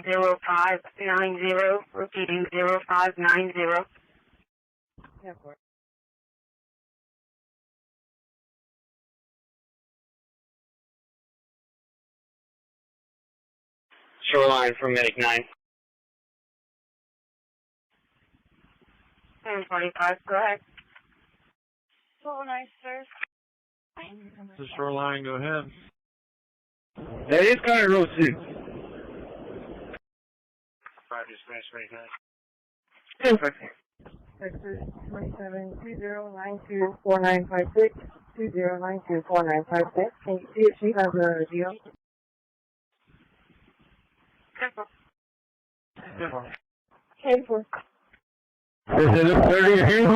0590, repeating 0590. Airport. Shoreline from Medic 9. 1045, go ahead. So nice, sir. The Shoreline, go ahead. That is kind of real soon. Roger, Spanish Medic 9. Texas 2720924956, 20924956. Can you see if she has a deal? 10-4. Is it a 30 here?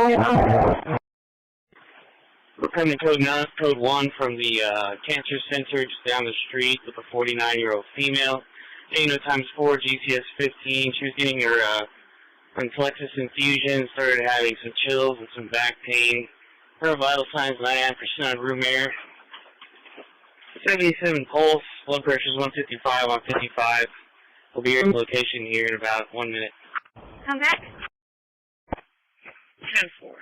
We're coming code 9, code 1 from the cancer center just down the street with a 49-year-old female. ANO times 4, GCS 15. She was getting her Plexus infusion, started having some chills and some back pain. Her vital signs 99% on room air. 77 pulse, blood pressure is 155 on 55. We'll be at the location here in about 1 minute. Come back. 10-4.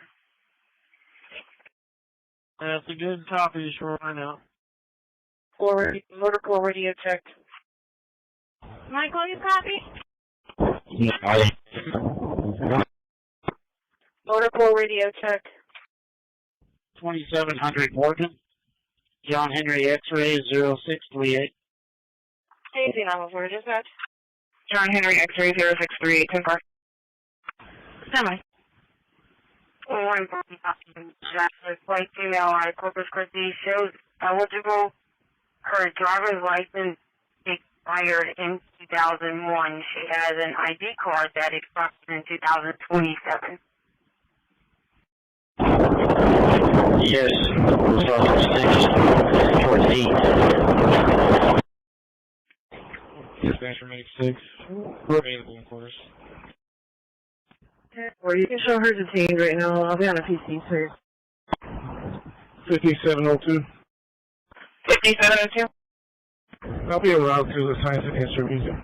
That's a good copy, Shoreline out. Motor pool radio check. Michael, you copy? Motor pool radio check. 2700 Morgan. John Henry X-ray 0638. Safety level for dispatch. John Henry X-ray 0638, 10-4. Semi. One white female out of Corpus Christi shows eligible. Her driver's license expired in 2001. She has an ID card that expires in 2027. Yes, it's also 6 towards 8. Spanish Medic 6. We're available, of course. Or you can show her detained right now. I'll be on a PC, sir. 5702. 5702? I'll be around to the Science and History Museum.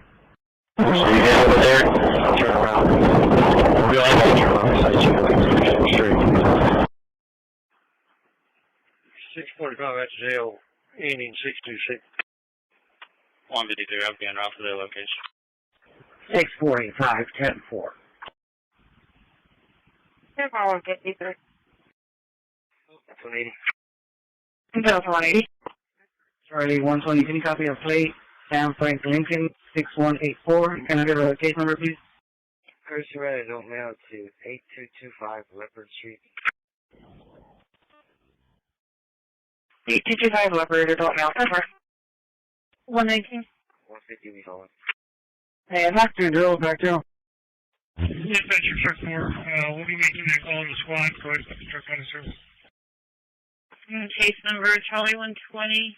So you get over there, turn around. We'll be all back here on the side, so you can straight. 645 at jail, aiming 626. 153, I'll be en route to their location. 645, 10-4. 153. That's 180. That's 180. Charlie 120, can you copy a plate? Sam Frank Lincoln 6184. Can I get a case number, please? Christi Red, don't mail to 8225 Leopard Street. 8225 Leopard, adult male, 119. 150, we call it. Hey, I'm back to drill back down. Dispatcher truck 4, we'll be making that call on the squad, so I expect the truck out of service. Case number Charlie 120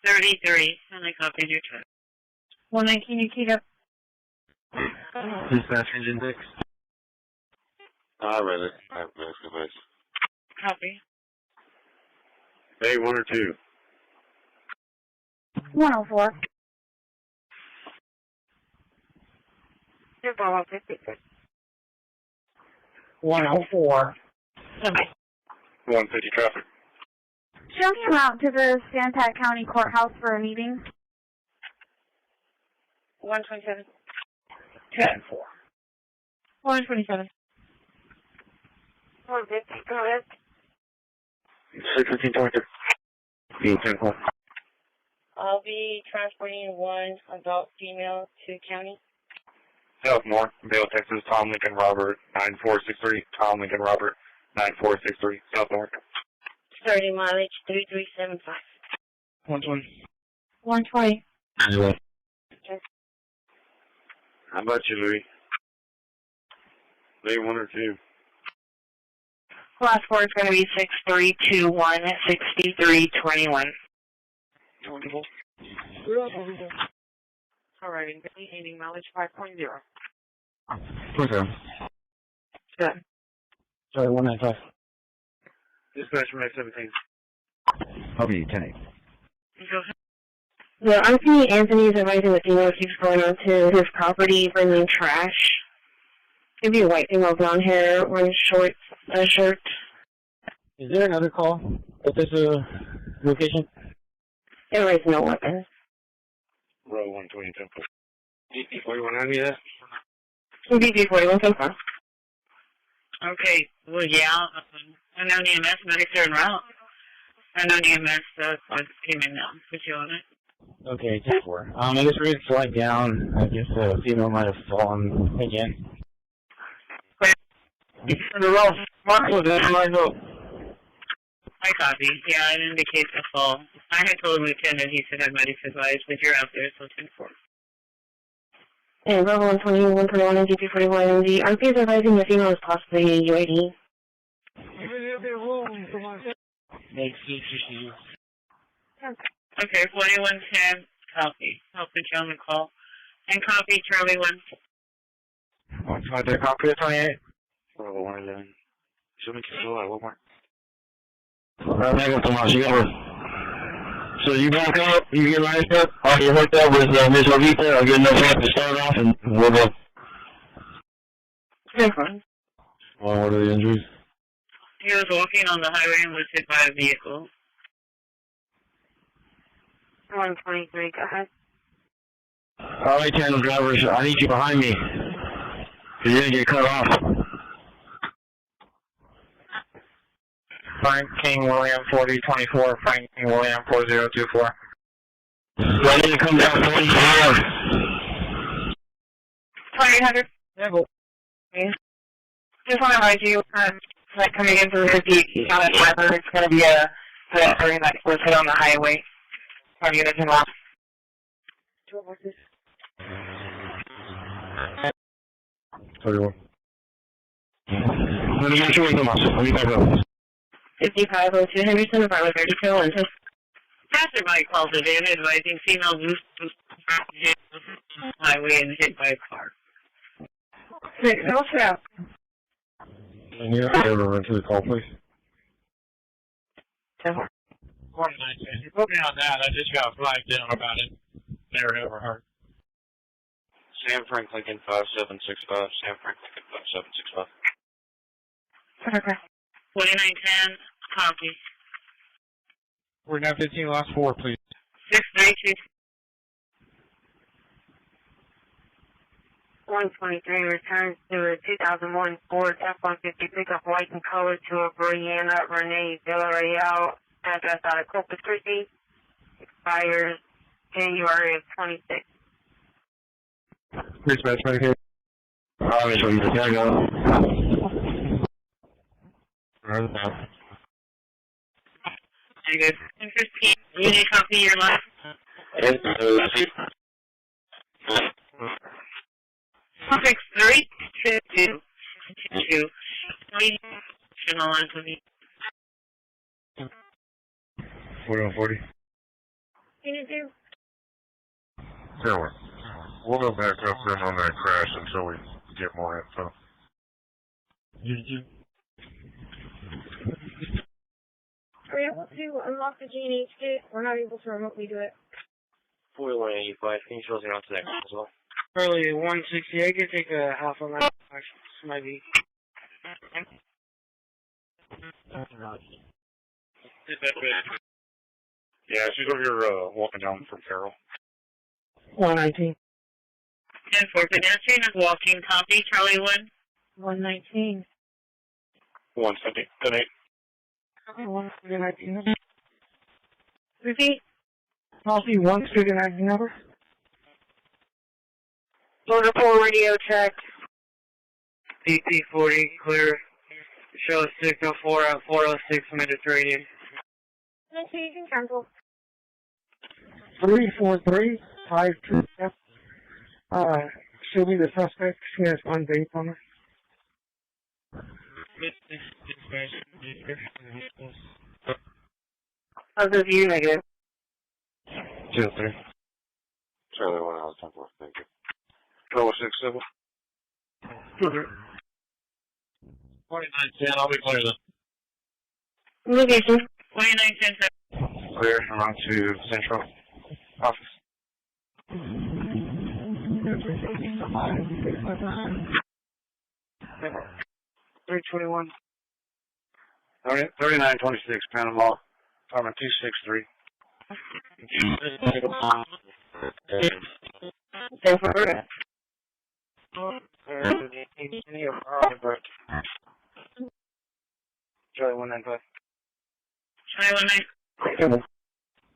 33. And I copied your truck. 119, you keyed up. Dispatch engine 6. I read it. I have no device. Copy. Hey, 1 or 2. 104. You're 104. 150 traffic. Show me out to the Santat County Courthouse for a meeting. 127. 10-4. 127. 150, go ahead. 615 Torture. Being 10-4. I'll be transporting one adult female to county. Southmore, Vale, Texas, Tom Lincoln Robert, 9463. Tom Lincoln Robert, 9463. Southmore. 30 mileage, 3375. 120. 120. Anyway. Okay. How about you, Louis? They 1 or 2. Last four is going to be 6321, 6321. Wonderful. Alrighty, aiming mileage 5.0. Okay. Good. Sorry, 195. Dispatch from 17. I'll be 10-8. Go ahead. The RP Anthony is advising the female keeps going onto his property bringing trash. Could be a white female, blonde hair, wearing shorts, a shirt. Is there another call at this location? There is no weapons. Row 120 Temple. DP41, I need that. DP41 Temple. Okay, well, yeah, unknown EMS, medics are en route. Unknown EMS, came in now. Put you on it. Okay, 10-4. I just read the slide down. I guess the female might have fallen again. For the roll. Mark was in my vote. I copy. Yeah, it indicates a fall. I had told Lieutenant he should have medics advised, but you're out there, so 10-4. And level 121 and DP41, the RP is advising the female is possibly a UAD. Okay, 4110, copy. I'll put you on the call. And copy, Charlie 1. 153, copy at 28. Level 111. Show me control at one more. So you back up, you get lined up, I'll get hooked up with Miss Ovita, I'll get enough help to start off, and we'll go. Well, what are the injuries? He was walking on the highway and was hit by a vehicle. 123, go ahead. All right, tandem drivers, I need you behind me. You're going to get cut off. Frank King William 4024, Frank King William 4024. Ready to come down 44. 2800. Just want to advise you, like coming in through the deep on that weather, it's going to be a pedestrian that was hit on the highway. Our units in lock. 31. Let me get you with them, let me back up. 5502 Henderson, apartment 32, and just Passerby calls it in, advising female loose highway and hit by a car. no trap. And you're not able to run to the call, please? 119. You put me on that. I just got flagged down about it. Never ever heard. Sam Frank Lincoln 5765. Sam Frank Lincoln 5765. Okay. 4910, copy. 4915, last 4, please. 632. 123 returns to a 2001 Ford F-150 pickup, white in color, to a Brianna Renee Villarreal, address out of Corpus Christi, expires January of 26. Dispatch, right here. Alright, so you gotta go. Right now. Very good. 15, you need to copy your last. 6322. 4140. Can you do? Taylor, we'll go back up then on that crash until we get more info. Are we able to unlock the G&H kit? We're not able to remotely do it. 4185. Can you show us around to that as well? Early 160. I could take a half a lap. Maybe. Yeah, she's over here walking down from Carroll. 119. And for pedestrian is walking, copy, Charlie 1. 119. 170. 10-8. 119. Repeat. Policy 1, student ID number. Border Patrol radio check. DP40, clear. Show 604 at 406 Mediterranean. Next you can cancel. 343 52. Show me the suspect. She has one vape on her. How's view negative? 2-3. Charlie 1 hours 10-4. Thank you. Trouble 6-7. 4910. I'll be clear then. Location. 2910. Clear. I'm on to Central Office. 321. All right, 3926 Panama, apartment 263. Charlie 195. Charlie 195.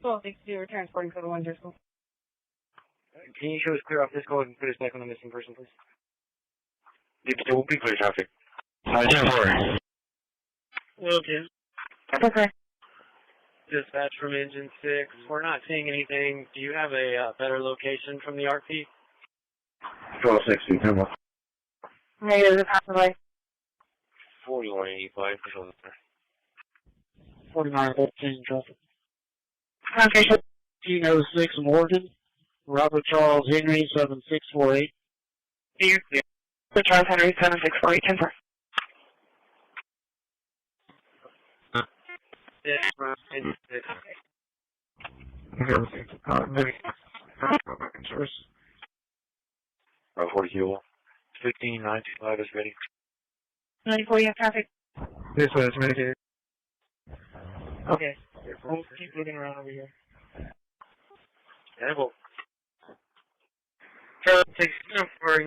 Well, thanks to your transporting for the one just Can you show us clear off this code and put us back on the missing person, please? It will be clear traffic. 10-4. Will do. Okay. Dispatch from engine 6. We're not seeing anything. Do you have a better location from the RP? 1260 Panama. Negative, the pass away. 4185. 4915 traffic. Concentration. 1506 Morgan. Robert Charles Henry 7648. You're clear. Charles Henry 7648, 10-4. Yeah, from engine 6. About 40 kilo. 15925 is ready. 94, you have traffic. This one is medicated. Okay. We'll keep looking around over here. Animal. Charlie 6,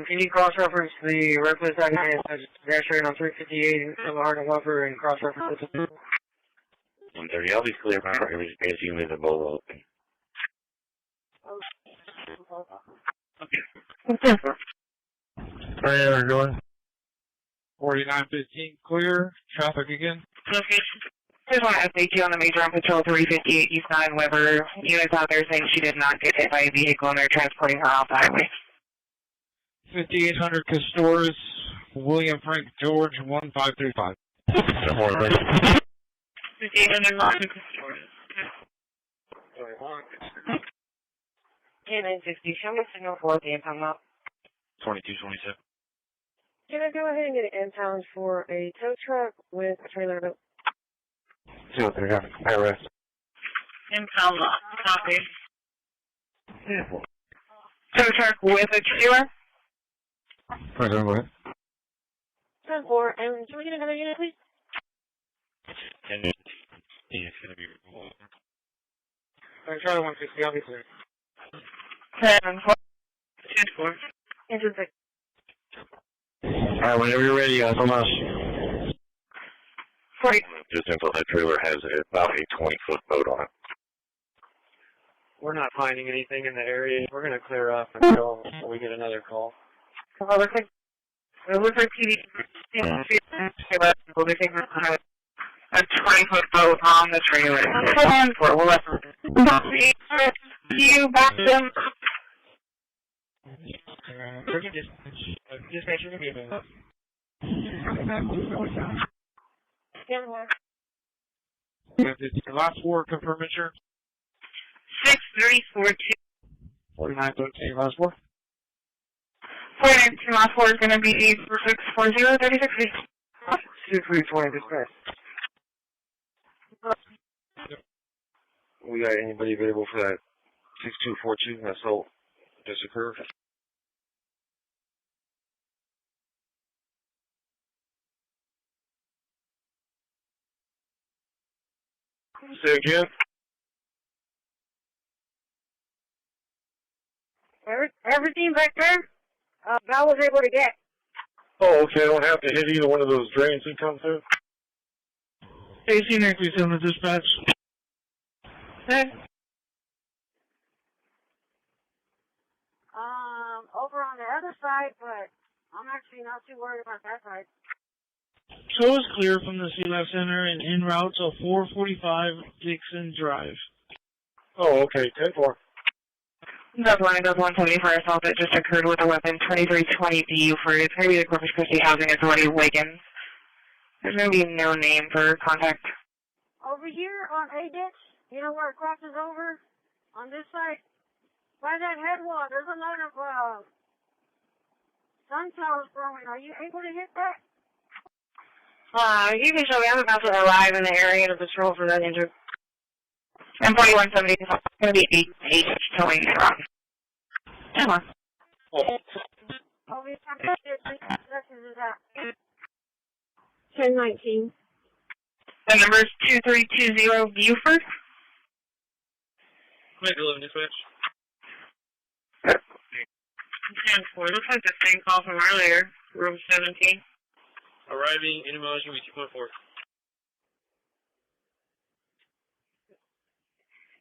can you cross-reference the reckless accident dash rate on 358 of Hard and Whopper and cross-reference it to 130. I'll be clear. It was basically the bowl open. Okay. Alright, how are we going? 4915 clear. Traffic again. Location. Just want to update you on the major on Patrol 358 East 9 Weber. Units out there saying she did not get hit by a vehicle and they're transporting her off the highway. 5800 Castores, William Frank George 1535. 5800 Logical Stores. K960, show me signal for the impound map. 2227. Can I go ahead and get an impound for a tow truck with a trailer boat? 03, IRS. Impound lot. Copy. Tow truck with a trailer? Go ahead. 10-4, and can we get another unit, please? 10 minutes. It's going to be removed. Charlie 160, I'll be clear. 10-4. 10-4. Engine 6. Alright, whenever you're ready, from us. 40. Just info, that trailer has about a 20-foot boat on it. We're not finding anything in the area. We're going to clear up until we get another call. It looks like TV. They think there's a 20-foot boat on the trailer. 10-4, we'll let them. You back them. Dispatch, you're going to be a minute. 10-4. Last four, confirm insurance. 6342. 4913, last four. 49, last 4 is going to be 4640, 36. 6320, dispatch. We got anybody available for that 6242 that assault just occurred? Say again? Everything back there, I was able to get. Oh, okay. I don't have to hit either one of those drains he comes through? AC Nancy on the dispatch. Okay. Over on the other side, but I'm actually not too worried about that side. Show is clear from the CLF Center and en route to 445 Dixon Drive. Oh, okay. 10-4. That's 170 for assault that just occurred with a weapon. 2320 BU for it's going to be the Corpus Christi Housing Authority Wiggins. There's going to be no name for contact. Over here on A ditch, you know where it crosses over? On this side, by that head wall, there's a lot of sunflowers growing. Are you able to hit that? You can show me. I'm about to arrive in the area to patrol for that injured. And 4170 is going to be 8 towing around. Come on. I'll be back at 1019. The number is 2320 Buford. Might be 11 dispatch. 10-4. Looks like the same call from earlier. Room 17. Arriving in motion with 2.4.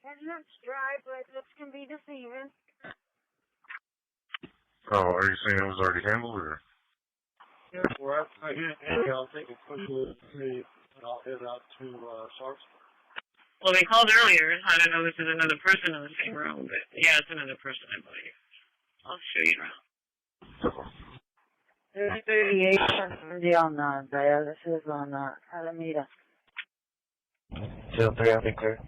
It looks dry, but this can be deceiving. Oh, are you saying it was already handled, or? Yeah, I'll take a quick look and I'll head out to Sharps. Well, they called earlier. I don't know if this is another person in the same room, but yeah, it's another person, I believe. I'll show you around. 38 on Daya. This is on Alameda. 03, I think clear.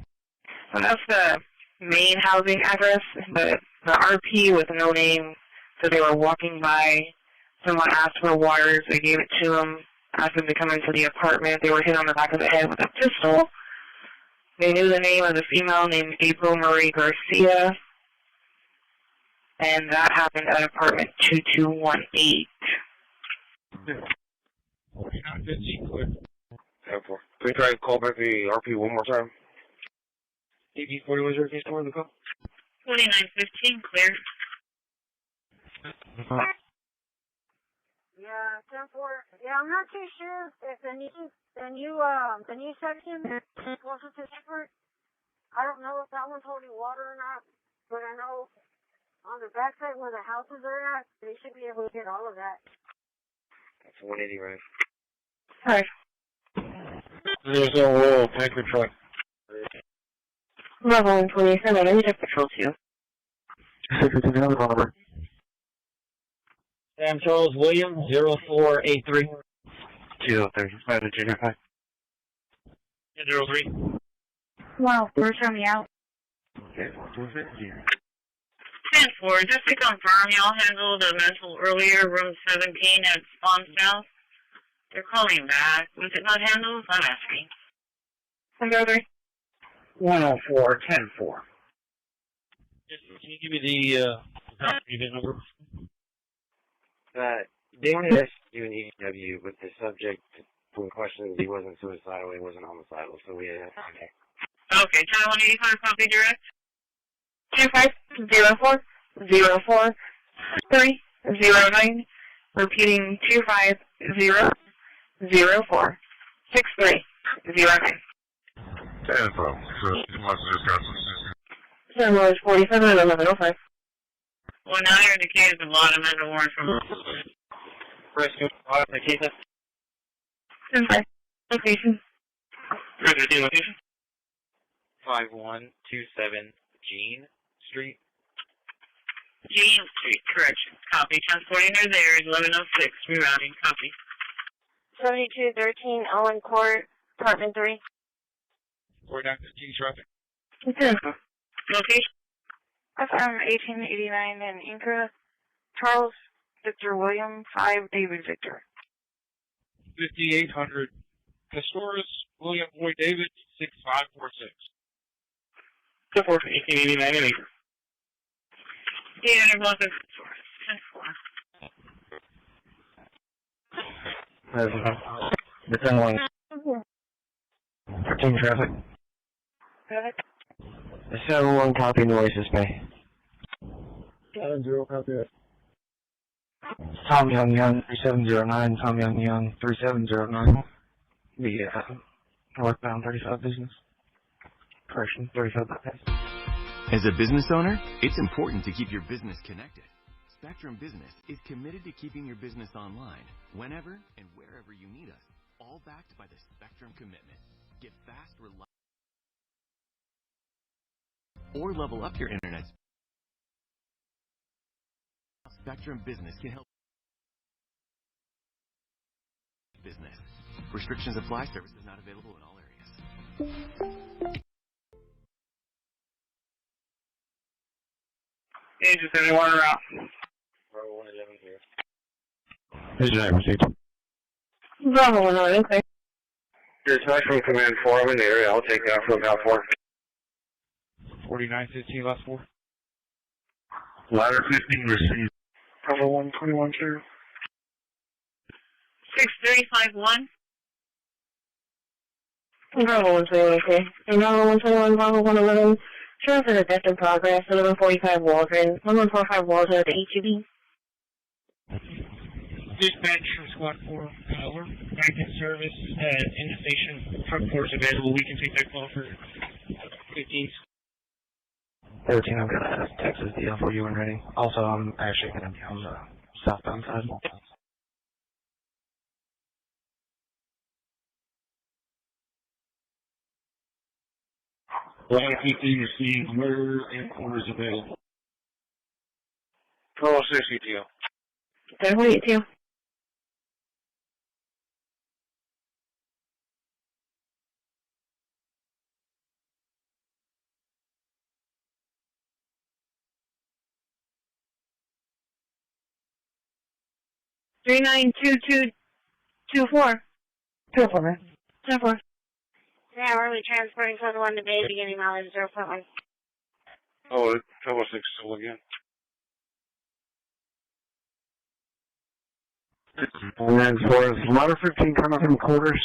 So that's the main housing address, but the RP with no name, so they were walking by. Someone asked for wires. They gave it to them, asked them to come into the apartment. They were hit on the back of the head with a pistol. They knew the name of the female named April Marie Garcia, and that happened at apartment 2218. 4915, clear. Can we try to call back the RP one more time? AB41 case for the call. 4915, clear. Yeah, 10-4. Yeah, I'm not too sure if the new section is closer to Shepherd. I don't know if that one's holding water or not, but I know on the backside where the houses are at, they should be able to get all of that. That's 180, right? Hi. There's no roll tanker truck. Level 27, I need a patrol too. Sam Charles William, 0483. 203. That's a junior high. 03. Wow, we're showing me out. Okay, 250. 10-4, just to confirm, y'all handled the mental earlier, room 17 at Spawn South. They're calling back. Was it not handled? I'm asking. 103. 104, 10-4. Can you give me the unit number? They only asked you an EW with the subject when questioned he wasn't suicidal, he wasn't homicidal, so we had okay. Okay, Channel 185, copy direct. 2504-0309. Repeating 250-04-6309. 10 so you must have just got some. Number is 47 and 1105. Well, now you're indicating a lot of mental warrants from Rescue, Nikita. 10-5. Location. Location. 5127 Jean Street. Jean Street, correction. Copy. Transporting her there is 1106. Rerouting. Copy. 7213 Owen Court, apartment 3. 4915 traffic. Location. FM 1889 in Inca. Charles Victor William, 5 David Victor. 5800 Castoris William Boy David 6546. 1889 in Inca. 800 block of Castoris. 10-4. The 10-1. 13 traffic. The 7-1 copy noises me. 7-0, copy that. Tom Young Young 3709, Tom Young Young 3709. The northbound 35 business. Correction, 35 bypass. As a business owner, it's important to keep your business connected. Spectrum Business is committed to keeping your business online, whenever and wherever you need us, all backed by the Spectrum commitment. Get fast, reliable, or level up your internet. Spectrum Business can help business. Restrictions apply. Services not available in all areas. Agent 71 around. Bravo 111 here. Here's your name, received. Bravo 111, okay. There's much from Command 4. I'm in the area. I'll take that from about 4. 4915 last 4. Ladder 15 received. Bravo 121-2. 6351. Bravo 121, and Bravo 121, Bravo 111. Shows as a death in progress, 1145 Waldron, 1145 Waldron at the HEB. Dispatch from Squad 4, we're back in service at Interstation. Truck force available. We can take that call for 15. 13, I've got a Texas deal for you and ready. Also, I'm actually going to be on the southbound side. 115 received, murder and orders available. 1260 deal. 782. Three 92224. 24, man. 24. Yeah, we're only transporting code 1 to Bay, beginning mileage 0.1. Oh, 1206 still again. 494 is Ladder 15 coming from quarters.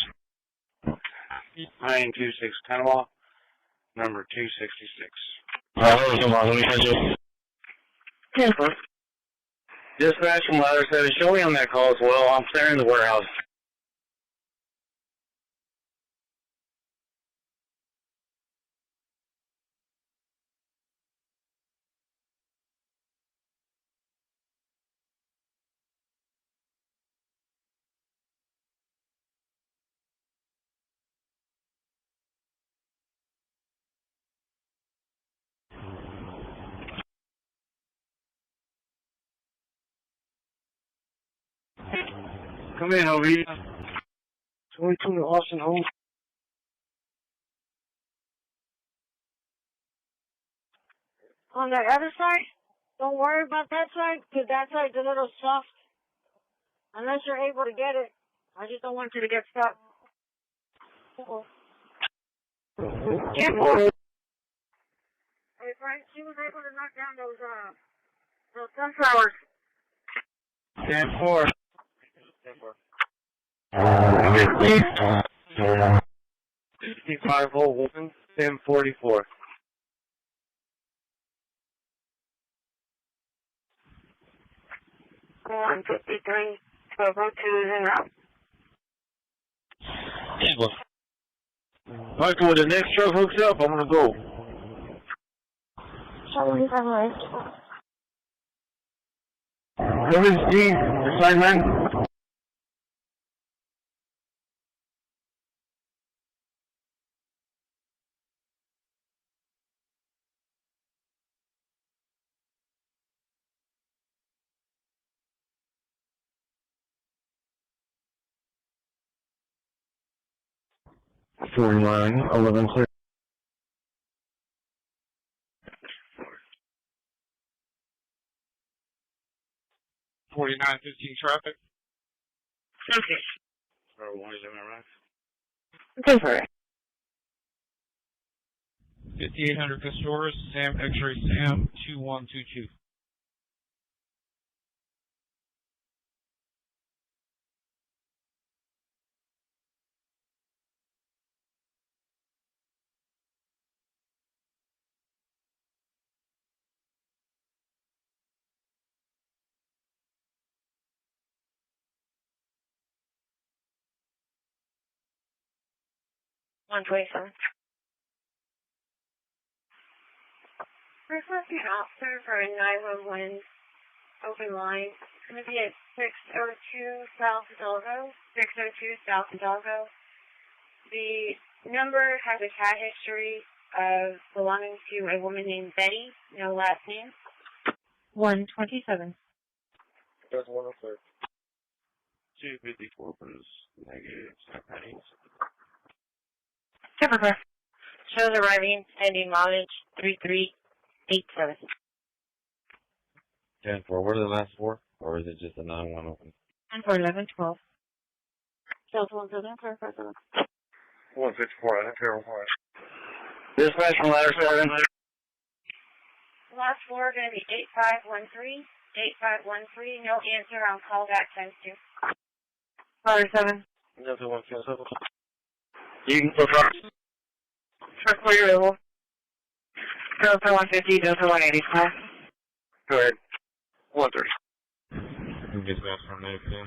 926 Panama, number 266. Let me catch you. 10-4. Dispatch from Ladder 7, show me on that call as well. I'm clearing the warehouse. Come in, Ovi. 22 to Austin Home. On the other side, don't worry about that side, because that side's a little soft. Unless you're able to get it. I just don't want you to get stuck. Hey, Frank, she was able to knock down those sunflowers. 10-4. 55-volt woman, 1044. Go on 53. 1202 is en route. Alright, when the next truck hooks up, I'm gonna go. 75 minutes. Who is Steve? Assignment? Line 11 clear. 4915 traffic. Okay. Or 1 is in my right. Go for it. 5800 Castores, Sam X-ray Sam 2122. Requesting an officer for a 911 open line. It's going to be at 602 South Hidalgo. 602 South Hidalgo. The number has a cat history of belonging to a woman named Betty. No last name. 127. That's 103. 254 was negative. Typical. Shows arriving, ending mileage 3387. 10-4, what are the last four? Or is it just a 9-1 open? And for 1112. South 174, 154, I think they're required. Dispatch from Ladder 7. Last four going to be 8513. 8513, no answer on call back times 2. 507. Delta 1 feels level. You can go for first clear available. Delta 150, Delta 185. Go ahead. 130. Gets back from there, too.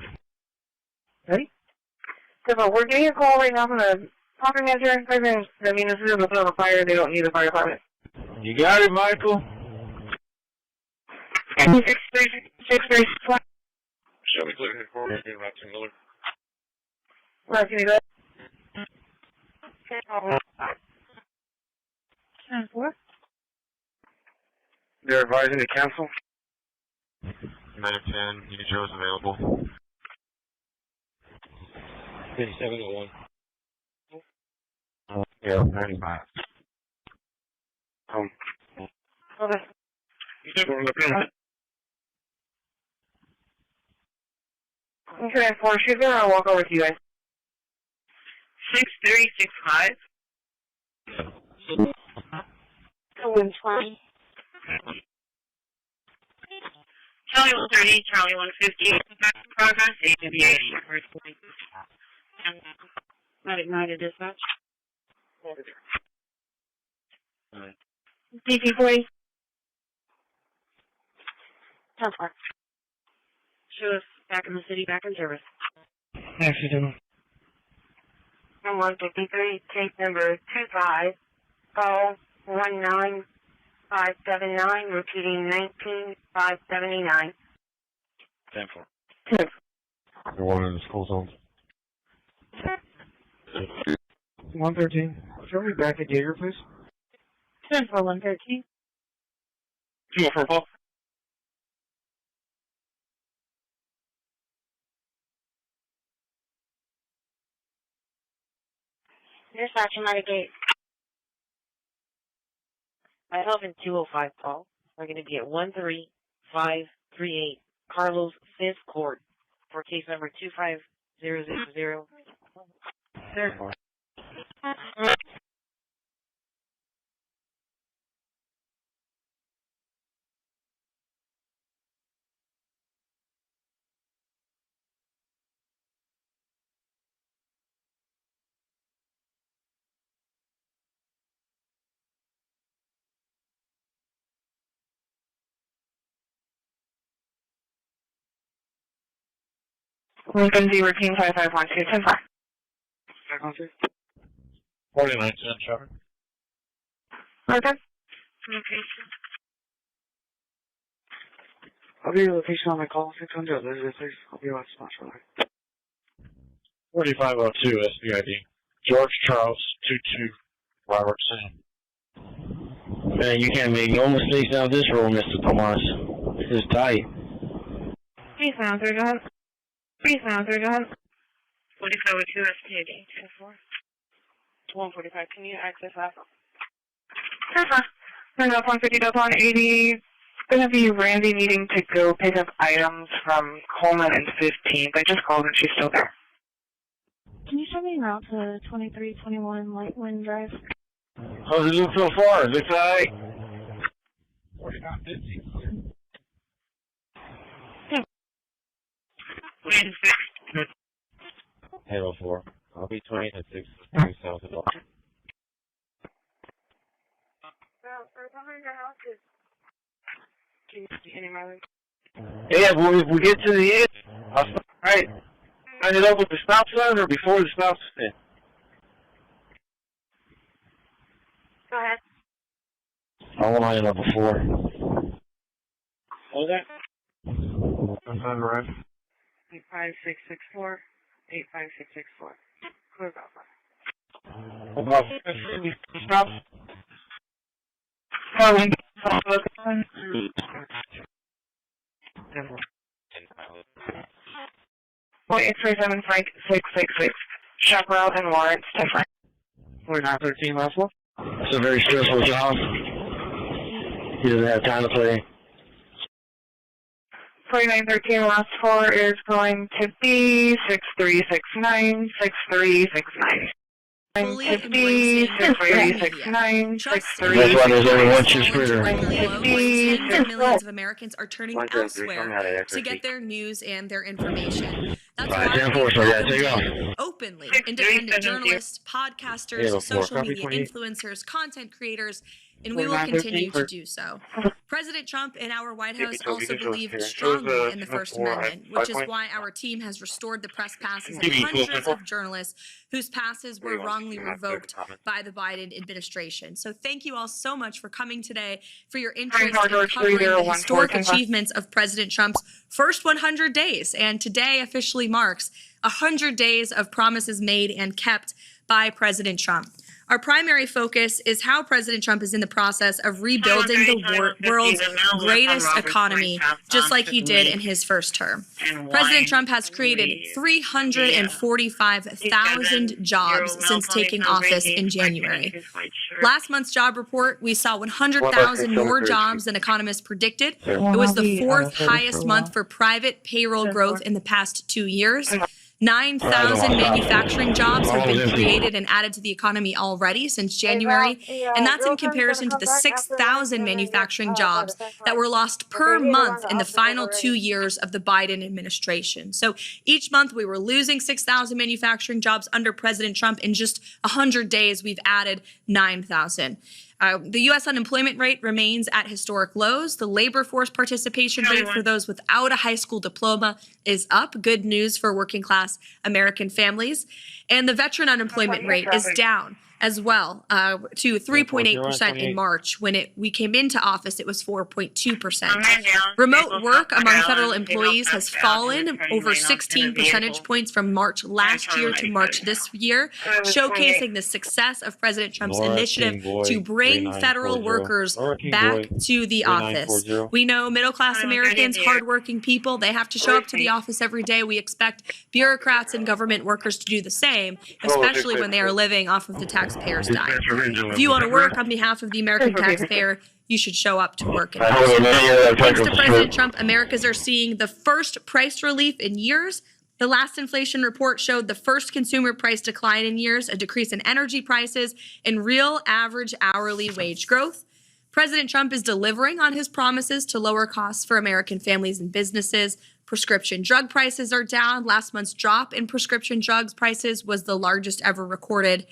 Ready? So, we're getting a call right now from the property manager. I mean, this is in the middle of a fire. They don't need the fire department. You got it, Michael. 636. Show me clear head forward. Get back to Miller. Right, can you go? 10-4. They're advising the council. 910, you chose available. 5701. Yeah, 95. Okay. Okay, 4, she's gonna walk over to you guys. 6365. 120. Charlie 130, Charlie 150. Progress, AWA. Not ignited dispatch. DC 40. 10-4. Show us back in the city, back in service. Accident. 153, case number 2519579, repeating 19579. 10-4. The one in the school zone. 113. Show me back at Jaeger, please. 10-4-113. 204 Paul. Dispatch, I'm at a gate. I have in 205 Paul. We're going to be at 13538 Carlos 5th Court for case number 25000. There. Lincoln Z, routine 5512, 10-5. 4910, Trevor. Okay. I'll be your location on my call, 600, please. I'll be on spot for that. 4502, SBID. George Charles, 22, Robert Sam. Man, you can't make no mistakes out of this roll, Mr. Tomas. This is tight. Please, Mounter, go ahead. 4502, SBID. 10-4. 145, can you access that? Sure. Turn up 150, Delta 180. It's going to be Randy needing to go pick up items from Coleman and 15th. I just called and she's still there. Can you show me route to 2321 Lightwind Drive? How's it look so far? It looks alright. 4950. Halo 4. I'll be 20 at 6 south of Boston. Yeah, well, if we get to the end, I'll right. Line it up with the stop sign or before the stop sign? Go ahead. I want to line it up before. Hold that. That's on right. 85664. 85664. Clear off. About Stop. Calling. Point 837 Frank 666. Chaparral and Lawrence to Frank. 4913 last one. It's a very stressful job. He doesn't have time to play. 4913 last 4 is going to be 6369. 6369. fully embracing media. Trust That's why there's only one cheeseburger. tens of millions of Americans are turning elsewhere to get their news and their information. That's why we openly independent journalists, podcasters, social media influencers, content creators, and we will continue to do so. President Trump and our White House also believe strongly in the First Amendment, which is why our team has restored the press passes of hundreds of journalists whose passes were wrongly revoked by the Biden administration. So thank you all so much for coming today, for your interest in covering the historic achievements of President Trump's first 100 days. And today officially marks 100 days of promises made and kept by President Trump. Our primary focus is how President Trump is in the process of rebuilding the world's greatest economy, just like he did in his first term. President Trump has created 345,000 jobs since taking office in January. Last month's job report, we saw 100,000 more jobs than economists predicted. It was the fourth highest month for private payroll growth in the past 2 years. 9,000 manufacturing jobs have been created and added to the economy already since January, and that's in comparison to the 6,000 manufacturing jobs that were lost per month in the final 2 years of the Biden administration. So each month we were losing 6,000 manufacturing jobs under President Trump. In just 100 days, we've added 9,000. The U.S. unemployment rate remains at historic lows. The labor force participation rate for those without a high school diploma is up. Good news for working class American families. And the veteran unemployment rate is down as well to 3.8% in March. When we came into office, it was 4.2%. Remote work among federal employees has fallen over 16 percentage points from March last year to March this year, showcasing the success of President Trump's initiative to bring federal workers back to the office. We know middle-class Americans, hardworking people, they have to show up to the office every day. We expect bureaucrats and government workers to do the same, especially when they are living off of the taxpayers' dime. If you want to work on behalf of the American taxpayer, you should show up to work. Thanks to President Trump, Americans are seeing the first price relief in years. The last inflation report showed the first consumer price decline in years, a decrease in energy prices, and real average hourly wage growth. President Trump is delivering on his promises to lower costs for American families and businesses. Prescription drug prices are down. Last month's drop in prescription drugs prices was the largest ever recorded.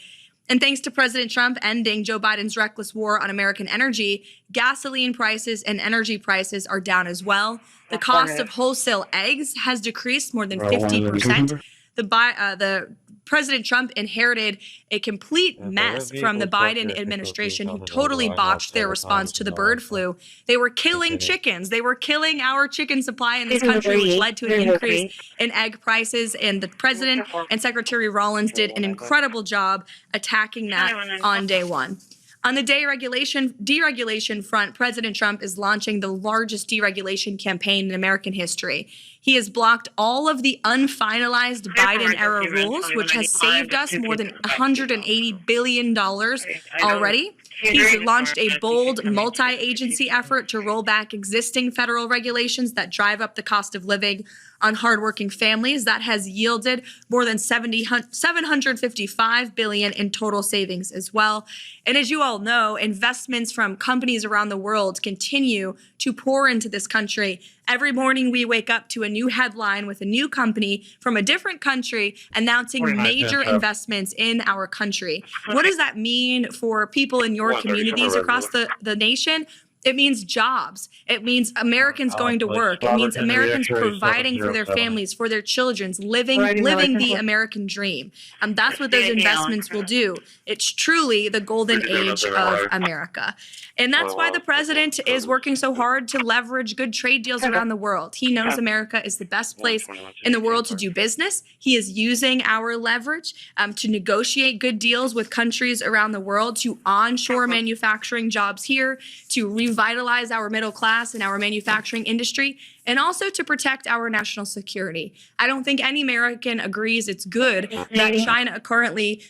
And thanks to President Trump ending Joe Biden's reckless war on American energy, gasoline prices and energy prices are down as well. The cost of wholesale eggs has decreased more than 50%. The President Trump inherited a complete mess from the Biden administration, who totally botched their response to the bird flu. They were killing chickens. They were killing our chicken supply in this country, which led to an increase in egg prices. And the president and Secretary Rollins did an incredible job attacking that on day one. On the deregulation front, President Trump is launching the largest deregulation campaign in American history. He has blocked all of the unfinalized Biden-era rules, which has saved us more than $180 billion already. He's launched a bold multi-agency effort to roll back existing federal regulations that drive up the cost of living on hardworking families. That has yielded more than $755 billion in total savings as well. And as you all know, investments from companies around the world continue to pour into this country. Every morning we wake up to a new headline with a new company from a different country announcing major investments in our country. What does that mean for people in your communities across the nation? It means jobs. It means Americans going to work. It means Americans providing for their families, for their children, living the American dream. And that's what those investments will do. It's truly the golden age of America. And that's why the president is working so hard to leverage good trade deals around the world. He knows America is the best place in the world to do business. He is using our leverage to negotiate good deals with countries around the world, to onshore manufacturing jobs here, to revitalize our middle class and our manufacturing industry, and also to protect our national security. I don't think any American agrees it's good that China currently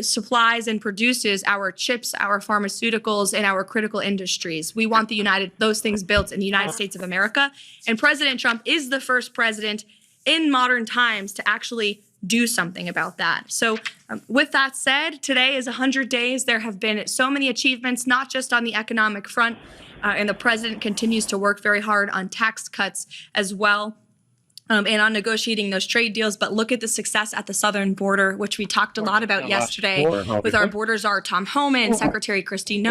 supplies and produces our chips, our pharmaceuticals, and our critical industries. We want those things built in the United States of America. And President Trump is the first president in modern times to actually do something about that. So with that said, today is 100 days. There have been so many achievements, not just on the economic front, and the president continues to work very hard on tax cuts as well. And on negotiating those trade deals, but look at the success at the southern border, which we talked a lot about yesterday with our border czar, Tom Homan, Secretary Christi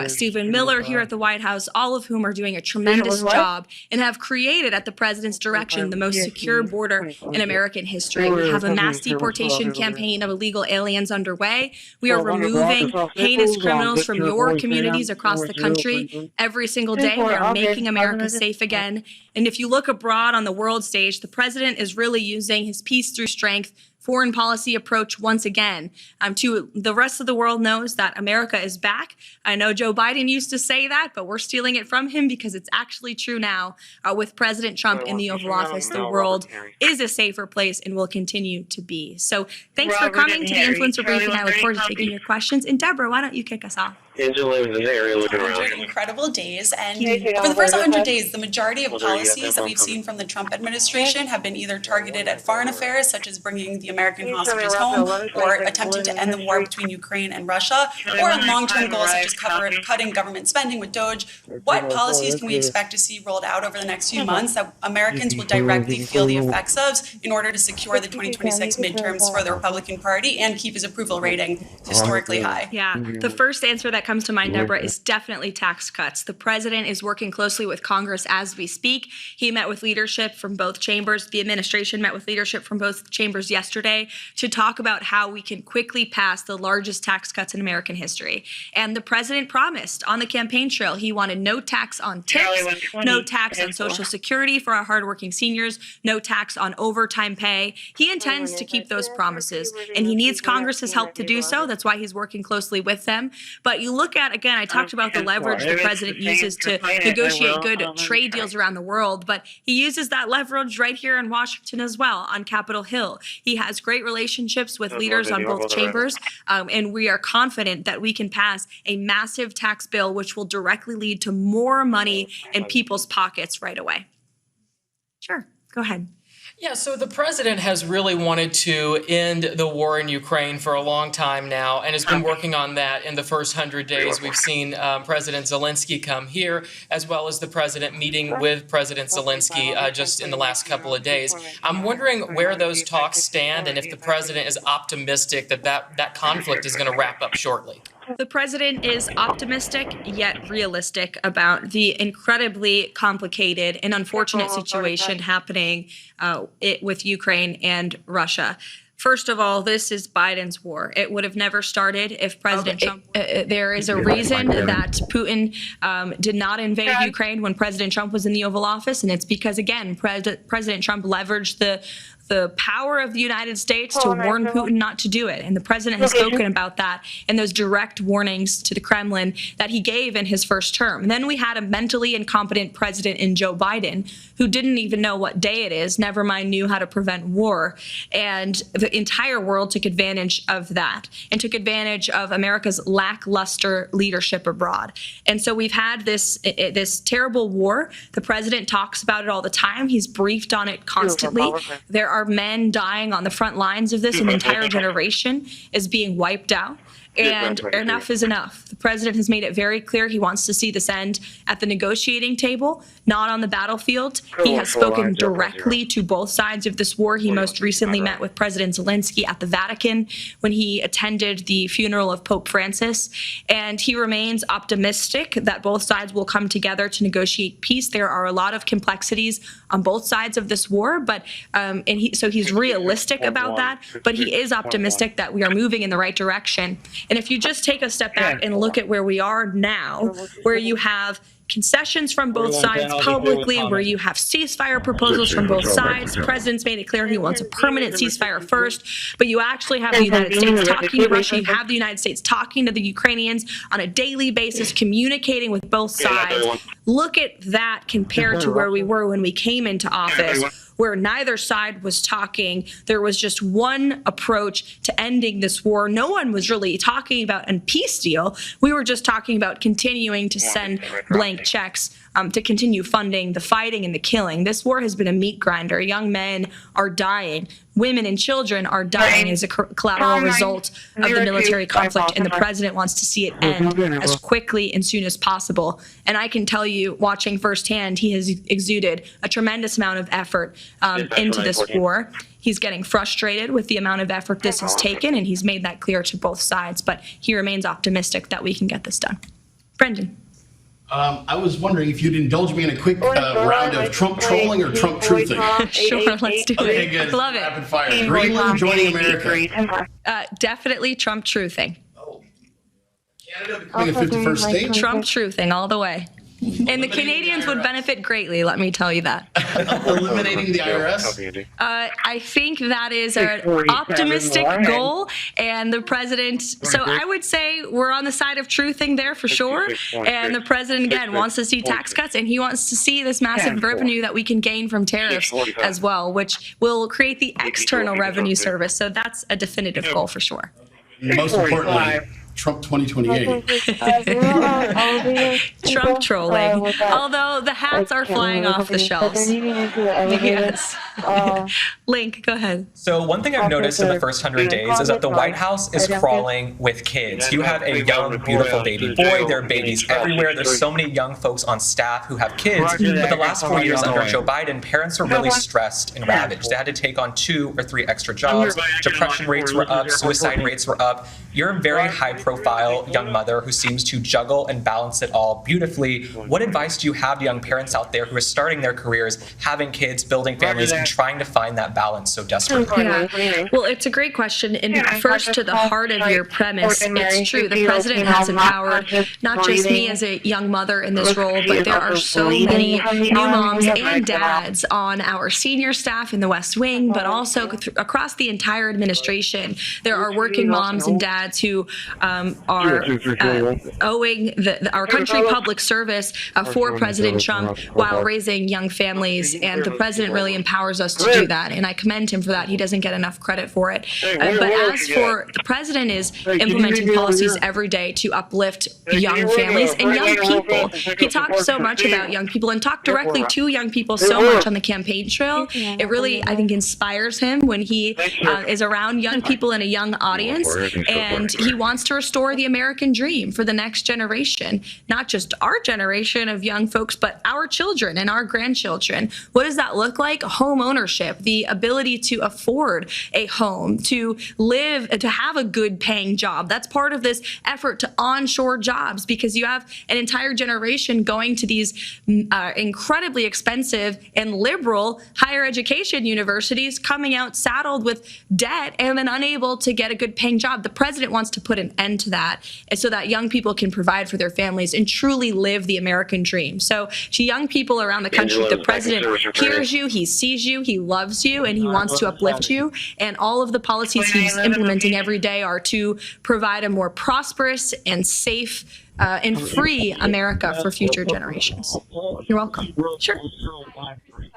Stephen Miller here at the White House, all of whom are doing a tremendous job and have created, at the president's direction, the most secure border in American history. We have a mass deportation campaign of illegal aliens underway. We are removing heinous criminals from your communities across the country every single day. We are making America safe again. And if you look abroad on the world stage, the president is really using his peace through strength foreign policy approach once again. To the rest of the world knows that America is back. I know Joe Biden used to say that, but we're stealing it from him because it's actually true now. With President Trump in the Oval Office, the world is a safer place and will continue to be. So thanks for coming to the Influencer Briefing. I look forward to taking your questions. And Deborah, why don't you kick us off? Angela was in the area looking around. 100 incredible days, and over the first 100 days, the majority of policies that we've seen from the Trump administration have been either targeted at foreign affairs, such as bringing the American hostages home, or attempting to end the war between Ukraine and Russia, or on long-term goals such as cutting government spending with DOGE. What policies can we expect to see rolled out over the next few months that Americans will directly feel the effects of in order to secure the 2026 midterms for the Republican Party and keep his approval rating historically high? Yeah, the first answer that comes to mind, Deborah, is definitely tax cuts. The president is working closely with Congress as we speak. He met with leadership from both chambers. The administration met with leadership from both chambers yesterday to talk about how we can quickly pass the largest tax cuts in American history. And the president promised on the campaign trail he wanted no tax on tips, no tax on Social Security for our hardworking seniors, no tax on overtime pay. He intends to keep those promises, and he needs Congress's help to do so. That's why he's working closely with them. But you look at, again, I talked about the leverage the president uses to negotiate good trade deals around the world, but he uses that leverage right here in Washington as well on Capitol Hill. He has great relationships with leaders on both chambers, and we are confident that we can pass a massive tax bill which will directly lead to more money in people's pockets right away. Sure, go ahead. Yeah, so the president has really wanted to end the war in Ukraine for a long time now and has been working on that in the first 100 days. We've seen President Zelensky come here, as well as the president meeting with President Zelensky just in the last couple of days. I'm wondering where those talks stand and if the president is optimistic that conflict is going to wrap up shortly. The president is optimistic yet realistic about the incredibly complicated and unfortunate situation happening with Ukraine and Russia. First of all, this is Biden's war. It would have never started if President Trump. There is a reason that Putin did not invade Ukraine when President Trump was in the Oval Office, and it's because, again, President Trump leveraged the power of the United States to warn Putin not to do it. And the president has spoken about that in those direct warnings to the Kremlin that he gave in his first term. And then we had a mentally incompetent president in Joe Biden who didn't even know what day it is, never mind knew how to prevent war. And the entire world took advantage of that and took advantage of America's lackluster leadership abroad. And so we've had this terrible war. The president talks about it all the time. He's briefed on it constantly. There are men dying on the front lines of this. An entire generation is being wiped out. And enough is enough. The president has made it very clear he wants to see this end at the negotiating table, not on the battlefield. He has spoken directly to both sides of this war. He most recently met with President Zelensky at the Vatican when he attended the funeral of Pope Francis. And he remains optimistic that both sides will come together to negotiate peace. There are a lot of complexities on both sides of this war, but so he's realistic about that, but he is optimistic that we are moving in the right direction. And if you just take a step back and look at where we are now, where you have concessions from both sides publicly, where you have ceasefire proposals from both sides. The president's made it clear he wants a permanent ceasefire first, but you actually have the United States talking to Russia, you have the United States talking to the Ukrainians on a daily basis, communicating with both sides. Look at that compared to where we were when we came into office, where neither side was talking. There was just one approach to ending this war. No one was really talking about a peace deal. We were just talking about continuing to send blank checks to continue funding the fighting and the killing. This war has been a meat grinder. Young men are dying. Women and children are dying as a collateral result of the military conflict, and the president wants to see it end as quickly and soon as possible. And I can tell you, watching firsthand, he has exuded a tremendous amount of effort into this war. He's getting frustrated with the amount of effort this has taken, and he's made that clear to both sides, but he remains optimistic that we can get this done. Brendan. I was wondering if you'd indulge me in a quick round of Trump trolling or Trump truthing. Sure, let's do it. Okay, good. Love it. Rapid fire. Greenland joining America. Definitely Trump truthing. Canada becoming a 51st state. Trump truthing all the way. And the Canadians would benefit greatly, let me tell you that. Eliminating the IRS? I think that is an optimistic goal, and the president, so I would say we're on the side of truthing there for sure, and the president, again, wants to see tax cuts, and he wants to see this massive revenue that we can gain from tariffs as well, which will create the external revenue service, so that's a definitive goal for sure. Most importantly, Trump 2028. Trump trolling. Although the hats are flying off the shelves. Yes. Link, go ahead. So one thing I've noticed in the first 100 days is that the White House is crawling with kids. You have a young, beautiful baby boy. There are babies everywhere. There's so many young folks on staff who have kids. But the last 4 years under Joe Biden, parents were really stressed and ravaged. They had to take on 2 or 3 extra jobs. Depression rates were up. Suicide rates were up. You're a very high-profile young mother who seems to juggle and balance it all beautifully. What advice do you have to young parents out there who are starting their careers, having kids, building families, and trying to find that balance so desperately? Yeah. Well, it's a great question. And first, to the heart of your premise, it's true. The president has empowered not just me as a young mother in this role, but there are so many new moms and dads on our senior staff in the West Wing, but also across the entire administration. There are working moms and dads who are owing our country public service for President Trump while raising young families, and the president really empowers us to do that, and I commend him for that. He doesn't get enough credit for it. But as for the president is implementing policies every day to uplift young families and young people. He talked so much about young people and talked directly to young people so much on the campaign trail. It really, I think, inspires him when he is around young people in a young audience, and he wants to restore the American dream for the next generation, not just our generation of young folks, but our children and our grandchildren. What does that look like? Home ownership, the ability to afford a home, to live, to have a good paying job. That's part of this effort to onshore jobs, because you have an entire generation going to these incredibly expensive and liberal higher education universities, coming out saddled with debt and then unable to get a good paying job. The president wants to put an end to that, and so that young people can provide for their families and truly live the American dream. So to young people around the country, the president hears you, he sees you, he loves you, and he wants to uplift you. And all of the policies he's implementing every day are to provide a more prosperous and safe and free America for future generations. You're welcome. Sure.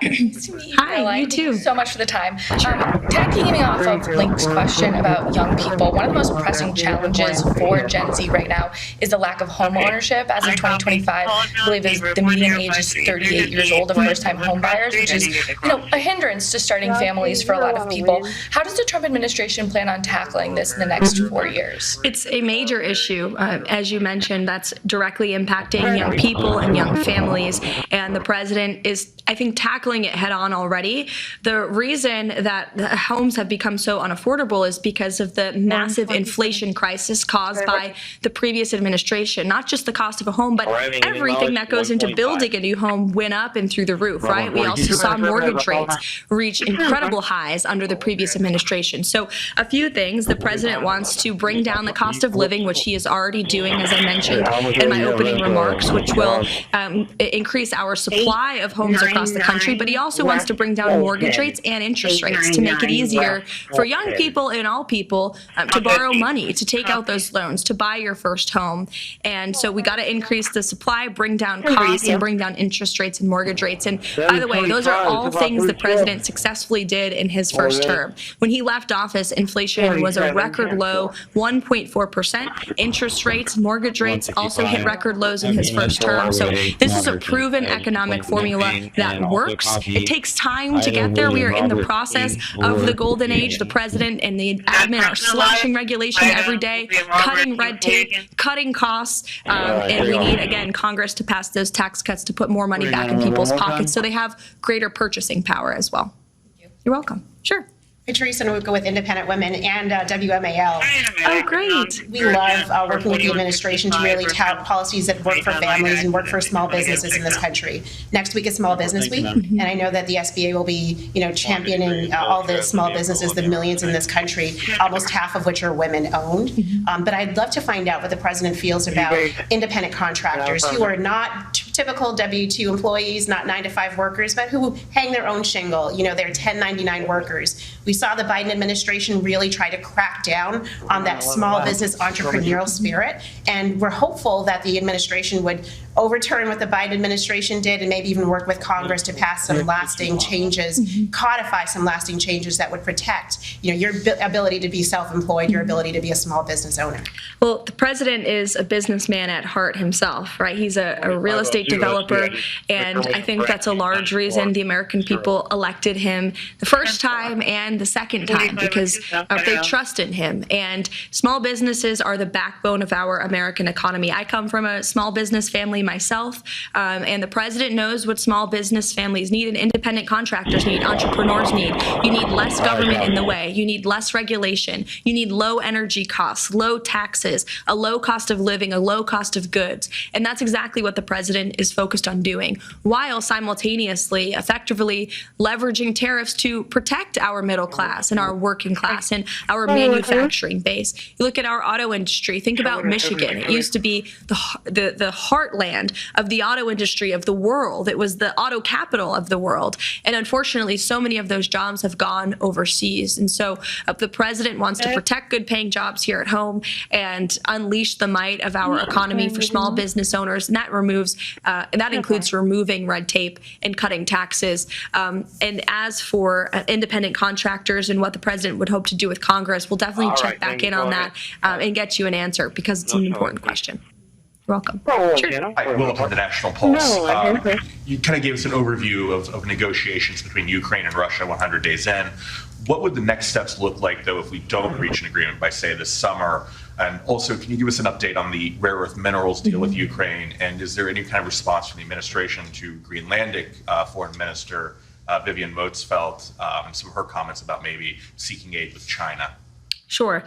Hi, you too. Thank you so much for the time. Tag teaming off of Link's question about young people, one of the most pressing challenges for Gen Z right now is the lack of home ownership. As of 2025, I believe the median age is 38 years old of first-time home buyers, which is a hindrance to starting families for a lot of people. How does the Trump administration plan on tackling this in the next 4 years? It's a major issue, as you mentioned, that's directly impacting young people and young families, and the president is, I think, tackling it head on already. The reason that the homes have become so unaffordable is because of the massive inflation crisis caused by the previous administration. Not just the cost of a home, but everything that goes into building a new home went up and through the roof, right? We also saw mortgage rates reach incredible highs under the previous administration. So a few things. The president wants to bring down the cost of living, which he is already doing, as I mentioned in my opening remarks, which will increase our supply of homes across the country, but he also wants to bring down mortgage rates and interest rates to make it easier for young people and all people to borrow money, to take out those loans, to buy your first home. And so we got to increase the supply, bring down costs, and bring down interest rates and mortgage rates. And by the way, those are all things the president successfully did in his first term. When he left office, inflation was a record low, 1.4%. Interest rates, mortgage rates also hit record lows in his first term. So this is a proven economic formula that works. It takes time to get there. We are in the process of the golden age. The president and the admin are slashing regulation every day, cutting red tape, cutting costs, and we need, again, Congress to pass those tax cuts to put more money back in people's pockets so they have greater purchasing power as well. You're welcome. Sure. Teresa, and we go with Independent Women and WMAL. Oh, great. We love working with the administration to really tout policies that work for families and work for small businesses in this country. Next week is Small Business Week, and I know that the SBA will be, championing all the small businesses, the millions in this country, almost half of which are women-owned. But I'd love to find out what the president feels about independent contractors who are not typical W-2 employees, not 9-to-5 workers, but who hang their own shingle. They're 1099 workers. We saw the Biden administration really try to crack down on that small business entrepreneurial spirit, and we're hopeful that the administration would overturn what the Biden administration did and maybe even work with Congress to pass some lasting changes, codify some lasting changes that would protect, your ability to be self-employed, your ability to be a small business owner. Well, the president is a businessman at heart himself, right? He's a real estate developer, and I think that's a large reason the American people elected him the first time and the second time, because they trust in him. And small businesses are the backbone of our American economy. I come from a small business family myself, and the president knows what small business families need and independent contractors need, entrepreneurs need. You need less government in the way. You need less regulation. You need low energy costs, low taxes, a low cost of living, a low cost of goods. And that's exactly what the president is focused on doing, while simultaneously effectively leveraging tariffs to protect our middle class and our working class and our manufacturing base. You look at our auto industry, think about Michigan. It used to be the heartland of the auto industry of the world. It was the auto capital of the world. And unfortunately, so many of those jobs have gone overseas. And so the president wants to protect good paying jobs here at home and unleash the might of our economy for small business owners. And that includes removing red tape and cutting taxes. And as for independent contractors and what the president would hope to do with Congress, we'll definitely check back in on that and get you an answer, because it's an important question. You're welcome. Sure. Hi, Will from the National Pulse. You kind of gave us an overview of negotiations between Ukraine and Russia 100 days in. What would the next steps look like, though, if we don't reach an agreement by, say, this summer? And also, can you give us an update on the rare earth minerals deal with Ukraine? And is there any kind of response from the administration to Greenlandic Foreign Minister Vivian Motzfeldt and some of her comments about maybe seeking aid with China? Sure.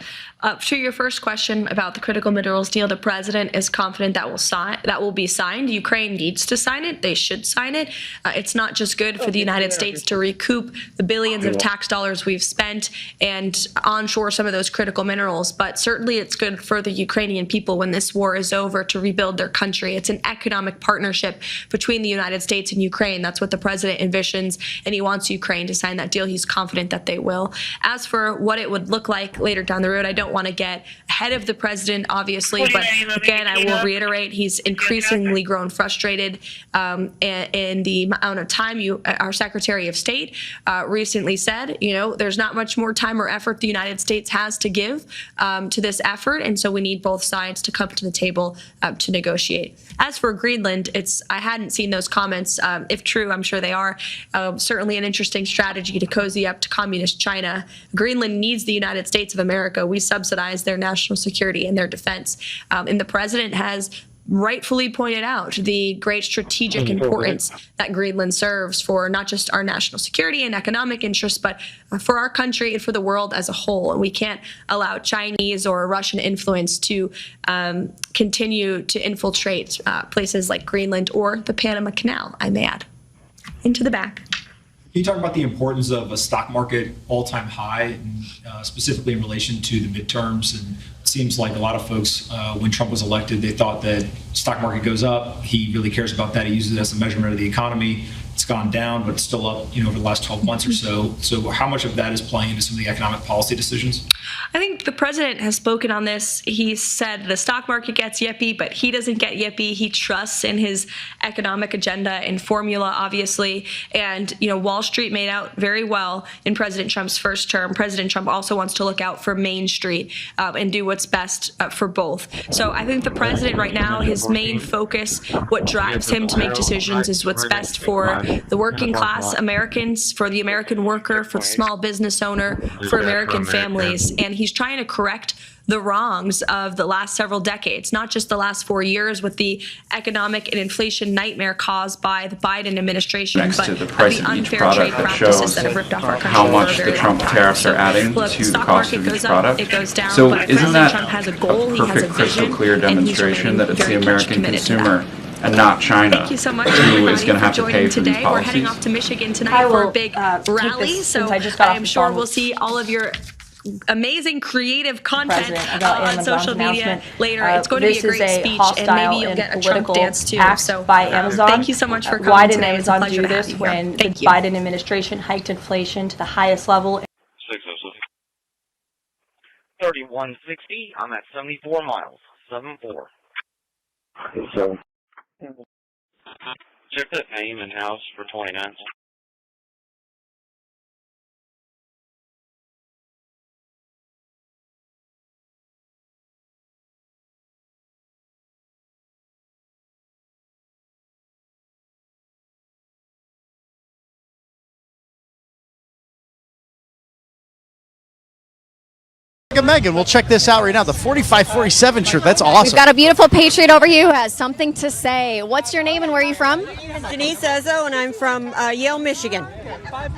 To your first question about the critical minerals deal, the president is confident that will be signed. Ukraine needs to sign it. They should sign it. It's not just good for the United States to recoup the billions of tax dollars we've spent and onshore some of those critical minerals, but certainly it's good for the Ukrainian people when this war is over to rebuild their country. It's an economic partnership between the United States and Ukraine. That's what the president envisions, and he wants Ukraine to sign that deal. He's confident that they will. As for what it would look like later down the road, I don't want to get ahead of the president, obviously, but again, I will reiterate, he's increasingly grown frustrated in the amount of time our Secretary of State recently said, there's not much more time or effort the United States has to give to this effort, and so we need both sides to come to the table to negotiate. As for Greenland, I hadn't seen those comments. If true, I'm sure they are. Certainly an interesting strategy to cozy up to communist China. Greenland needs the United States of America. We subsidize their national security and their defense. And the president has rightfully pointed out the great strategic importance that Greenland serves for not just our national security and economic interests, but for our country and for the world as a whole. And we can't allow Chinese or Russian influence to continue to infiltrate places like Greenland or the Panama Canal, I may add. Into the back. Can you talk about the importance of a stock market all-time high, and, specifically in relation to the midterms? And it seems like a lot of folks, when Trump was elected, they thought that stock market goes up. He really cares about that. He uses it as a measurement of the economy. It's gone down, but it's still up, over the last 12 months or so. So how much of that is playing into some of the economic policy decisions? I think the president has spoken on this. He said the stock market gets yippy, but he doesn't get yippy. He trusts in his economic agenda and formula, obviously. And, Wall Street made out very well in President Trump's first term. President Trump also wants to look out for Main Street and do what's best for both. So I think the president right now, his main focus, what drives him to make decisions is what's best for the working class Americans, for the American worker, for the small business owner, for American families. And he's trying to correct the wrongs of the last several decades, not just the last 4 years with the economic and inflation nightmare caused by the Biden administration, next but to the price the of each unfair product trade that practices shows that have ripped off our country how for a much very the Trump long time. tariffs are adding Look, to the stock cost market of goes each up, product. it goes down, So but isn't President that Trump has a goal, he has a perfect, crystal vision, clear and he's demonstration that it's the very much American committed to consumer that. and not China Thank you so much, who everybody, is going to for have to joining pay for these today. We're heading policies? off to Michigan I tonight for will, a big take rally, this so since I just got I off am the sure phone we'll with see all of your amazing creative content President about on Amazon's social media announcement. later. It's going to be a This great is a speech, and hostile maybe you'll and get a Trump political dance too. act So by Amazon. thank you so much for Why coming did today. It's a Amazon pleasure do to have this you here. when the Thank you. Biden administration hiked inflation to the highest level? 3160. I'm at 74 miles. 74. So, Check that name and house for 29. Megan, we'll check this out right now. The 4547 shirt, that's awesome. We've got a beautiful patriot over here who has something to say. What's your name and where are you from? Denise Ezzo, and I'm from Yale, Michigan.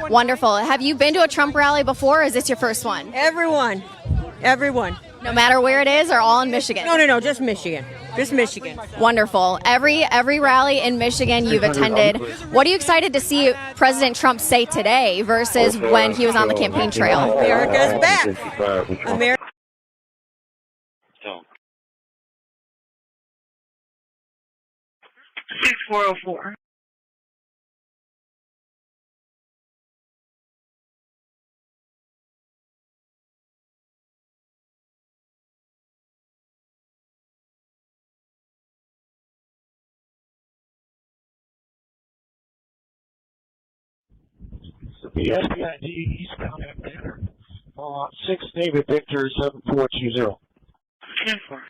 Wonderful. Have you been to a Trump rally before, or is this your first one? Everyone. No matter where it is, or all in Michigan? No, just Michigan. Just Michigan. Wonderful. Every rally in Michigan you've attended. What are you excited to see President Trump say today versus when he was on the campaign trail? America's back. America. 6404. The SBID eastbound at Banner. 6 David Victor 7420. 10-4.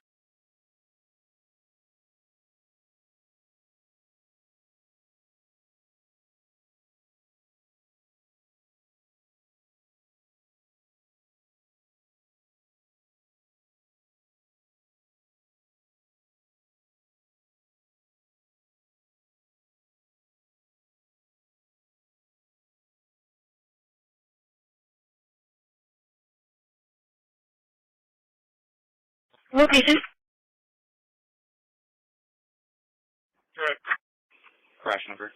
Location. Correct. Crash number.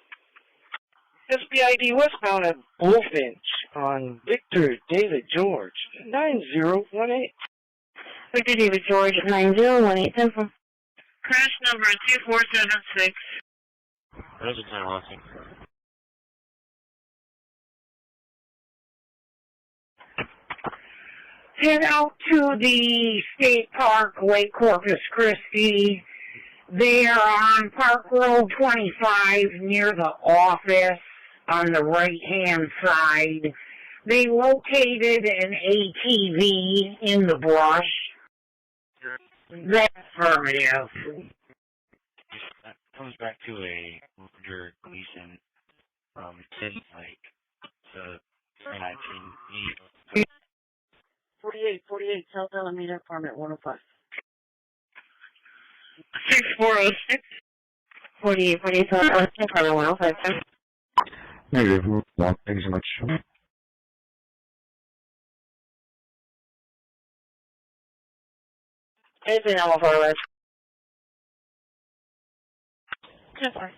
SBID westbound at Bullfinch on Victor David George 9018. Victor David George 9018. 10-4. Crash number 2476. There's a time watching. Head out to the state park, Lake Corpus Christi. They are on Park Road 25 near the office on the right-hand side. They located an ATV in the brush. That's affirmative. That comes back to a Roger Gleason from Tin Lake, the 2019. 48, South Alameda, apartment 105. 6406. 48, South Alameda, apartment 105. Negative. Thank you so much. Anything else for us? 10-4.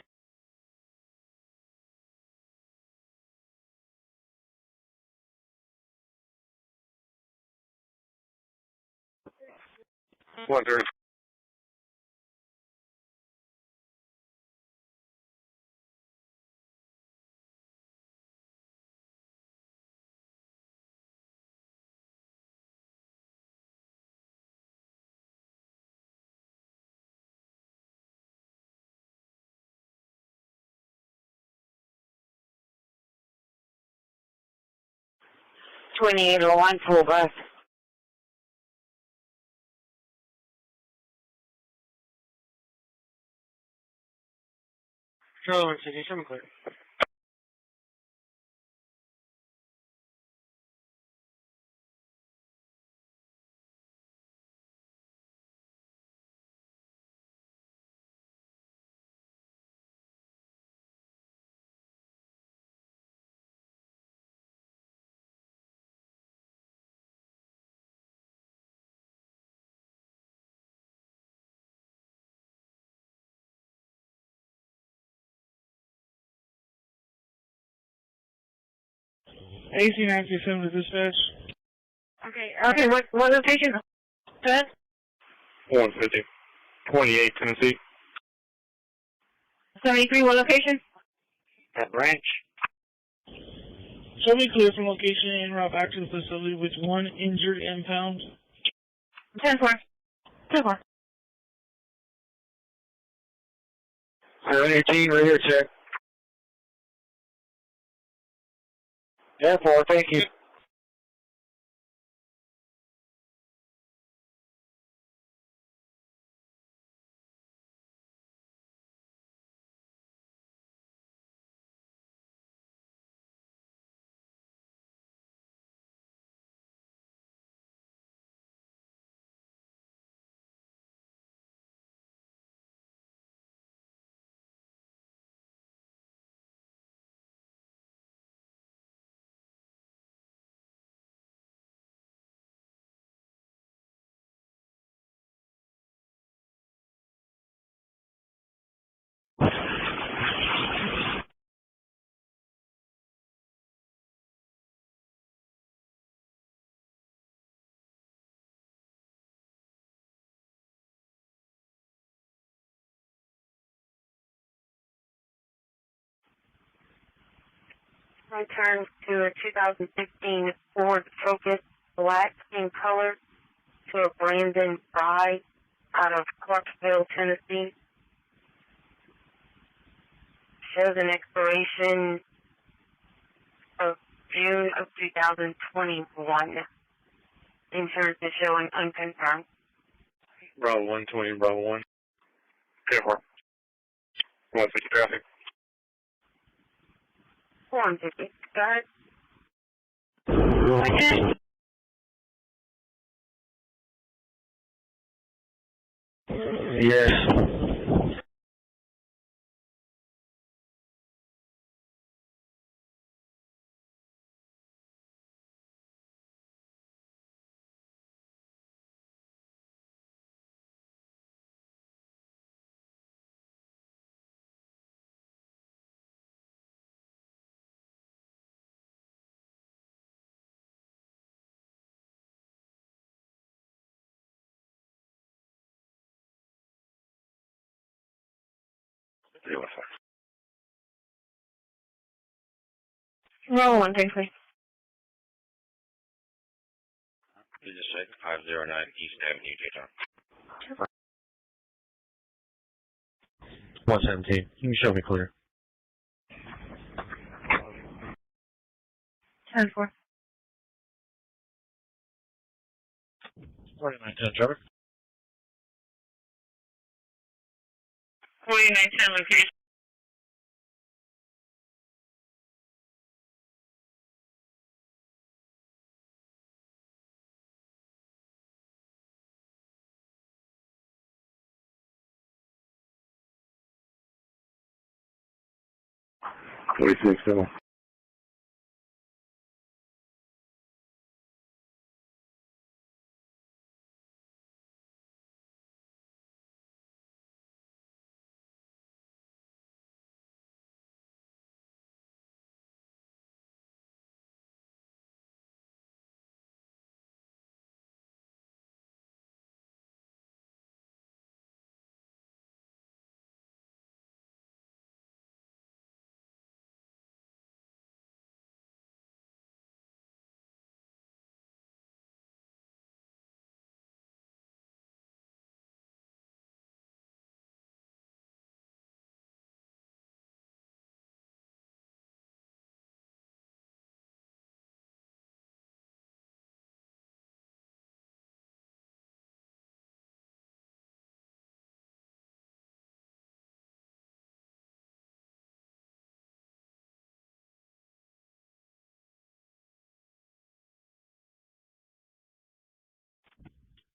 Wonder. 2801 full bus. Charlie 167 clear. AC 937 to dispatch. Okay, what location? 10? 150. 28, Tennessee. 73, what location? At branch. Show me clear from location and route back to the facility with one injured impound. 10-4. 10-4. Your team right here, check. Yeah, 4, thank you. I turned to a 2016 Ford Focus black in color to a Brandon Fry out of Clarksville, Tennessee. Shows an expiration of June of 2021. Insurance is showing unconfirmed. Bravo 120, Bravo 1. Okay, 4. 150 traffic. 150. Go ahead. Yes. Roll 1, please. Please just check 509 East Avenue, Dayton. 117. You can show me clear. 10-4. 4910, Trevor. 4910 location. $46.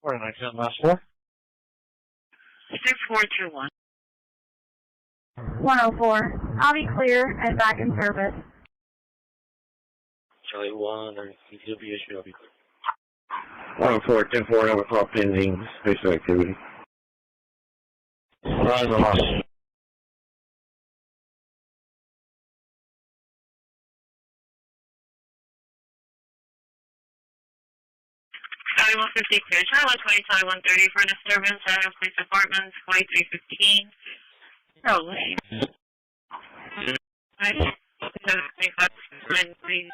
4910 last four. 6421. 104. I'll be clear and back in service. Charlie 1, or CWB, I'll be clear. 104, 10-4, number call pending space activity. Rise on us. Charlie 150 clear. Charlie 120, Charlie 130 for disturbance at our police apartments, flight 315. Oh, lame. Right?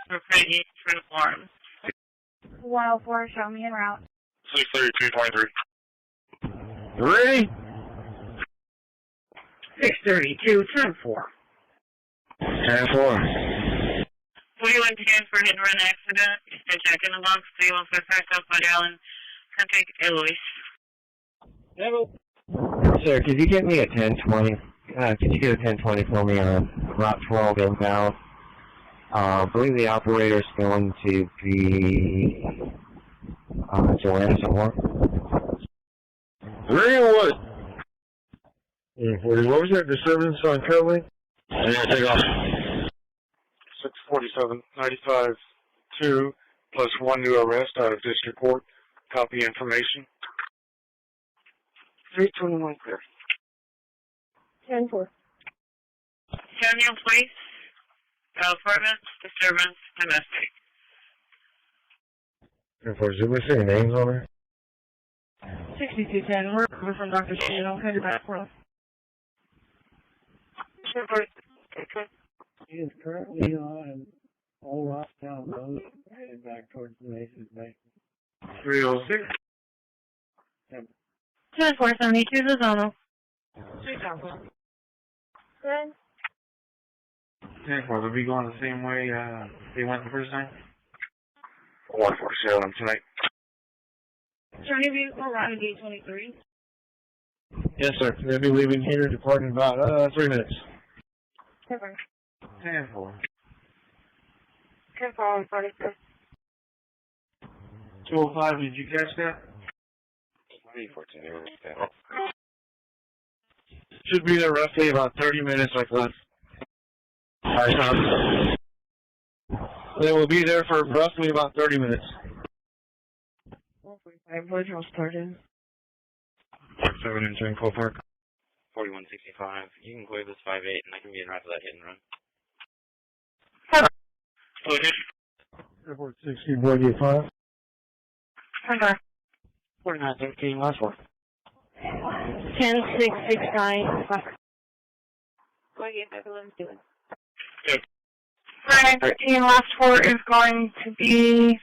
For prejudice for the form. 104, show me en route. 63223. Ready? 632, 10-4. 10-4. 4110 for hit and run accident. Just check in the box. 315 backup by Allen. Contact Eloise. Sir, could you get me a 1020? Could you get a 1020 for me on Route 12 inbound? I believe the operator is going to be Joanna somewhere. Real what? 40. What was that disturbance on Curling? Yeah, take off. 647, 95, 2, plus 1 new arrest out of district court. Copy information. 321 clear. 10-4. Samuel Place. Apartments, disturbance, domestic. 10-4. Is there missing names on there? 6210, we're coming from Dr. Sheehan. I'll send you back for us. He is currently on Old Rocktown Road, headed back towards the Macy's Bank. 306. 10-4, 72 Lozano. 10. 10-4. They'll be going the same way they went the first time? 147 tonight. Journey vehicle, routing gate 23. Yes, sir. They'll be leaving here, departing about 3 minutes. 10-4. 10-4. 10-4 on 46. 205, did you catch that? 314, Should be there roughly about 30 minutes like that. Alright, they will be there for roughly about 30 minutes. 145, Bridge will start in. 7 in St. Cole Park. 4165. You can clear this 5-8, and I can be in route for that hit and run. Airport 6045. 4913, last one. 10669. Go ahead, everyone's doing. 4913, last four is going to be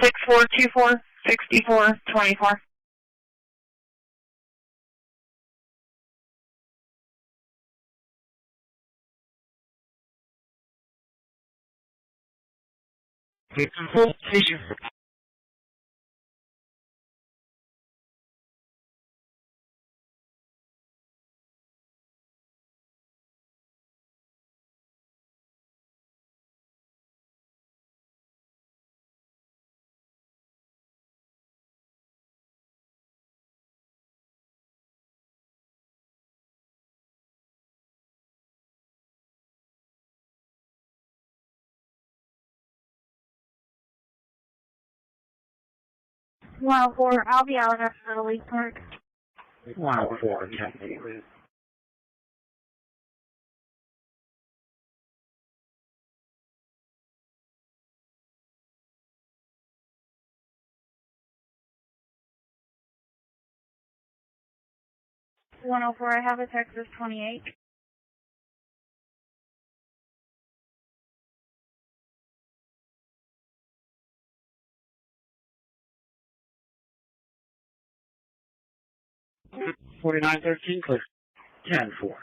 6424, 6424. Full station. Wow, four. I'll be out after the Lake Park. 104, 10. .104, I have a Texas 28. .4913 clear. 10-4.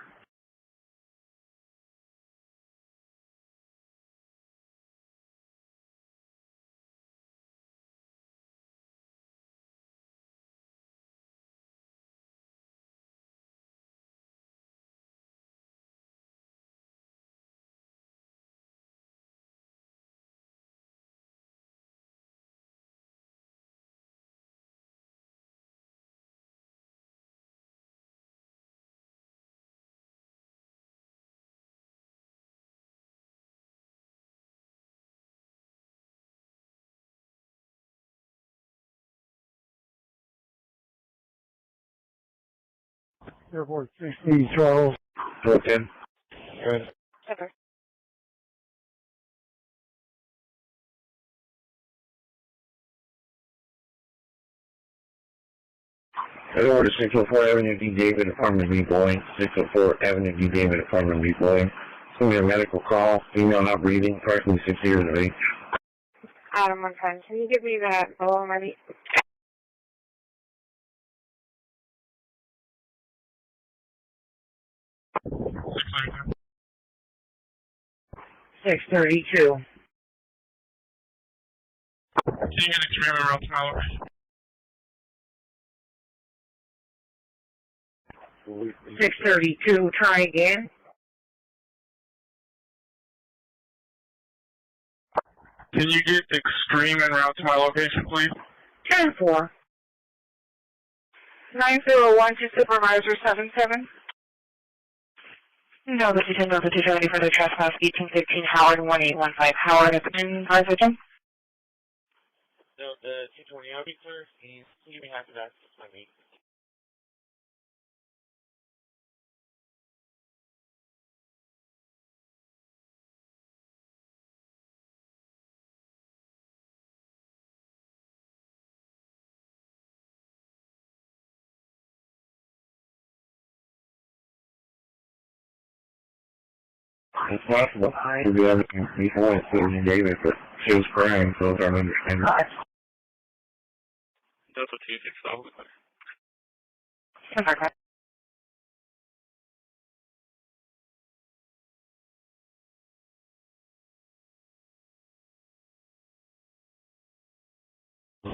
Airport 60, Charles. 410. Good. Okay. Hello, to 604 Avenue D. David, apartment B. Boeing. 604 Avenue D. David, apartment B. Boeing. It's going to be a medical call. Female not breathing, approximately 6 years of age. Adam, one time. Can you give me that below maybe? 632. Seeing an extreme around tomorrow. 632. Try again. Can you get extreme en route to my location, please? 10-4. 9012 Supervisor 77. No, this is 270 for the trespass, 1815 Howard, 1815 Howard at the Vision. No, the 220 I'll be clear. Can you give me half of that? That's my meat. It's possible to do everything before it's put in David, but she was crying, so I don't understand. Delta 260.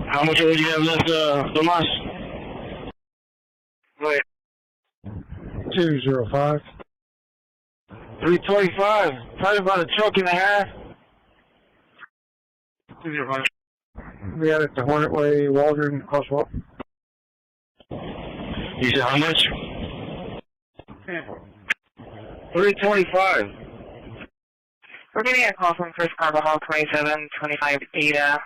How much would you have left, Tomas? Wait. 205. 325. Probably about a choke and a half. 205. We had it to Hornet Way, Waldron, Crosswalk. You said how much? 325. We're getting a call from Chris Carbajal, 2725 Ada,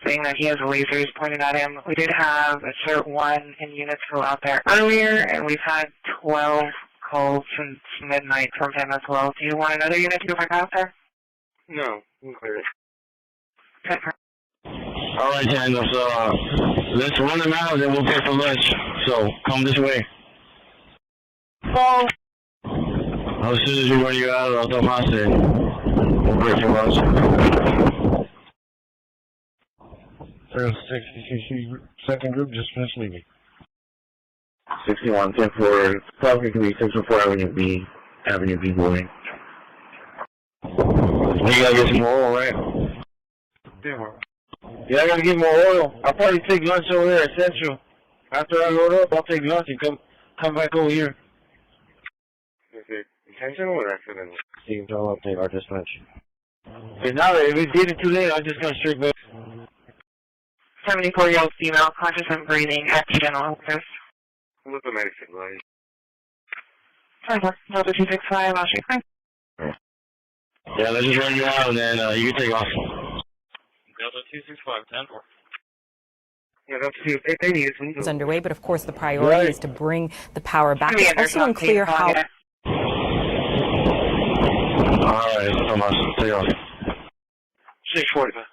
saying that he has lasers pointed at him. We did have a Cert 1 and units go out there earlier, and we've had 12 calls since midnight from him as well. Do you want another unit to go back out there? No, I'm clear. Okay. All right, Daniel. So let's run them out, and then we'll pay for lunch. So come this way. So, as soon as we run you out of Tomas, we'll pay for lunch. 60 second group just finished leaving. 6110 for Falcon can be 604 Avenue B, Boeing. You gotta get some more oil, right? Yeah, I gotta get more oil. I'll probably take lunch over there at Central. After I load up, I'll take lunch and come back over here. Okay. Intentional or accident? Steve, I'll update our dispatch. Okay, now if it's getting too late, I'm just gonna straight back. 74-year-old female, conscious and breathing, accidental overdose. What's the medicine, right? 24, Delta 265, I'll shoot fine. Yeah, let's just run you out and then you can take off. Delta 265, 10-4. Yeah, let's see if they need it. It's underway, but of course the priority is to bring the power back. It's also unclear how. All right, Tomas, take off. 645.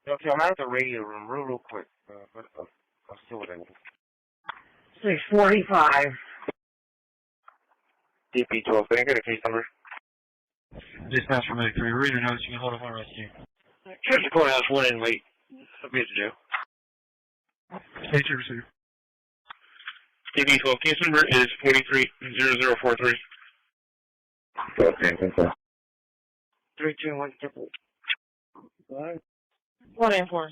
Okay, I'm at the radio room real quick, but I'll still available. 645. DP12, can I get a case number? Dispatch from Medic 3. Reader notes, you can hold up on rescue. Church of Courthouse, 1 in late. Submit to jail. State your receiver. DP12, case number is 430043. Okay, thank you. 3, 2, 1, triple. 1 and 4.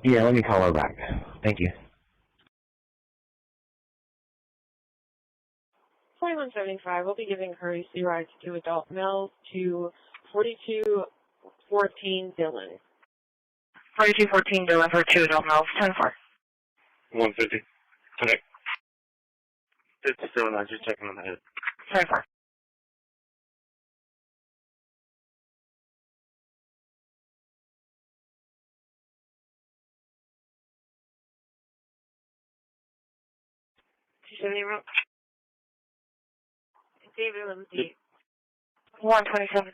Yeah, let me call her back. Thank you. 2175, we'll be giving courtesy rides to adult males to 4214 Dillon. 4214 Dillon for 2 adult males, 10-4. 150. Connect. 57, I'm just checking on the head. 24. David 127.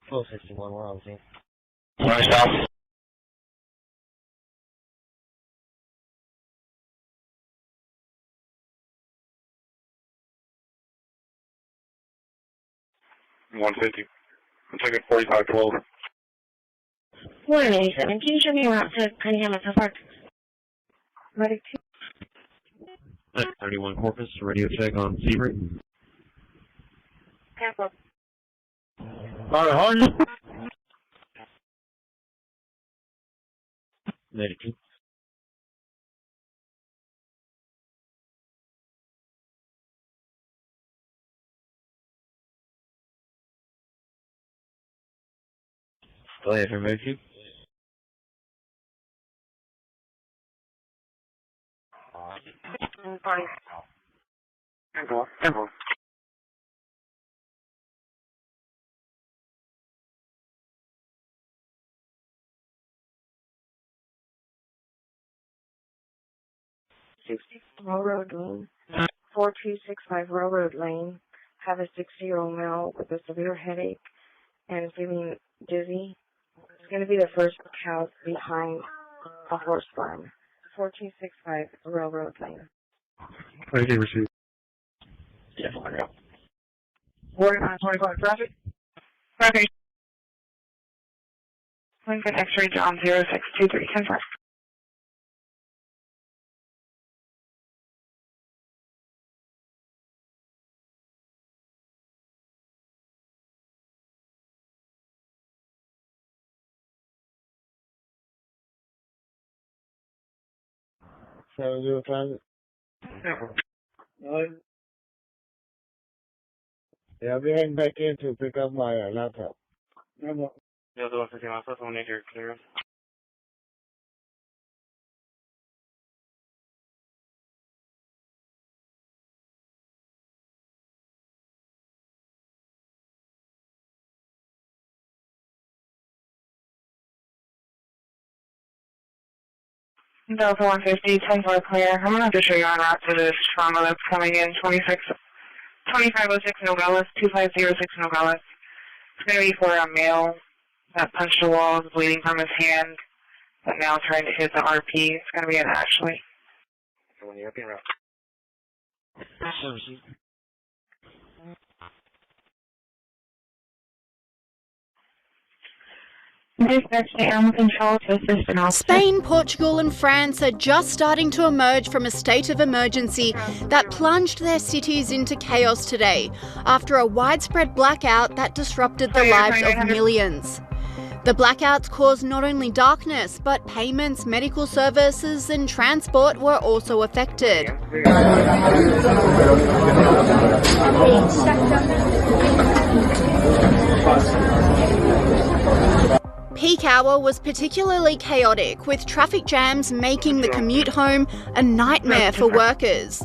1261, we're on scene. North south. $150. I'm taking 4512. 187. Can you show me around to Cunningham and so far? Ready to? 31 Corpus, radio check on Seabreak. Cancel. Alright, Negative. Still here for Moku. Fine. Cancel. Railroad Lane, 4265 Railroad Lane. Have a 60-year-old male with a severe headache and is feeling dizzy. It's going to be the first house behind a horse farm. 4265 Railroad Lane. Okay, received. Yeah, fine, yeah. 4925 traffic. Okay. Lincoln X-ray John 0623 10-5. So, do a time. Yeah, I'll be heading back in to pick up my laptop. Yeah, the 150 miles, that's one acre clear. Delta 150, 10-4 clear. I'm going to have to show you on route to this trauma that's coming in. 2506 Nogales, 2506 Nogales. It's going to be for a male that punched the walls, bleeding from his hand, but now trying to hit the RP. It's going to be an Ashley. When you're up in route. Services. Spain, Portugal and France are just starting to emerge from a state of emergency that plunged their cities into chaos today after a widespread blackout that disrupted the lives of millions. The blackouts caused not only darkness, but payments, medical services and transport were also affected. Peak hour was particularly chaotic, with traffic jams making the commute home a nightmare for workers.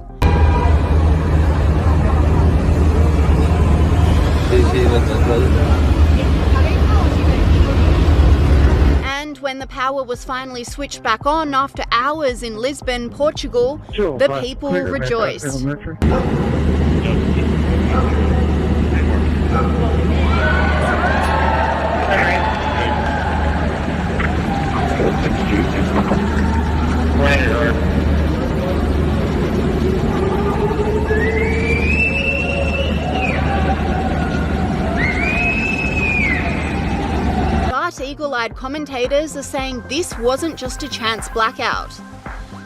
And when the power was finally switched back on after hours in Lisbon, Portugal, the people rejoiced. But eagle-eyed commentators are saying this wasn't just a chance blackout.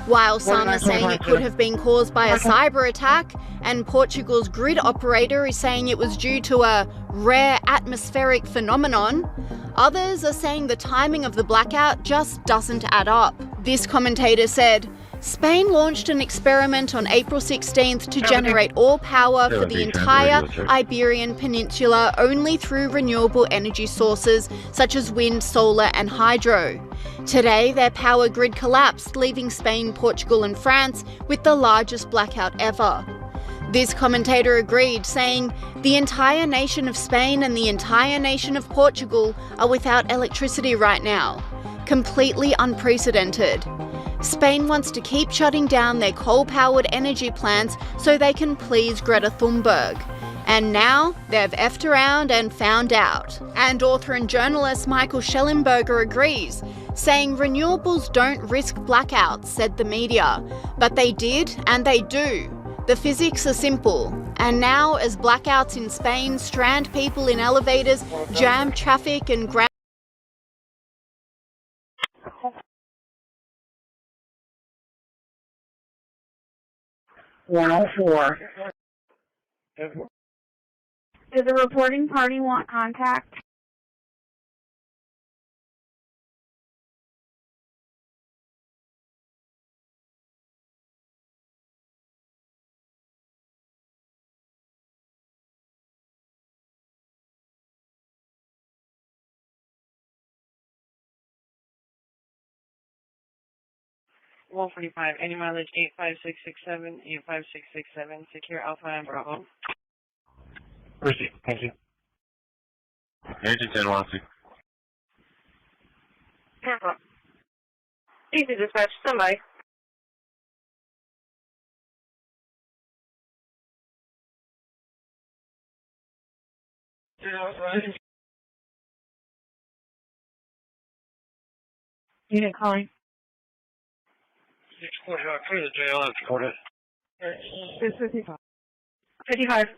While some are saying it could have been caused by a cyber attack, and Portugal's grid operator is saying it was due to a rare atmospheric phenomenon, others are saying the timing of the blackout just doesn't add up. This commentator said, Spain launched an experiment on April 16th to generate all power for the entire Iberian Peninsula only through renewable energy sources such as wind, solar and hydro. Today, their power grid collapsed, leaving Spain, Portugal and France with the largest blackout ever. This commentator agreed, saying, "The entire nation of Spain and the entire nation of Portugal are without electricity right now. Completely unprecedented. Spain wants to keep shutting down their coal-powered energy plants so they can please Greta Thunberg. And now they've effed around and found out." And author and journalist Michael Schellenberger agrees, saying renewables don't risk blackouts, said the media. But they did and they do. The physics are simple. And now, as blackouts in Spain strand people in elevators, jam traffic and ground 104. Does the reporting party want contact? $145, any mileage 85667, 85667, secure Alpha and Bravo. Christi, thank you. Agent 10 wants you. Tampa. Easy dispatch, standby. Unit calling. 645 to the jail, that's recorded. 55. 55.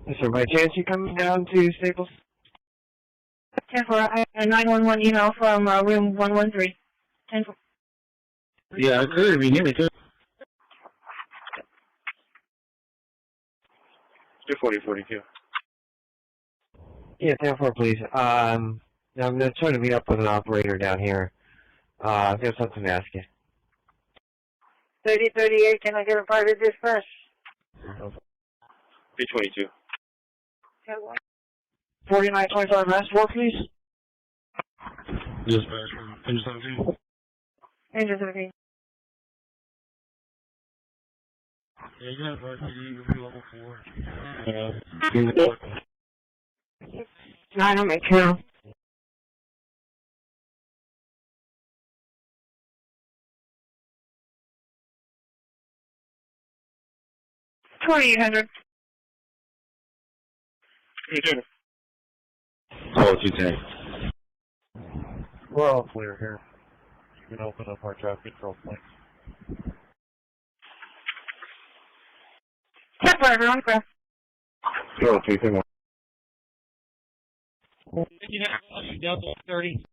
Is there by chance you coming down to Staples? 10-4, I have a 911 email from room 113. 10-4. Yeah, I could if you need me to. 240-42. Yeah, 10-4, please. I'm trying to meet up with an operator down here. I've got something to ask you. 3038, can I get a private dispatch? 322. 4925 Mass please. Dispatch from Engine 17. Engine 17. Yeah, you got a you'll be level 4. 9 on my count. $2,800. 310. Oh, 210. We're all clear here. You can open up our traffic control points. Step driver on the ground. Go, 210. You have Delta 30.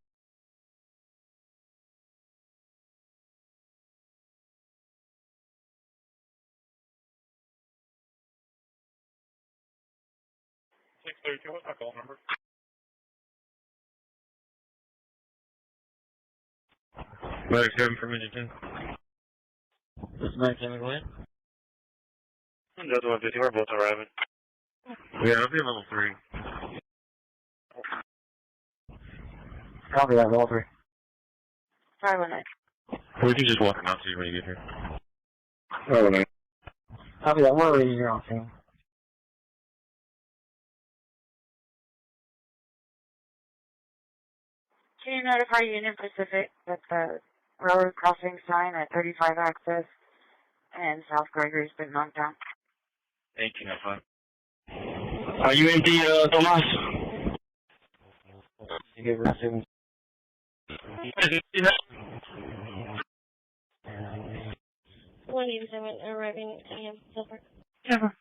What's my call number? Medic 7 from Engine 10. This Medic 7 go in. Delta 150, we're both arriving. Yeah, I'll be level 3. Copy that, level 3. 519. We can just walk him out to you when you get here. Oh, no. Copy that, we're reading your own thing. Can you notify Union Pacific that the railroad crossing sign at 35 Access and South Gregory's been knocked down? 1805. Are you in the Tomas? You get resumed. 187 arriving AM Silver. Silver.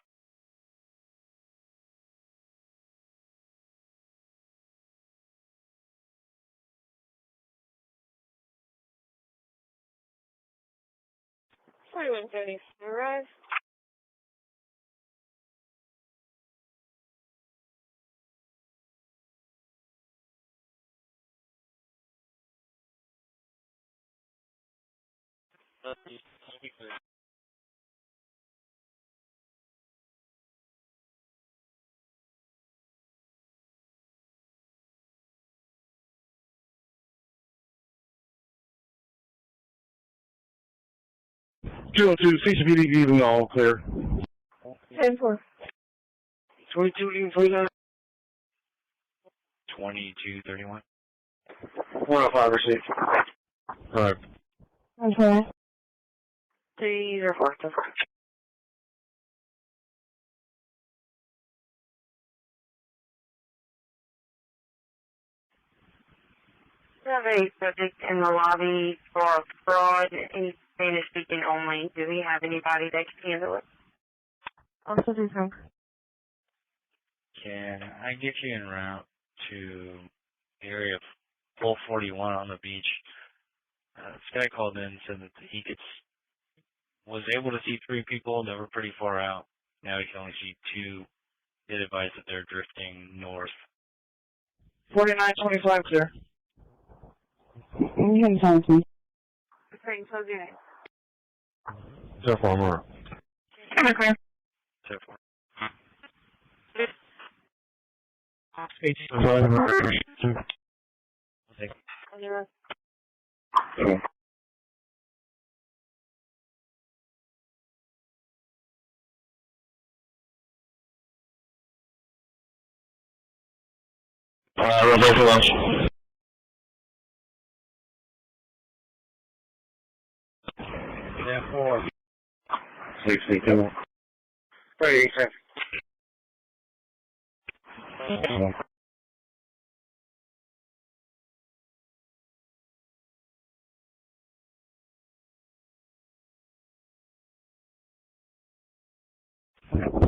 4130, arrive. Two CCPD even all clear. 10-4. 22 even 49. 2231. 105 received. Alright. Okay. 304. We have a subject in the lobby for fraud, any Spanish speaking only. Do we have anybody that can handle it? Also do so. Can I get you en route to the area of 441 on the beach? This guy called in and said that he was able to see 3 people that were pretty far out. Now he can only see 2. He advised that they're drifting north. 4925 clear. You can tell me. Great, close your eyes. So far, more. Okay. So far. Reverse lunch. Yeah, 4. 62. Very easy.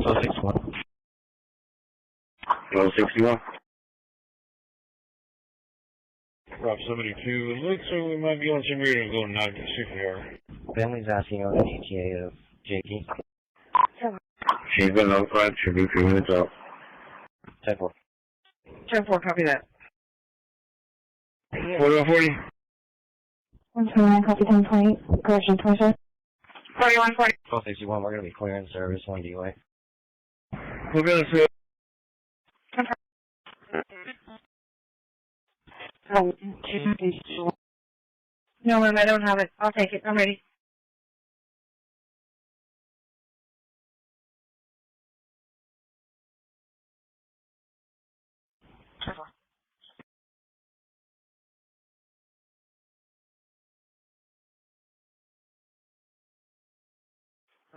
So 61. 61. Rob 72. It looks like we might be on some reading going now to CPR. Family's asking on the ETA of JP. She's been notified. Should be a few minutes out. 10-4. 10-4, copy that. 4140. 129, copy 10-20, correction 26. 4140. 1261, we're going to be clearing service 1 DUA. We'll be on the field. No, ma'am, I don't have it. I'll take it. I'm ready.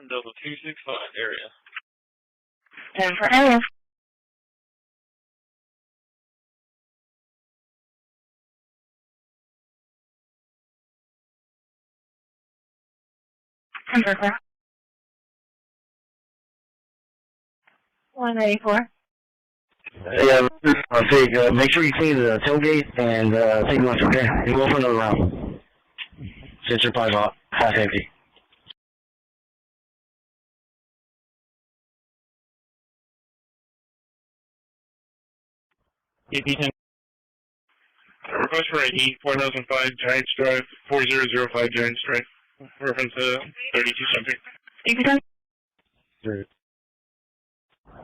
Delta 265 area. 10 for area. Perfect. 184. Yeah, I'll take, make sure you clean the tailgate and take lunch, okay? And go for another round. Since you're probably about half empty. AP10. Request for ID 4005 Giants Drive, 4005 Giants Drive. Reference 32 something. AP10. Through.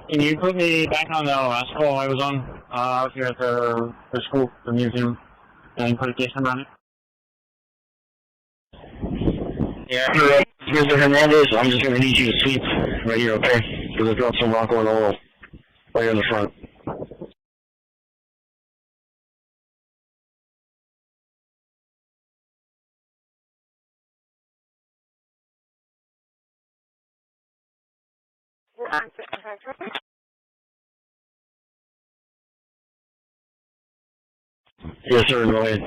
Can you put me back on the last call I was on out here at the school, the museum, and put a case number on it? Yeah, Mr. Hernandez, I'm just going to need you to sweep right here, okay? Because I dropped some rock on the wall right here in the front. Yes, sir, go ahead.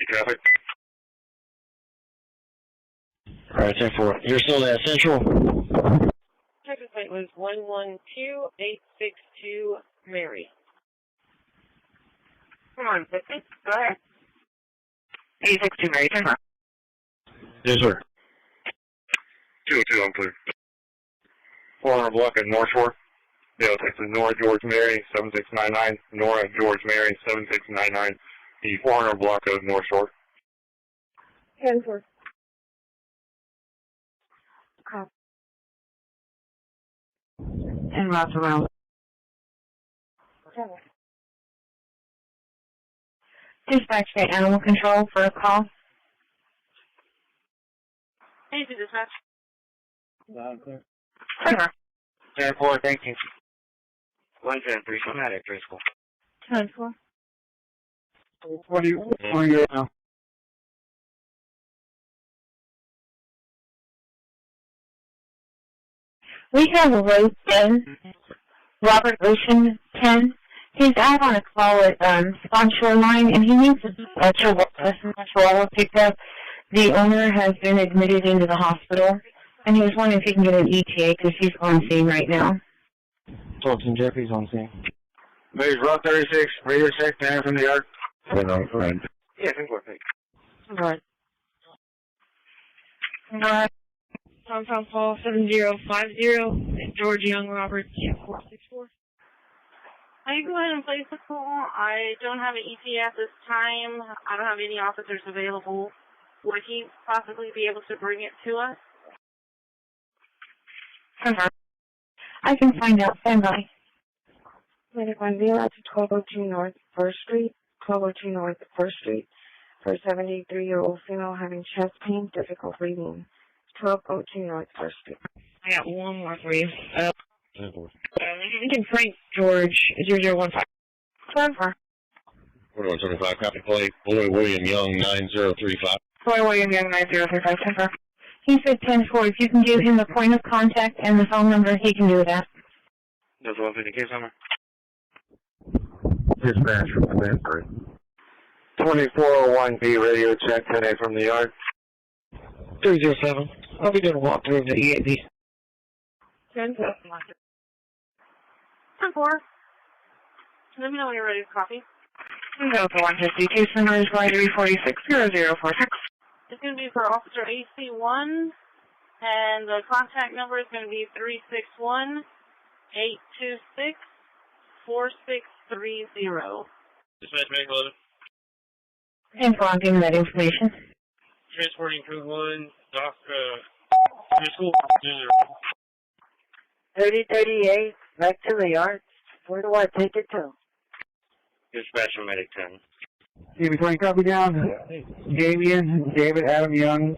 Traffic. Alright, 10-4. You're still at Central? Check this plate was 112862 Mary. Come on, 50. Go ahead. 862 Mary, turn around. Yes, sir. 202, I'm clear. 400 block at North Shore. Yeah, it's Nora George Mary, 7699. Nora George Mary, 7699. The 400 block of North Shore. 10-4. Copy. And route around. Dispatch to animal control for a call. Thank you, dispatch. Clear. 10-4, thank you. 173, I'm at it, school. 10-4. What do you get now? We have a road 10, Robert Ocean 10. He's out on a call at Spawn Shoreline, and he needs a Chihuahua picked up. The owner has been admitted into the hospital, and he was wondering if he can get an ETA because he's on scene right now. Dalton Jeffries on scene. Maybe Route 36, radio check down from the yard. Hello, friend. Yeah, 10-4, thank you. All right. Compound call 7050, George Young Roberts, 464. You go ahead and place the call. I don't have an ETA at this time. I don't have any officers available. Would he possibly be able to bring it to us? I can find out. Stand by. Medic 10 to 1202 North 1st Street, 1202 North 1st Street, for a 73-year-old female having chest pain, difficult breathing. 1202 North 1st Street. I got one more for you. You can Frank George 0015. 10-4. 4125, copy plate. Boy William Young 9035. Boy William Young 9035. 10-4. He said 10-4. If you can give him the point of contact and the phone number, he can do that. That's 150 case number. Dispatch from Command 3. 2401B radio check 10A from the yard. 307. I'll be doing a walkthrough of the EAD. 10-4. 10-4. Let me know when you're ready to copy. Go for 150. Case number is Y3460046. It's going to be for Officer AC1, and the contact number is going to be 361-826-4630. Dispatch make 11. And for giving that information. Transporting crew 1, dock, school 3038, back to the yard. Where do I take it to? Dispatch from Medic 10. TV20, copy down. Damian, David, Adam Young,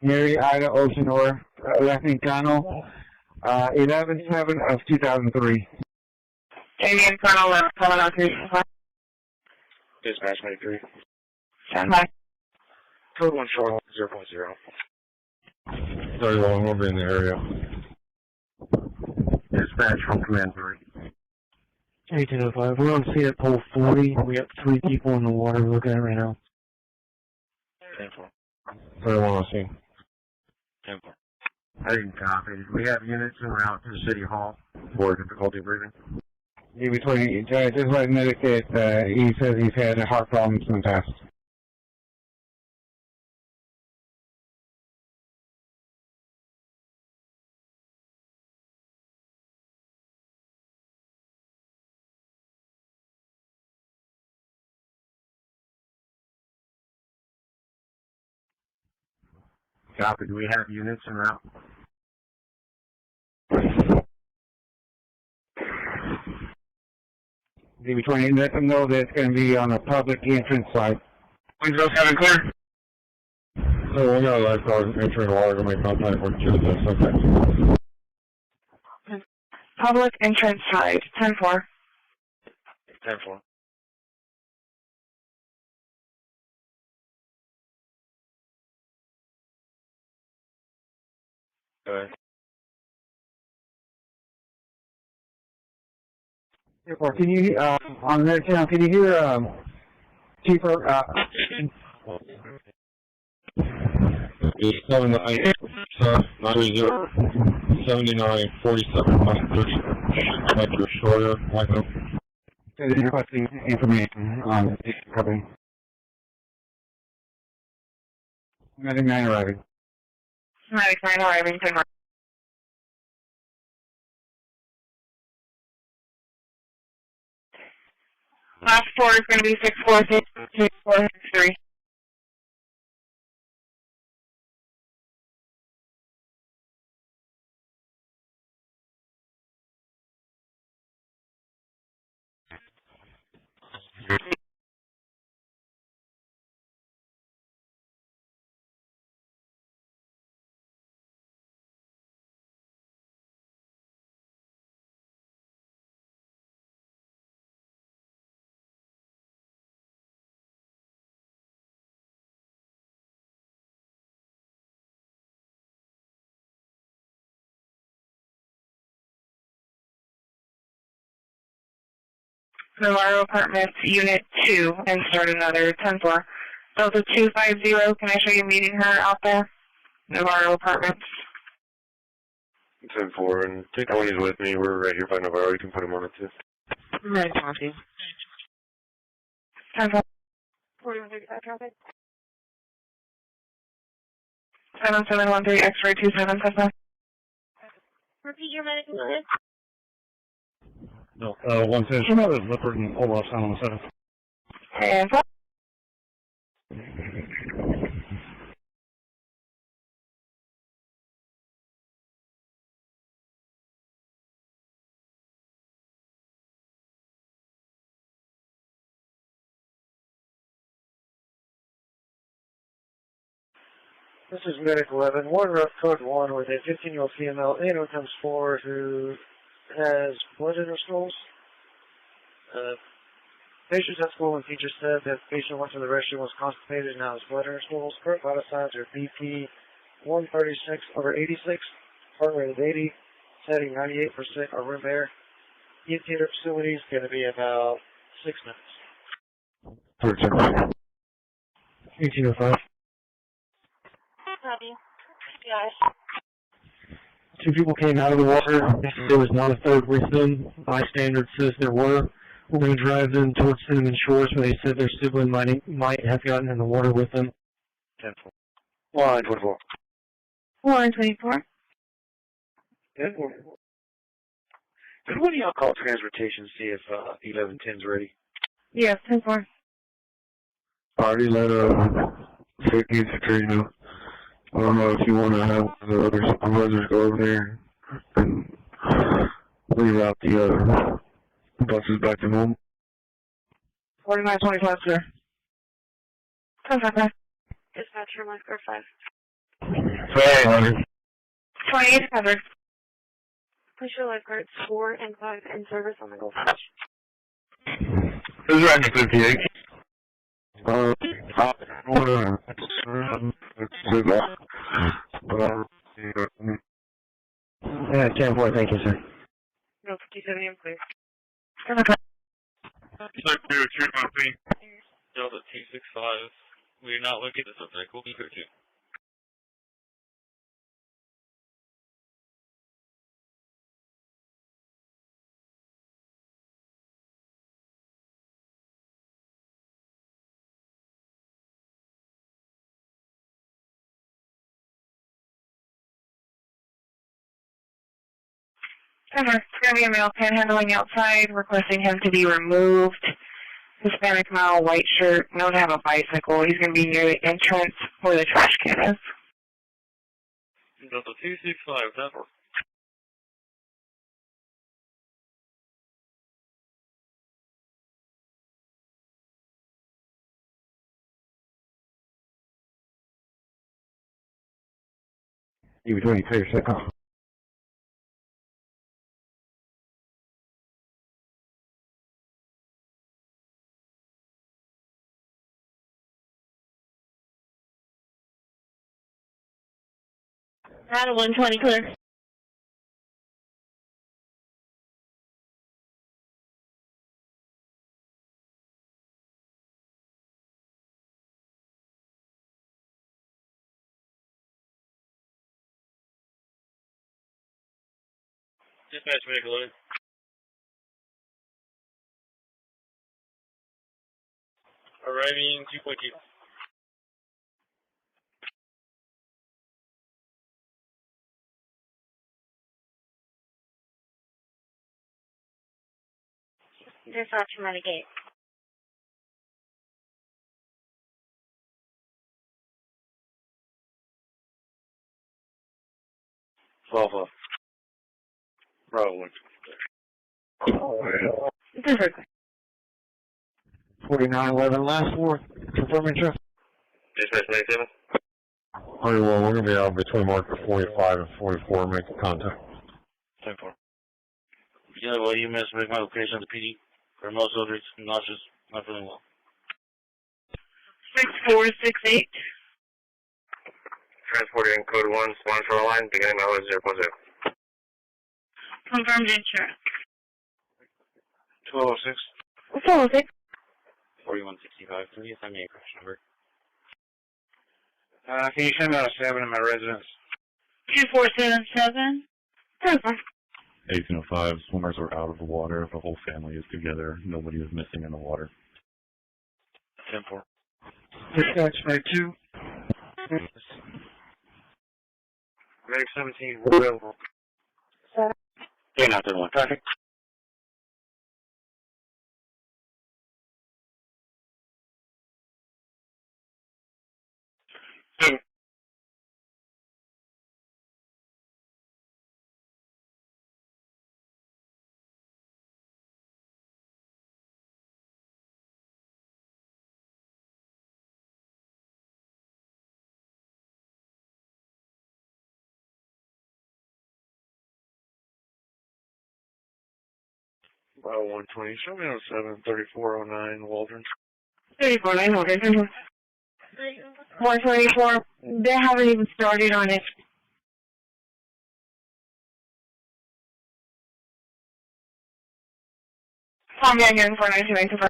Mary, Ida, Oceanor, Lefty Connell, 11/7 of 2003. Damian, Colonel, calling on 3. Dispatch Medic 3. Stand by. Code 1 short 0.0. 31, we'll be in the area. Dispatch from Command 3. 1805, we're on sea at pole 40. We got 3 people in the water looking at it right now. 10-4. 31 on scene. 10-4. I didn't copy. We have units en route to City Hall for difficulty breathing. between just like medic that he says he's had heart problems in the past. Copy. Do we have units en route? D-20, let them know that it's going to be on the public entrance side. Windows 7 clear. So we're going to let cars entering the water to make contact with just okay. Public entrance side, 10-4. 10-4. Go ahead. Can you, on the channel, can you hear, Chief, 7-9, 9-0. 79, 47, 130. Like your shorter, like that. Requesting information on the company. 99 arriving. 99 arriving, 10 more. Last four is going to be 646, 6463. Navarro Apartments, Unit 2, and start another 10-4. Delta 250, can I show you meeting her out there? Navarro Apartments. 10-4, and take one is with me. We're right here by Navarro. You can put him on it too. Right, copy. 10-4. 4135 traffic. 7713 X-ray 27, Tesla. Repeat your medical notice. No, 110. Come out of Leopard and hold off sound on the 7. And 4. This is Medic 11, one rough code 1 with a 15-year-old female, 8 times 4, who has blood in her stools. Patient's at school and teacher said that the patient went to the restroom, was constipated, and now has blood in her stools. Current vital signs are BP 136/86, heart rate is 80, setting 98% of room air. EMT to facility is going to be about 6 minutes. 1805. Copy. Yes. 2 people came out of the water. There was not a third with them. Bystander says there were. We're going to drive them towards Cinnamon Shores, where they said their sibling might have gotten in the water with them. 10-4. Line 24. Line 24. Good. Could one of y'all call transportation, see if 1110's ready? Yes, 10-4. Already let safety and security know. I don't know if you want to have the other supervisors go over there and leave out the other buses back to home. 4925, sir. 10-5. Dispatcher, Micro 5. Sorry, 2800. Push your lifeguards 4 and 5 in service on the Gulf Beach. This is Ranger 58. Yeah, 10-4, thank you, sir. No, 57, I'm clear. Delta 265. We're not looking at the subject. We'll be here too. It's going to be a male panhandling outside, requesting him to be removed. Hispanic male, white shirt, known to have a bicycle. He's going to be near the entrance where the trash can is. Delta 265, Denver. You were doing it to yourself. Out of 120, clear. Dispatch vehicle loaded. Arriving 2.2. Dispatch Mitigate. Bravo. Bravo 1. 4911 last four. Confirming traffic. Dispatch 97. Very well, we're going to be out between marker 45 and 44, making contact. 10-4. Yeah, well, you must make my location of the PD. For most odors, nauseous, not feeling well. 6468. Transporting code 1, Swan Shoreline, beginning mileage 0.0. Confirmed insurance. 1206. 406. 4165. Can you send me a crash number? Can you send me out a 7 in my residence? 2477. 1805, swimmers are out of the water. The whole family is together. Nobody is missing in the water. 10-4. Dispatch Mag 2. Mag 17, available. 931. Traffic. Bravo 120, show me on 7, 3409, Waldron. 3409, Waldron. 124. They haven't even started on it. Call me again for 1995.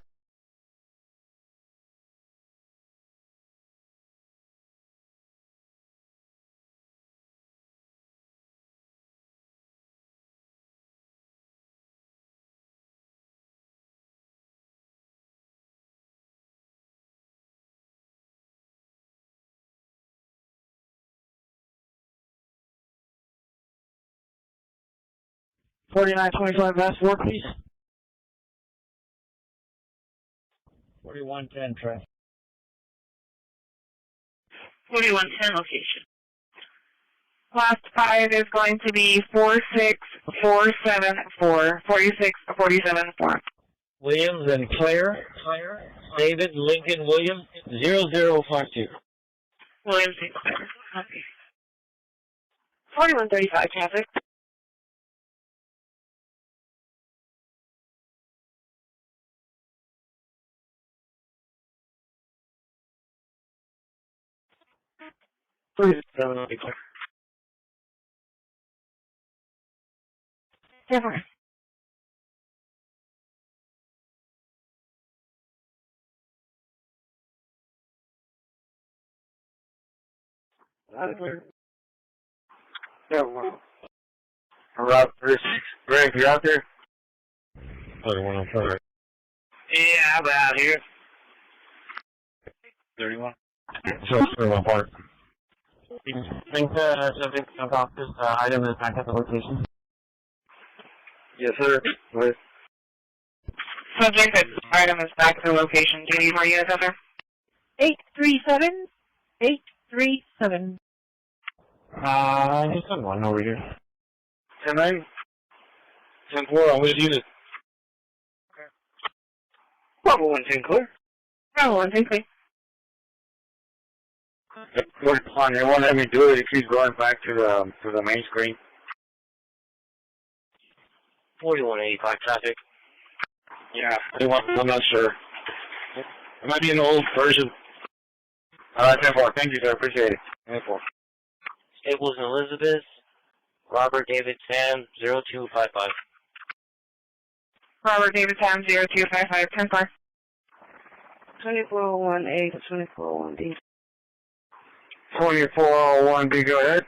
$49.25 last four, please. 4110 traffic. 4110 location. Last 5 is going to be 46474. 46474. Williams and Claire. David Lincoln Williams 0052. Williams and Claire. Copy. 4135 traffic. Please, 7 will be clear. Different. Yeah, well. Rob 36. Greg, you out there? 31 on traffic. Yeah, I'm out here. 31. So, 31 Park. Think something about this item is back at the location? Yes, sir. With Subject, that item is back to the location. Do you need more units out there? 837. 837. Just send one over here. 10-9. 10-4 on which unit? Bravo 110 clear. Bravo 110 clear. It won't let me do it. It keeps going back to the main screen. 4185 traffic. Yeah, I'm not sure. It might be an old version. Alright, 10-4. Thank you, sir. Appreciate it. 10-4. Staples and Elizabeth. Robert David Sam 0255. Robert David Sam 0255. 10-4. 2401A to 2401B. 2401B, go ahead.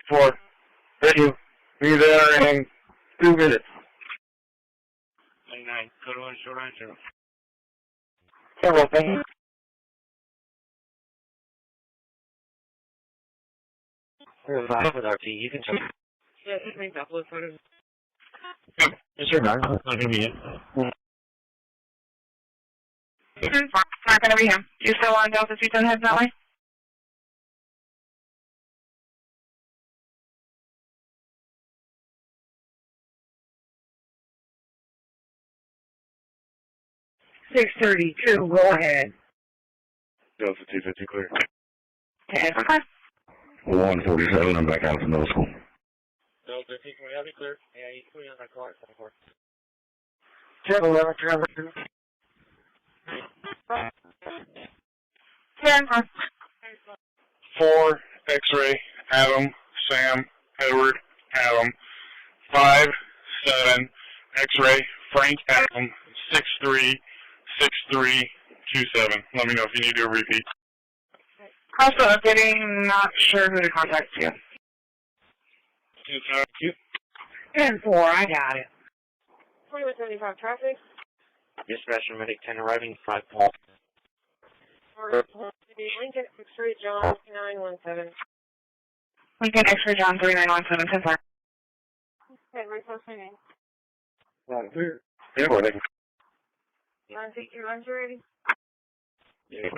4. Thank you. Be there in 2 minutes. 99, code 1, short answer. Hello, thank you. With RT, you can check. Yeah, just make that look photos. Yes, sir, not going to be it. Not going to be him. You still on Delta 310 heads that way? $632, go ahead. Delta 250 clear. Okay. 147, I'm back out from middle school. Delta 250, I'll be clear. Yeah, you clear on my car at 74. 10-11, Trevor. 10-4. 4, X-ray, Adam, Sam, Edward, Adam. 5, 7, X-ray, Frank, Adam, 63, 63, 27. Let me know if you need to do a repeat. Also updating, not sure who to contact you. 10-4, I got it. 2175 traffic. Dispatcher medic 10 arriving, 5 Paul. Lincoln X-ray John 3917. Lincoln X-ray John 3917, 10-4. Okay, repost my name. Clear. Yeah, well, they can. You want to take your lunch already? Yeah.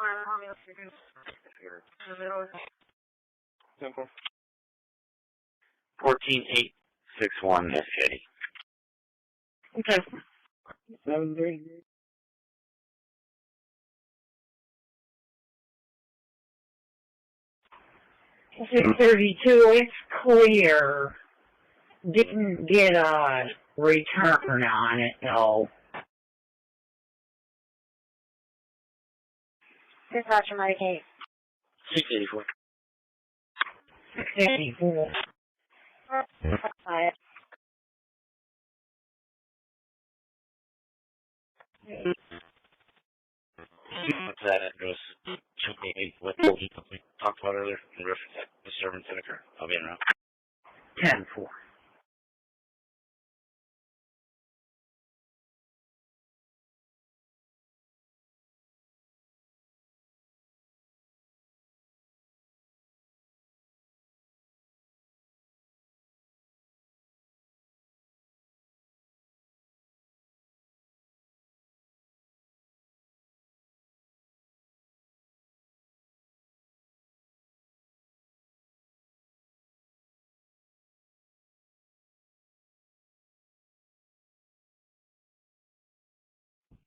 Alright, how many else you can? In the middle. 10-4. 14861, Miss Kitty. Okay. 7-3. 632, it's clear. Didn't get a return on it, though. Dispatcher Medicaid. 684. 684. Quiet. What's that address? 288, what we talked about earlier in reference to disturbance that occurred. I'll be in around. 10-4.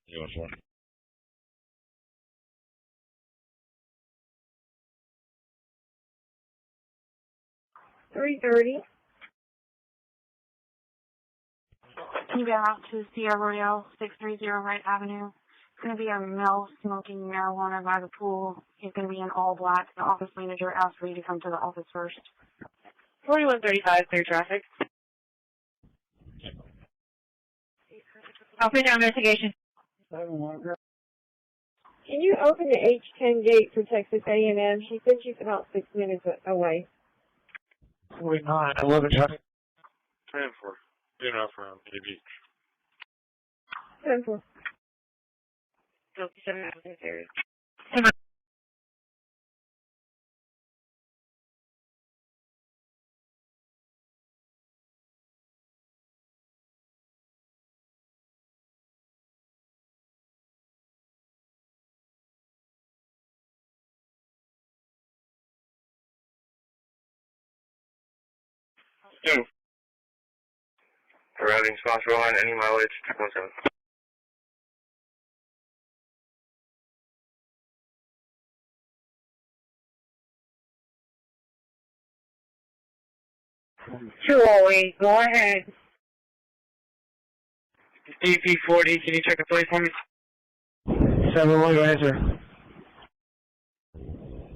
You want one? $330. You get out to Sierra Royale, 630 Wright Avenue. It's going to be a male smoking marijuana by the pool. He's going to be in all black. The office manager asked for you to come to the office first. 4135, clear traffic. I'll put down investigation. Can you open the H10 gate for Texas A&M? She said she's about 6 minutes away. 49, 11 traffic. 10-4. Been off around KB. 10-4. 7 in this area. Two. Arriving Sponsor line, any mileage, 217. $208, go ahead. DP40, can you check the place for me? 7-1, go ahead, sir.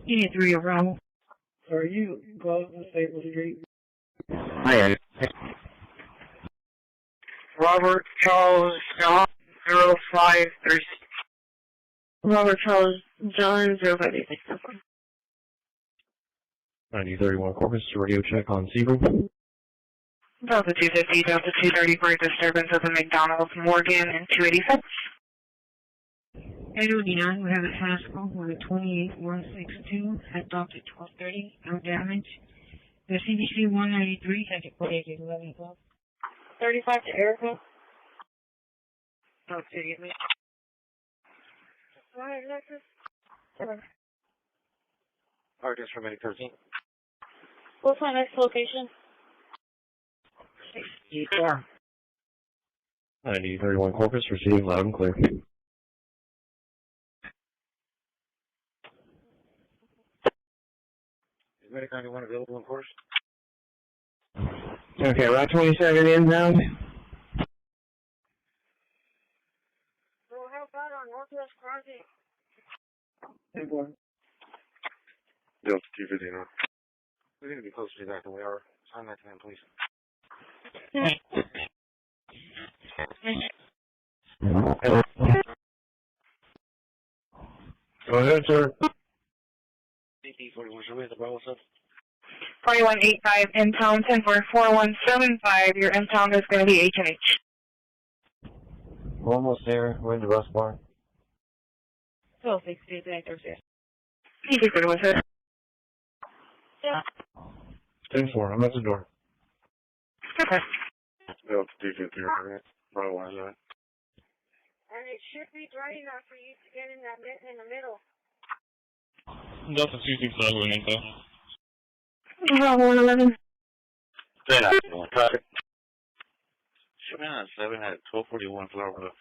You need 3 around. Are you close to Staples Street? Hi, Robert Charles Scott, 0536. Robert Charles John 0586. 9031 Corpus, radio check on Sebring. Delta 250, Delta 230 for a disturbance of the McDonald's Morgan and 286. 809, we have a task call with a 28162, had docked at 1230, no damage. The CDC 193 had departed at 11 o'clock. 35 to Erica. Oh, seriously. Alright, Alexis. Alright, just for minute 13. What's my next location? 64. 9031 Corpus, receiving loud and clear. Is Medic 91 available in course? Okay, Route 27 inbound. So how about on Northwest Crossing? Delta 259. We're going to be closer to that than we are. Sign that to them, please. Go ahead, sir. CP 41, show me the Bravo, sir. 4185 impound 10-4175. Your impound is going to be H&H. We're almost there. We're in the Rust Barn. 1260, Thursday. You can go with it. Yeah. 10-4, I'm at the door. Okay. Delta 250, Bravo, is that? And it should be dry enough for you to get in that in the middle. Delta 265, we're in info. Bravo 111. Then I want traffic. Show me on 7 at 1241 Flower Bluff.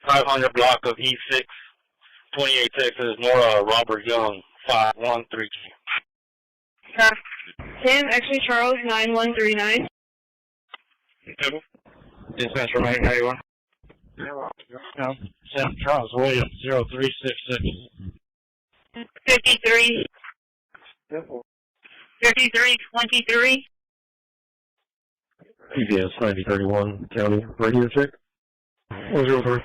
500 block of E6, 28 Texas, Nora Robert Young, 5132. 10, X-ray Charles 9139. Dispatch from 891. No, St. Charles Williams, 0366. 53. 5323. PBS 9031 County radio check. 103.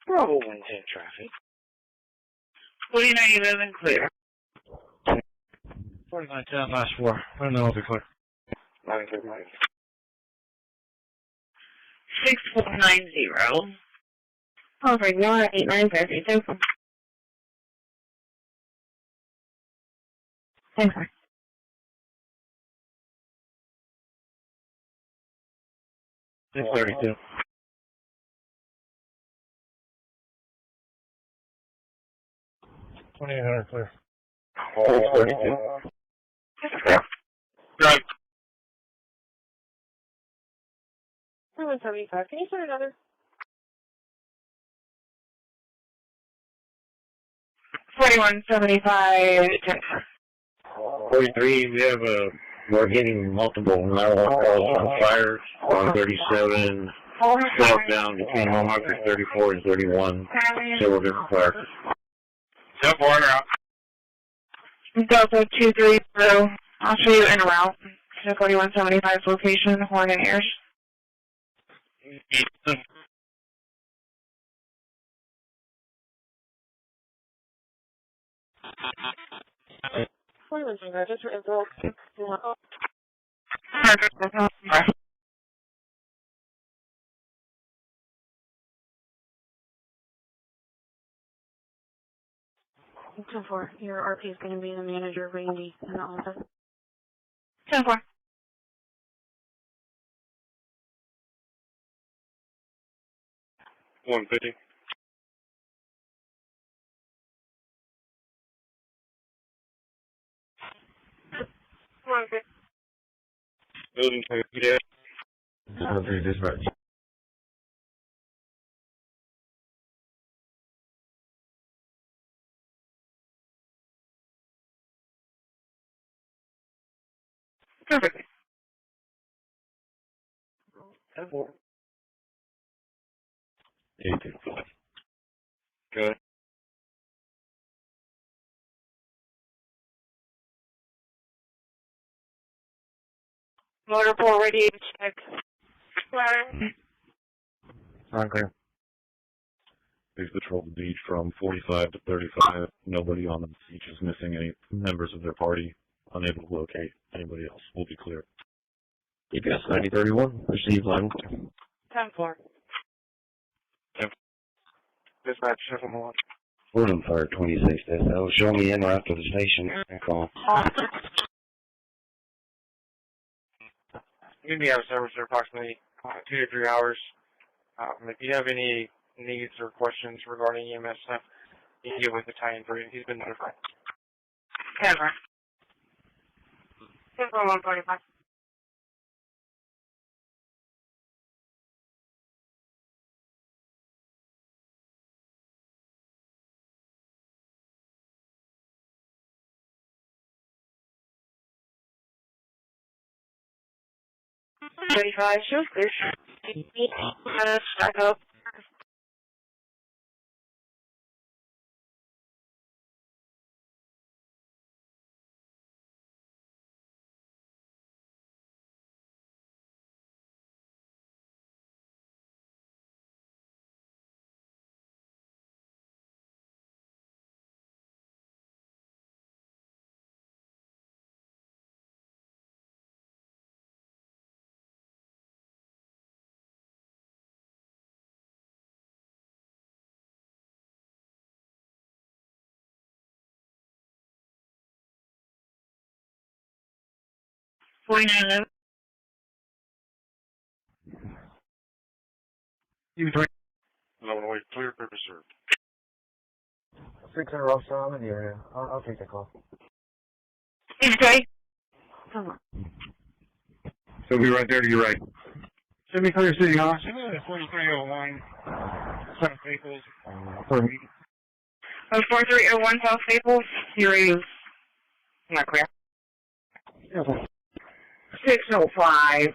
Bravo 110 traffic. 4911 clear. 4910 last 4. I don't know if it's clear. 6490. Over Nora 8932. Thanks, sir. Six 32. $2,800 clear. 632. Right. 775. Can you send another? 4175. 43, we have we're getting multiple 911 calls on fires on 37, southbound between home markers 34 and 31, several different fires. Delta 230. I'll show you in a route. 4175's location, Horn and Ayers. Just for info. 10-4. Your RP is going to be the manager, Randy, in the office. 10-4. $150. Building 2, yeah. Dispatch. Perfect. 10-4. 82. Good. Motor pool radiator check. Unclear. They've patrolled the beach from 45 to 35. Nobody on the beach is missing any members of their party. Unable to locate anybody else. Will be clear. EPS 9031. Received loud and clear. 10-4. Dispatch 7-1. Fordham Fire 26 SO. Show me in route to the station and call. We may have service for approximately 2 to 3 hours. If you have any needs or questions regarding EMS stuff, you can get with the tie-in for you. He's been notified. 10-4. 145. Shows clear. Back up. You three. Illinois, clear, purpose served. 600 officer, I'm in the area. I'll take that call. Okay. Come on. So be right there to your right. Should be clear city on. 4301. South Staples. 4301 South Staples. Your radius. Not clear. 605.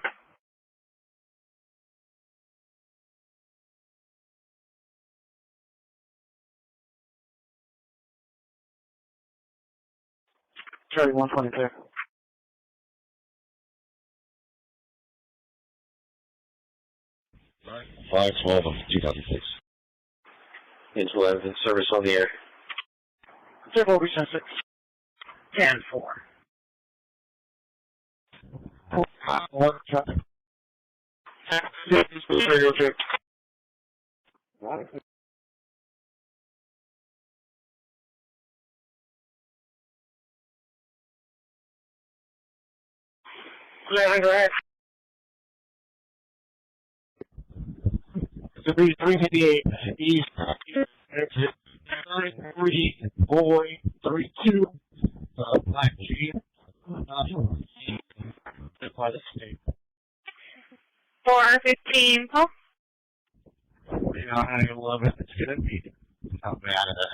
Charlie 122. Right. 512 of 2006. Into evidence service on the air. 0 6. 10-4. One traffic. Radio check. 11, go ahead. 358 East, exit 3, boy, 32, Black Jeep, by the state. 415, Paul. 4911, it's going to be Nevada.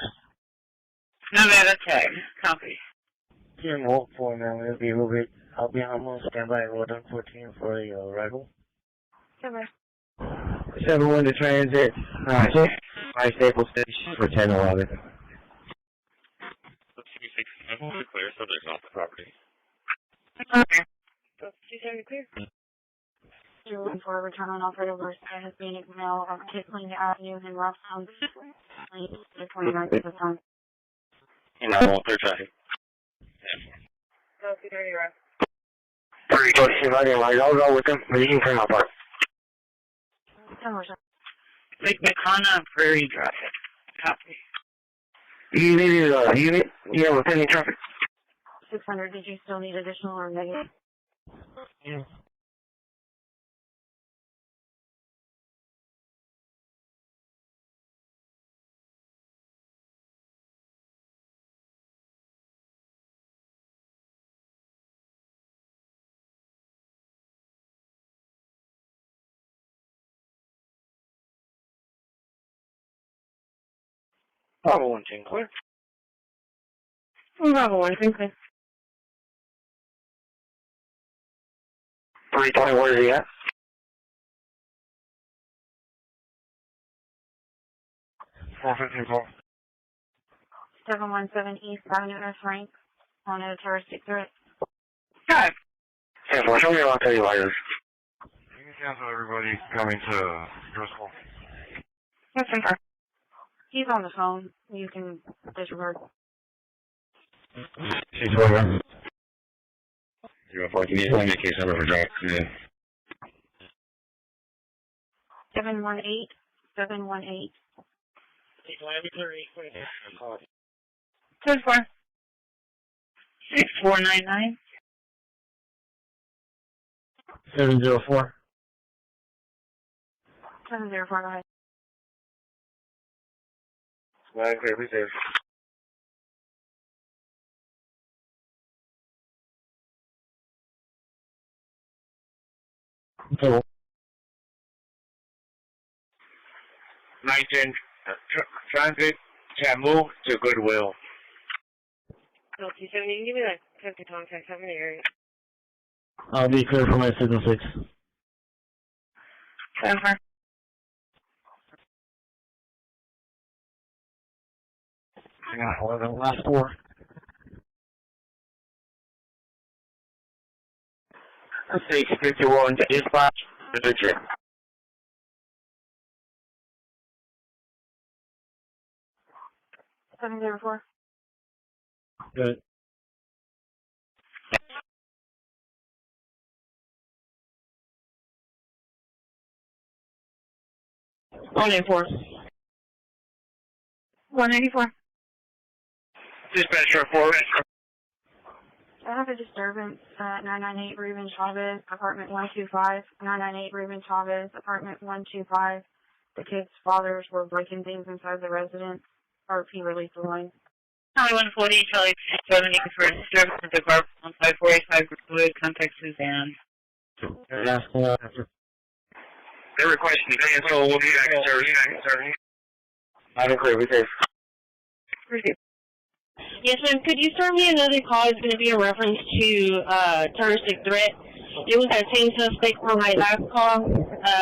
Nevada tag, copy. Jim Wolf 49, it'll be a little bit. I'll be on standby at 114 for the arrival. 7-1 to transit. By Staples Station for 1011. Clear, subject's off the property. Okay. 270 clear. 014, return on operator versus Hispanic male on Kipling Avenue in Roughtowne. The 29th of the time. And I won't clear traffic. Go 230 right. 30, go see my name. I'll go with them, but you can turn off. Lake McConna, Prairie Drive. Copy. You needed a unit? Yeah, with any traffic? 600, did you still need additional or negative? Yeah. Bravo 110 clear. Bravo 110 clear. 320, where is he at? 415 call. 717 East Avenue S. Rank on a terroristic threat. Hi. Yeah, well, show me I'll tell you later. You can cancel everybody coming to Driscoll. Yes, sir. He's on the phone. You can disregard. She's over. You're can you tell me a case number for drugs? 718. 718. 24. 6499. 704. 704, go ahead. Okay, please save. Total. 19, transit, Tamu to Goodwill. No, 270, you can give me that 50 contact, I'm in the area. I'll be clear for my signal 6. Over. I got 11, last 4. Let's see, 51 dispatch to the trip. 704. Good. One 184. Dispatch report. I have a disturbance at 998 Ruben Chavez, apartment 125. 998 Ruben Chavez, apartment 125. The kids' fathers were breaking things inside the residence. RP released the line. Charlie 140, Charlie 70 for disturbance at the car on 5485 Wood. Contact Suzanne. They're requesting cancel. We'll be back, sir. I'm clear. We safe. Yes, ma'am. Could you serve me another call? It's going to be a reference to terroristic threat. It was that same suspect from my last call.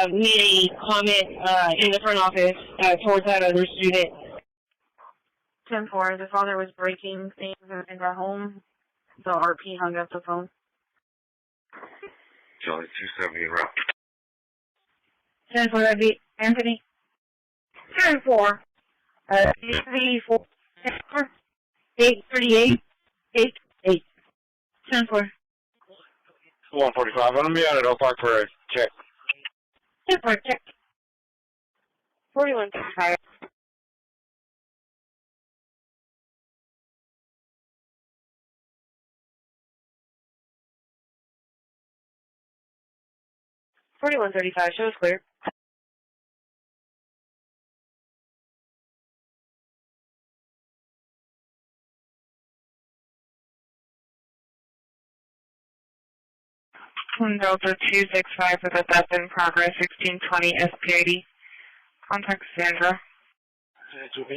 Made a comment in the front office towards that other student. 10-4, the father was breaking things in the home. The RP hung up the phone. Charlie 270 route. 10-4, that'd be Anthony. 10-4. 834. 838. 88. 10-4. 145. I'm going to be out at Oak Park for a check. 10-4, check. 4135. $41.35. Show is clear. Delta 265 for the theft in progress, 1620 SPID. Contact Sandra. It's going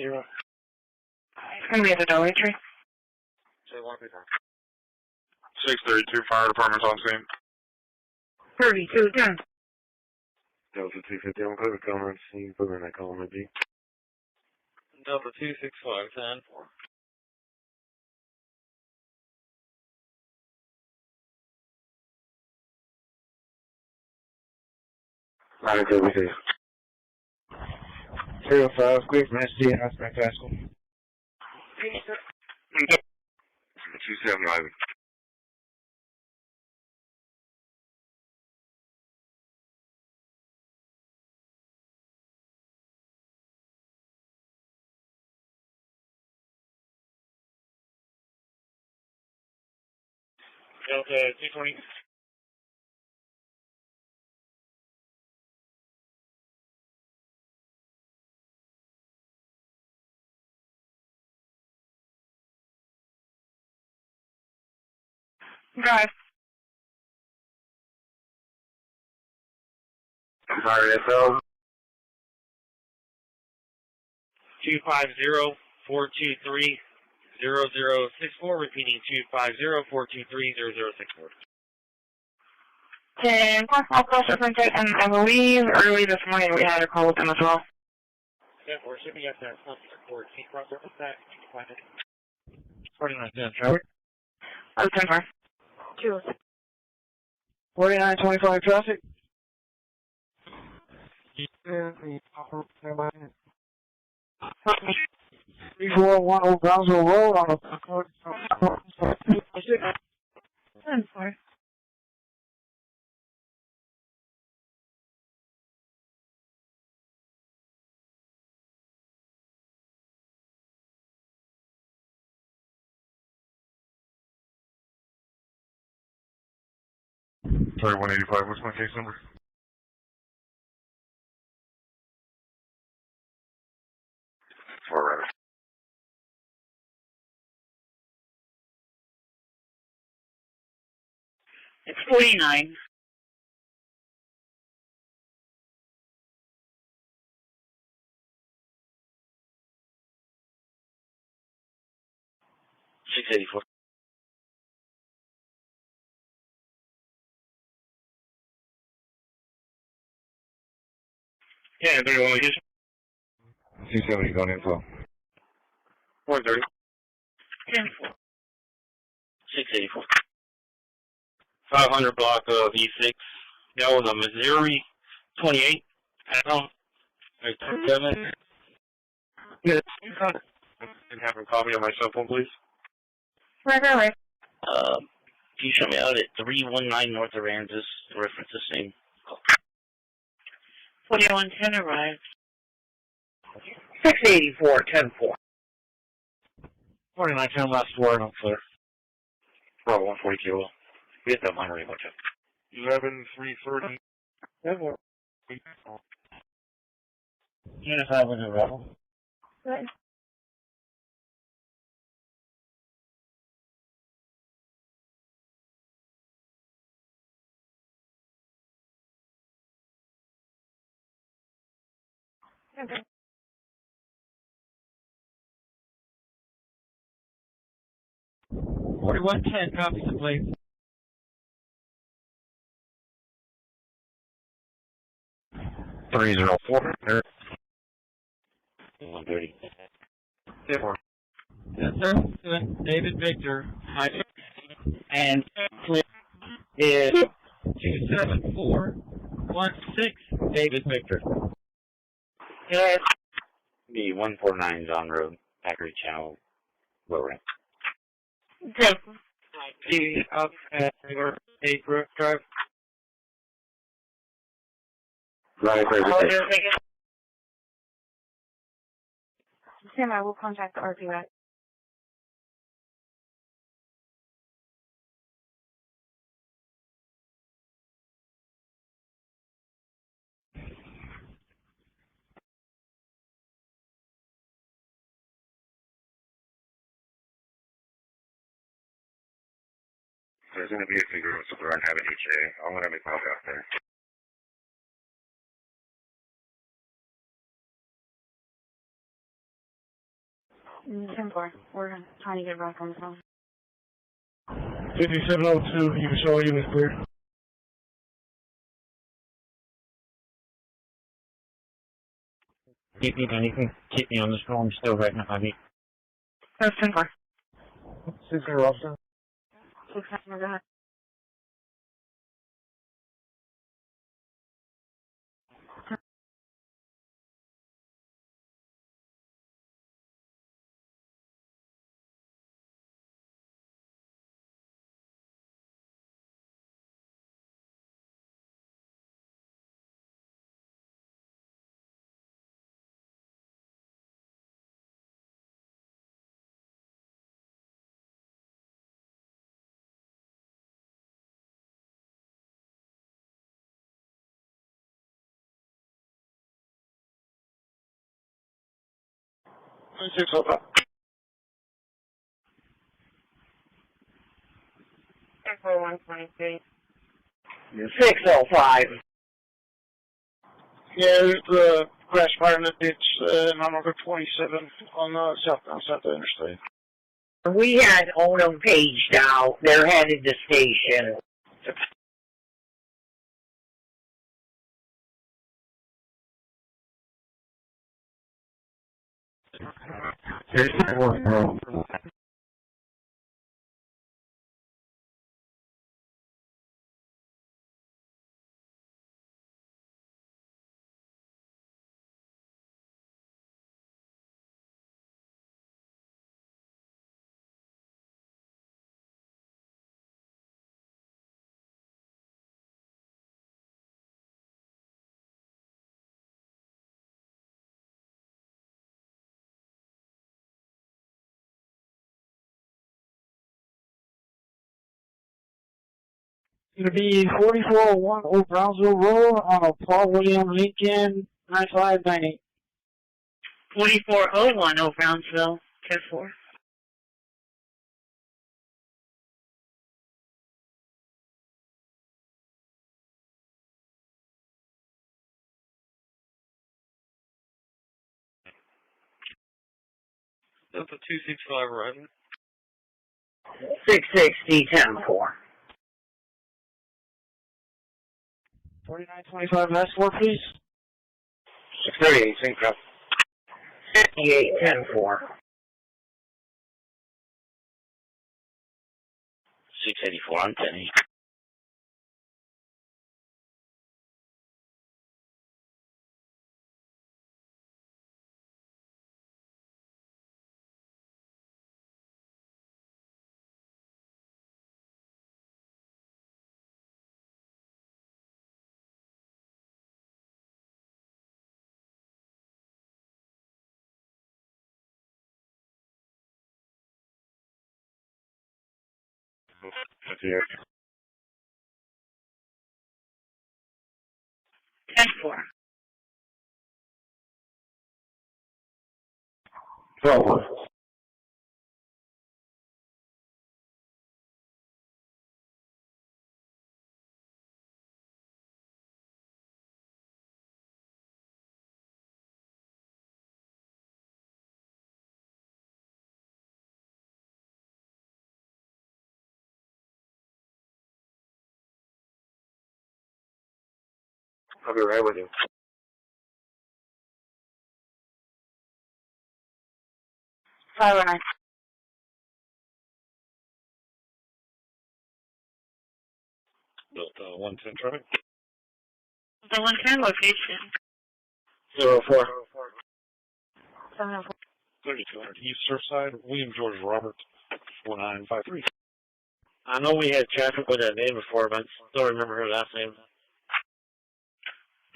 to be at the Dolly Tree. 632 fire department's on scene. 3210. Delta 250 on clear. Come on scene. Put in that column B. Delta 265, 10. I'm clear. We safe. 305, quick, Master Aspect High School. 279. Delta 220. Drive. Sorry, SO. 250-423-0064, repeating 250-423-0064. 10, I'll cross reference it, and I believe early this morning we had a call with them as well. 10-4, shipping up there, for King Cross Surface Stack, 4910, traffic. I'm 10-4. 2. 4925 traffic. 3410 Brownsville Road on the code. 10-4. Sorry, 185. What's my case number? Far right. It's 49. $684. Yeah, 31 location. 270 going info. 130. 10-4. 684. 500 block of E6. That was a Missouri 28. Add-on. 7. Yeah. And have a copy on my cell phone, please. Right. Can you show me out at 319 North Aransas? The reference the same. 4110 arrived. 684, 10-4. 4910 last word, I'm clear. Bravo 140 kilo. We have that minor watch out. 11330. Unit 5 with a rebel. Good. Okay. $4110, copies of plate. $304. 130. Yeah. Yes, sir. David Victor. And clear is 27416. David Victor. Yes. The 149 is on road. Packard Channel. Low ramp. Good. The up at your 8 Brook Drive. Right, right. Sam, I will contact the RPI. There's going to be a figure of somewhere on having HA. I'm going to make my way out there. Simple. We're trying to get back on the phone. 5702, you can show you is clear. You can keep me on this phone, I'm still writing up my beat. That's 10-4. 60 officer. 6 go ahead. Six oh five. 123. 605. Yeah, there's crash fire in the ditch on number 27 on the southbound side of the interstate. We had Onum paged out. They're headed to station. It'll be 4401 Old Brownsville Road on a Paul William Lincoln 9598. 4401 Old Brownsville, 10-4. Delta 265 arriving. 660, 10-4. 4925 last four, please. 638, sync up. 58, 10-4. 684, I'm 10. Here. 10-4. 12. I'll be right with you. Fire line. Delta 110 traffic. The 110 location. 04. 704. 3200 East Surfside, William George Robert, 4953. I know we had traffic with that name before, but I don't remember her last name.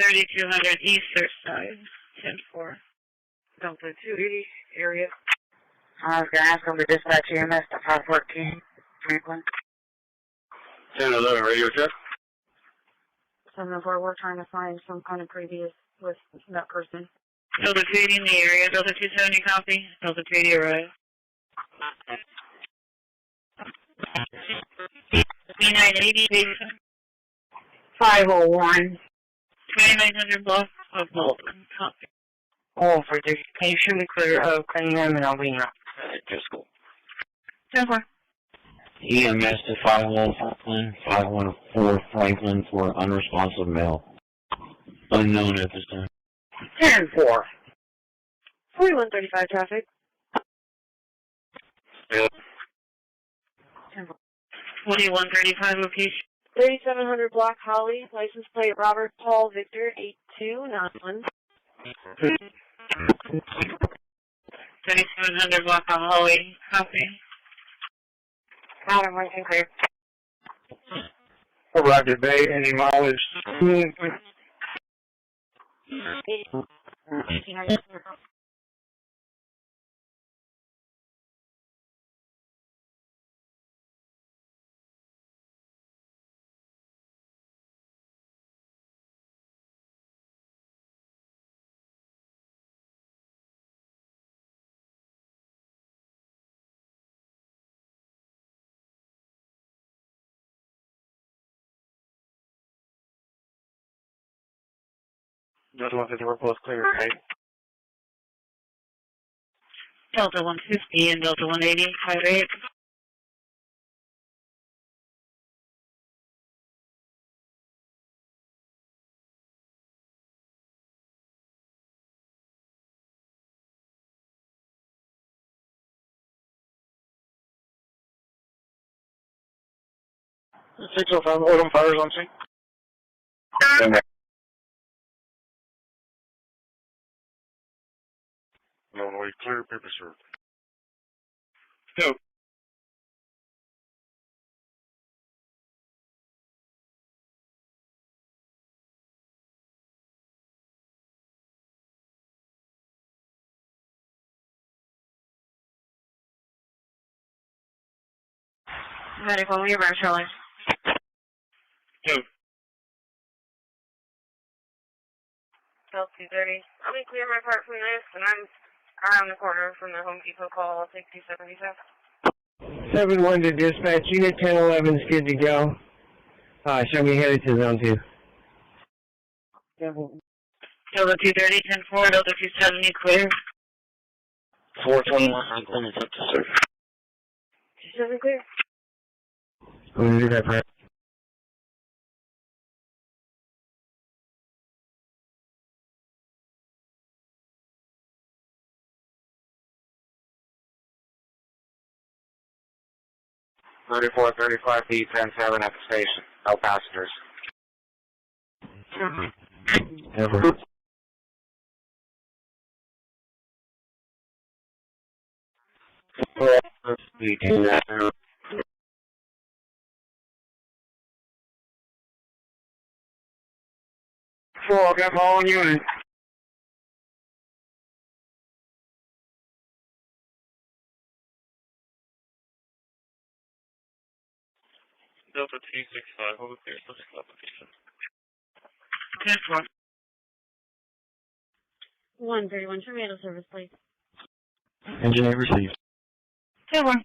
3200 East Surfside, 10-4. Delta 280 area. I was going to ask them to dispatch EMS to 514 Franklin. 1011 radio check. 704, we're trying to find some kind of previous with that person. Delta 280 in the area. Delta 270 copy. Delta 280 arrive. 3980 501. 2900 block of Malden. Copy. Oh, for this, can you shoot me clear of Cunningham and Alvina? Driscoll. 10-4. EMS to 514 Franklin, 514 Franklin for unresponsive male. Unknown at this time. 10-4. 4135 traffic. 2135 location. 3700 block Holly, license plate Robert Paul Victor 8291. 3700 block on Holly. Copy. Adam, right and clear. Roger Bay, any mileage? Delta 150, we're both clear, right? Delta 150 and Delta 180, 58. 605 Odom Fires on scene. Illinois clear, paper served. Go. Medical, we are Charlie. Go. Bell 230. I'm going to clear my part from this, and I'm around the corner from the Home Depot call 6277. 7-1 to dispatch, unit 1011 is good to go. Show me headed to zone 2. Delta 230, 10-4, Delta 270, clear. 421, Franklin is up to surface. 27 clear. I'm going to do that, Brad. $3435 D107 at the station. No passengers. Over. Four, got all unit. Delta 265, hold clear, subject application. 10-4. 131, tornado service, please. Engineer received. 10-1.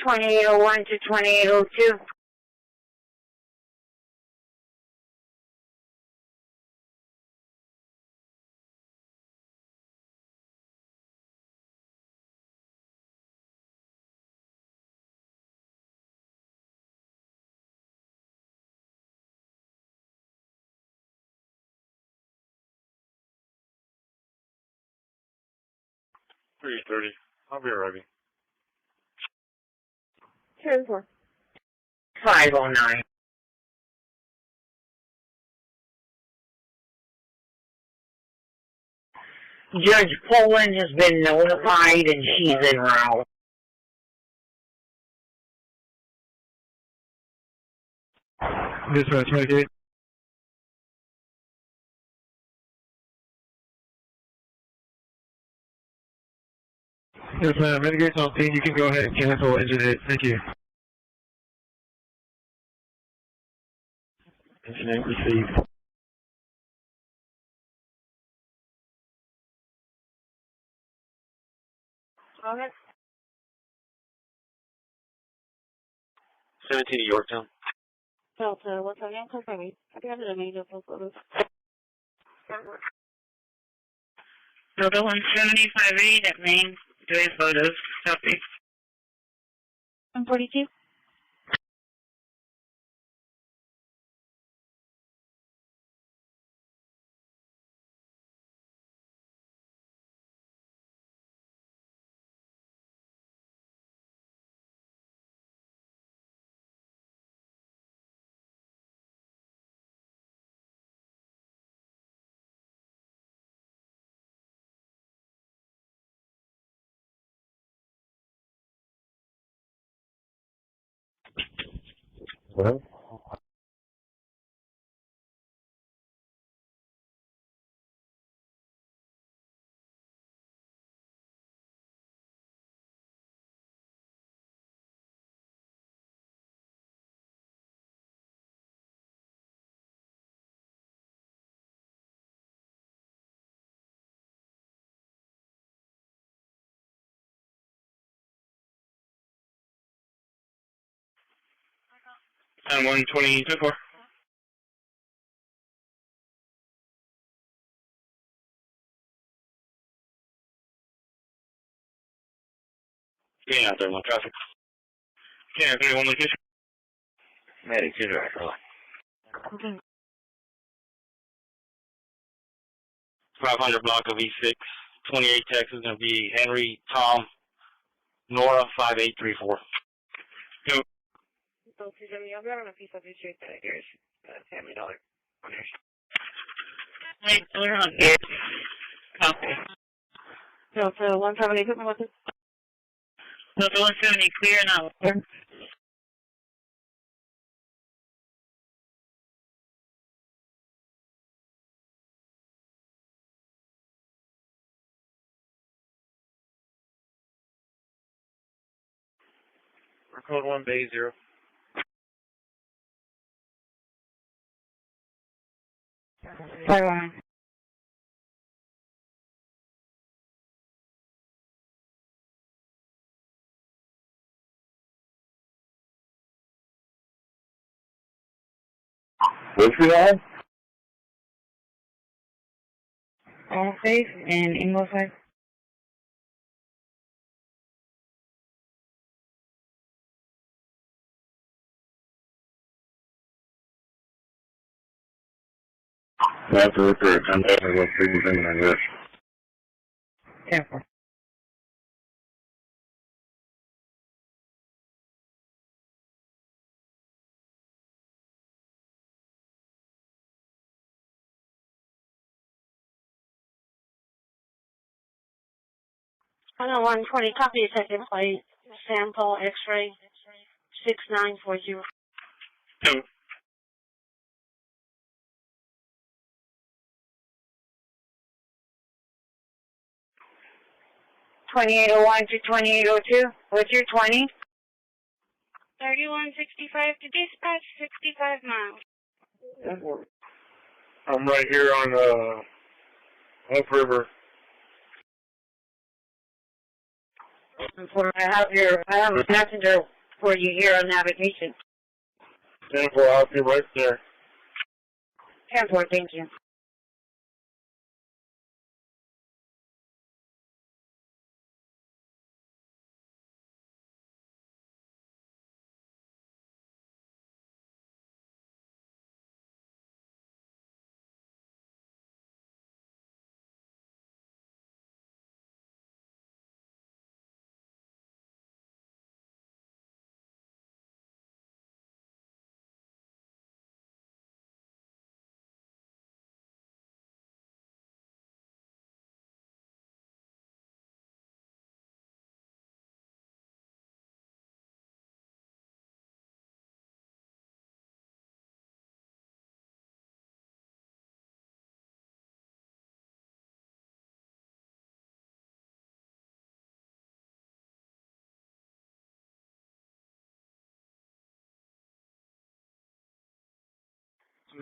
$2801 to $2802. $330. I'll be arriving. 10-4. 509. Judge Poland has been notified and she's en route. Dispatch, Medicaid. Yes, ma'am. Medicaid's on scene. You can go ahead and cancel engine hit. Thank you. Engine received. Okay. 17 to Yorktown. Delta, what's our name? Confirming. I got it, I made it. Delta 17058 at Main, doing photos. Copy. 142. Well. And 120-4. Getting out there, one traffic. Yeah, 31 location. Medic, you're right, Okay. 500 block of E6, 28 Texas, going to be Henry, Tom, Nora, 5834. Go. Entonces, yo hablar una pista de Family Dollar. Hey, we're on here. Copy. So, for 170, put me with it. So the 170 clear now. Code 1 Bay 0. Bye-bye. What's the all? All safe and English safe. That's the first. I'm definitely going to see anything like this. Careful. On a 120, copy second plate, sample X-ray 6940. Go. 2801 to 2802. What's your 20? 3165 to dispatch, 65 miles. I'm right here on upriver. I have a passenger for you here on navigation. 10-4, I'll be right there. 10-4, thank you.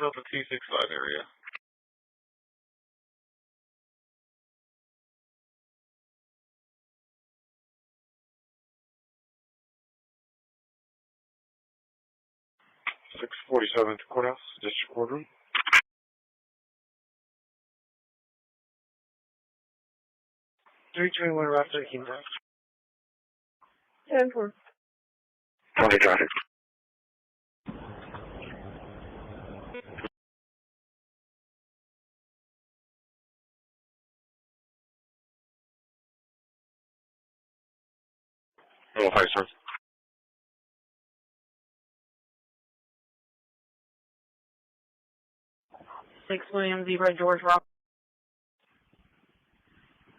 Delta 265 area. .647 to courthouse, district courtroom. 321 Route 13, bro. 10-4. 20 traffic. Oh, hi, sir. 6 William Zebra, George Rock.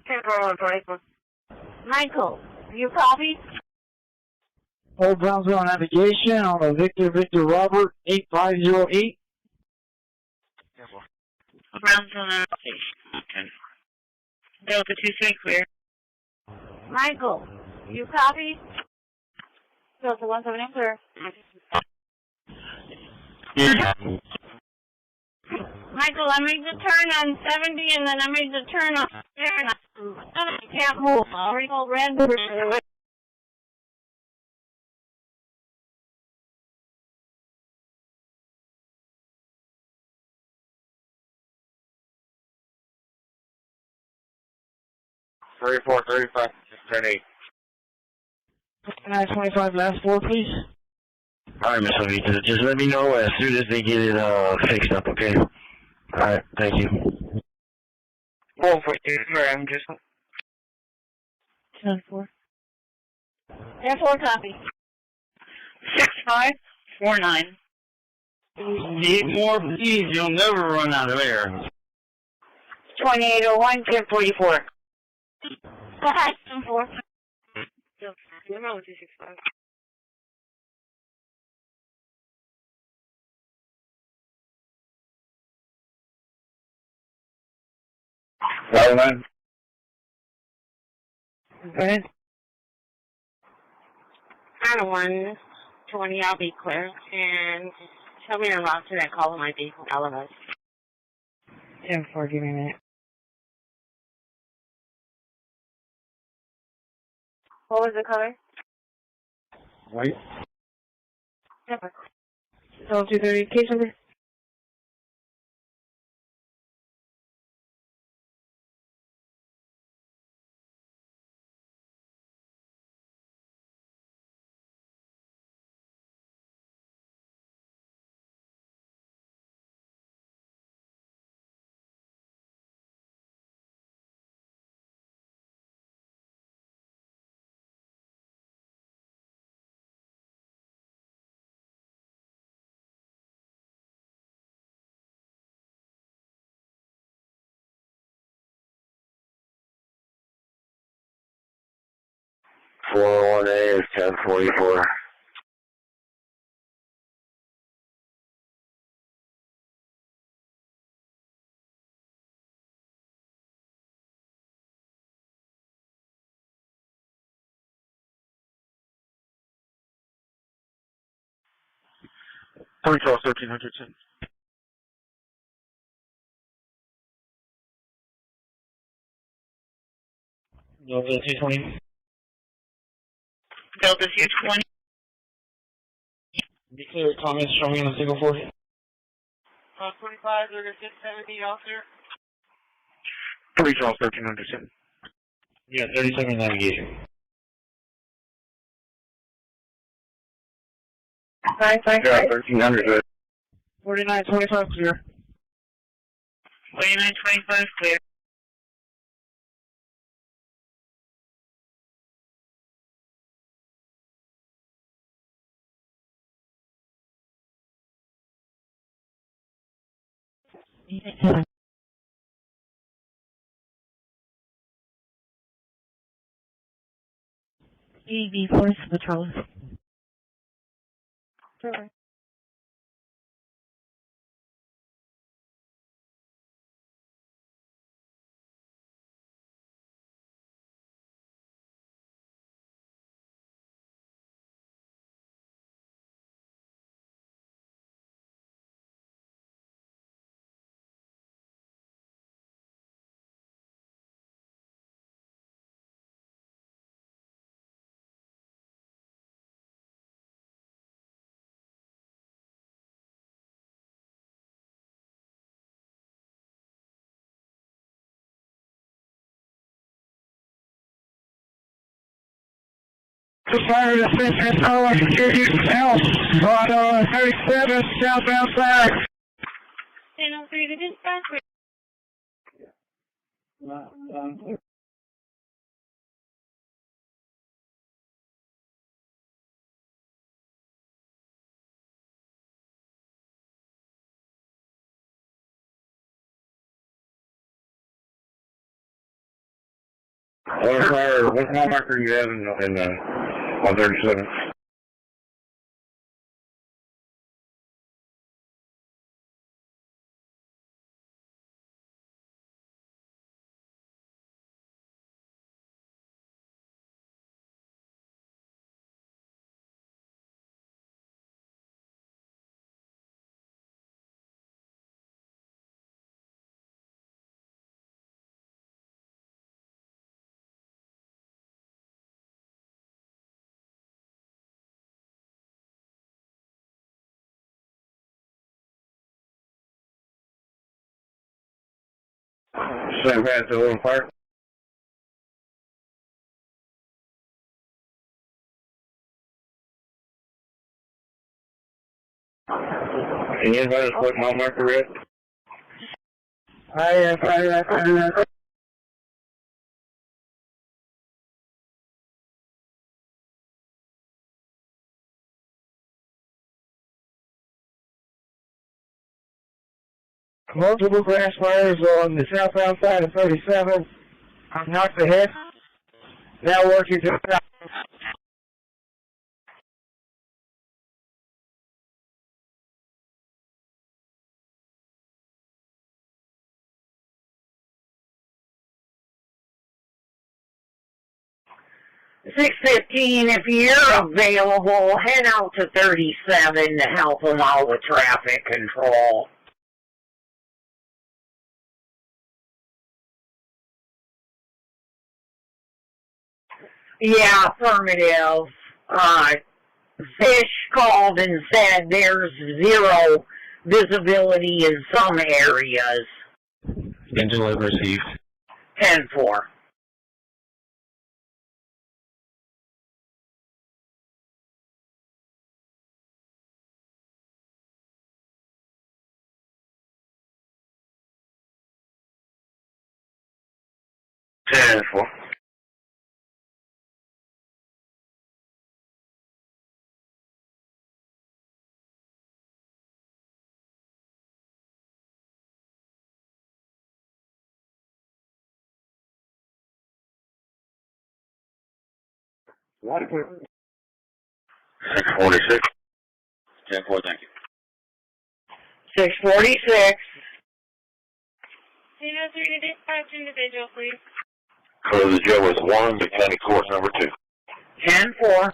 10-4, Michael, you copy? Hold Brownsville navigation on a Victor Robert 8508. Brownsville navigation. Okay. Delta 26 clear. Michael, you copy? Delta 170 clear. Michael, I made the turn on 70 and then I made the turn on there and I can't move. I already called red. 3435, turn 8. 925, last four, please. Alright, Miss Levita, just let me know as soon as they get it fixed up, okay? Alright, thank you. Oh, for sure, I'm just... 10-4. 10-4 copy. 6549. Need more, please, you'll never run out of air. 2801, 1044. Bye. 10-4. I'm out with 265. Man. Go ahead. 90120, I'll be clear. And tell me a route to that call might be from Alabama. 10-4, give me a minute. What was the color? White. Pepper. So 230, case number? A is 1044. Point call 1300. Delta 220. Delta 220. Be clear, comments showing on the single floor. 25, 670, officer. Police call 1300. Yeah, 37 navigation. 555. 1300. 4925, clear. 4925, clear. EV Force Patrol. Sure. Fire assistance, power, security, help, on 37, southbound flag. 1003 to dispatch. What mile marker you have in 137? Same path to Little Park. Any invite put mile marker red? I Multiple grass fires on the southbound side of 37. I've knocked ahead. Now working to the south. $6.15, if you're available, head out to 37 to help them out with traffic control. Yeah, affirmative. Fish called and said there's zero visibility in some areas. Engine alert received. 10-4. What? 646. 10-4, thank you. 646. 10-3 to dispatch individual, please. Code of the jail was 1, the county course number 2. 10-4.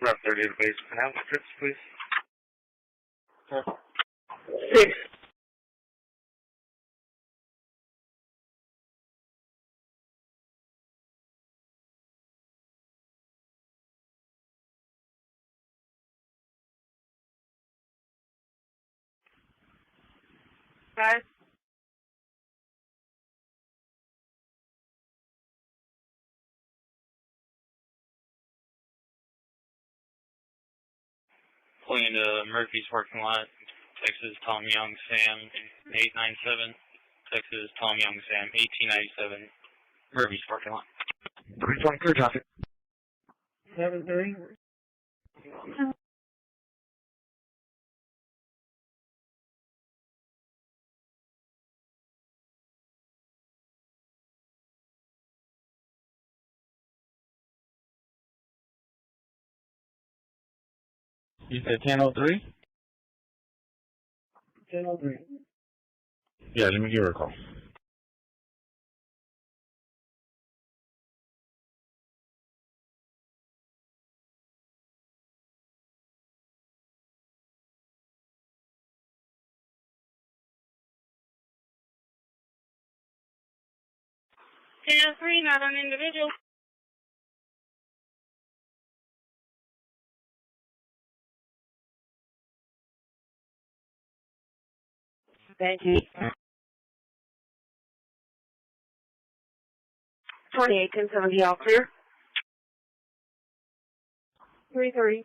Route 30 to base canal trips, please. 6. Guys? Pulling into Murphy's parking lot, Texas Tom Young Sam 897, Texas Tom Young Sam 1897, Murphy's parking lot. 320 clear traffic. 7-3. You said 1003? 10-3. Yeah, let me give her a call. $10-3, not on individual. Thank you. 28, 1070, all clear. 3-3.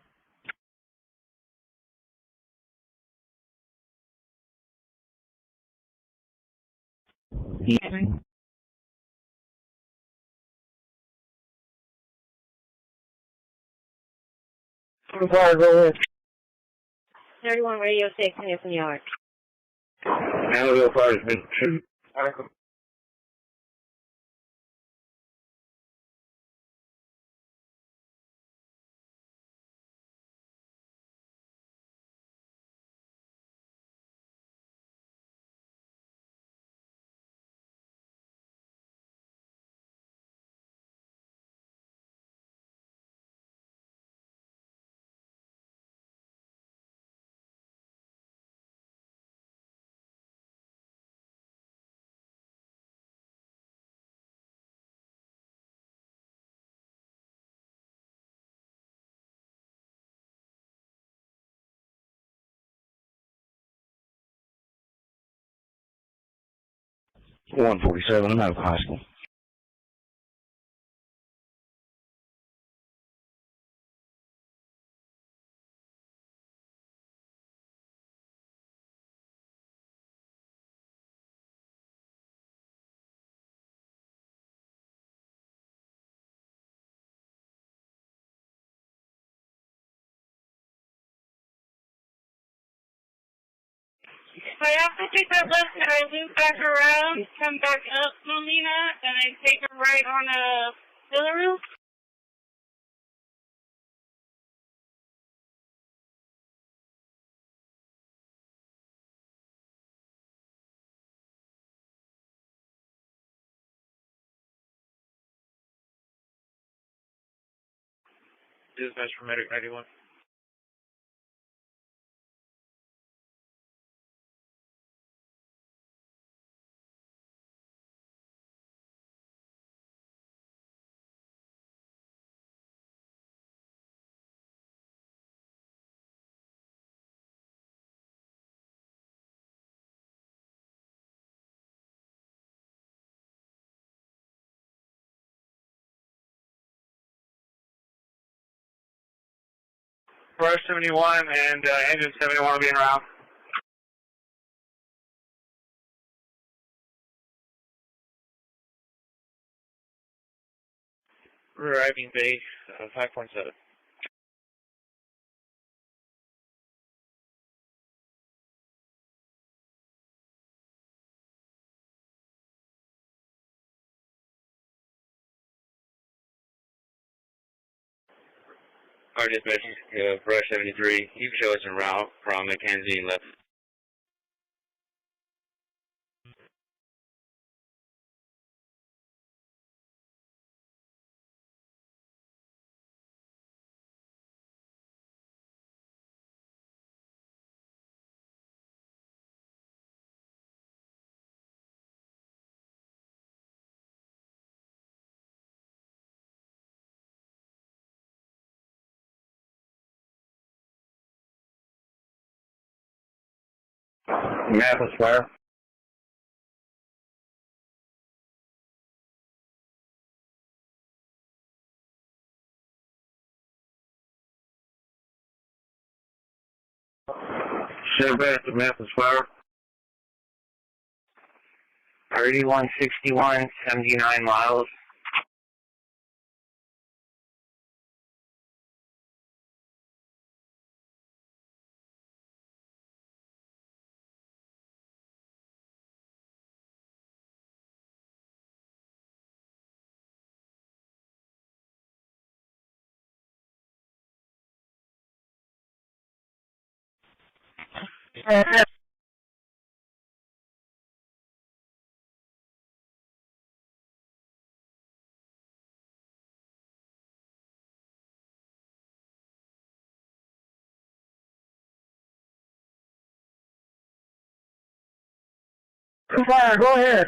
Evening. Go ahead. 31 radio station, yes, in yard. Annabelle Fire has been 2. $147, I'm out of high school. I have to take that left and I loop back around, come back up Molina, and I take a right on a Hillary. Dispatch for Medic 91. Rush 71 and engine 71 will be en route. Arriving base 5.7. Our dispatch, Rush 73, you show us en route from Mackenzie left. Mathis Fire. Chevette to Mathis Fire. 3161, 79 miles. Fire, go ahead.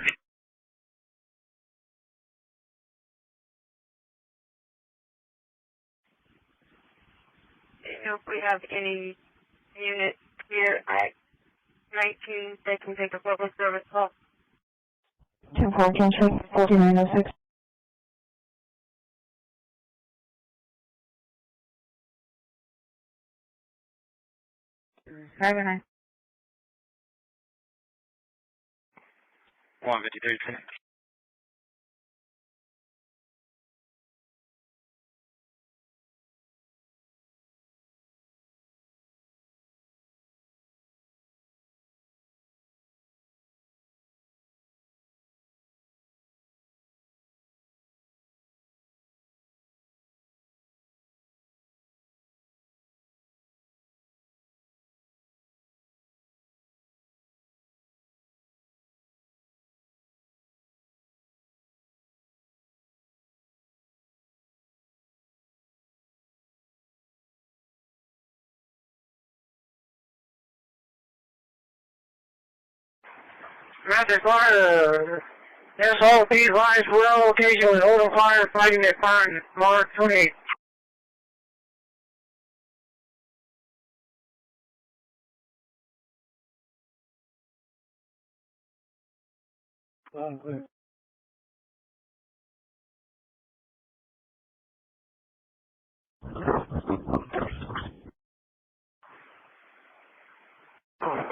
If we have any unit here at 19, they can take a public service call. 10-4, transfer 4906. Have a nice 153. Mathis Fire, SOP lines well location with open fire fighting at fire Mark 28.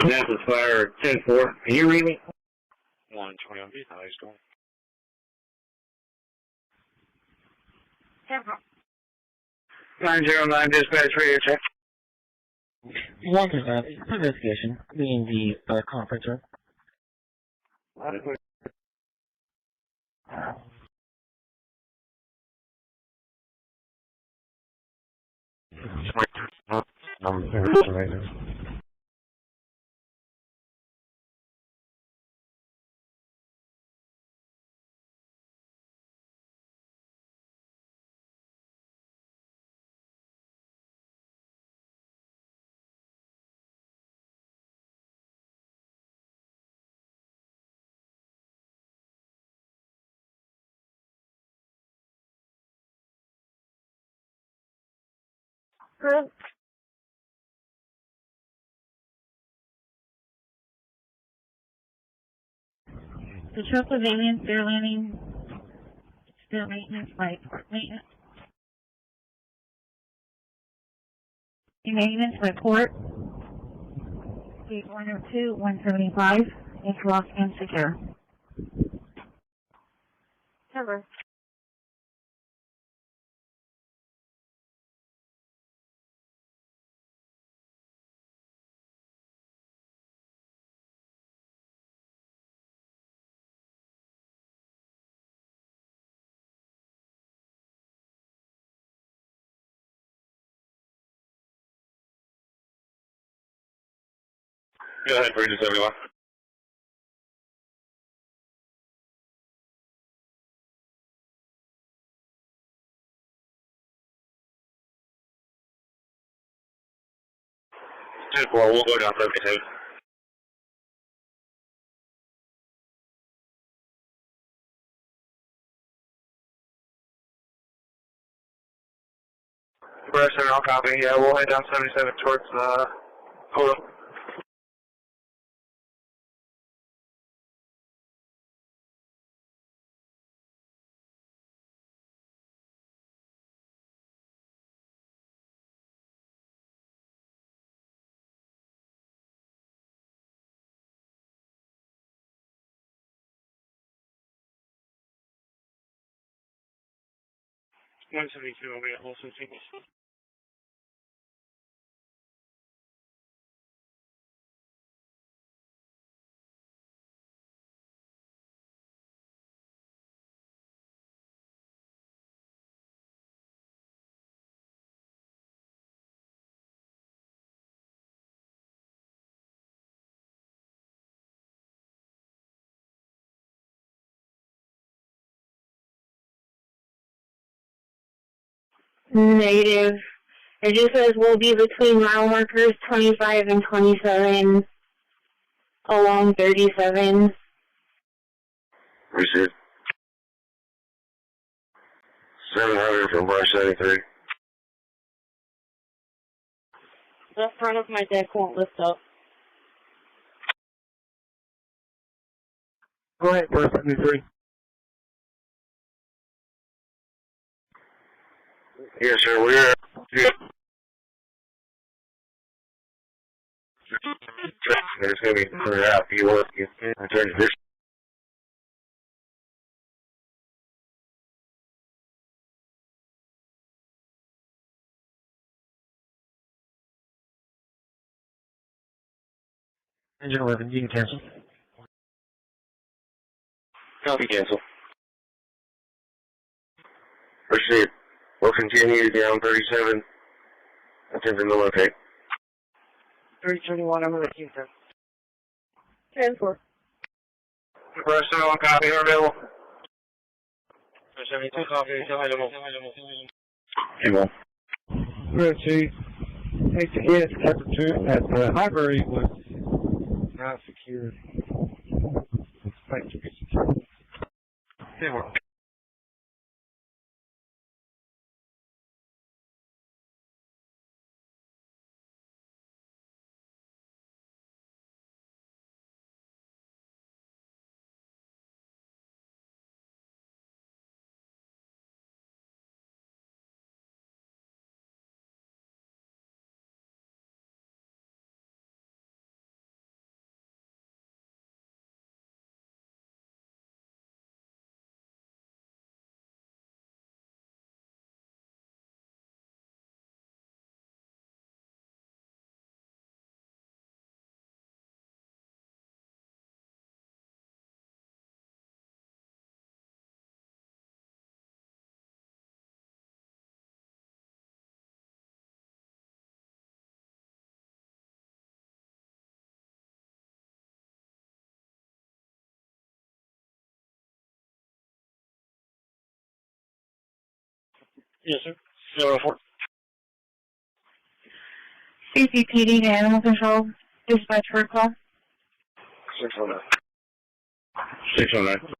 Mathis Fire 10-4. Can you read me? 121 B, how is going? 10-4. 909 dispatch radio check. 1%, investigation, being the conference room. Good. The Transylvanian Fair Landing, Fair Maintenance by Port Maintenance. The Maintenance by Port. Gate 102, 175, interlock and secure. Cover. Go ahead, Bridges, everyone. Two four, we'll go down 32. Pressure, I'll copy. Yeah, we'll head down 77 towards Polo. $172 will be at Wilson Signals. Negative. It just says we'll be between mile markers 25 and 27 along 37. Receive. 700 from bar 73. The front of my deck won't lift up. Go ahead, bar 73. Yes, sir, we are. There's going to be another out. You work. You return to this. Engine 11, you can cancel. Copy, cancel. Proceed. We'll continue down 37. Attempting to locate. 321, I'm going to keep that. Transport. Press 7, copy, we're available. 72, copy, available. Able. Well, Chief, hate to hit at the library was not secured. Thank you. Teamwork. Yes, sir. 004. CCPD to Animal Control. Dispatch for a call. 609. 609.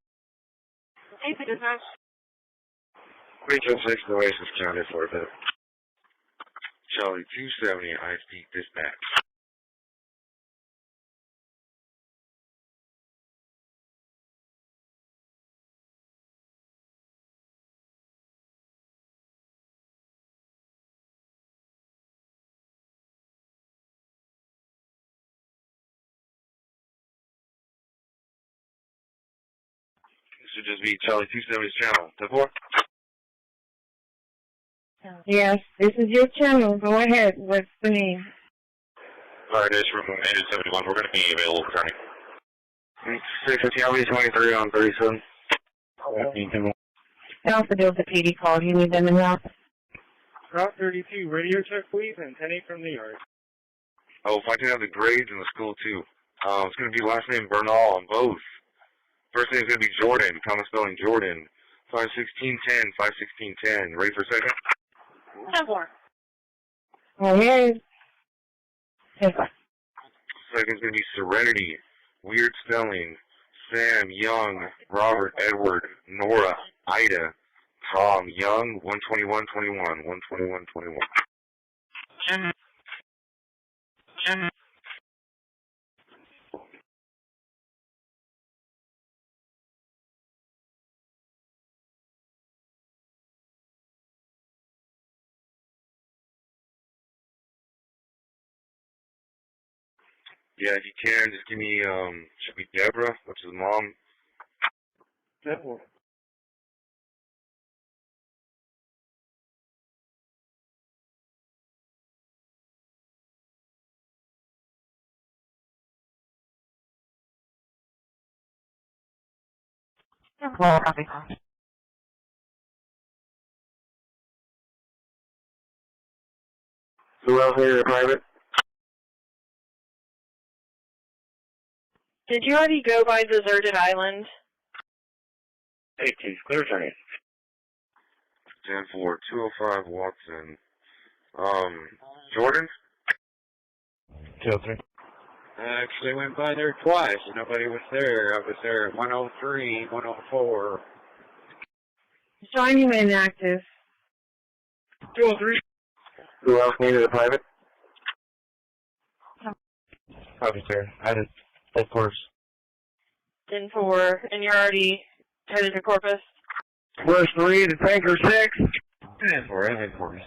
Hey, dispatch. 326 Oasis County for a bit. Charlie 270 ISP dispatch. This should just be Charlie 270's channel. 10-4. Yes, this is your channel. Go ahead. What's the name? Alright, it's from 871. We're going to be available for turning. 650 23 on 37. Alpha Delta PD call. You need them in route? Route 32, radio check please, and 10-8 from the yard. Oh, if I can have the grades in the school too. It's going to be last name Bernal on both. First name is going to be Jordan, common spelling Jordan. 51610, 51610. Ready for a second? 10-4. Okay. 10-5. Second's going to be Serenity. Weird spelling. Sam, Young, Robert, Edward, Nora, Ida, Tom, Young, 12121, 12121. Yeah, if you can, just give me, should be Deborah, which is mom. Deborah. Who else here, private? Did you already go by Deserted Island? 18, clear turning. 10-4, 205 Watson. Jordan? 203. I actually went by there twice. Nobody was there. I was there at 103, 104. Showing you inactive. 203. Who else needed a private? Copy, sir. I did. Of course. 10-4, and you're already headed to Corpus? West 3 to Tanker 6. 10-4, I had 4.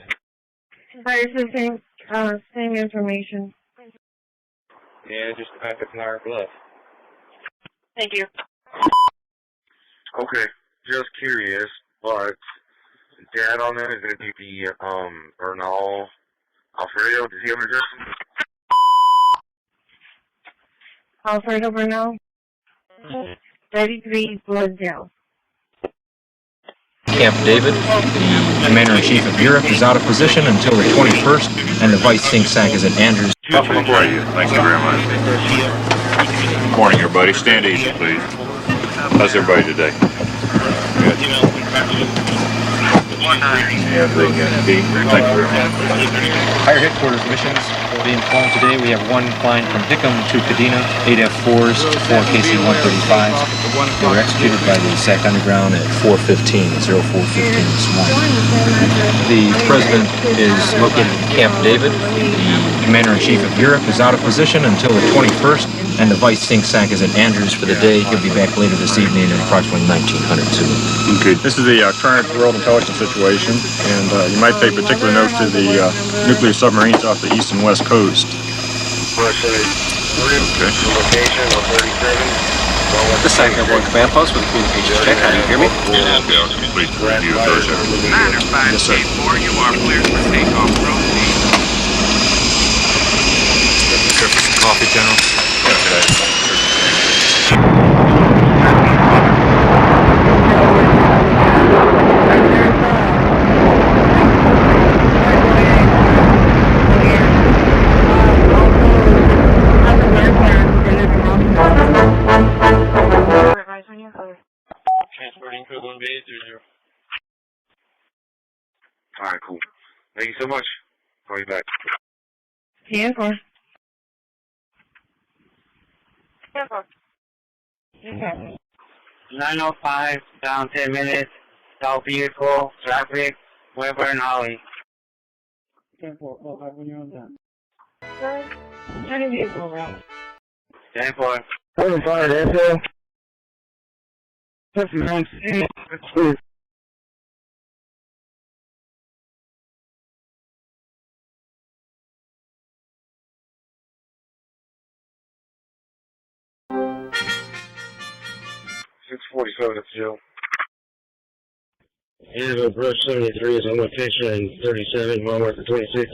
Fire system, same information. Yeah, just back at Flower Bluff. Thank you. Okay, just curious, but Dad on that is going to be the, Bernal Alfredo. Does he have an address? Alfredo Bernal? 33 Blooddale. Camp David, the Commander-in-Chief of Europe, is out of position until the 21st, and the Vice think tank is at Andrews. Buffalo for you. Thank you very much. Good morning, everybody. Stand easy, please. How's everybody today? Good. Yeah, thank you very much. Higher headquarters missions being flown today. We have one flying from Hickam to Kadena, 8 F-4s, 4 KC-135s. They were executed by the SAC Underground at 4:15, 04:15 this morning. The President is located in Camp David. The Commander-in-Chief of Europe is out of position until the 21st, and the Vice think tank is at Andrews for the day. He'll be back later this evening at approximately 1900 Zulu. Okay. This is the current world intelligence situation, and you might pay particular note to the nuclear submarines off the east and west coast. Okay. Location of 37. This is Airborne Command Post with communications check. How do you hear me? Yeah, okay, I'll complete the review first. Yes, sir. You are cleared for takeoff. Proceed. Coffee, General. Transporting code 1B 30. Alright, cool. Thank you so much. Call you back. Yeah, for. Yeah, for. 905, down 10 minutes, South vehicle, traffic, Weber and Holly. 10-4, when you're on time. Turn the vehicle around. 10-4. Hold fire, that's That's nice. 647 at Joe. Yeah, brush 73 is on location and 37, one worth of 26.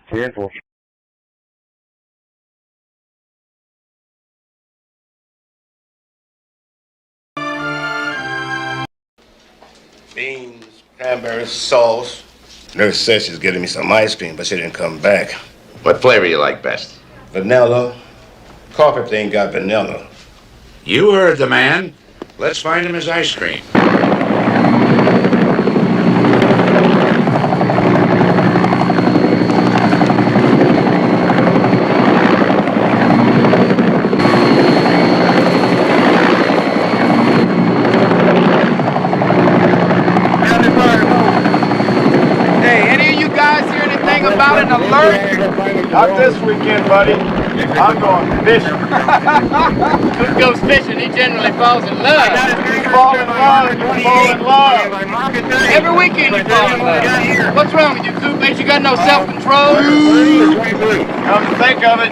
10-4. Beans, cranberry sauce. Nurse says she's getting me some ice cream, but she didn't come back. What flavor you like best? Vanilla. Coffee thing got vanilla. You heard the man. Let's find him his ice cream. Hey, any of you guys hear anything about an alert? Not this weekend, buddy. I'm going fishing. Who goes fishing? He generally falls in love. Fall in love. Fall in love. Every weekend you fall in love. What's wrong with you, Coop? Ain't you got no self-control? Come to think of it,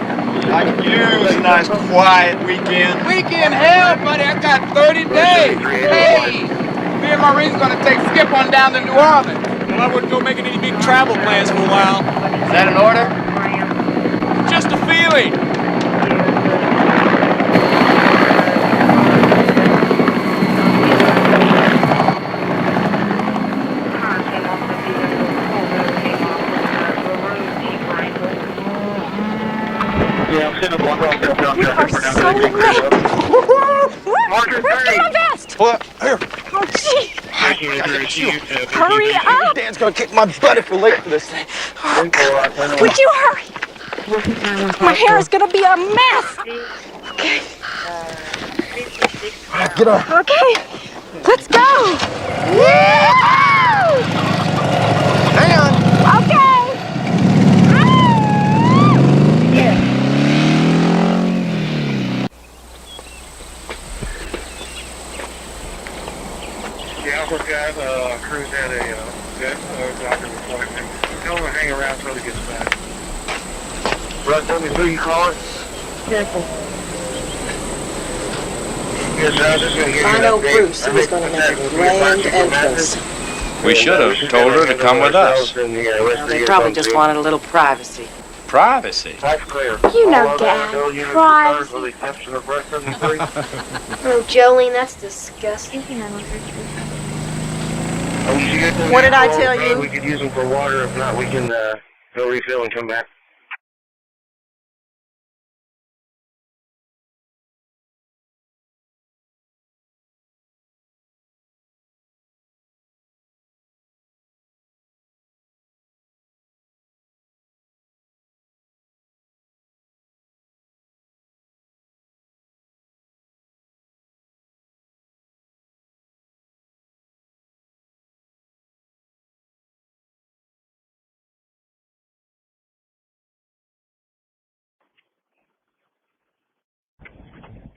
I could use a nice quiet weekend. Weekend hell, buddy. I got 30 days. Hey, me and Maureen's gonna take Skip on down to New Orleans. Well, I wouldn't go making any big travel plans for a while. Is that an order? Just a feeling. Yeah, I'm sitting block off that down We are so late. Where's my vest? What? Here. Oh, gee. Hurry up. Dan's gonna kick my butt if we're late for this thing. Would you hurry? My hair is going to be a mess. Okay. Get on. Okay. Let's go. Hang on. Okay. Yeah, I've got crews at a doctor's appointment. Tell him to hang around until he gets back. Russ, tell me who you calling? Careful. Yes, sir, I was just going to give you I an know update. Bruce. He was going to make a grand entrance. We should have told her to come with us. Well, they probably just wanted a little privacy. Privacy. That's clear. You know, Dad, privacy. Oh, Jolene, that's disgusting. What did I tell you? We could use them for water. If not, we can go refill and come back.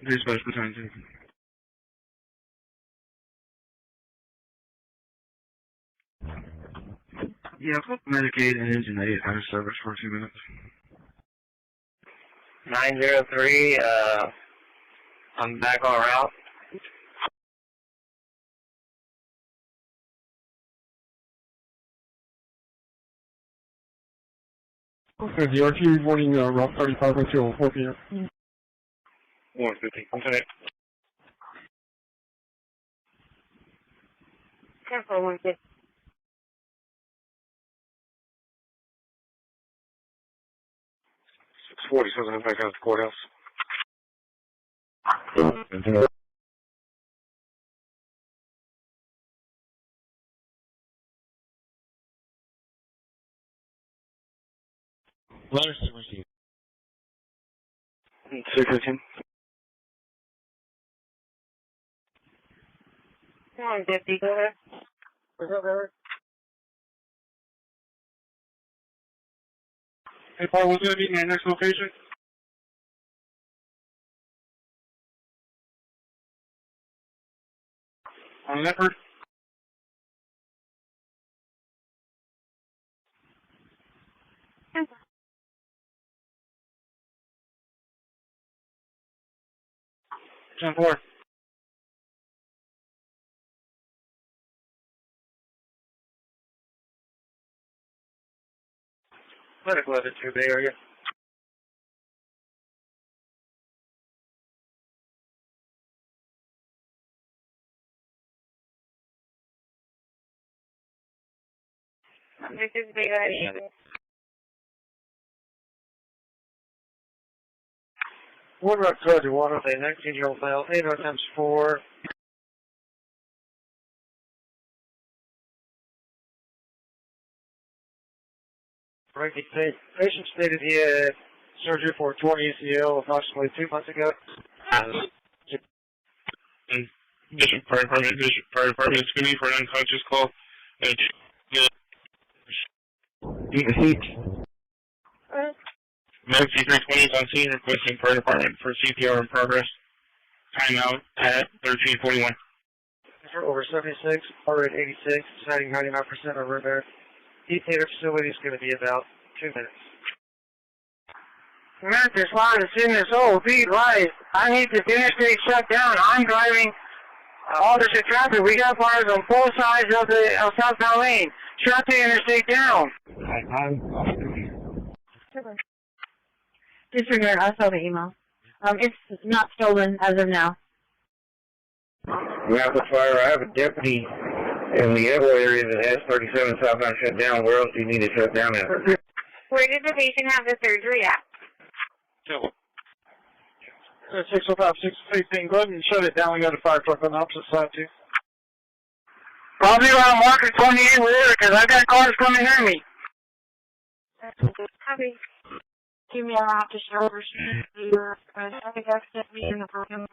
Dispatch battalion 2. Yeah, put Medicaid and Engine 8 out of service for 2 minutes. 903, I'm back on route. Okay, the RT reporting Route 35 until 4 p.m. 150. Okay. Careful, 150. 647 in back out of the courthouse. Letter received. 615. Come on, Deputy, go ahead. What's up, Eric? Hey, Paul, what's going to be in your next location? On Leopard? Ten four. Medical letter to Bay Area. This is Bay Area. Wood Rock Georgia, water, say 19-year-old male, 8 times 4. Frankie State. Patient stated he had surgery for a torn ACL approximately 2 months ago. District Fire Department is going to be for an unconscious call. Med C320 is on scene requesting Fire Department for CPR in progress. Timeout at 1341. Over 76, heart rate 86, citing 99% of room air. EPA facility is going to be about 2 minutes. Memphis line is in this OB right. I hate this interstate shut down. I'm driving all this traffic. We got fires on both sides of the southbound lane. Shut the interstate down. Disregard, I saw the email. It's not stolen as of now. Rapid fire, I have a deputy in the airway area that has 37 southbound shut down. Where else do you need to shut down at? Where did the patient have the surgery at? 605, 615, go ahead and shut it down. We got a fire truck on the opposite side, too. Probably around marker 28 with because I got cars coming near me. Copy. Give me a route to Silver Street. Your traffic accident in the program.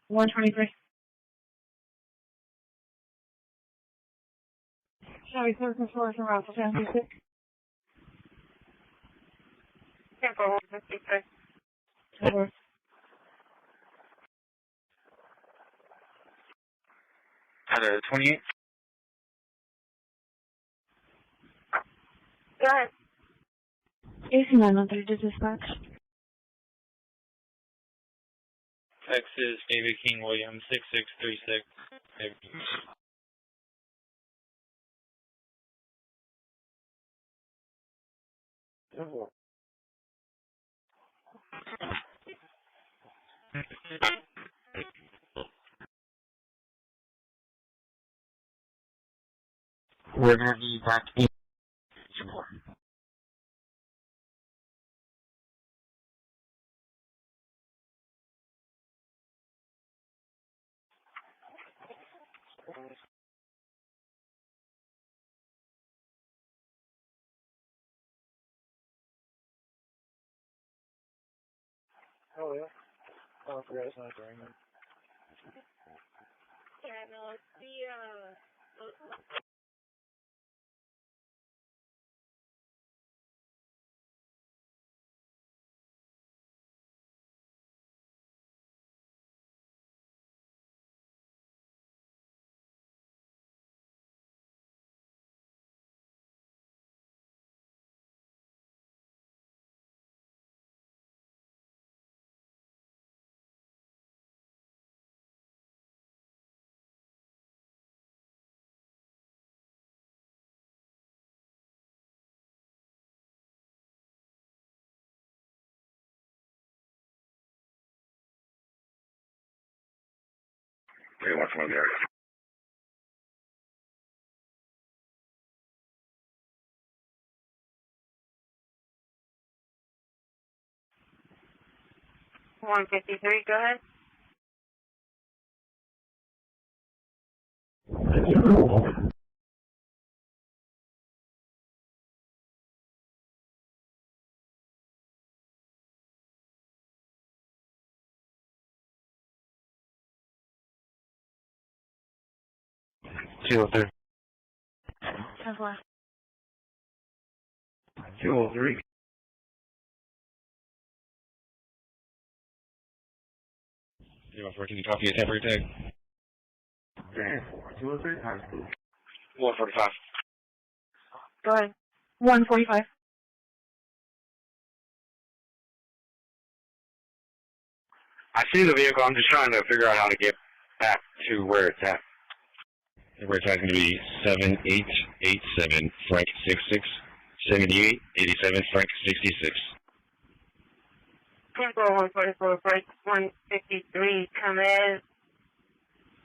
One 23. Sorry, third floor from Ralph. 76. Tempo 56. Over. At 28. Go ahead. AC 913 to dispatch. Texas, David King Williams, 6636. We're going to be back in. Oh, yeah. Oh, I forgot it's not during them. Yeah, no, it's the, Okay, watch one there. One 53, go ahead. Two oh three. 10-4. 203. Zero 14, you copy a temporary tag? 203. 145. Go ahead. 145. I see the vehicle. I'm just trying to figure out how to get back to where it's at. Temporary tag going to be 7887 Frank 66, 7887 Frank 66. 144, break 153, come in.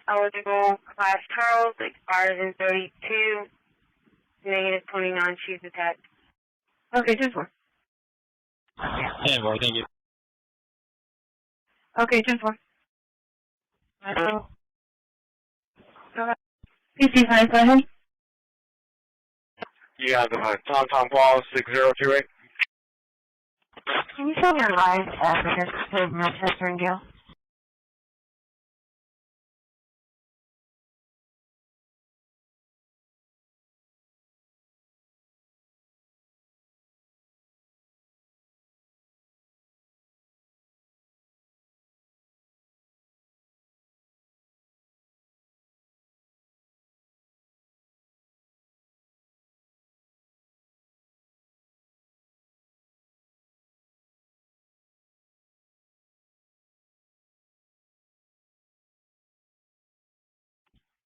Eligible, class Charles, expires in 32, negative 29, she's attached. Okay, 10-4. Yeah, boy, thank you. Okay, 10-4. Go ahead. 55, go ahead. You have Tom Paul 6028. Can you show your live address to Manchester and Gill?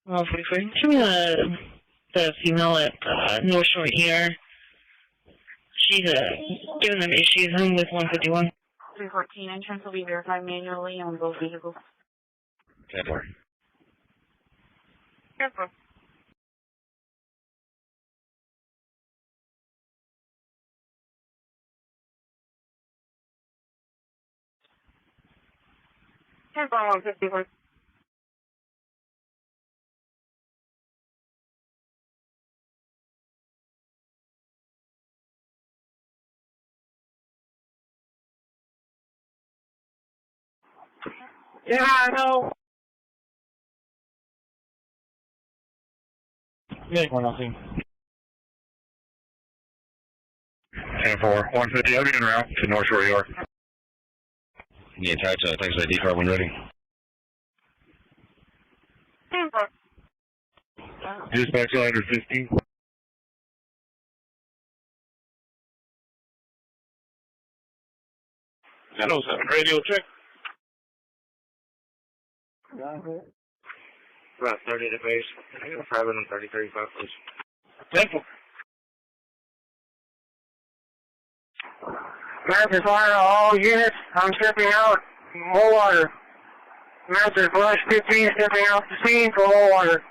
Well, referring to the female at North Shore here, she's giving them issues with 151. 314, entrance will be verified manually on both vehicles. 10-4. Careful. Careful, 151. Yeah, I know. Make one, I'll see. 10-4, 150, I'll be en route to North Shore Yard. Yeah, thanks for the ID card when ready. 10-4. Dispatch ladder 15. Hello, 7, radio check. About 30 to base. Private on 3035, please. Thank you. Master fire all units. I'm stepping out. More water. Master flush 15 stepping out the scene for more water.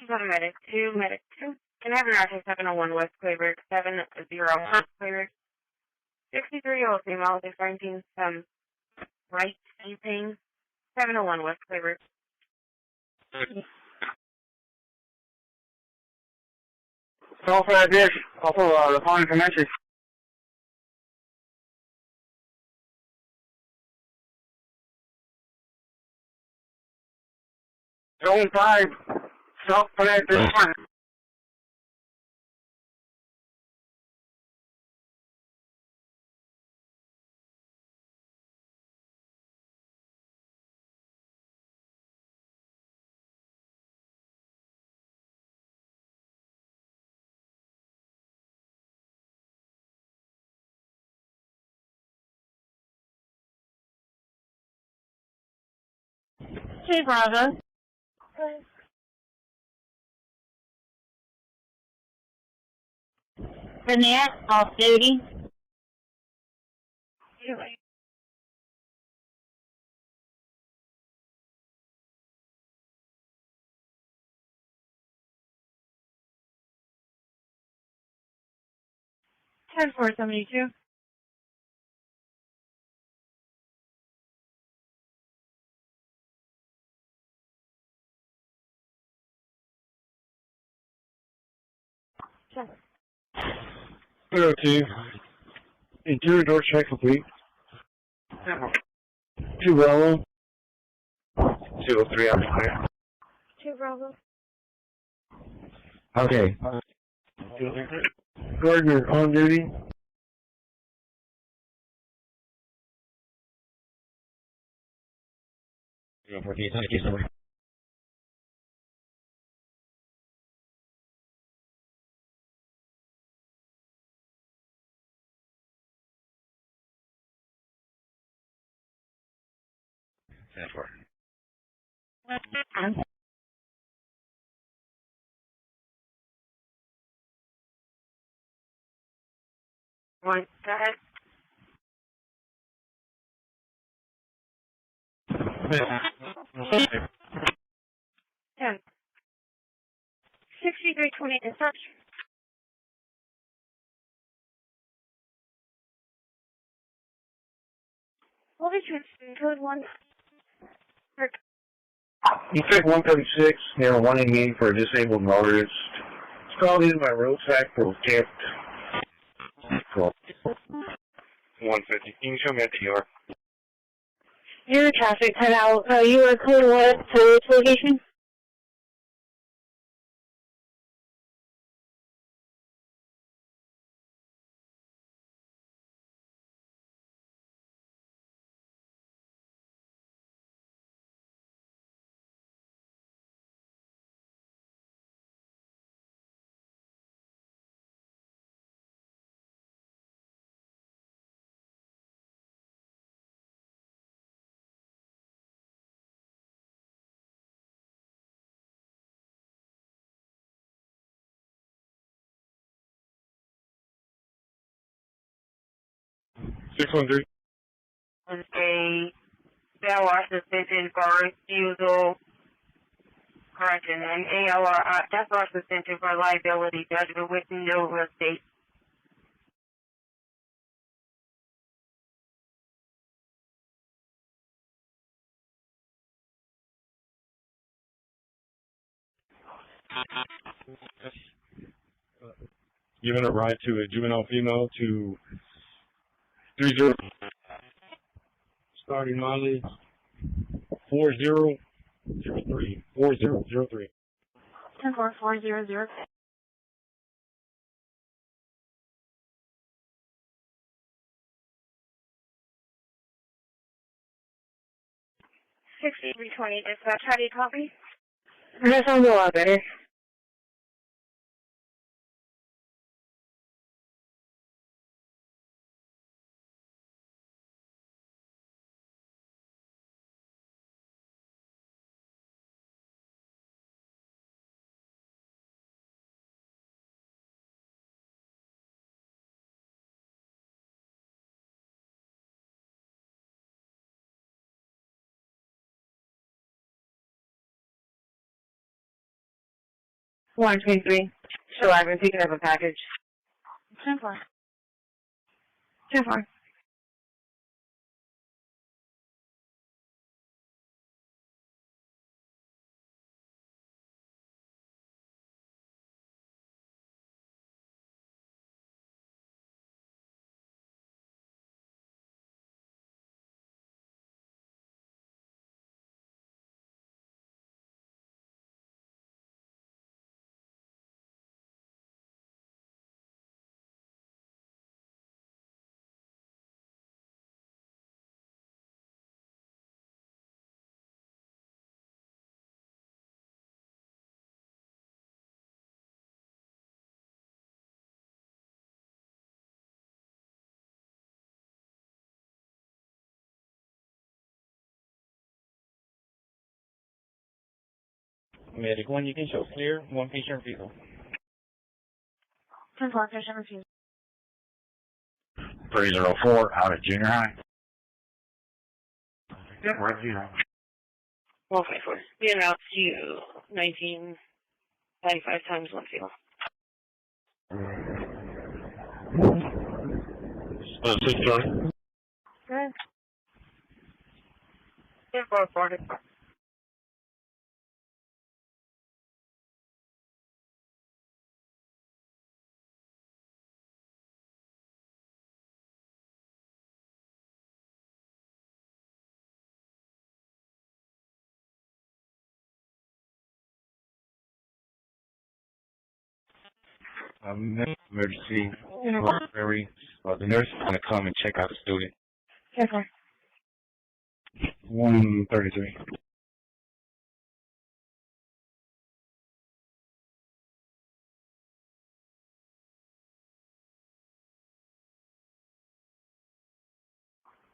Medic 2, Medic 2. Can I have your address 701 West Quaver, 701 Quaver. 63-year-old female experiencing some right pain. 701 West Quaver. Call for that dish. Also, the phone information. Zone 5. South Planet this one. 2 Bravo. Burnett, off duty. Ten 472. Check. 202. Interior door check complete. 2 Bravo. 203 out clear. 2 Bravo. Okay. Gardner on duty. One, go ahead. Ten. 6320 dispatch. What is your code 1? You pick 136, near 188 for a disabled motorist. It's called in by road track for cant. Cool. 150. Can you show me at the ER? Your traffic cut out. You are code what to which location? Six one three. A ALR suspension for refusal correction, and ALR, that's our suspension for liability judgment with no real estate. Giving a ride to a juvenile female to 30. Starting mileage 4003. 4003. 10400. 6320 dispatch. How do you copy? That sounds a lot better. One 23. So I've been picking up a package. 10-4. 10-4. Medic 1, you can show clear. 1 patient vehicle. 10-4, patient refused. 304 out at junior high. Yep. Right here. 154. Being out to you. 1995 times 1 field. 6 Charlie. Okay. 440. Emergency. Very. The nurse is going to come and check out the student. 10-4. 133.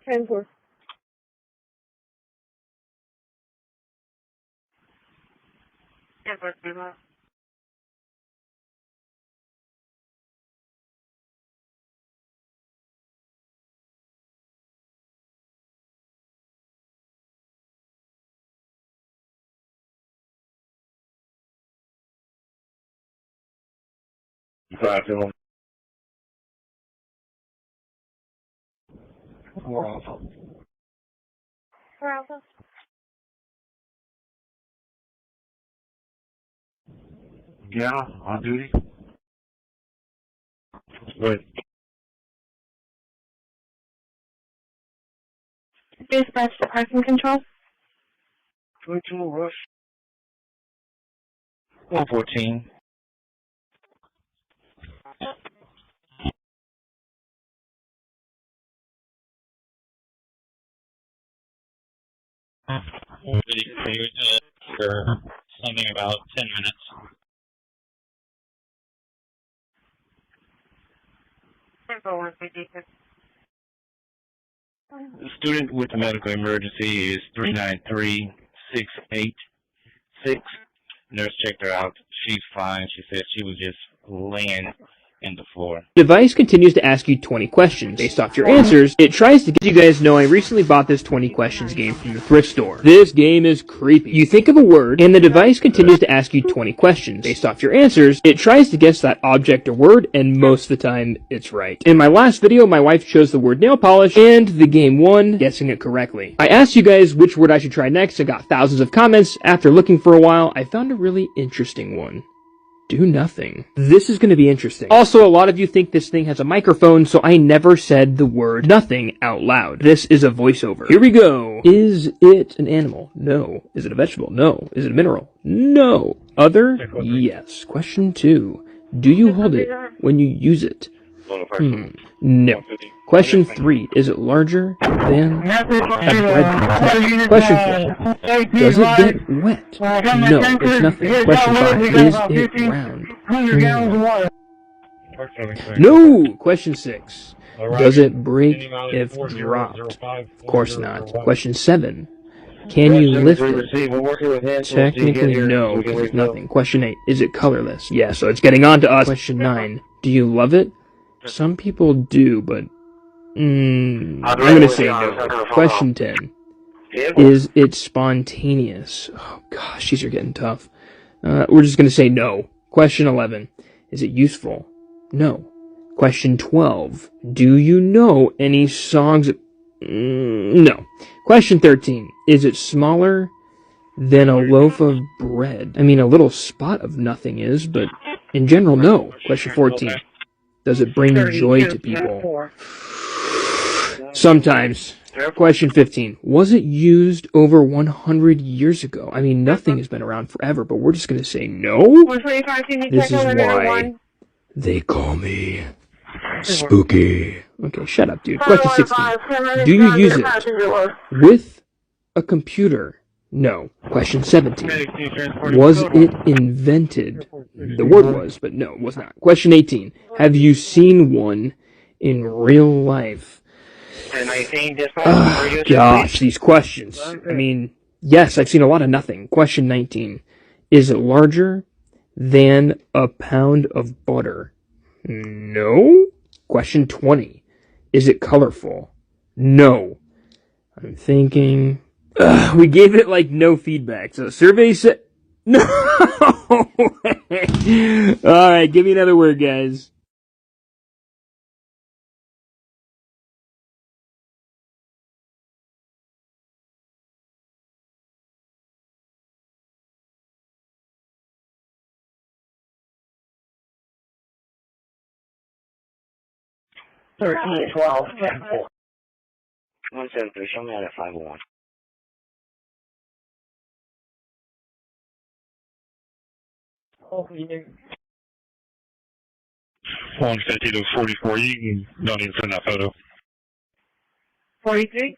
Ten four. Alpha. 4 Alpha. Yeah, on duty. Wait. Dispatch to parking control. 22 rush. 114. For something about 10 minutes. The student with the medical emergency is 393686. Nurse checked her out. She's fine. She said she was just laying in the floor. The device continues to ask you 20 questions. Based off your answers, it tries to get you guys know I recently bought this 20 questions game from the thrift store. This game is creepy. You think of a word, and the device continues to ask you 20 questions. Based off your answers, it tries to guess that object or word, and most of the time, it's right. In my last video, my wife chose the word nail polish, and the game won, guessing it correctly. I asked you guys which word I should try next and got thousands of comments. After looking for a while, I found a really interesting one. Do nothing. This is going to be interesting. Also, a lot of you think this thing has a microphone, so I never said the word nothing out loud. This is a voiceover. Here we go. Is it an animal? No. Is it a vegetable? No. Is it a mineral? No. Other? Yes. Question 2. Do you hold it when you use it? No. Question 3. Is it larger than a bread? Question 4. Does it get wet? No, it's nothing. Question 5. Is it round? No. Question 6. Does it break if dropped? Of course not. Question 7. Can you lift it? Technically, no, because there's nothing. Question 8. Is it colorless? Yeah, so it's getting on to us. Question 9. Do you love it? Some people do, but I'm going to say no. Question 10. Is it spontaneous? Oh gosh, these are getting tough. We're just going to say no. Question 11. Is it useful? No. Question 12. Do you know any songs? No. Question 13. Is it smaller than a loaf of bread? I mean, a little spot of nothing is, but in general, no. Question 14. Does it bring joy to people? Sometimes. Question 15. Was it used over 100 years ago? I mean, nothing has been around forever, but we're just going to say no? This is why they call me Spooky. Okay, shut up, dude. Question 16. Do you use it with a computer? No. Question 17. Was it invented? The word was, but no, it was not. Question 18. Have you seen one in real life? Gosh, these questions. I mean, yes, I've seen a lot of nothing. Question 19. Is it larger than a pound of butter? No. Question 20. Is it colorful? No. I'm thinking. We gave it like no feedback. So survey said no. Alright, give me another word, guys. Thirteen, 12, 10, 4. 173, show me out at 501. Hopefully they're 150 to 44. You don't need to send that photo. 43.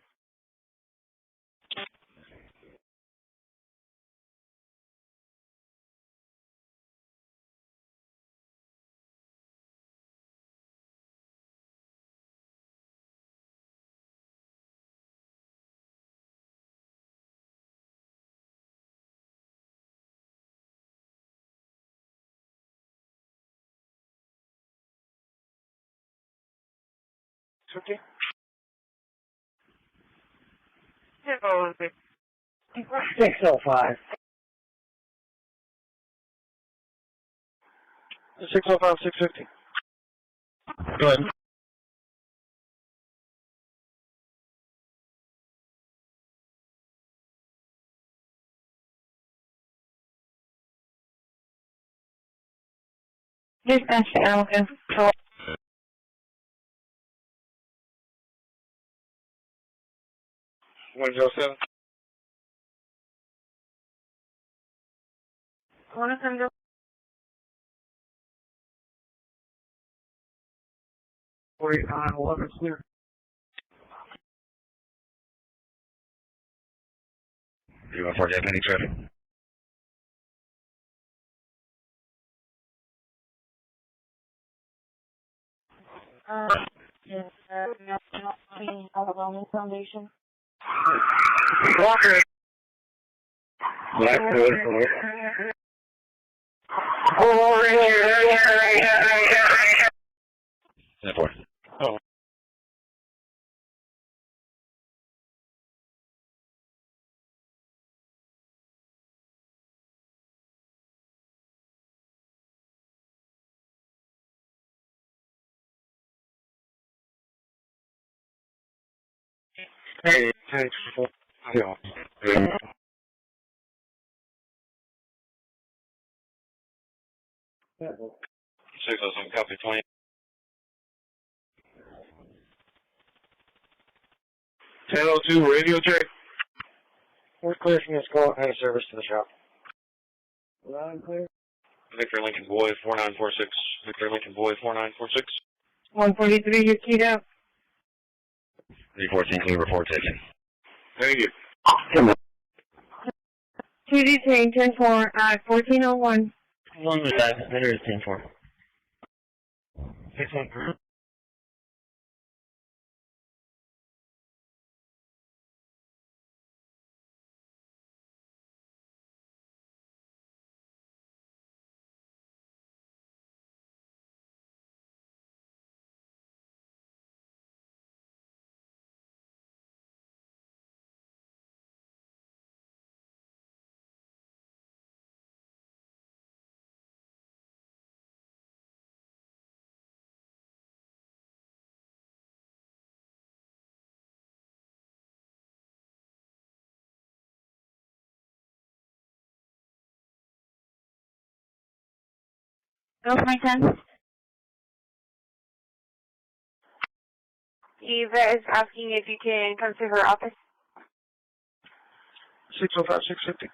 Okay. 605. 605, 650. Go ahead. Dispatch to Alabama. 107. Wanna come to 45, 11 clear. You want 48 penny traffic? yes, Alabama Foundation. Walker. Blackwood. Oh. Hey, thanks for yeah. 607, copy 20. 1002, radio check. We're clear from this call out of service to the shop. Loud and clear. Victor Lincoln Boy 4946. Victor Lincoln Boy 4946. 143, you're keyed out. 314, can you report taken? Thank you. 2 detained, 10-4, 1401. One with that, there is 10-4. 613. Go for my 10. Eva is asking if you can come to her office. 605, 650.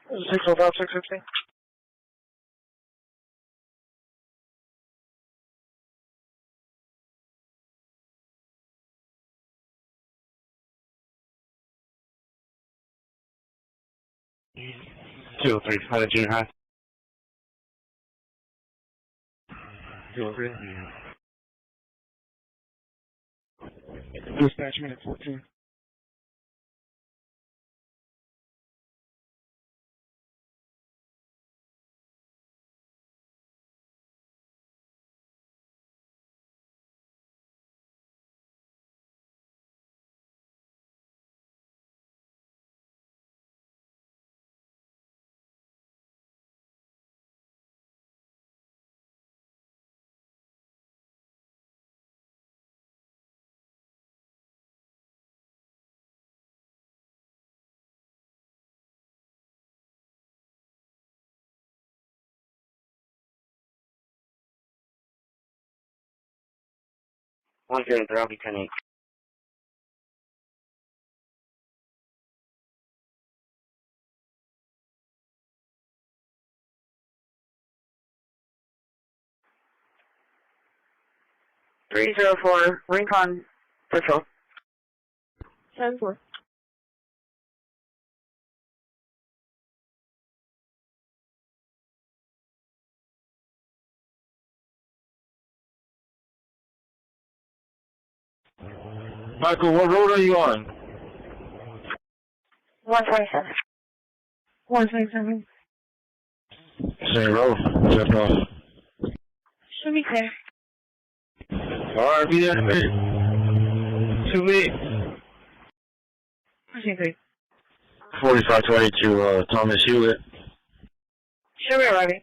This is 605, 650. Two, three, junior high. Dispatch minute 14. One zero, I'll be 10-8. Three 304, Rincon Patrol. 10-4. Michael, what road are you on? 127. 127. Same road. Just off. Should be clear. Alright, be there. 2-8. Pushing 3. 4522, Thomas Hewitt. Should be arriving.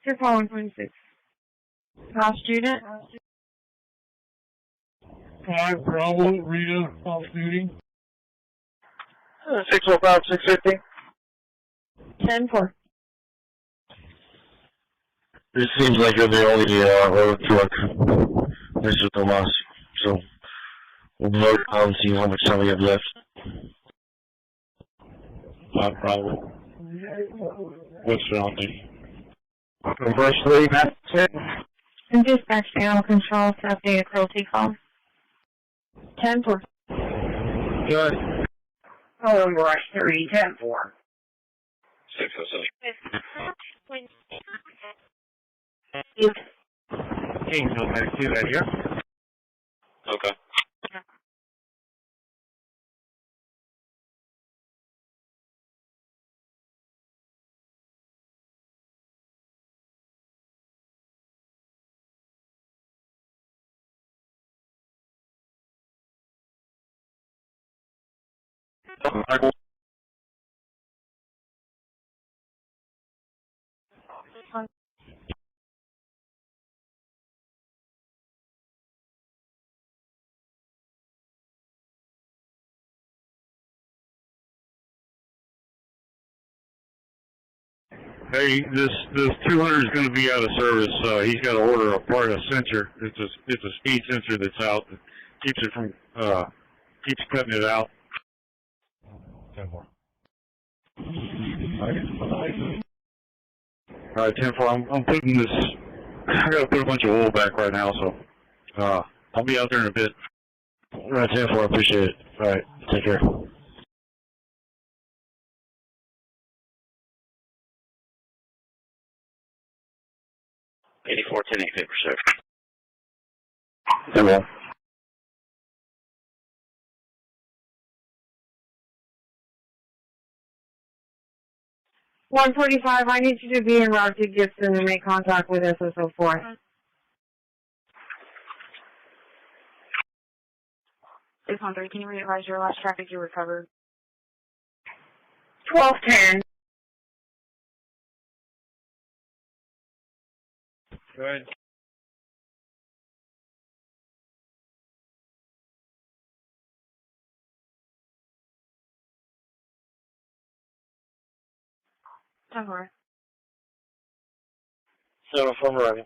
Two 126. House student. 5 Bravo, Rita, off duty. 605, 650. 10-4. It seems like you're the only road truck, Mr. Tomas. So, we'll note down and see how much time we have left. Not a problem. What's wrong with me? Conversely, that's it. And dispatch channel control to update a cruelty call. 10-4. Good. Oh, rush 3, 10-4. 607. Kingsville, back to that here. Okay. Hey, this 200 is going to be out of service. He's got to order a part of sensor. It's a speed sensor that's out. That keeps it from keeps cutting it out. 10-4. All right, 10-4. I'm putting this. I got to put a bunch of oil back right now, so I'll be out there in a bit. All right, 10-4. I appreciate it. All right, take care. 84, 10-8, paper, sir. 10-4. 145, I need you to be en route to Gibson and make contact with SSO4. 613, can you readvise your last traffic you recovered? 1210. Good. Over. 7-4, arriving.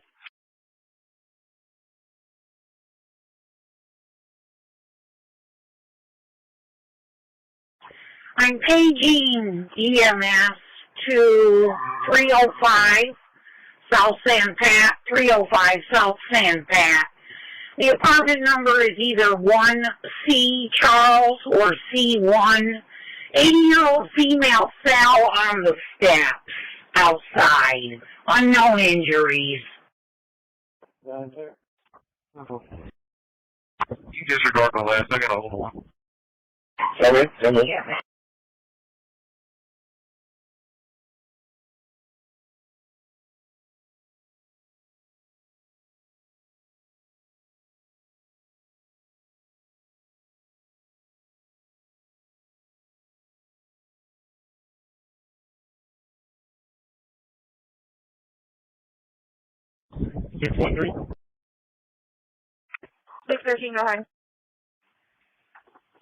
I'm paging EMS to 305 South San Pat, 305 South San Pat. The apartment number is either 1C Charles or C1. 80-year-old female fell on the steps outside. Unknown injuries. You disregard my last. I got a hold of one. Sorry, Yeah. Six one three. 613, go ahead.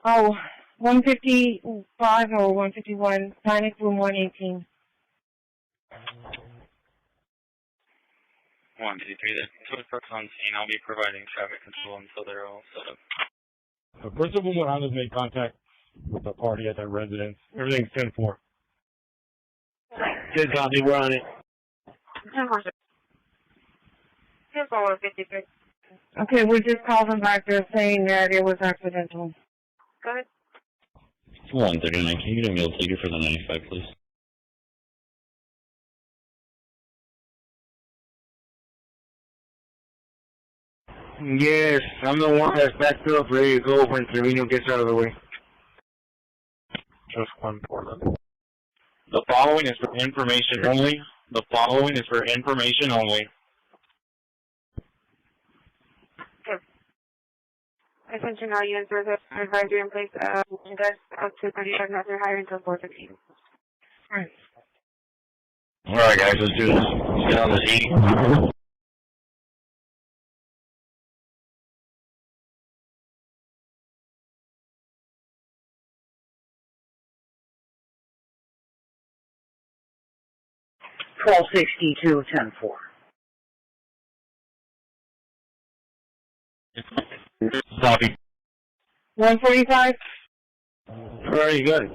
Oh, 155 or 151, panic room 118. 123, the tow truck's on scene. I'll be providing traffic control until they're all set up. The principal Moran has made contact with the party at that residence. Everything's 10-4. Good copy, we're on it. 10-4, sir. 10-4, 53. Okay, we just called them back. They're saying that it was accidental. Go ahead. 139, can you get a meal ticket for the 95, please? Yes, I'm the one that's backed up, ready to go when Trevino gets out of the way. Just 141. The following is for information only. The following is for information only. Attention all units, there's an advisory in place, guys up to 35 knots or higher until 4:15. Alright. Alright guys, let's do this. Let's get on this heat. $12.62, 10-4. Copy. 145? Very good.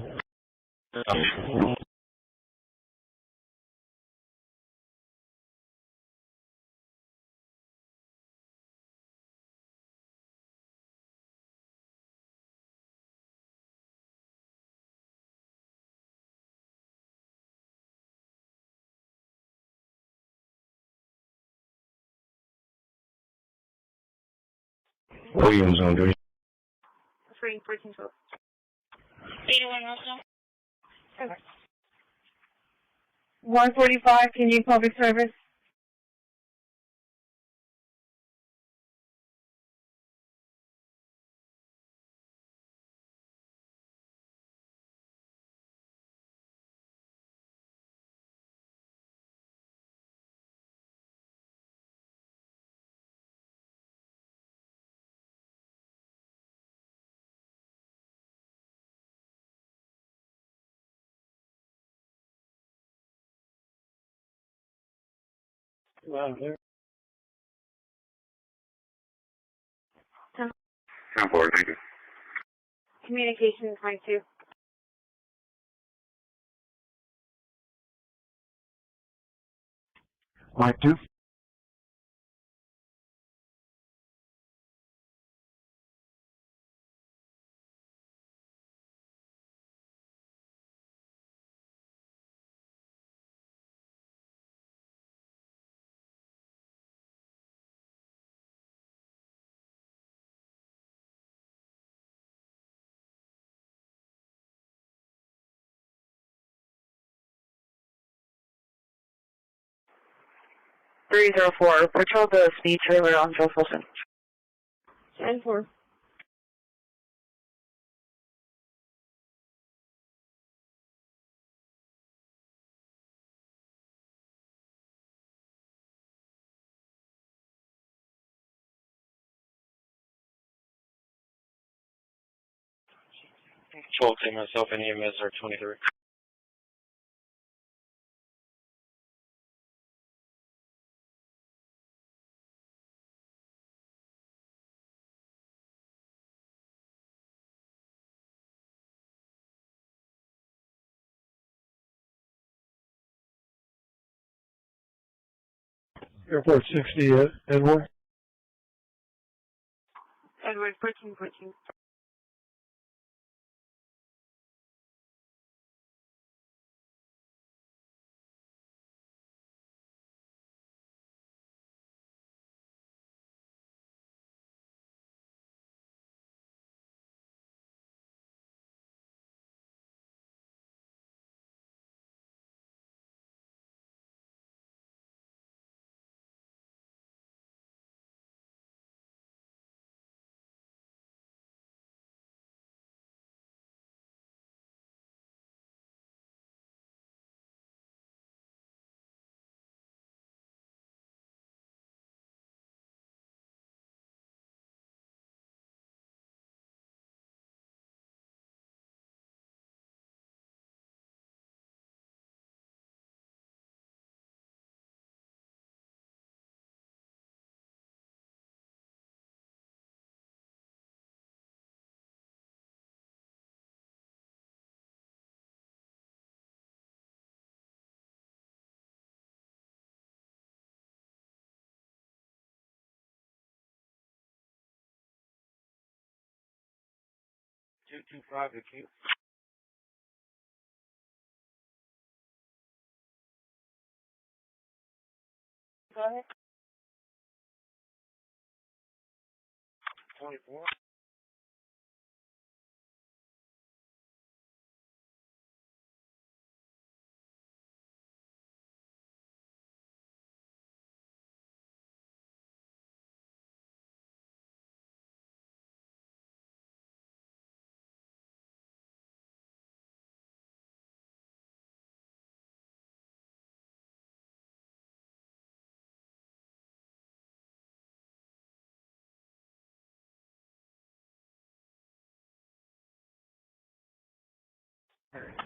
Williams on duty. 1412. 81 also. 145, can you public service? Wow, there. 10-4, thank you. communication 22. Mike 2. $304, patrol the speed trailer on Joe Fulton. 10-4. Control team, myself, and EMS are 23. Airport 60, Edward. Edward, 1414. Two five to keep. Go ahead. 24.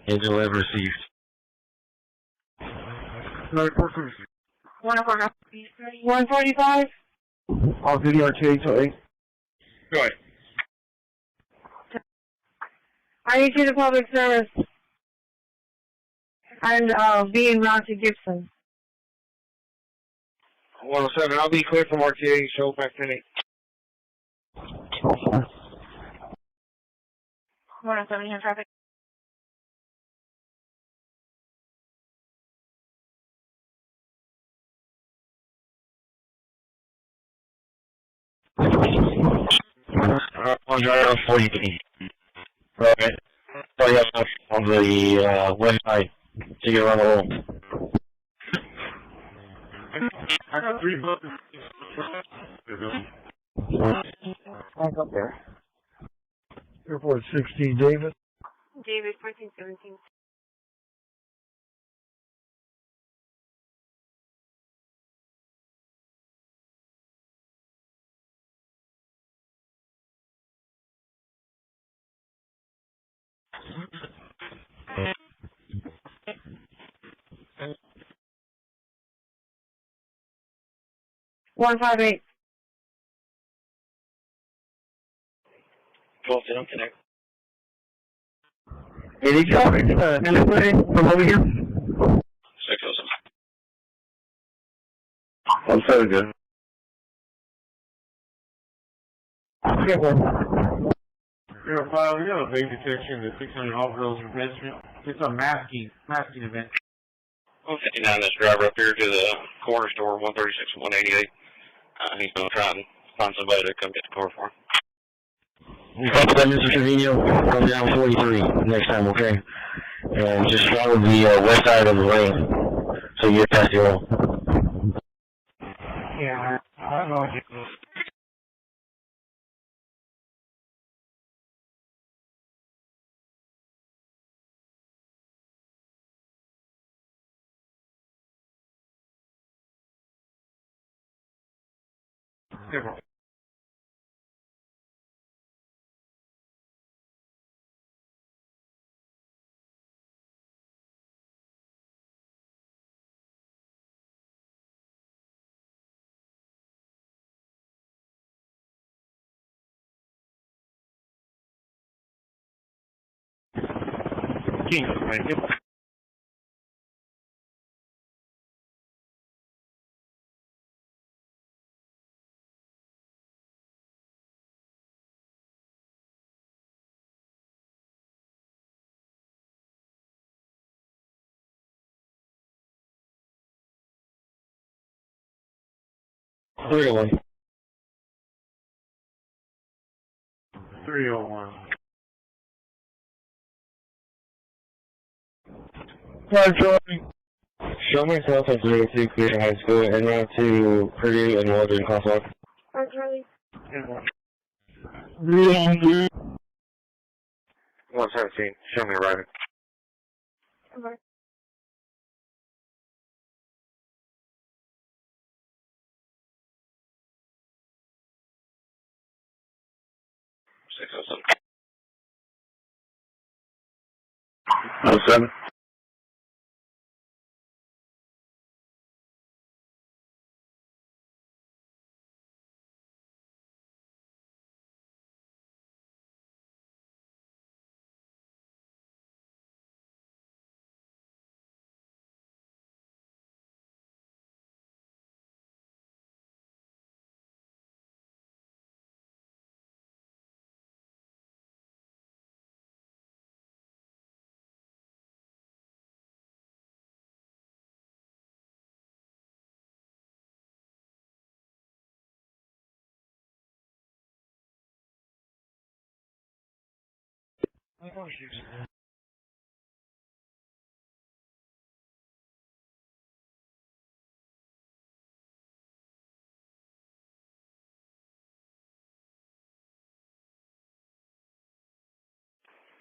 Angel ever received. 145. All video RTA till 8. Go ahead. I need you to public service. And being route to Gibson. 107. I'll be clear from RTA. Show back to 8. 107 here, traffic. On drive 40. Right. So yeah, on the west side. So you run the hole. I got 3 buses. Back up there. Airport 16, David. David, 1417. One 58. Go to them connect. Any traffic? Anybody from over here? 607. I'm so good. Get one. 05, we have a big detection at 600 off-roads and pedestrian. It's a masking event. 159, this driver up here to the corner store, 136 and 188. He's going to try and find somebody to come get the car for him. Copy that, Mr. Trevino. Come down 43 next time, okay? And just follow the west side of the lane so you get past the oil. Yeah, I don't know. Good. King, thank you. 301. 301. Hi, Charlie. Show myself at 02 Clear High School en route to Purdue and Waldron Crosswalk. Hi, Charlie. 300. 117. Show me arriving. Okay. Oh, 07.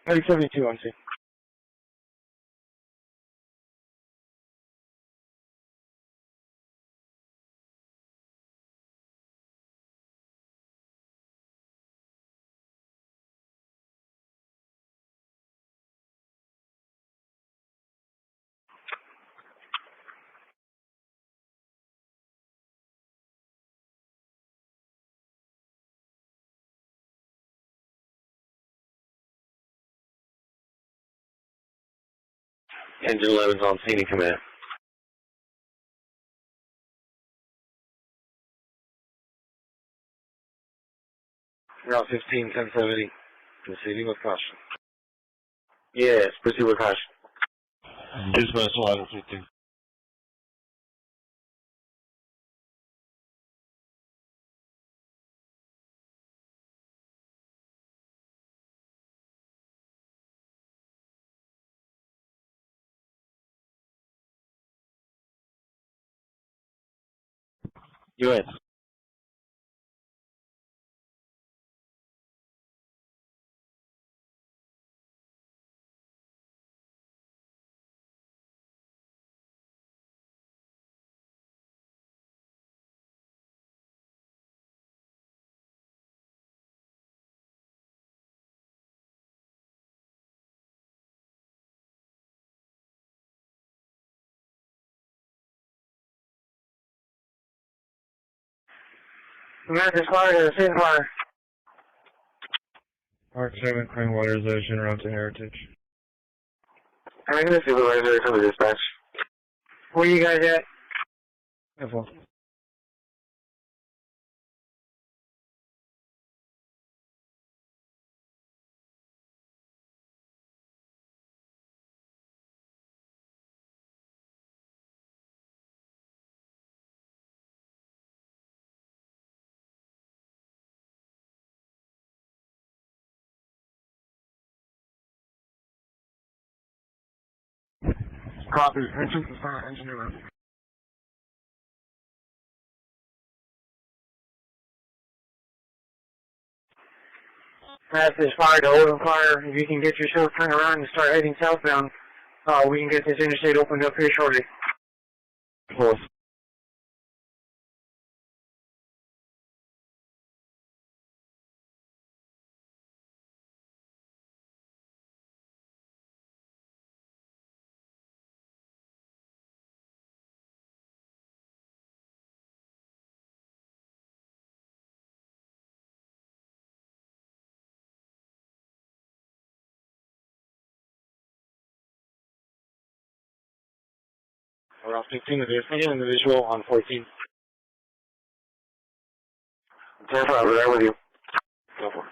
Maybe 72 on scene. Engine 11's on scene and command. Route 15, 1070. Proceeding with caution. Yes, proceed with caution. Dispatch 1115. US. American Fire, State Fire. Park 7, Crane Waterization, route to Heritage. I'm going to supervisor from the dispatch. Where you guys at? Careful. Copy. Engine to fire, engineer. Message fire to open fire. If you can get yourself turned around and start heading southbound, we can get this interstate opened up here shortly. Close. Route 15, there's an individual on 14. 10-5, we're there with you. Go for it.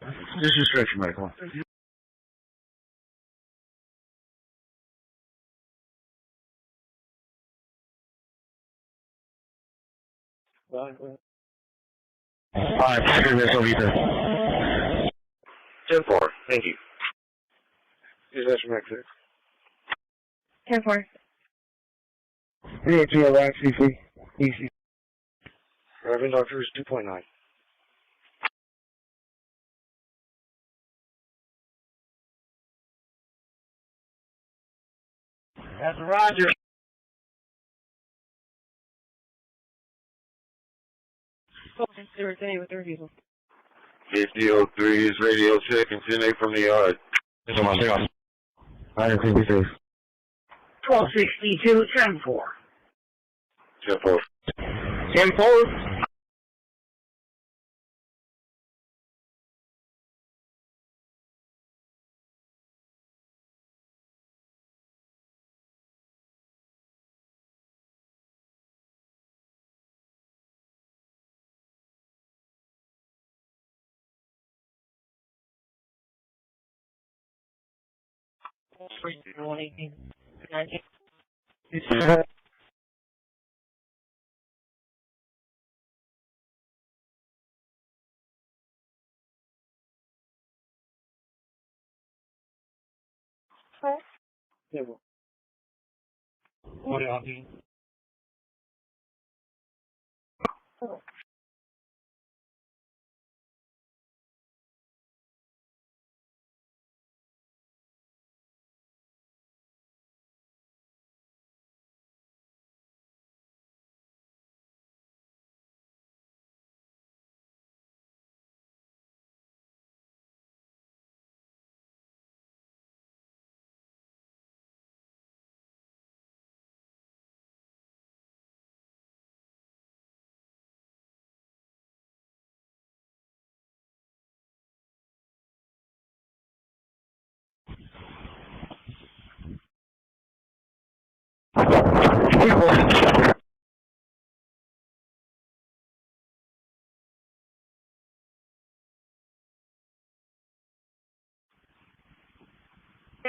This is stretch medical. Alright, Packer, this will be there. 10-4, thank you. This is Extra 10-4. 302 Iraq, CC. EC. Reverend Doctor is 2.9. That's Roger. They were saying with their people. 5003 is radio check and 10-8 from the yard. This is my thing off. 956. 1262, 10-4. 10-4. 10-4. What are you?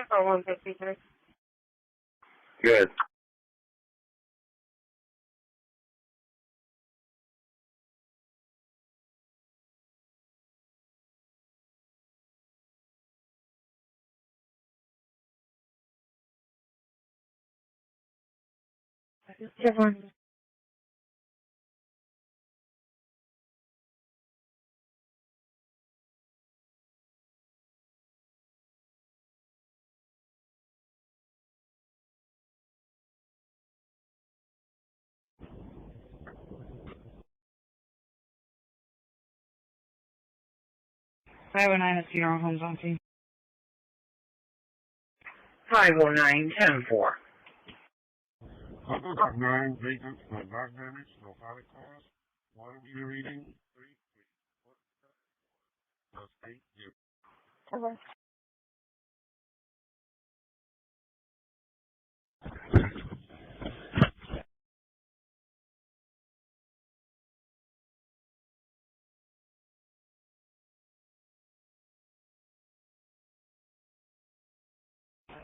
For 153. Good. Chevron. I have a 9 at Funeral Homes on scene. 509, 10-4. I've got 9 vacants, no back damage, no pilot cause. Water meter reading, 3. Plus 8, 0. Okay.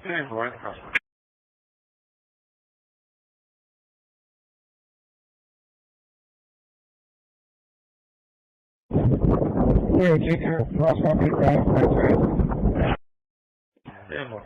Yeah, right across. Yeah, take care. Cross country back. That's it. Yeah,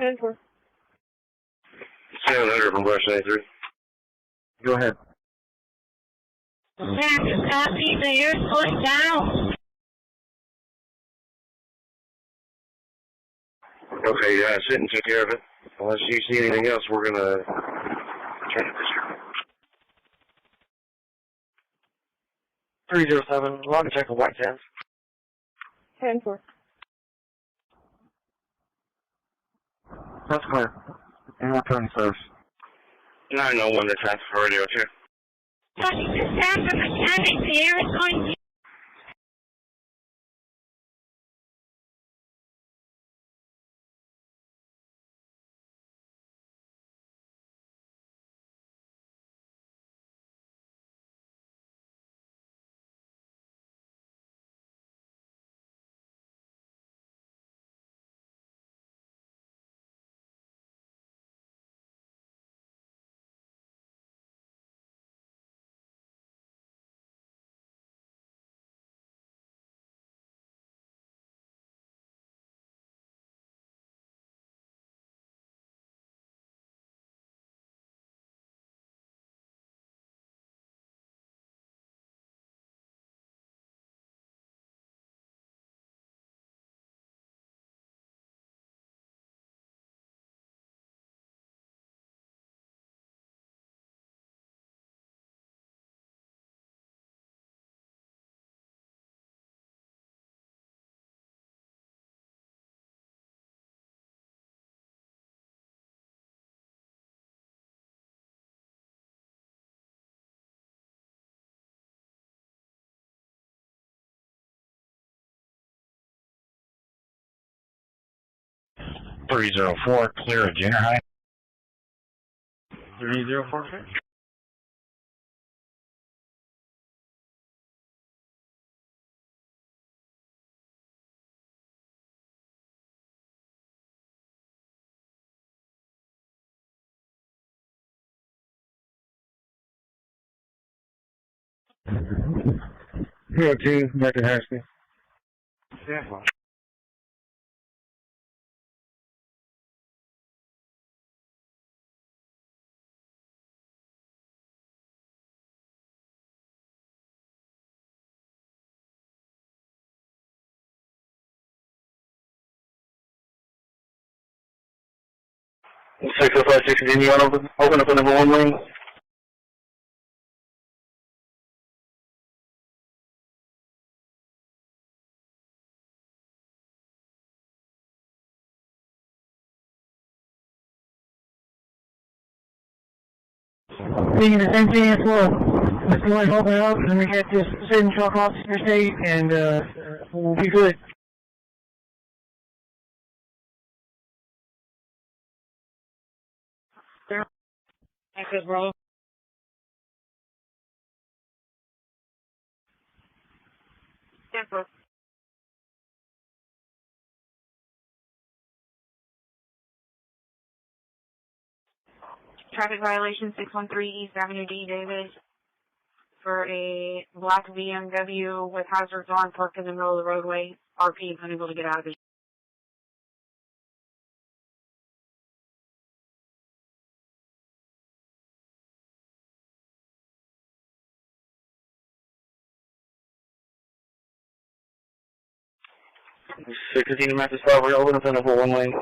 10-4. 700 from Brush 93. Go ahead. Copy, so you're pushed down. Okay, yeah, Sitton took care of it. Unless you see anything else, we're going to turn it this year. 307, log and check the white sands. 10-4. That's clear. And we're turning first. 901 to transfer radio 2. .304, clear at junior high. 304, sir. Here, 2, back at high school. Yeah. 605, continue on open up the number 1 lane. Being the same thing as well. Let's go and open up and we get this sitting truck off the state and we'll be good. Access, bro. Temper. Traffic violation 613 East Avenue D, Davis, for a black BMW with hazards on parked in the middle of the roadway. RP is unable to get out of it. Continue at the stop, we're open up the number 1 lane.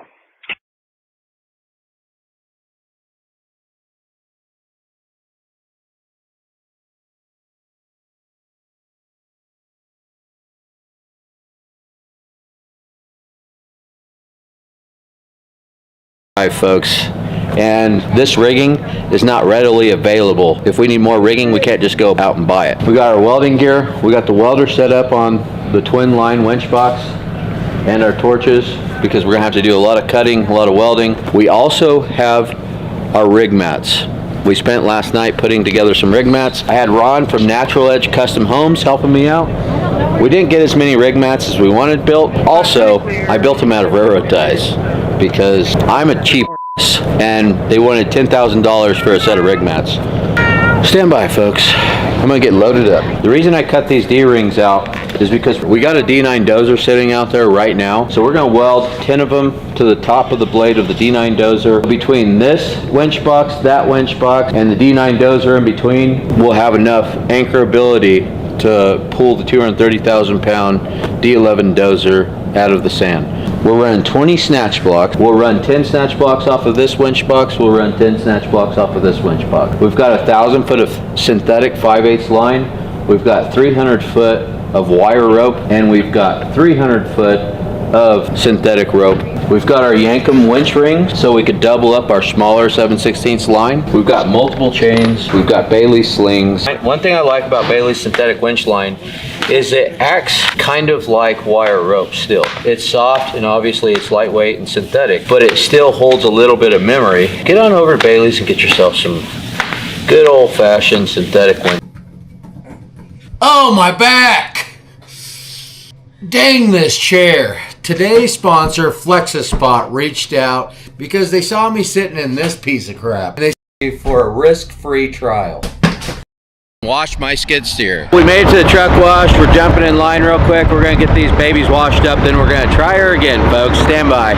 Hi folks, and this rigging is not readily available. If we need more rigging, we can't just go out and buy it. We got our welding gear, we got the welder set up on the twin line winch box and our torches because we're gonna have to do a lot of cutting, a lot of welding. We also have our rig mats. We spent last night putting together some rig mats. I had Ron from Natural Edge Custom Homes helping me out. We didn't get as many rig mats as we wanted built. Also, I built them out of railroad ties because I'm a cheap and they wanted $10,000 for a set of rig mats. Stand by, folks. I'm gonna get loaded up. The reason I cut these D-rings out is because we got a D9 dozer sitting out there right now. So we're gonna weld 10 of them to the top of the blade of the D9 dozer. Between this winch box, that winch box, and the D9 dozer in between, we'll have enough anchorability to pull the 230,000 pound D11 dozer out of the sand. We're running 20 snatch blocks. We'll run 10 snatch blocks off of this winch box. We'll run 10 snatch blocks off of this winch box. We've got 1,000 foot of synthetic 5/8 line. We've got 300 foot of wire rope, and we've got 300 foot of synthetic rope. We've got our Yankum winch ring, so we could double up our smaller 7/16 line. We've got multiple chains. We've got Bailey slings. One thing I like about Bailey's synthetic winch line is it acts kind of like wire rope still. It's soft and obviously it's lightweight and synthetic, but it still holds a little bit of memory. Get on over to Bailey's and get yourself some good old-fashioned synthetic winch. Oh, my back! Dang this chair. Today's sponsor, FlexiSpot, reached out because they saw me sitting in this piece of crap. They said for a risk-free trial. Wash my skid steer. We made it to the truck wash. We're jumping in line real quick. We're gonna get these babies washed up, then we're gonna try her again, folks. Stand by.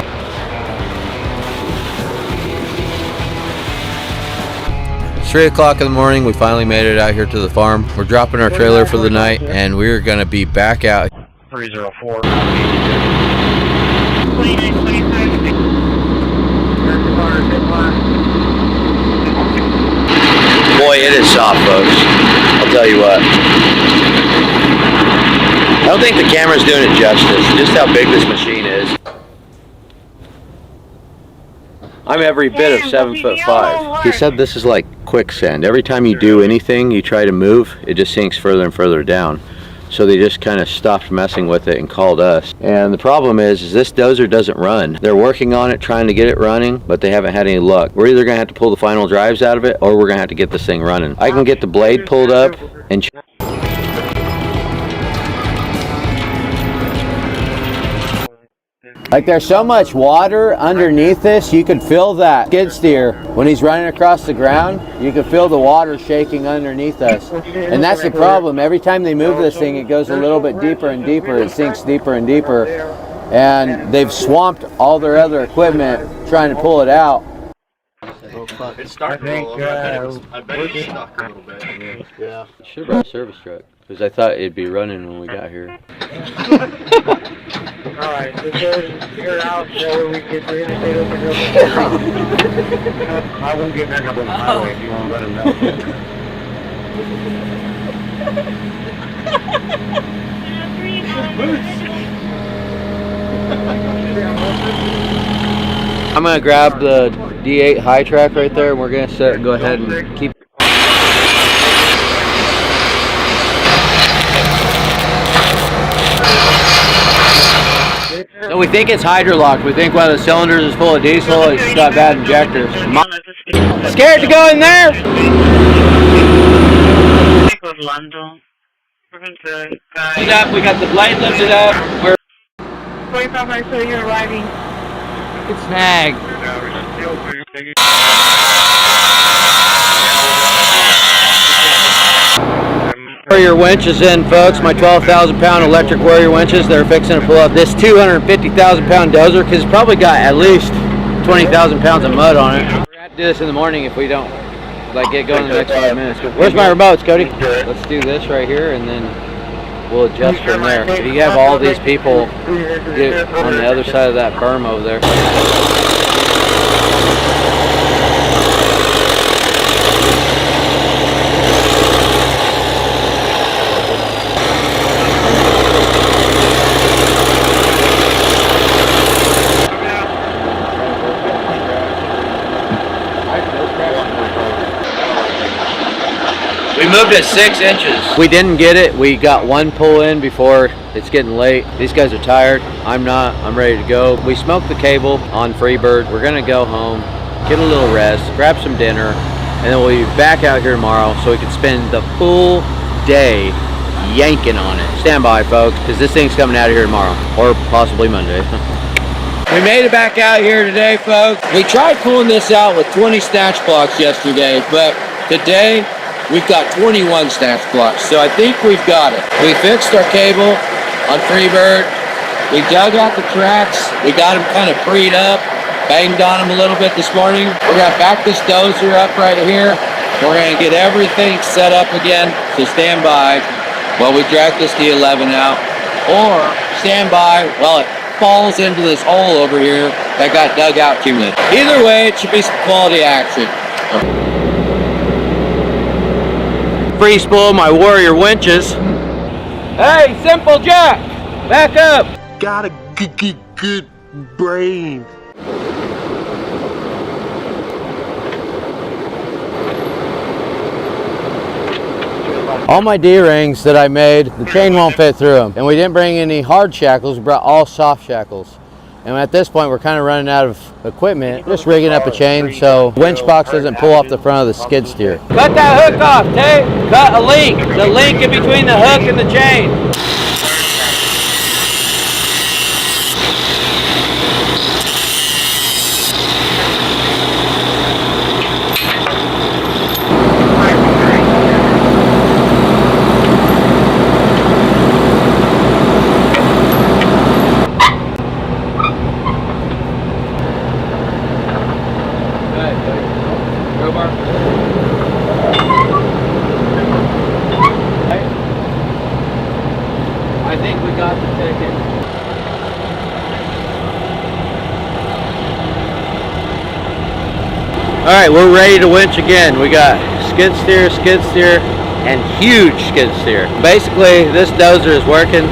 It's 3 o'clock in the morning. We finally made it out here to the farm. We're dropping our trailer for the night, and we're gonna be back out. 304. 2925. Boy, it is soft, folks. I'll tell you what. I don't think the camera's doing it justice, just how big this machine is. I'm every bit of 7'5". He said this is like quicksand. Every time you do anything, you try to move, it just sinks further and further down. So they just kind of stopped messing with it and called us. And the problem is this dozer doesn't run. They're working on it, trying to get it running, but they haven't had any luck. We're either gonna have to pull the final drives out of it, or we're gonna have to get this thing running. I can get the blade pulled up and like there's so much water underneath this, you could feel that skid steer when he's running across the ground. You can feel the water shaking underneath us, and that's the problem. Every time they move this thing, it goes a little bit deeper and deeper. It sinks deeper and deeper, and they've swamped all their other equipment trying to pull it out. It's starting to roll over. I bet it's stuck a little bit. Yeah. Should have brought a service truck, because I thought it'd be running when we got here. Alright, so figure out where we get the interstate open real quick. I won't get back up on the highway if you want to let him know. I'm going to grab the D8 high track right there, and we're going to go ahead and keep. So we think it's hydrolocked. We think one of the cylinders is full of diesel. It's got bad injectors. Scared to go in there? We got the blade lifted up. We're 45, I saw you arriving. it's snag. Warrior winches in, folks. My 12,000 pound electric Warrior winches. They're fixing to pull up this 250,000 pound dozer because it's probably got at least 20,000 pounds of mud on it. We're gonna have to do this in the morning if we don't get going in the next 5 minutes. Where's my remotes, Cody? Let's do this right here and then we'll adjust from there. You have all these people get on the other side of that berm over there. We moved it 6 inches. We didn't get it. We got one pull in before it's getting late. These guys are tired. I'm not. I'm ready to go. We smoked the cable on Freebird. We're gonna go home, get a little rest, grab some dinner, and then we'll be back out here tomorrow so we can spend the full day yanking on it. Stand by, folks, because this thing's coming out of here tomorrow, or possibly Monday. We made it back out here today, folks. We tried pulling this out with 20 snatch blocks yesterday, but today we've got 21 snatch blocks, so I think we've got it. We fixed our cable on Freebird. We dug out the tracks. We got them kind of freed up, banged on them a little bit this morning. We're gonna back this dozer up right here. We're gonna get everything set up again, so stand by while we drag this D11 out, or stand by while it falls into this hole over here that got dug out too much. Either way, it should be some quality action. Free spool my Warrior winches. Hey, Simple Jack, back up. Got a good brain. All my D-rings that I made, the chain won't fit through them. And we didn't bring any hard shackles, we brought all soft shackles. And at this point, we're kind of running out of equipment. Just rigging up a chain so winch box doesn't pull off the front of the skid steer. Cut that hook off, Tay. Cut a link. The link in between the hook and the chain. I think we got the ticket. Alright, we're ready to winch again. We got skid steer, and huge skid steer. Basically, this dozer is working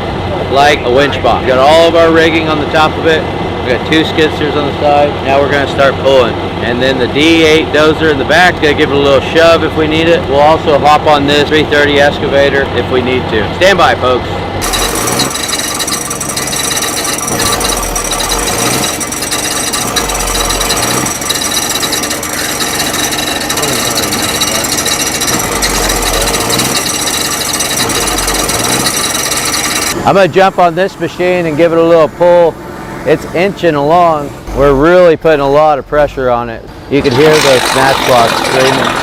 like a winch box. We got all of our rigging on the top of it. We got 2 skid steers on the side. Now we're going to start pulling. And then the D8 dozer in the back is going to give it a little shove if we need it. We'll also hop on this 330 excavator if we need to. Stand by, folks. I'm going to jump on this machine and give it a little pull. It's inching along. We're really putting a lot of pressure on it. You can hear those snatch blocks screaming.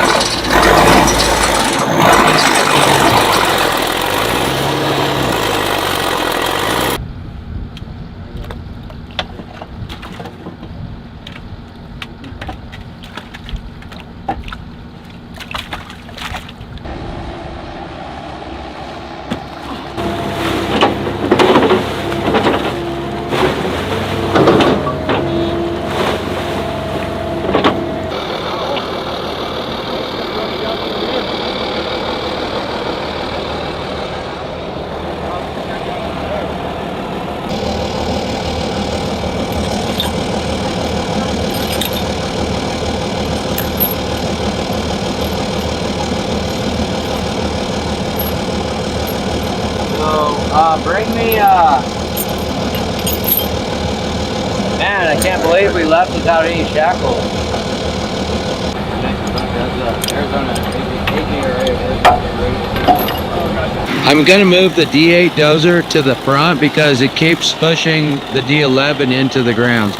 Bring me, man, I can't believe we left without any shackles. I'm going to move the D8 dozer to the front because it keeps pushing the D11 into the ground.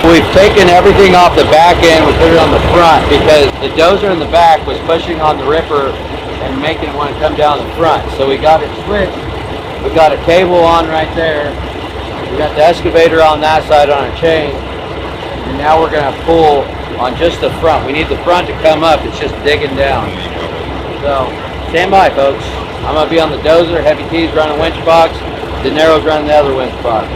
We've taken everything off the back end, we put it on the front because the dozer in the back was pushing on the ripper and making it want to come down the front. So we got it switched. We got a cable on right there. We got the excavator on that side on a chain. And now we're going to pull on just the front. We need the front to come up. It's just digging down. So stand by, folks. I'm going to be on the dozer. Heavy T's running winch box. De Niro's running the other winch box.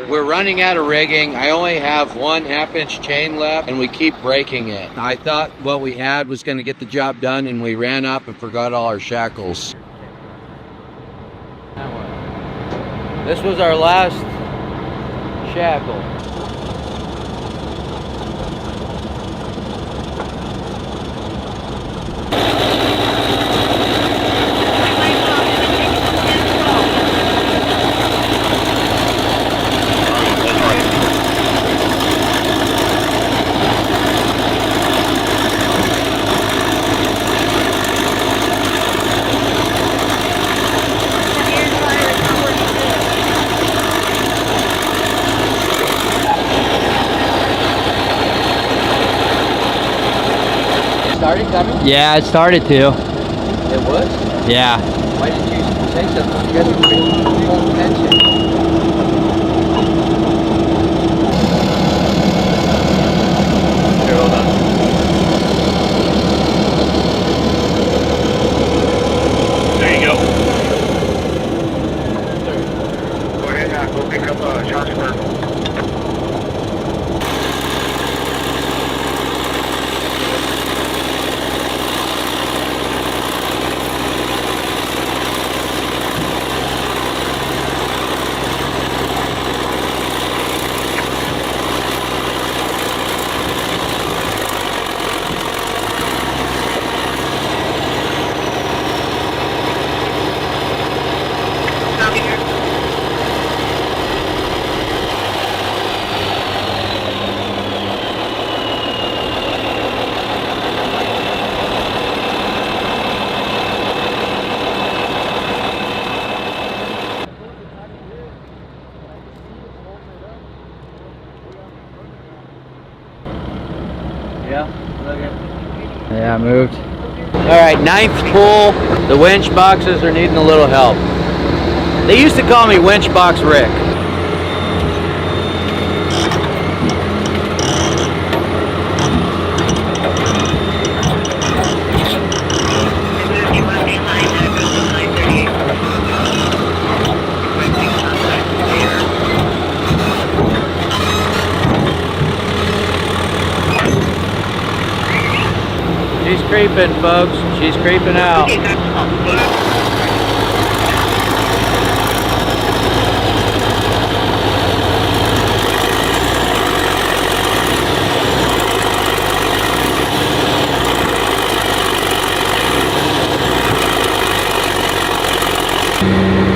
We're running out of rigging. I only have 1 1/2-inch chain left and we keep breaking it. I thought what we had was going to get the job done and we ran up and forgot all our shackles. This was our last shackle. started coming? Yeah, it started to. It was? Yeah. Why didn't you say something? You guys are full attention. Here, hold on. There you go. Go ahead and go pick up Johnsburg. Yeah, moved. Alright, 9th pool. The winch boxes are needing a little help. They used to call me Winch Box Rick. She's creeping, folks. She's creeping out.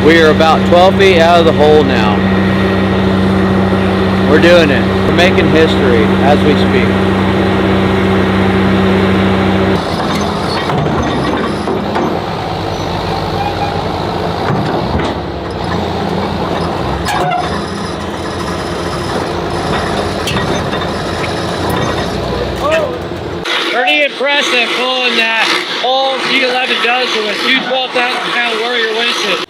We are about 12 feet out of the hole now. We're doing it. We're making history as we speak. Pretty impressive pulling that old G11 dozer with two 12,000-pound Warrior winches.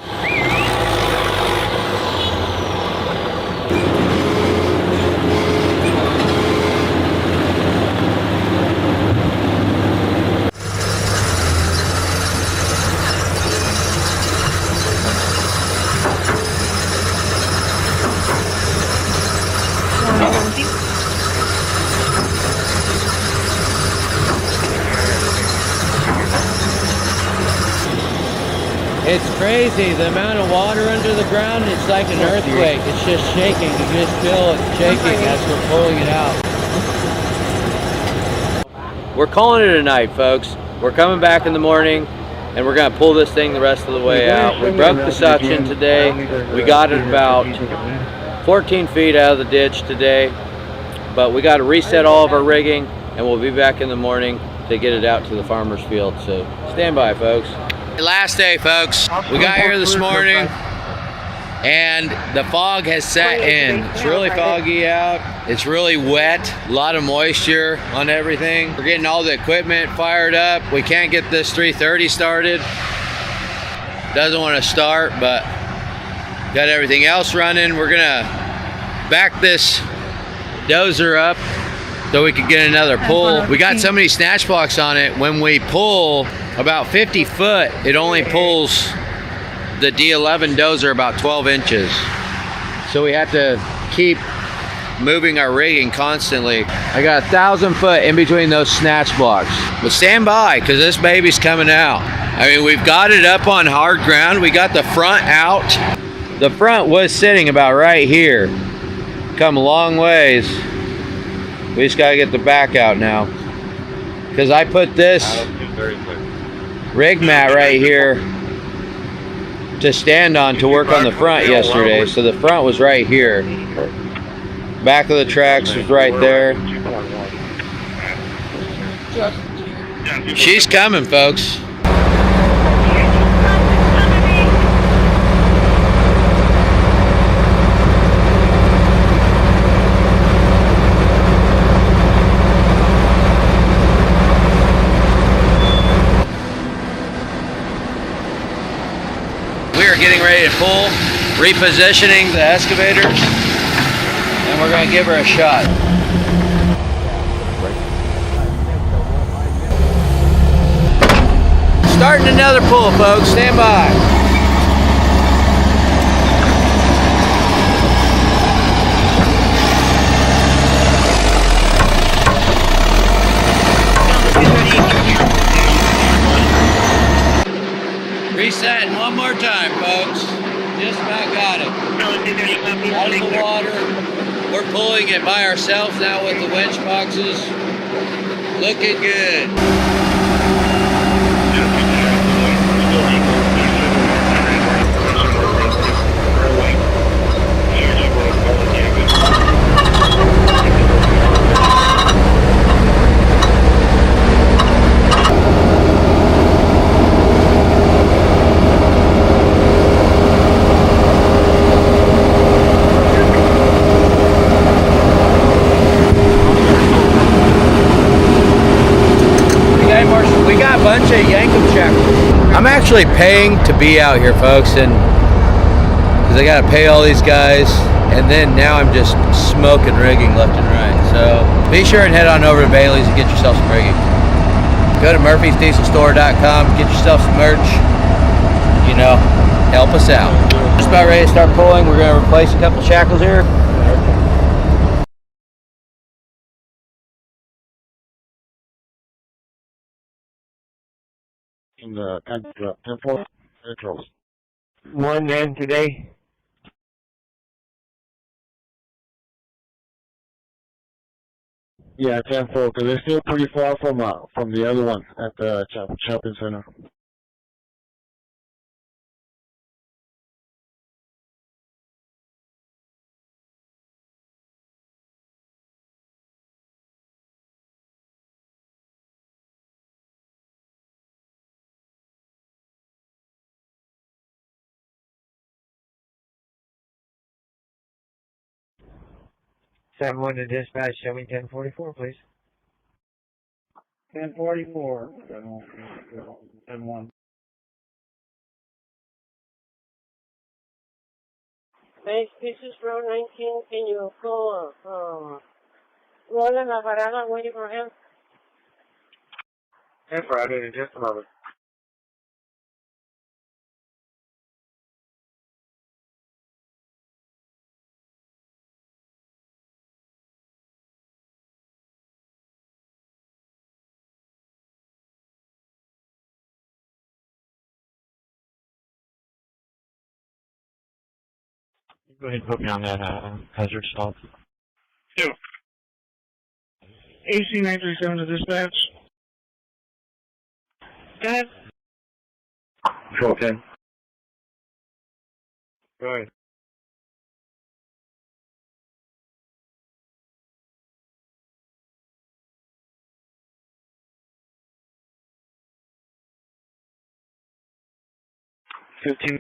It's crazy, the amount of water under the ground, it's like an earthquake. It's just shaking, you just feel it shaking as we're pulling it out. We're calling it a night, folks. We're coming back in the morning and we're gonna pull this thing the rest of the way out. We broke the suction today. We got it about 14 feet out of the ditch today, but we gotta reset all of our rigging and we'll be back in the morning to get it out to the farmer's field. So stand by, folks. Last day, folks. We got here this morning and the fog has set in. It's really foggy out. It's really wet. A lot of moisture on everything. We're getting all the equipment fired up. We can't get this 330 started. Doesn't want to start, but got everything else running. We're gonna back this dozer up so we could get another pull. We got so many snatch blocks on it. When we pull about 50 foot, it only pulls the D11 dozer about 12 inches. So we have to keep moving our rigging constantly. I got 1,000 foot in between those snatch blocks. But stand by, because this baby's coming out. I mean, we've got it up on hard ground. We got the front out. The front was sitting about right here. Come a long ways. We just gotta get the back out now. Because I put this rig mat right here to stand on to work on the front yesterday. So the front was right here. Back of the tracks was right there. She's coming, folks. getting ready to pull, repositioning the excavators, and we're going to give her a shot. Starting another pull, folks. Stand by. Resetting one more time, folks. Just about got it. Out of the water. We're pulling it by ourselves now with the winch boxes. Looking good. Bunch of Yankum shackles. I'm actually paying to be out here, folks, and because I gotta pay all these guys, and then now I'm just smoking rigging left and right. So be sure and head on over to Bailey's and get yourself some rigging. Go to murphysdieselstore.com, get yourself some merch. You know, help us out. Just about ready to start pulling. We're gonna replace a couple shackles here. In the 10-4, intros. One man today. Yeah, 10-4, because they're still pretty far from the other one at the shopping center. Someone to dispatch, show me 1044, please. 1044. 10-1. Hey, this is Road 19. Can you pull Roland Alvarado waiting for him? Yes, Friday, in just a moment. Go ahead and put me on that hazard stop. Two. AC 937 to dispatch. Go ahead. Control 10. Go ahead. $15.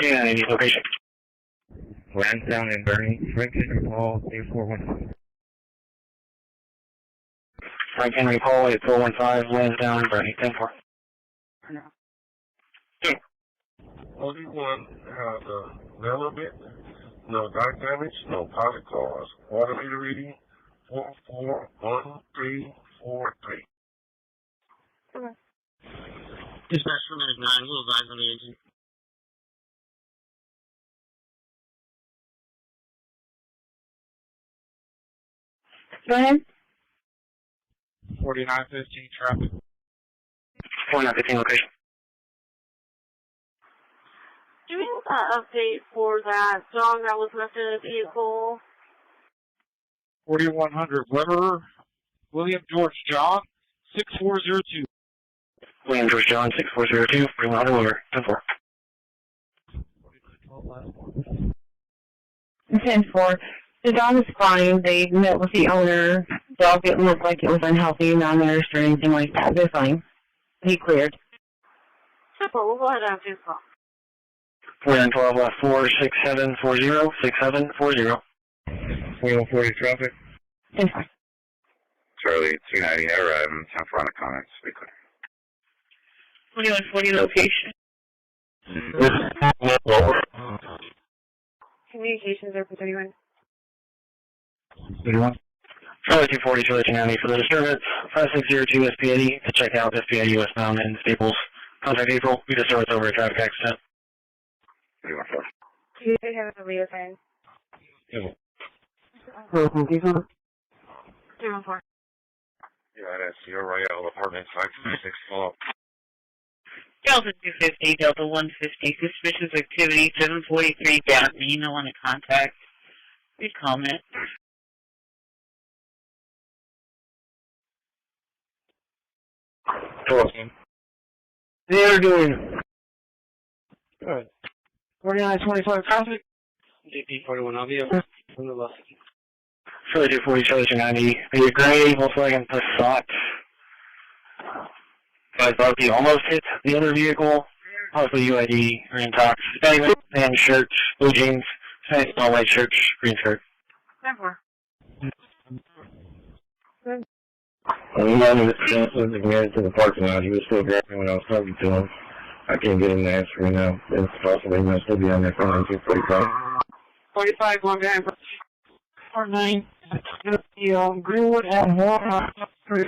Yeah, I need location. Lansdowne and Bernie, Franklin Paul, 841. Frank Henry Paul, 8415, Lansdowne and Bernie, 10-4. Only one has a narrow bit, no dot damage, no pilot cause. Water meter reading 441343. Okay. Dispatch from 9, we'll advise on the engine. Go ahead. 4915 traffic. 4915 location. Do we have an update for that dog that was left in the vehicle? 4100 Weber, William George John, 6402. William George John, 6402, 4100 Weber, 10-4. 10-4. The dog is fine. They met with the owner. Dog didn't look like it was unhealthy, non-nourished, or anything like that. They're fine. He cleared. Simple. We'll go ahead and have his call. 4912 left 46740, 6740. 4140 traffic. It's fine. Charlie 290, arrive in San Fran comments. Be clear. 2140 location. Communications are for 31. 31. Charlie 240, Charlie 290 for the disturbance. 5602 SP80 to check out SP80 westbound in Staples. Contact April. We just service over a traffic accident. 314. Do they have a Leo sign? Yeah. 314. Yeah, that's your Royale Apartment 526 follow-up. Delta 250, Delta 150, suspicious activity, 743 down. You don't want to contact. Please comment. They're doing Good. 4925 traffic. JP 41, I'll be up from the left. Charlie 240, Charlie 290. The gray Volkswagen Passat. 5 almost hit the other vehicle. Possibly UID or intox. And shirt, blue jeans, nice small white shirt, green skirt. 10-4. He wanted to get to the parking lot. He was still grabbing when I was talking to him. I can't get him to answer right now. It's possible he might still be on there for 245. 45, Long Island. 49. Greenwood and Walnut. Crew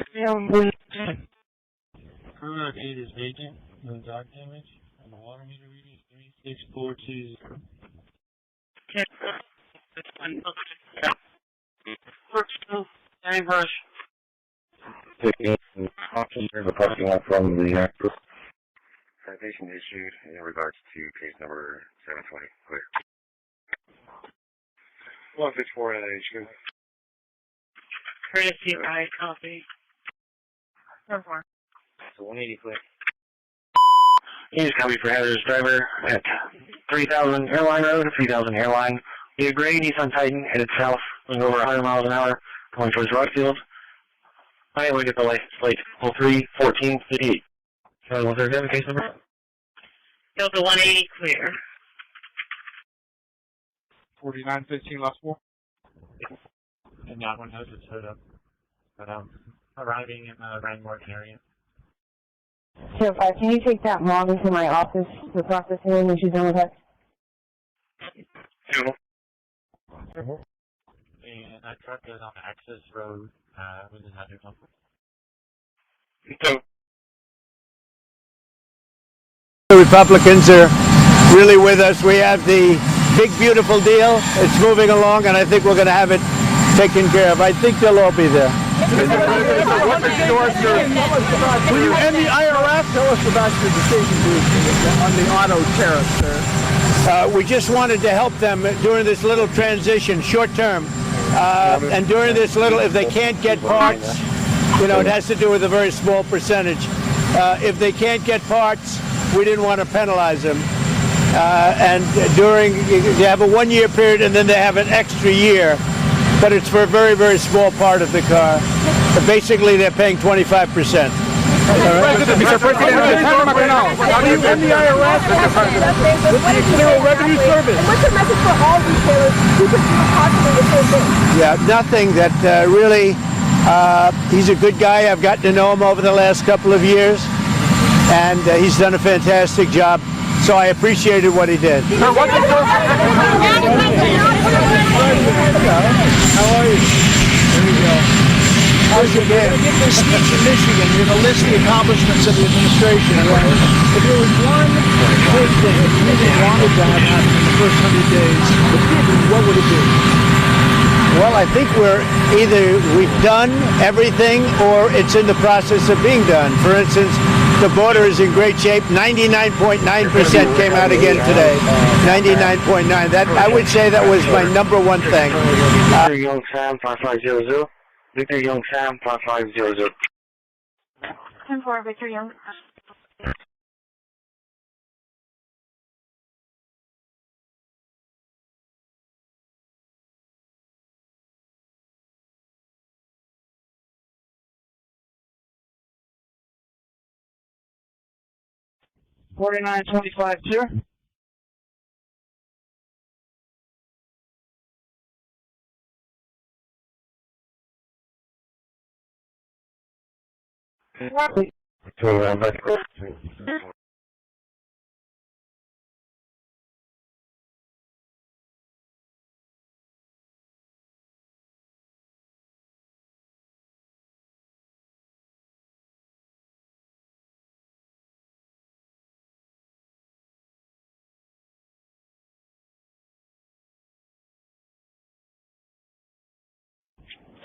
8 is vacant. No dog damage. And the water meter reading is 36420. Brush. Taking options in the parking lot from the actor. Citation issued in regards to case number 720. Clear. 164 HQ. Courtesy I copy. 10-4. So 180 clear. Here's copy for hazardous driver at 3000 Airline Road, 3000 Airline. The gray Nissan Titan headed south, going over 100 miles an hour, going towards Rockfield. I will get the license plate 03-14-58. Sorry, what's our case number? Delta 180 clear. 4915 last 4. And that one has its hood up. But arriving in the Rangmore area. 05, can you take that mom into my office to process her when she's done with that? And that truck is on Access Road with the hazard number. The Republicans are really with us. We have the big, beautiful deal. It's moving along, and I think we're going to have it taken care of. I think they'll all be there. Will you end the IRS? Tell us about your decision on the auto tariff, sir. We just wanted to help them during this little transition, short term. And during this little, if they can't get parts, you know, it has to do with a very small percentage. If they can't get parts, we didn't want to penalize them. And they have a 1 year period, and then they have an extra year. But it's for a very, very small part of the car. But basically, they're paying 25%. Mr. President, how do you end the IRS with the Internal Revenue Service? What's the message for all retailers who could do possibly the same thing? Yeah, nothing that really, he's a good guy. I've gotten to know him over the last couple of years, and he's done a fantastic job. So I appreciated what he did. Sir, what's the How are you? There you go. How's your day? The speech in Michigan, you're going to list the accomplishments of the administration. If there was one big thing that you really wanted to have happen in the first 100 days, what would it be? Well, I think we've done everything, or it's in the process of being done. For instance, the border is in great shape. 99.9% came out again today. 99.9. That I would say that was my number one thing. Victor Young Sam 5500. Victor Young Sam 5500. 10-4, Victor Young. 4925, sir.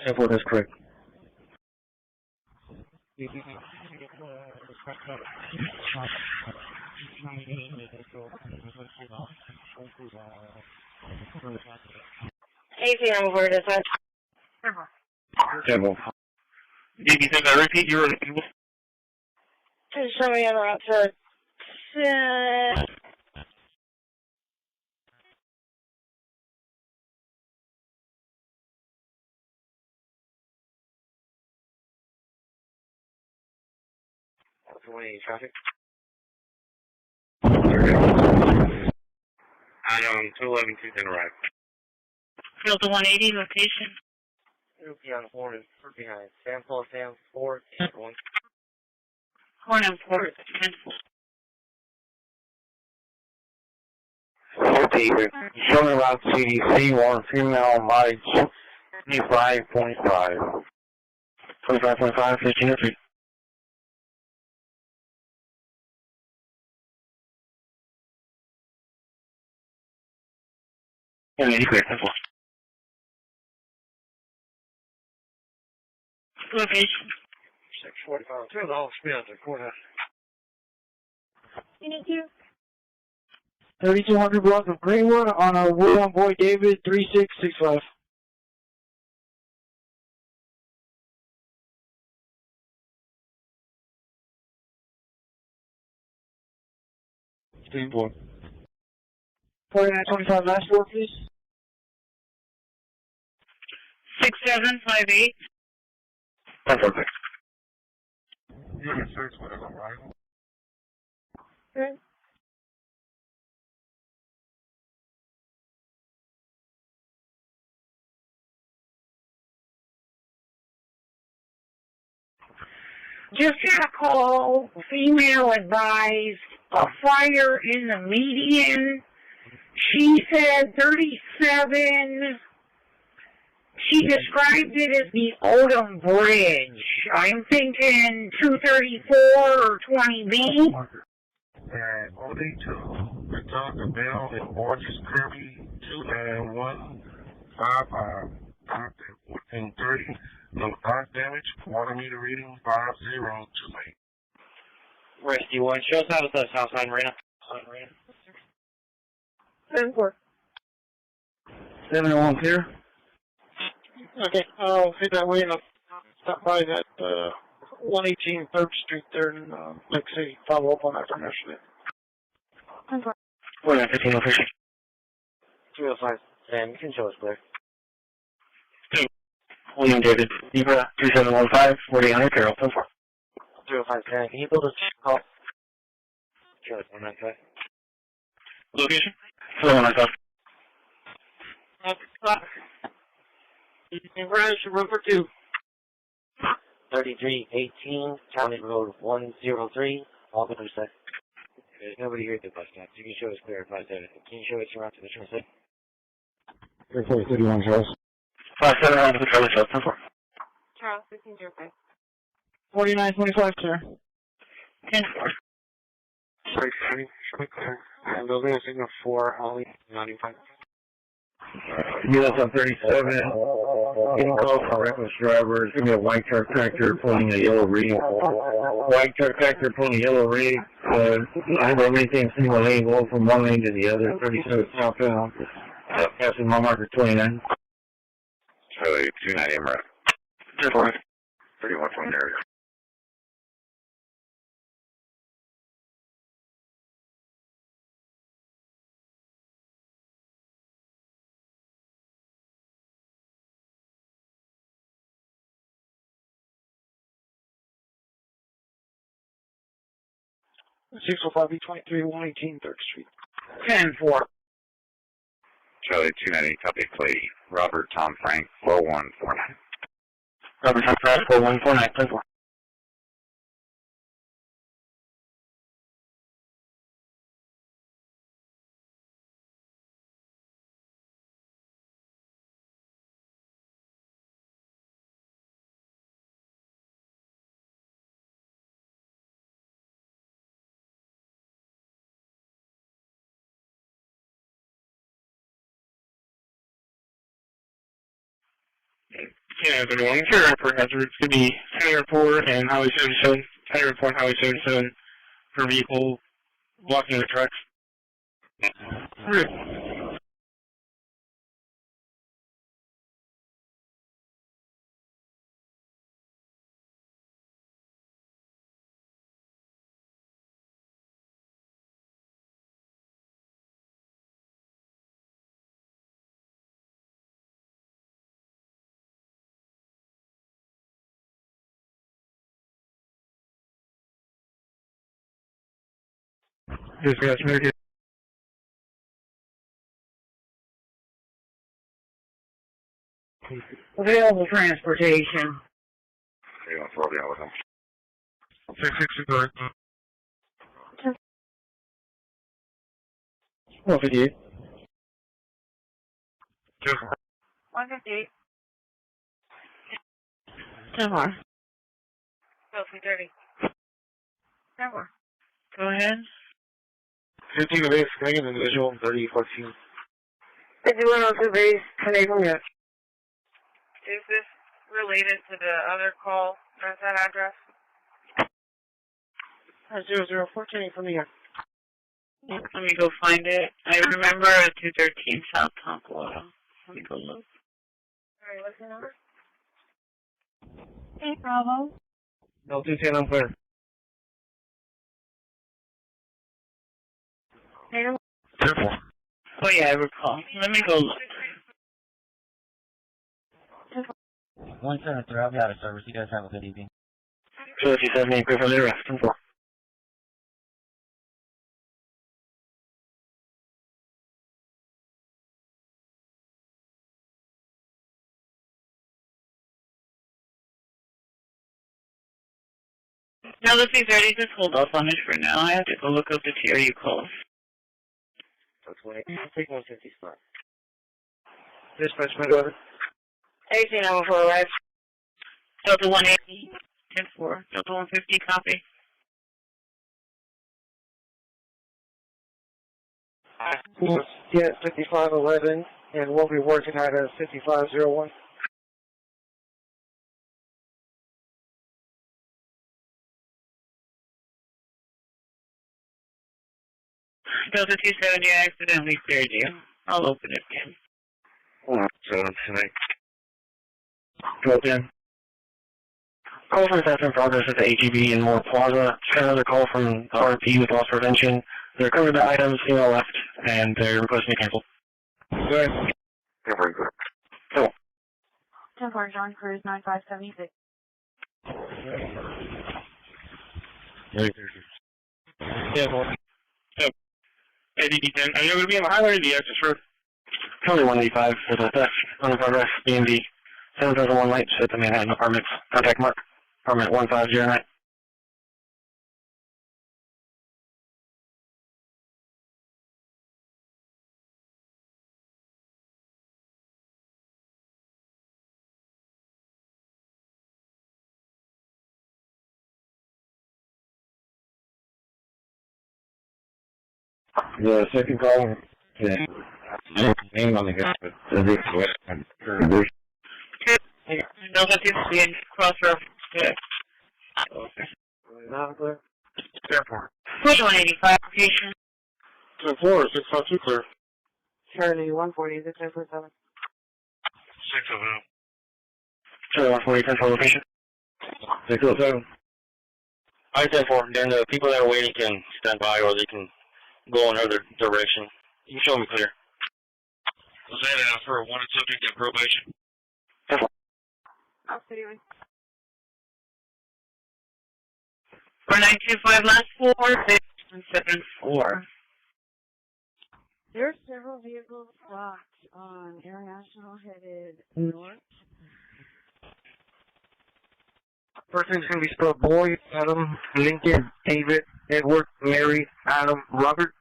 Airport, that's correct. Anything over this one? Temple. Did you think I repeat your Just show me en route to traffic. 211, 210 arrive. Field to 180, location. It'll be on horn and behind. Sam 4, 1. Horn and port. Showing around CDC, one female, mileage 25.5. 25.5, 15 feet. Yeah, you clear, that's one. Location. 645, 2 the whole spin at the courthouse. You need to? 3200 block of Greenwood on a William Boy David 3665. Steve Boy. 4925 last floor, please. 6758. That's okay. Unit 6 with an arrival? Good. Just got a call. Female advised a fire in the median. She said 37. She described it as the Odom Bridge. I'm thinking 234 or 20B. And OD2, return the mail in Orange Kirby 29155. Contact 1430. No arc damage. Water meter reading 5028. Rescue 1, show us how to South Side Marina. 10-4. 701 clear. Okay, I'll hit that way and I'll stop by that 118 3rd Street there in Lake City. Follow up on that from yesterday. 10-4. 4915 official. 305, Sam, you can show us clear. William David, Zebra 2715, 4800 Carroll, 10-4. 305, Sam, can you build us a call? Sure, 195. Location? 195. Run for 2. 3318, County Road 103, Albany Side. There's nobody here at the bus stop. You can show us clear at 57. Can you show us around to the transit? 3431 Charles. 571 to Charlie Charles, 10-4. Charles, 1505. 4925, sir. 10-4. Sorry, show me clear. I'm building a signal 4, Ollie 95. US on 37, getting call for reckless drivers. Give me a white truck tractor pulling a yellow rig. White truck tractor pulling a yellow rig. I don't maintain single lane, go from one lane to the other. 37 southbound. Passing my marker 29. Charlie 290 MRF. 3120 area. 605B23, 118 3rd Street. 10-4. Charlie 290, copy play. Robert Tom Frank 4149. Robert Tom Frank 4149, 10-4. Yeah, good morning. Sure, report hazard. It's going to be County Report and Highway 77. County Report, Highway 77 for vehicle blocking the tracks. Okay. Dispatch, make it. Available transportation. 664. 158. 158. 10-4. Go 330. 10-4. Go ahead. 15 base, Megan, individual, 3014. 5102 base, Canadian Yes. Is this related to the other call at that address? 0014 from here. Let me go find it. I remember at 213 South Tonkawa. Let me go look. Alright, what's the number? 8 Bravo. No, 210, I'm clear. Oh yeah, I recall. Let me go look. 173, I'll be out of service. You guys have a good evening. Sure, if you send me a quick on the arrest, 10-4. Now the 330, just hold off on it for now. I have to go look up the TRU calls. That's right. I'll take 150 spot. Dispatch, my daughter. 1804 arrived. Delta 180, 10-4. Delta 150, copy. Yeah, 5511, and we'll be working at a 5501. Delta 270, I accidentally cleared you. I'll open it again. So tonight. Go in. Call from theft in progress at the AGB in Moore Plaza. Got another call from the RP with loss prevention. They recovered the items, female left, and they're requesting a cancel. Good. Very good. Cool. 10-4, John Cruz, 9576. Yeah, boy. Yep. ADD10. Are you going to be on the highway or the exit road? County 185 for the theft on progress. BMV 7001 lights at the Manhattan Apartments. Contact Mark. Apartment 1509. The second call, yeah, name on the guy, but the Delta 270, cross-reference. Good. Not clear. Airport. Push 185, location. 10-4, 652 clear. Charlie 140, 647. 600. Charlie 140, 10-4 location. 607. I 10-4, then the people that are waiting can stand by or they can go another direction. You can show me clear. Was that for a wanted subject in probation? I'll see you. 4925, last 4, 174. There are several vehicles blocked on International headed north. First name's going to be spelled Boy, Adam, Lincoln, David, Edward, Mary, Adam, Robert.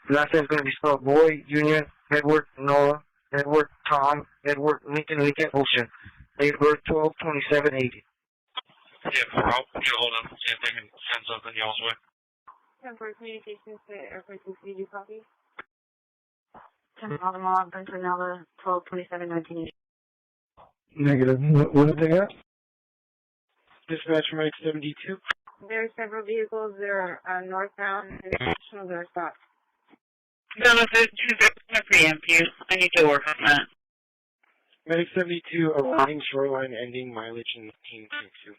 Last name's going to be spelled Boy, Union, Edward, Noah, Edward, Tom, Edward, Lincoln, Ocean. Date of birth 12/27/80. Yeah, I'll get a hold of them, see if they can send something y'all's way. Temporary communications to airport and CD copy. 10 log, Brentford, Nova, 12/27/1980. Negative. What did they got? Dispatch Mike 72. There are several vehicles that are northbound international that are stopped. No, it's 2 preempt you. I need to work on that. Medic 72, arriving shoreline, ending mileage in 1922.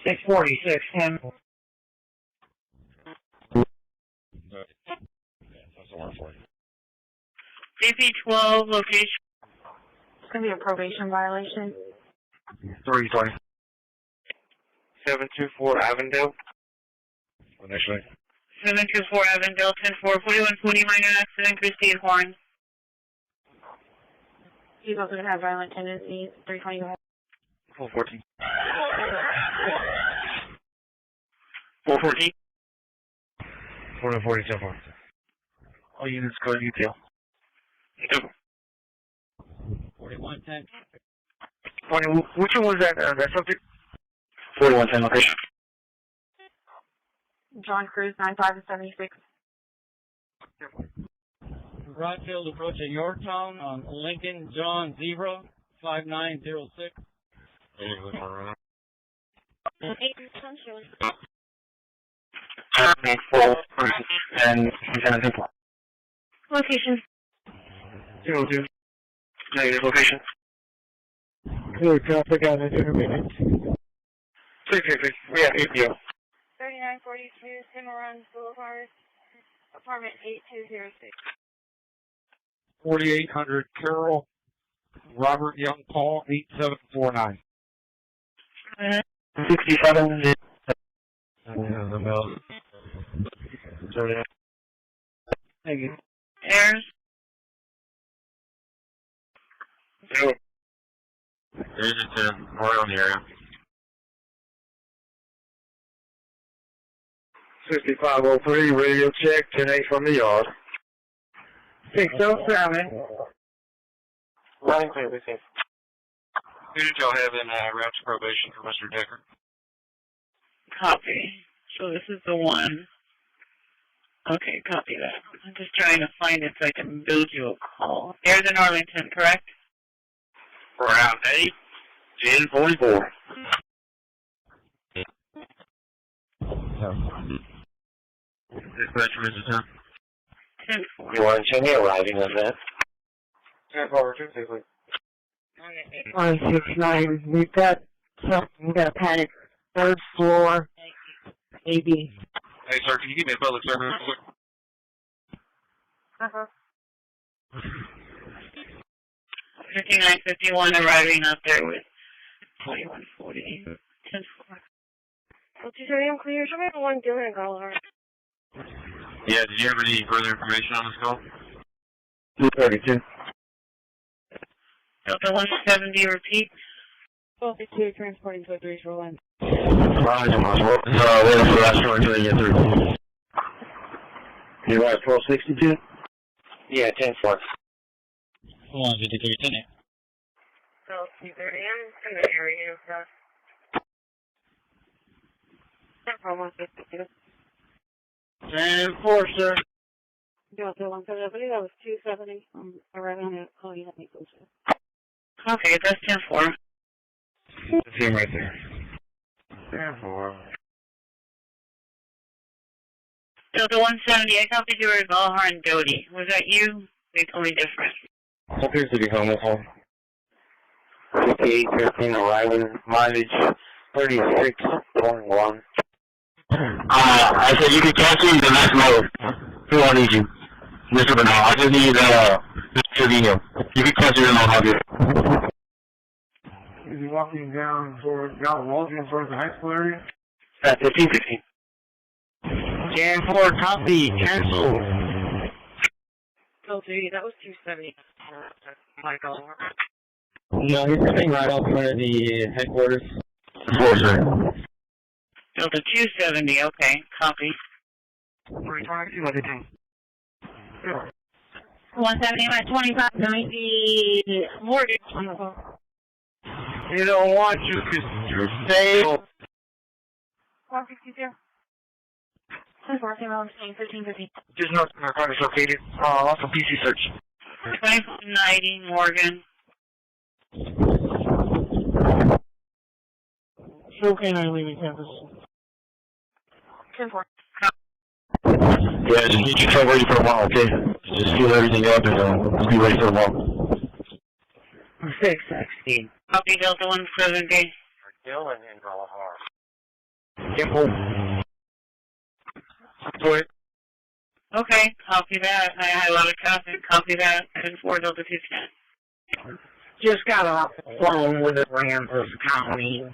646, Tim. That's the one for you. CP12 location. It's going to be a probation violation. 320. 724 Avondale. Initially. 724 Avondale, 10-4, 4140, minor accident, Christi and Horn. He's also going to have violent tendencies. 320. 414. 414. 440, 10-4. All units go to detail. 4110. 20, which one was that, that subject? 4110 location. John Cruz, 95-76. Broadfield approaching Yorktown on Lincoln, John 05906. And Lieutenant Location. 02. Negative location. Clear traffic on intermittent. 333. We have APO. 3942 Cimarron Boulevard, apartment 8206. 4800 Carroll, Robert Young Paul, 8749. 67. Thank you. Airs. There's just right on the area. 6503, radio check, 10-8 from the yard. 607. Running clear, be safe. Who did y'all have in route to probation for Mr. Decker? Copy. So this is the one. Okay, copy that. I'm just trying to find it so I can build you a call. Airs in Arlington, correct? Route 8, 1044. Dispatch Mrs. Hunt. 10-4. You want to check me arriving on that? 10-4, 263. 169. We've got something. We got a panic. 3rd floor. AB. Hey, sir, can you give me a public service real quick? 5951 arriving out there with 4140. 10-4. Well, 230, I'm clear. Show me the one doing a caller. Yeah, did you have any further information on this call? 232. Delta 170, repeat. 1252, transporting to a 3 rolling. Roger, Marshall. Wait for that story until you get through. You want 1262? Yeah, 10-4. 153, 10. So, 230, I'm in the area, so. 152. 10-4, sir. Delta 170, I believe that was 270. Arriving on the call, you have me go to. Okay, that's 10-4. See him right there. 10-4. Delta 170, I copied you were Valhar and Doty. Was that you? They told me different. Appears to be home. 5813 arriving, mileage 36.1. I said you can cancel the next mode. Who won't need you? Mr. Bernal, I just need Trevino. You can cancel your loan, I'll get it. Is he walking down towards the high school area? At 1516. Jan 4, copy, cancel. Bill 3, that was 270. Michael. No, he's sitting right out front of the headquarters. 4, sir. Delta 270, okay, copy. 322, what they do? 170 by 2590 mortgage. You don't want you to stay. 162. 24, female, 1550. Just north of narcotics located. Also PC search. 2590 Morgan. Show K9 leaving campus. 10-4. Yeah, just need your truck ready for tomorrow, okay? Just seal everything up and we'll be ready for tomorrow. 616. Copy Delta 170. Dylan in Guadalajara. Careful. Go ahead. Okay, copy that. I highlighted copy that. 10-4 Delta 210. Just got off the phone with the Rambles County.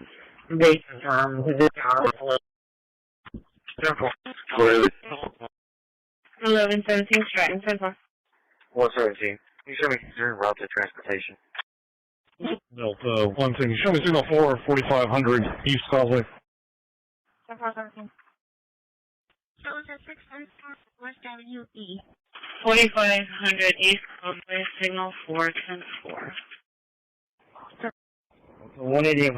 They confirmed the power. Careful. Go ahead. 1117 Stratton, 10-4. 117. Can you show me your route to transportation? Delta 1 show me signal 4, 4500 East Causeway. 10-4-17. That was at 6 West Avenue E. 4500 East Causeway, signal 410-4. 180.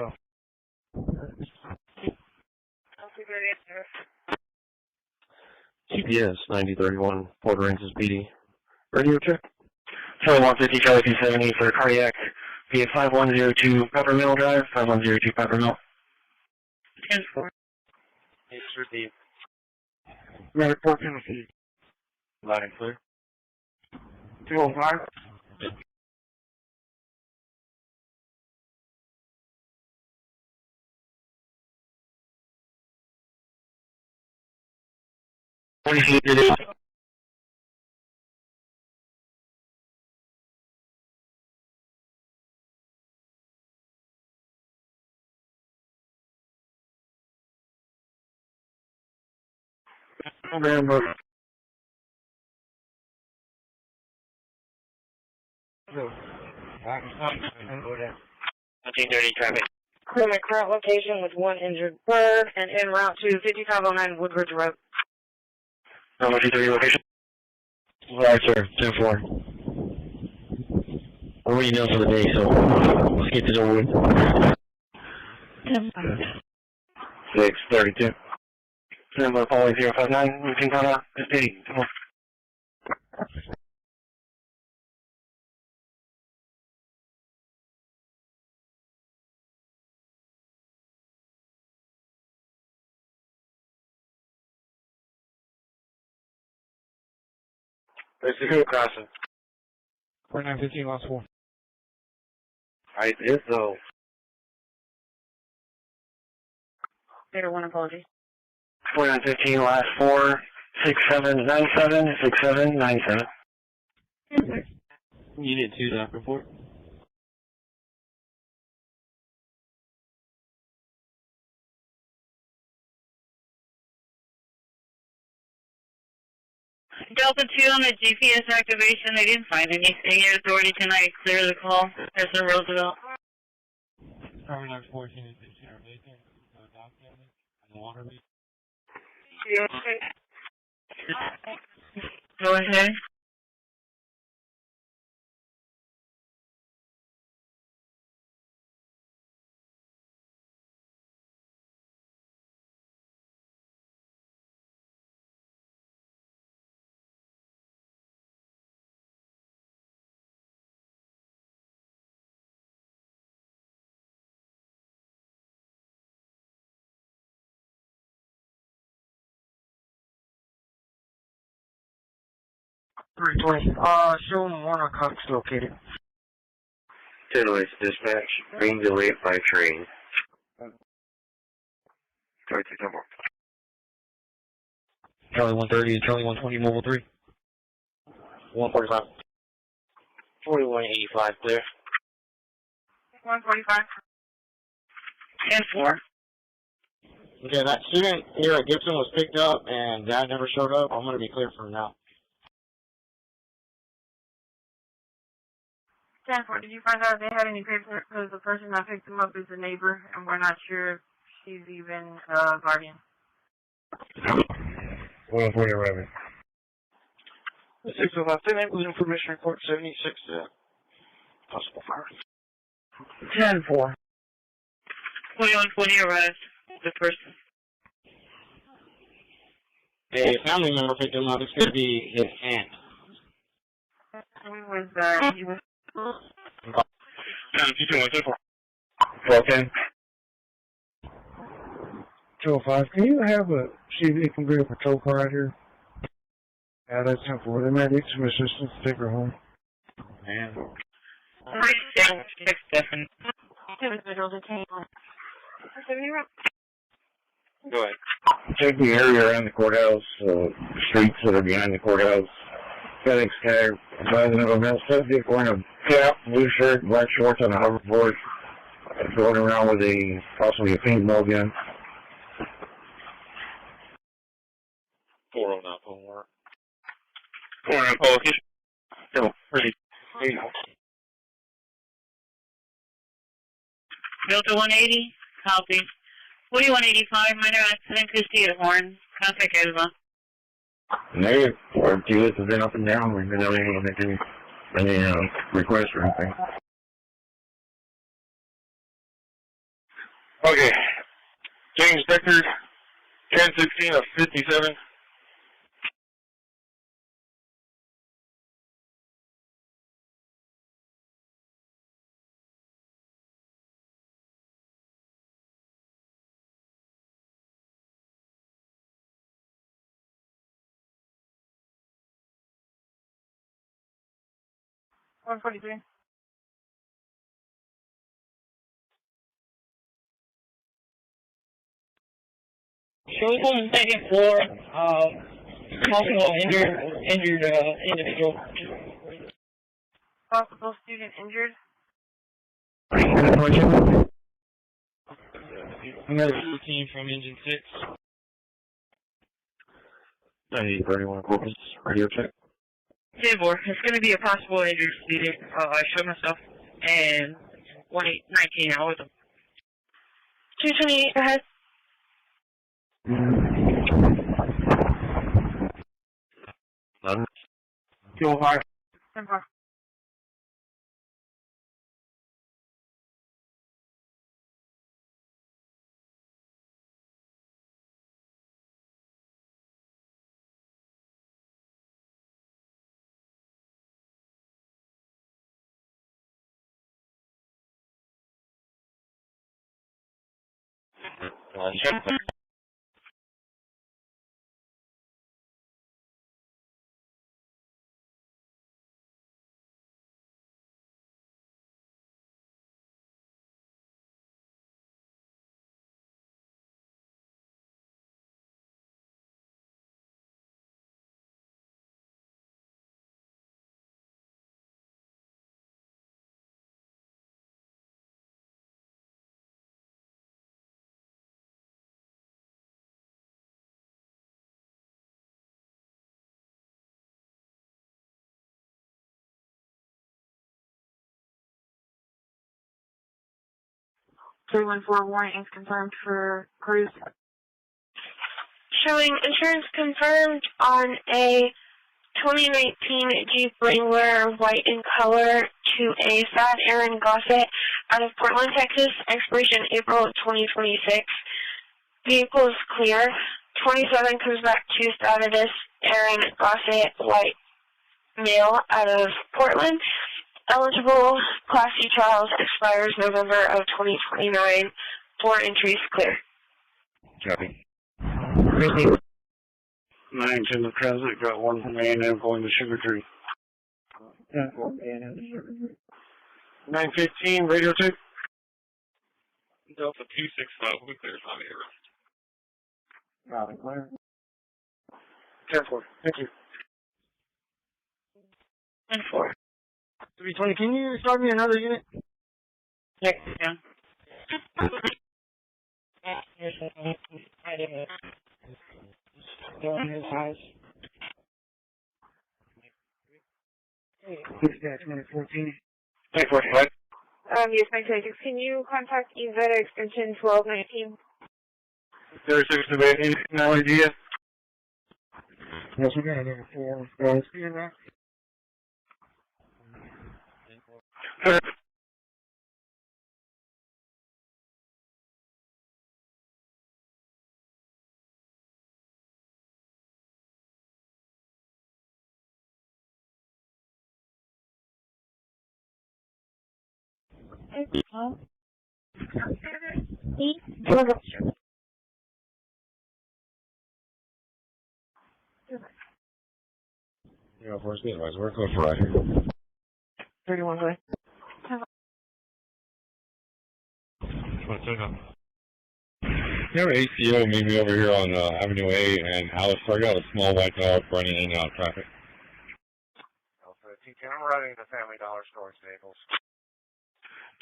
GPS 9031, Port Aransas PD. Radio check. Charlie 150, Charlie 270 for cardiac. Via 5102 Peppermill Drive, 5102 Peppermill. 10-4. It's received. Report Tennessee. Loud and clear. 205. What do you do? 1930 traffic. Clear my current location with 1 injured bird and en route to 5509 Woodbridge Road. 1930 location. Right, sir. 10-4. We're already done for the day, so let's get this over with. 632. Number following 059. We can go SPD. Come on. There's a good crossing. 4915, last 4. Alright, this though. Data 1, apology. 4915, last 4. 6797, 6797. Unit 2, doc report. Delta 2 on the GPS activation, they didn't find anything. Your authority tonight, clear the call. President Roosevelt. Carbon 14 is vacant. No water leak. Go ahead. Showing 1 on Cox located. 1008 dispatch. Being delayed by train. 32 temple. Charlie 130, Charlie 120, mobile 3. 145. 4185 clear. 145. 10-4. Okay, that student here at Gibson was picked up and dad never showed up. I'm going to be clear for now. 10-4, did you find out if they had any paperwork? Because the person that picked them up is a neighbor, and we're not sure if she's even a guardian. 140 Rabbit. 605 was information report 76, possible fire. 10-4. 2120 arrived. The person. A family member picked him up. It's going to be his aunt. He was 1210. 205. Can you have a see if you can bring a patrol car out here? Yeah, that's 10-4. They might need some assistance to take her home. Man. Individual detained. Go ahead. Check the area around the courthouse, streets that are behind the courthouse. FedEx tag, advising of a male subject wearing a cap, blue shirt, black shorts on a hoverboard, going around with a possibly a paintball gun. 409 homework. 409 location. No, pretty. Delta 180, copy. 4185, minor accident, Christi at Horn. Contact Edva. Negative. Our TLS has been up and down. We've been able to make any requests or anything. Okay. James Decker, 1016 of 57. One 43. Showing on the second floor, possible injured individual. Possible student injured. Another 14 from Engine 6. 9031 corpus, radio check. 10-4, it's going to be a possible injured student. I showed myself, and 1819 out with him. 228, go ahead. None. 205. 10-4. Warrant is confirmed for cruise. Showing insurance confirmed on a 2019 Jeep Wrangler, white in color, to a Sad Aaron Gossett out of Portland, Texas, expiration April of 2026. Vehicle is clear. 27 comes back to status Aaron Gossett, white male out of Portland. Eligible Class C trials expires November of 2029. 4 entries clear. Copy. 910 the transit, got one from A&M going to Sugar Tree. 915, radio check. Delta 265, we clear on here. Loud and clear. 10-4, thank you. 10-4. 320, can you start me another unit? Check down. Doing his house. Dispatch 914. 914. Yes, 926. Can you contact Evetta extension 1219? 36 to 18. No idea. Yes, we're going to number 4. Guys, see you now. Yeah, of course, anyways, we're close right here. 31 way. You have ACO meet me over here on Avenue A and Alice. I got a small white dog running in and out of traffic. I'm running the Family Dollar store staples.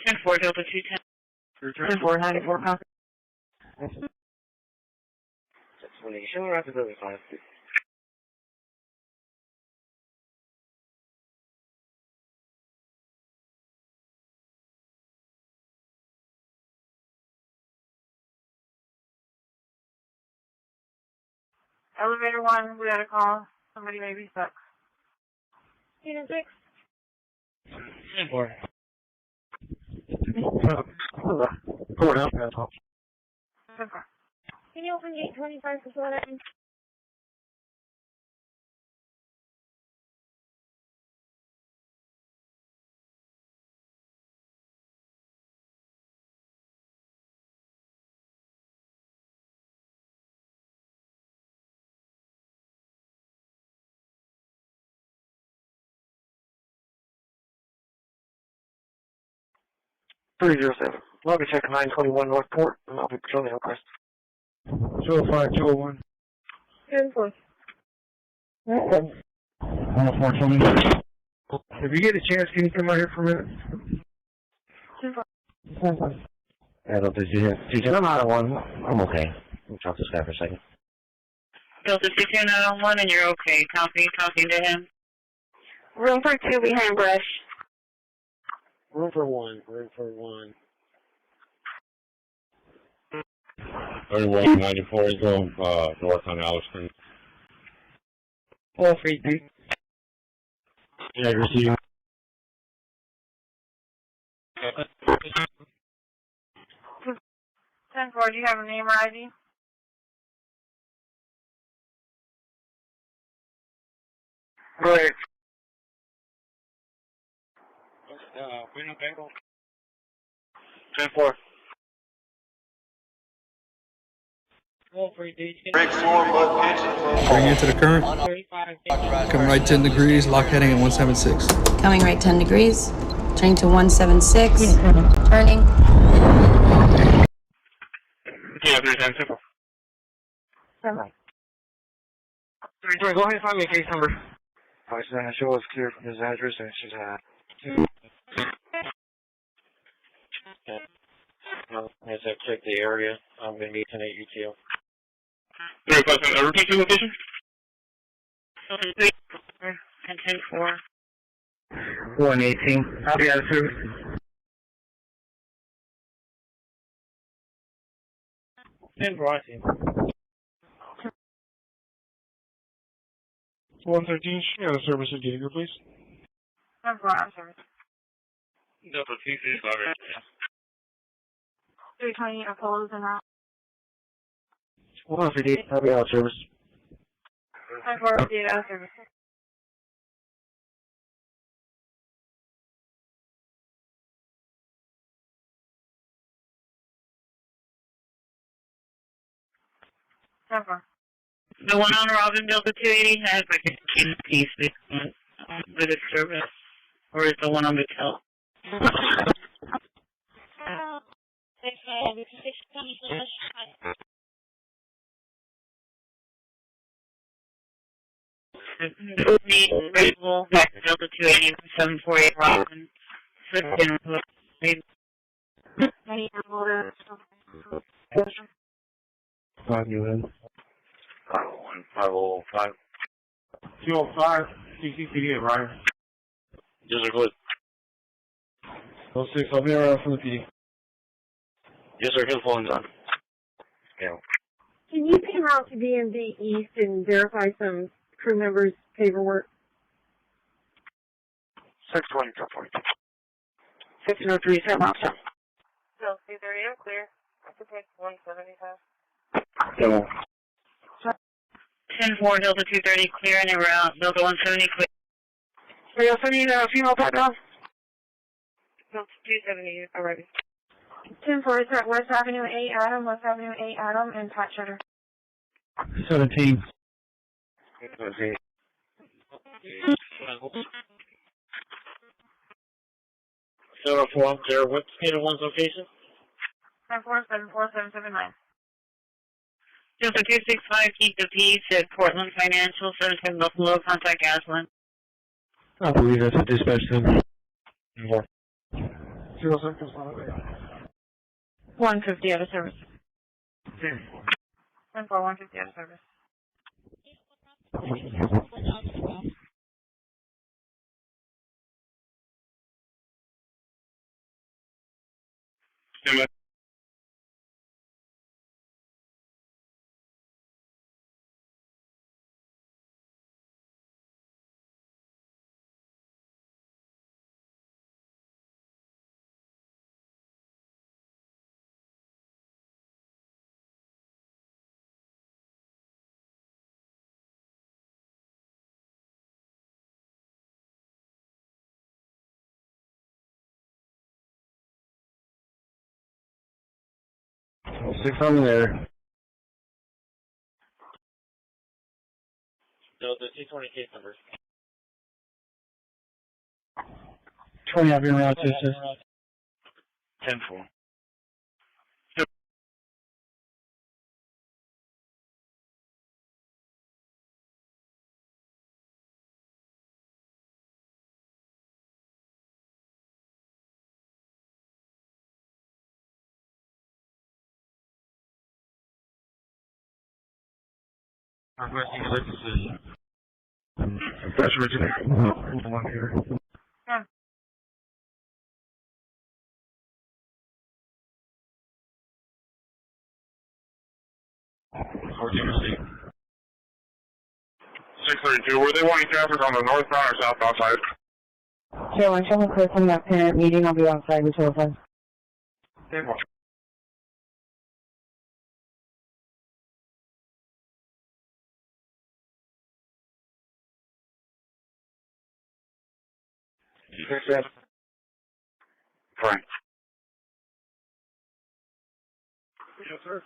10-4, Delta 210. 10-4, 94 copy. Explanation, we're at the building fine. Elevator 1, we got a call. Somebody may be stuck. Unit 6. 10-4. Courthouse pass off. 10-4. Can you open gate 25 for that? .307. Lobby check 921 Northport. I'll be patrolling Hillcrest. 205, 201. 10-4. 104, if you get a chance, can you come out here for a minute? 10-4. I don't think you have. I'm out of one. I'm okay. Let me talk to this guy for a second. Delta 22901, and you're okay. Copy, talking to him. Room for 2 behind brush. Room for 1. 3194 is going north on Alice Street. 432. Yeah, receiving. 10-4, do you have a name or ID? Go ahead. We no tengo. 10-4. Bring into the current. Coming right 10 degrees, lock heading at 176. Coming right 10 degrees, turning to 176, turning. Yeah, 310 simple. Go ahead and find me a case number. I said show us clear from his address and she's As I check the area, I'm going to be 10-8 UTO. Repeat your location? 10-4. 118. Copy out of service. 10-4, I see. 113, out of service at Gator, please. 10-4, out of service. Delta 235. 320 Apollo's en route. 138, copy out of service. 10-4, update out of service. The one on Robin Delta 280 has like a piece with its service, or is the one on the tail? Reasonable back to Delta 280 from 748 Robin. Switch in with 305, CCCD at Ryder. Yes, sir, go ahead. 06, I'll be around from the PD. Yes, sir, his phone's on. Yeah. Can you come out to DMV East and verify some crew members' paperwork? 620, 620. 603, 7 outside. So, 230, I'm clear. I can take 175. Yeah. 10-4, Delta 230, clear and route. Delta 170, clear. 370, female background. Delta 270, alright. 10-4 is at West Avenue 8 Adam, West Avenue 8 Adam, and Pat Shutter. 17. So, I'm there. What's State 1's location? 10-4-7-4-7-7-9. Delta 265, keep the peace at Portland Financial, 77 Buffalo, contact Aslan. I believe that's a dispatch then. 150 out of service. 10-4, 150 out of service. Six on there. Delta 220 case number. 20, I'll be around to 10-4. Requesting a lift decision. That's Richard. One here. Yeah. Receipt. 632, were they wanting traffic on the northbound or southbound side? So when someone clicks on that parent meeting, I'll be outside with telephone. Fine. Yes, sir.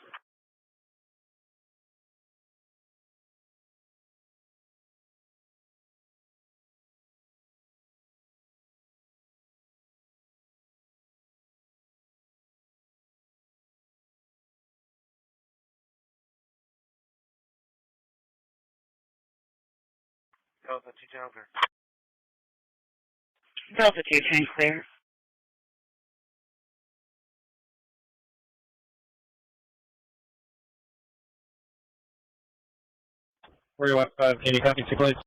Delta 210 over. Delta 210, clear. Where you at? Can you copy 2 plates?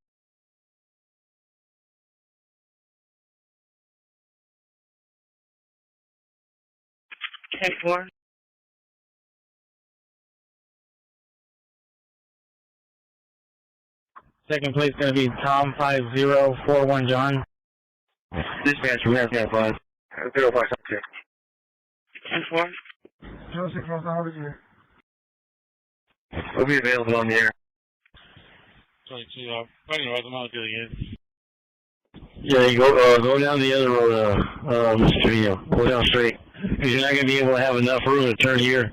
10-4. Second plate's going to be Tom 5041 John. Dispatch from Aircraft 5. 0572. 10-4. 06 We'll be available on the air. 22, running right, I'm out doing it. Yeah, you go down the other road, Mr. Trevino. Go down straight. Because you're not going to be able to have enough room to turn here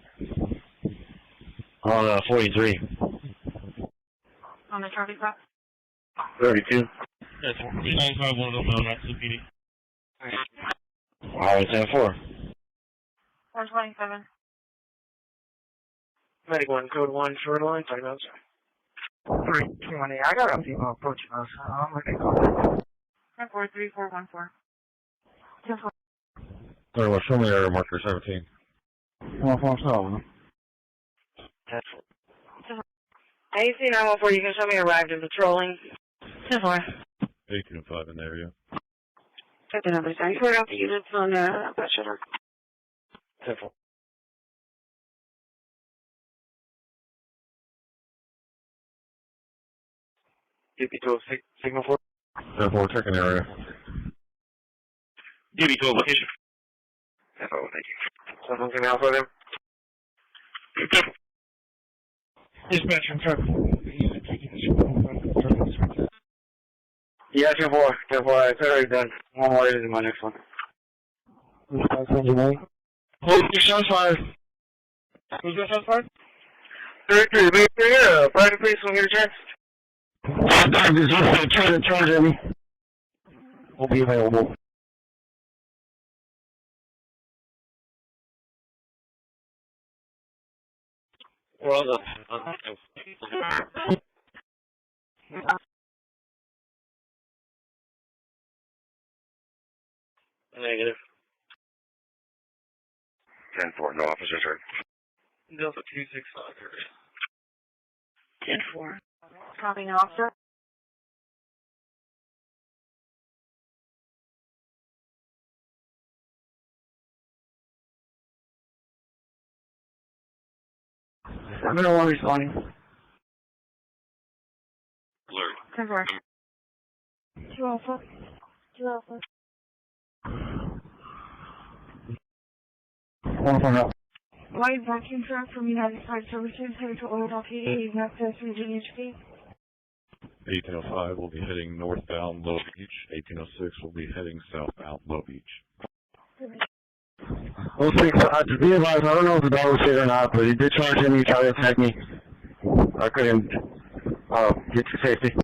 on 43. On the traffic stop? 32. That's 295, one of them, that's CPD. Wow, 10-4. 127. 91, code 1, short line, talking about 320. I got a female approaching us. I'm looking for 10-4-3414. 10-4. Sorry, well, show me error marker 17. 147. AC 914, you can show me arrived in patrolling. 10-4. 1805 in the area. Check the numbers. I heard out the units on that shutter. 10-4. DB12, signal 4. 10-4, checking area. DB12, location. 10-4, thank you. Something else for them? Dispatch from truck. Yeah, 10-4. 10-4, it's already done. One more is in my next one. Hold your shots fired. Who's got shots fired? 33, be here. Private police will get a chance. Try to charge at me. Will be available. Well done. Negative. 10-4, no officers heard. Delta 265. 10-4. Copy, no officer. I'm going to want responding. Alert. 10-4. 2 Alpha. 2 Alpha. White vacuum truck from United Fire Services headed to Old PD, access Virginia HP. 1805 will be heading northbound Low Beach. 1806 will be heading southbound Low Beach. Well, to be advised, I don't know if the dog was hit or not, but he did charge at me, he tried to attack me. I couldn't get to safety.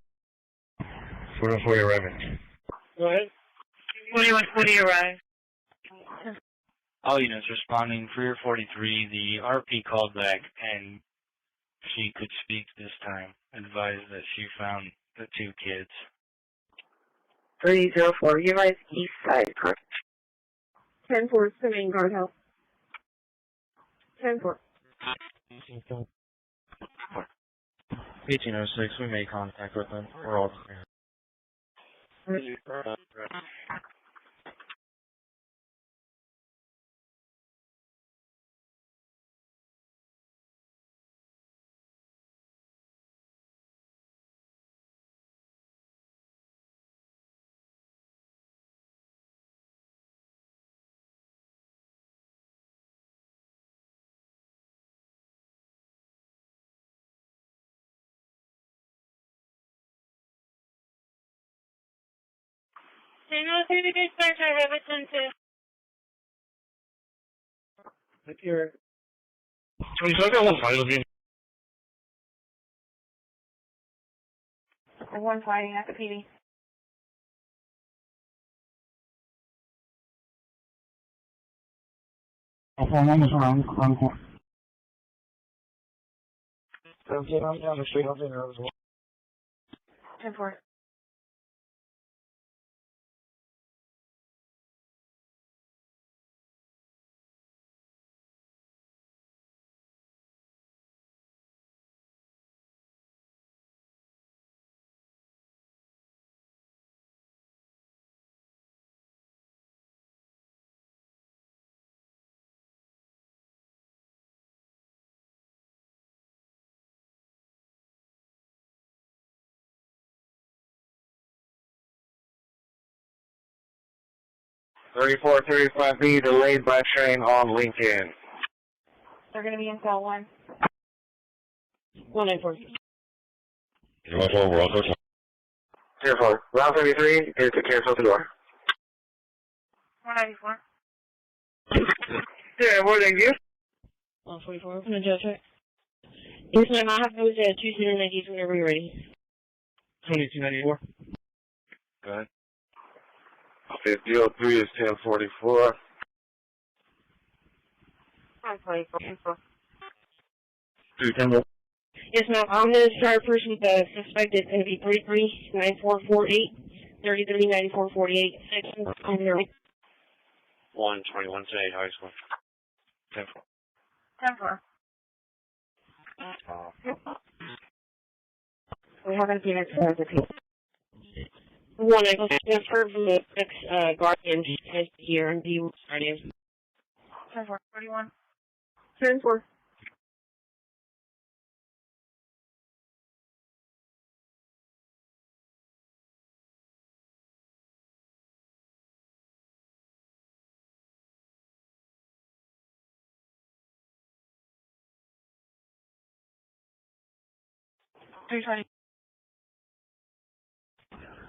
Put him for your arriving. Go ahead. 4140 arrive. All units responding, 343, the RP called back and she could speak this time. Advised that she found the 2 kids. 304, you guys east side, correct? 10-4, swimming guardhouse. 10-4. 1806, we made contact with them. We're all clear. Signal 3 to dispatch, I have a 10-2. If you're 22nd, one fight with you. One fighting at the PD. One was around. I'm down the street, I'll be there as well. 10-4. Thirty-four, 35B, delayed by train on Lincoln. They're going to be in cell 1. 194. You want to we're also 04, Route 33 is to cancel the door. 194. Yeah, more than you. 144, I'm going to judge it. Yes, ma'am, I have those 290s whenever you're ready. 2294. Go ahead. Okay, DO3 is 1044. 124. 210. Yes, ma'am, I'm going to start first with the suspect. It's going to be 339448, 339448, 6, on your right. 121 today, high school. 10-4. We haven't seen it for the people. One, I go transfer from the next Guardian here and the Guardian. 10-4, 10-4.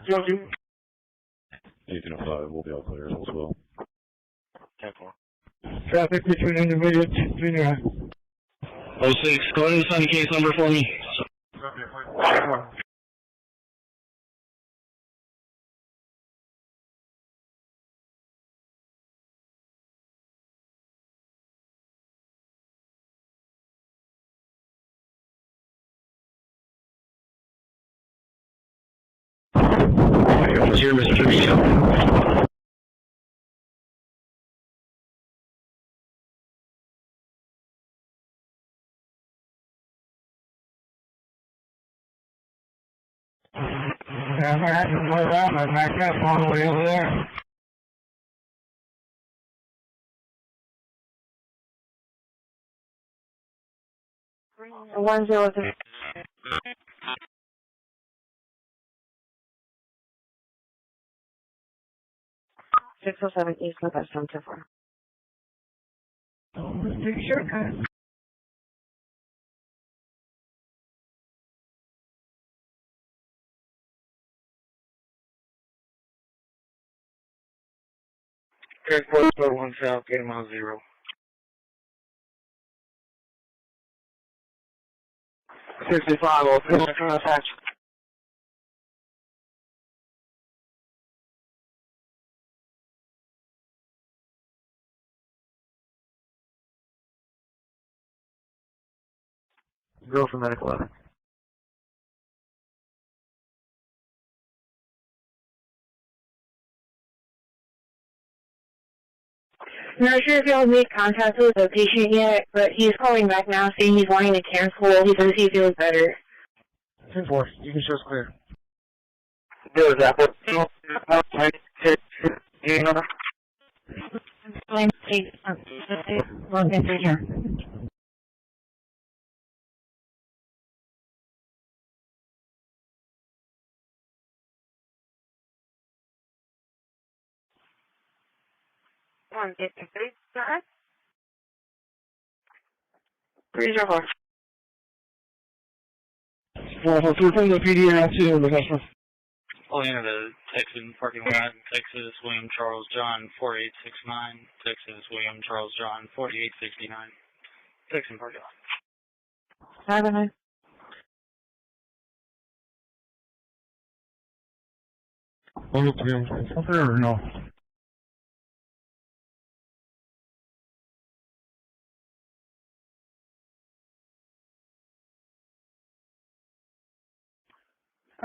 Joking. 1805 will be all clear as well. 10-4. Traffic between intermediate junior high. 06, go ahead and sign the case number for me. What's here, Mr. Trevino? Yeah, I had to go around and back up all the way over there. One zero three. 607 East Northwest 10-4. Let's take a shortcut. Transport 1 South, gate mile 0. 65, I'll put my contact. Go for medical letter. I'm not sure if y'all made contact with the patient yet, but he's calling back now saying he's wanting to cancel. He says he feels better. 10-4, you can show us clear. There is Apple. Here. One, 8-3, correct? 304. So from the PD out to the customer. Pulling into the Texan parking lot, Texas William Charles John 4869, Texas William Charles John 4869, Texan parking lot. Avenue. Or no?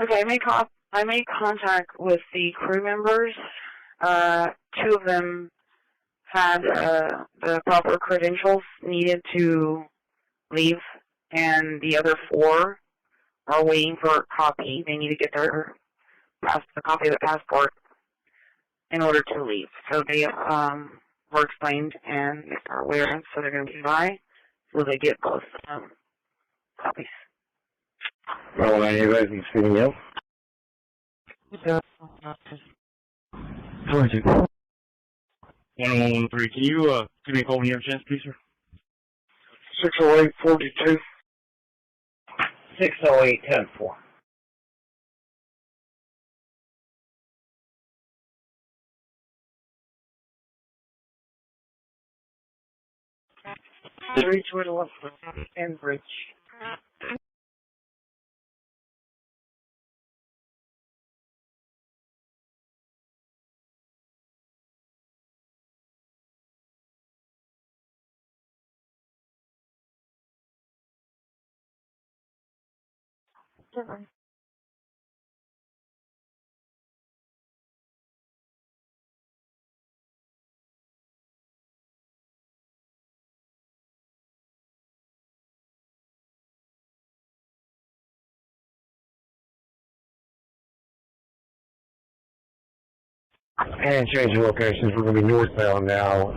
Okay, I made contact with the crew members. 2 of them had the proper credentials needed to leave, and the other 4 are waiting for a copy. They need to get their the copy of the passport in order to leave. So they were explained, and they are aware, so they're going to be by, so they get both copies. Well, you guys can see me up. 22. 1113, can you give me a call when you have a chance, please, sir? 608-42. 608-10-4. Bridge Whittle and Bridge. Sure. And change the locations. We're going to be northbound now,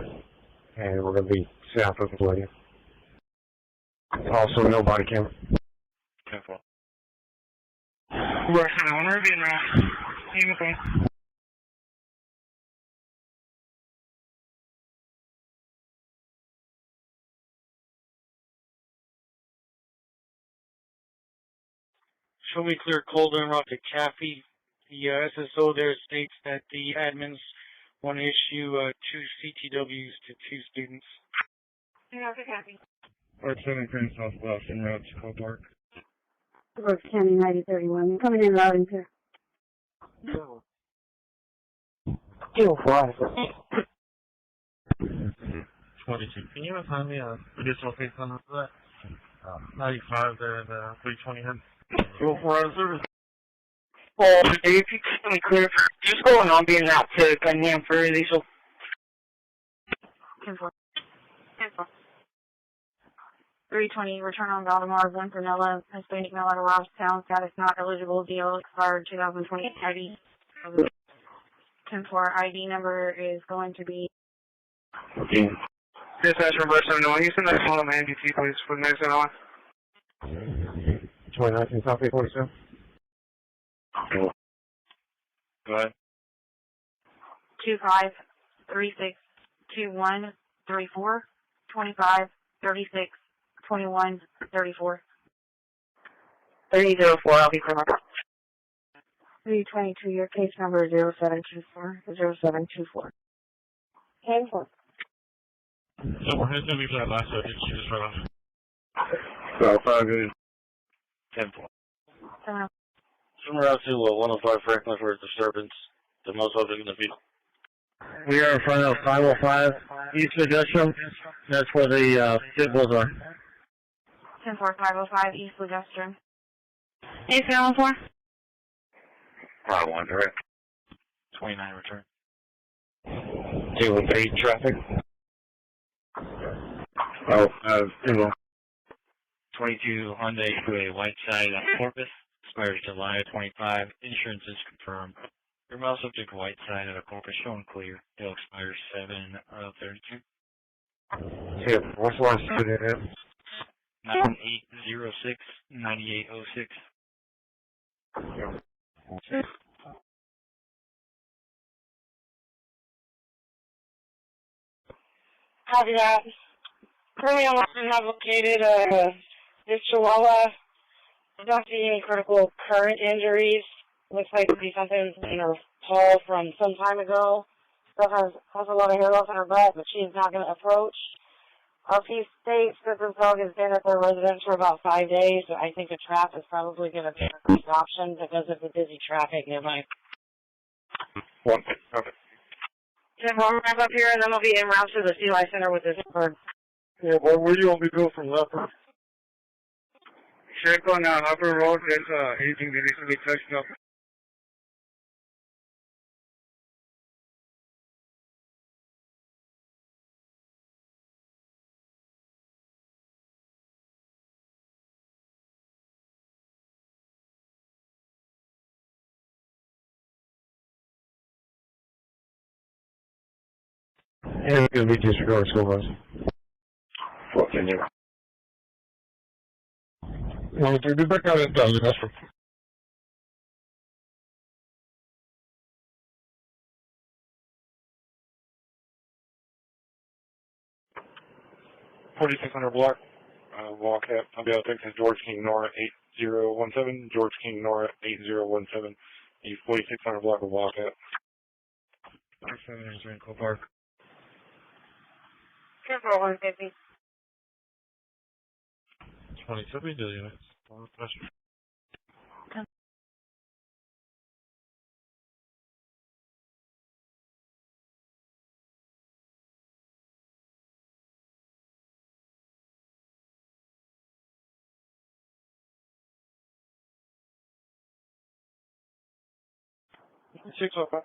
and we're going to be south of the plane. Also, no body camera. Careful. Rush hour, being around. Show me clear Colder and route to Caffey. The SSO there states that the admins want to issue 2 CTWs to 2 students. Yeah, okay, Caffey. Arch 17 southwest en route to Cole Park. Brooks County 9031. Coming in loud and clear. 205. 22. Can you find me a additional case on that? 95 there at 320 head. 204 service. Oh, if you could tell me clear, just going on being out to Cunningham for diesel. 10-4. 10-4. 320, return on Valdemar, Vanilla, Hispanic male out of Robstown, status not eligible, deal expired 2020 ID. 10-4, ID number is going to be... Okay. Dispatch reverse 701. You send that call on my MDT, please, for the next one. 2019 South 847. Cool. Go ahead. 25 36 21 34 25 36 21 34 304, I'll be correct. 322, your case number is 0724 0724. 10-4. So we're going to be for that last one. Did you just run off? South 5 good. 10-4. Similar out to 105 Franklin for disturbance. The most likely going to be. We are in front of 505 East Pedestrian. That's where the vehicles are. 10-4, 505 East Pedestrian. Hey, 704. 5-1, direct. 29 return. 218 traffic. Oh, 22 Hyundai to a white side on Corpus. Expires July 25. Insurance is confirmed. Your mouse subject white side at a Corpus shown clear. It'll expire 7/32. Yeah, what's the last two there? 9806 9806. Copy that. Currently on Austin have located this Chihuahua. Not seeing any critical current injuries. Looks like to be something in her paw from some time ago. Still has a lot of hair loss in her butt, but she's not going to approach. RP states that this dog has been at their residence for about 5 days. So I think a trap is probably going to be the first option because of the busy traffic nearby. One. Okay. Then we'll wrap up here, and then we'll be en route to the CLI Center with this bird. Yeah, boy, where do you want me to go from Leopard? Check on Upper Road. There's anything that needs to be touched up. And it's going to be disregard school bus. Fucking you. Well, be back out at the that's for. block. Walk at, I'll be out there to George King Nora 8017, George King Nora 8017, East 4600 block of walk at. 7 in Cole Park. 150. 27 units. Six okay.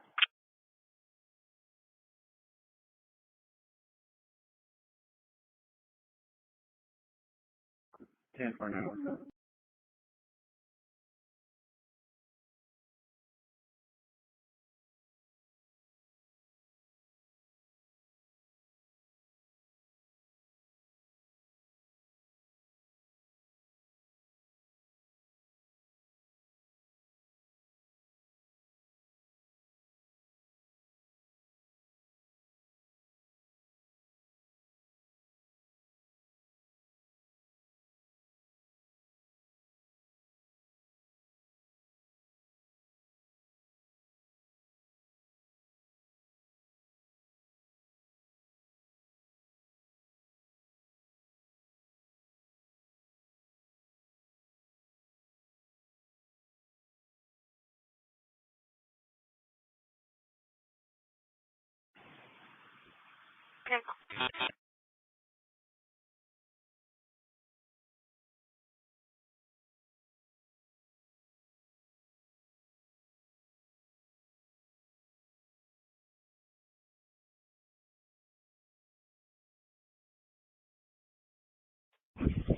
Ten for now.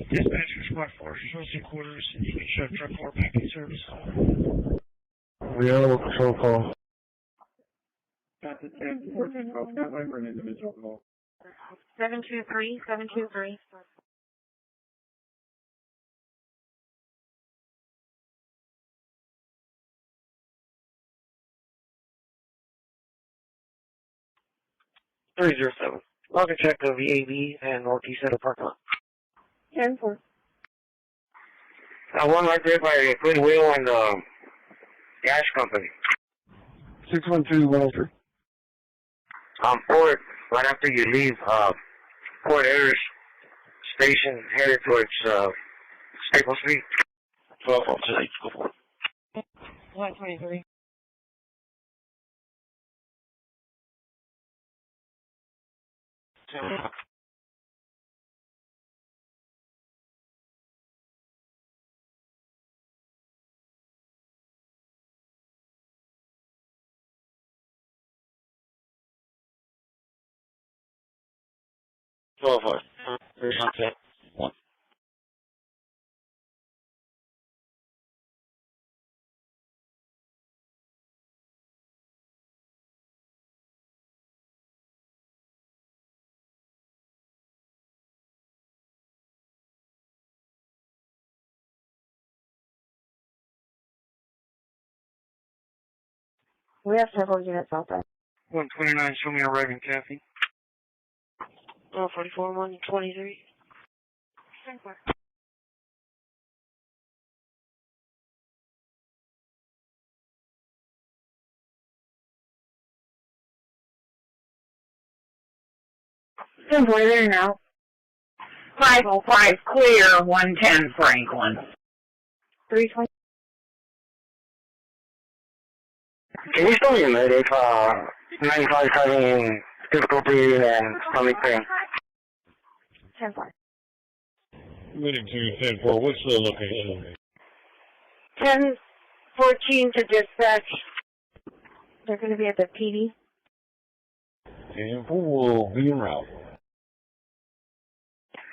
Dispatcher Squad 4, Social Quarters, you can show truck 4 packing service. We have a patrol call. Got the 10-4 that way for an individual call. 723, 723. Log and check the VAB and Northeast Center parking lot. 10-4. One right there by Goodwill and Gas Company. 612 Walter. Port, right after you leave Port Ayers Station, headed towards Staple Street. 12 officers, go for it. 123. One. We have several units out there. 129, show me arriving Kathy. 44, 123. 10-4. We're there now. 505 clear, 110 Franklin. 320. Can you show me a medic, 95 having difficulty and stomach pain? 10-4. Meeting 210-4, what's the location? 1014 to dispatch. They're going to be at the PD. And will be en route.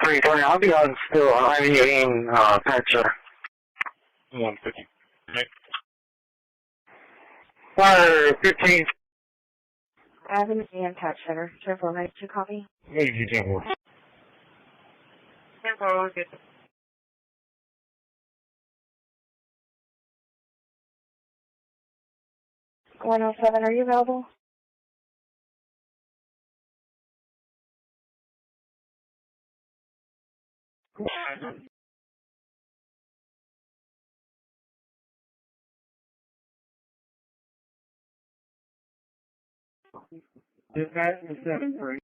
320, I'll be on still. I'm in patcher. 150. Okay. Fire 15. Avenue and Patch Center. 10-4, 92 copy. Meeting 210-4. 10-4, good. 107, are you available? Dispatch is 7-3.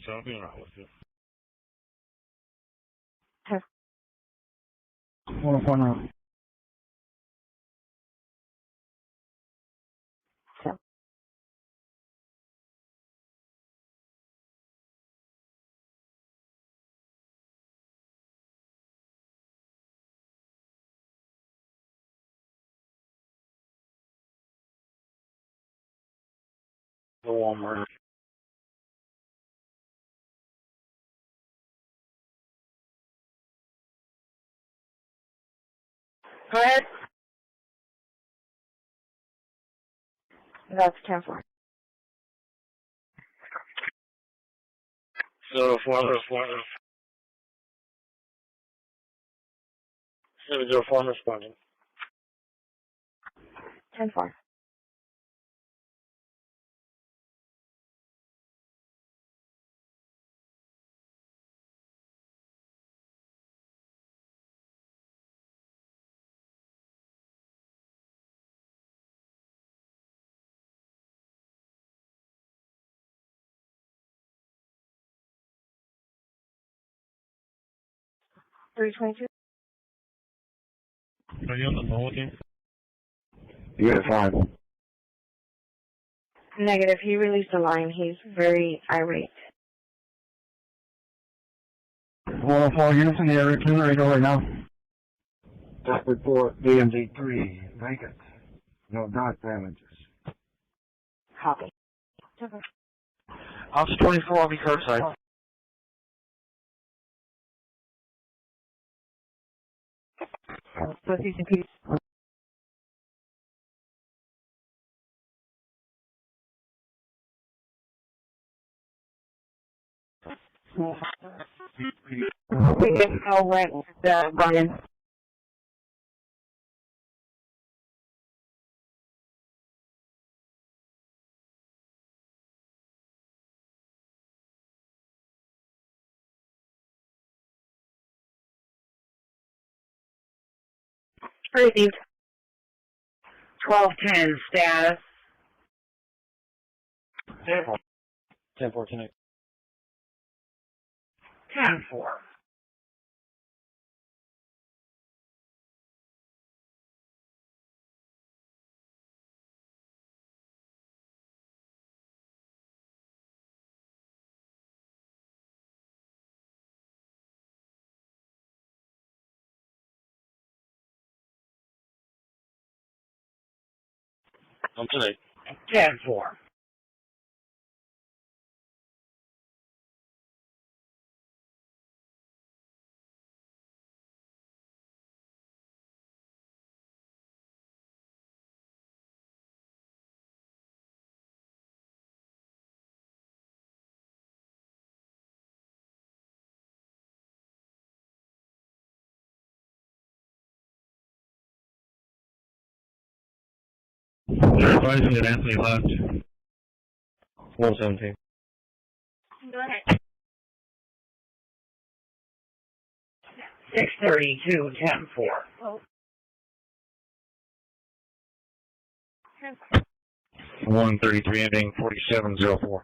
So I'll be en route with you. 101 round. The Walmart. Go ahead. That's 10-4. So 704 responding. 10-4. 322. Are you on the phone with him? Yeah, fine. Negative. He released a line. He's very irate. 104 units in the area, 2 radar right now. Just report DMZ3, vacant. No dark damages. Copy. Officer 24, I'll be curbside. Pussies and peace. We didn't know when Brian. Received. 1210 status. 10-4, 10-8. 10-4. I'm tonight. 10-4. They're advising that Anthony left. 117. Go ahead. 632, 10-4. Oh. 133, ending 4704.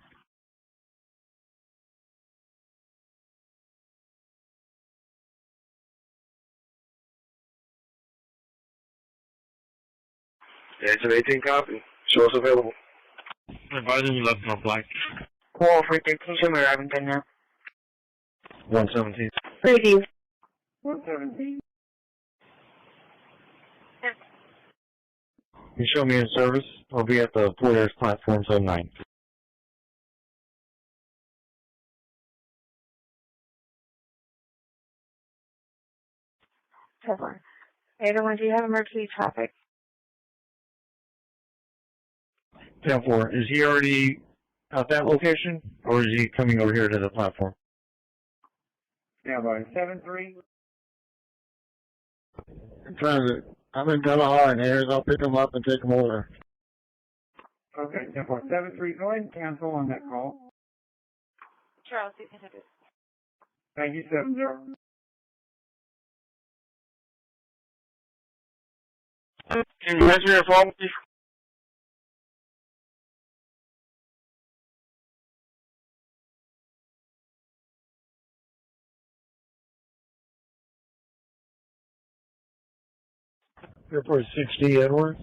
Exit 18 copy. Show us available. Advising you left no flag. Call for 13, show me Remington now. 117. Received. 117. You show me in service. I'll be at the Polaris platform zone 9. Trevor. Everyone, do you have emergency traffic? 10-4. Is he already at that location, or is he coming over here to the platform? Yeah, by 7-3. Transit. I'm in Delaware and Ayers. I'll pick them up and take them over. Okay, 10-4. 7-3. Go ahead and cancel on that call. Charles, you can have it. Thank you, 7-0. Can you answer your phone, please? Airport 60, Edward.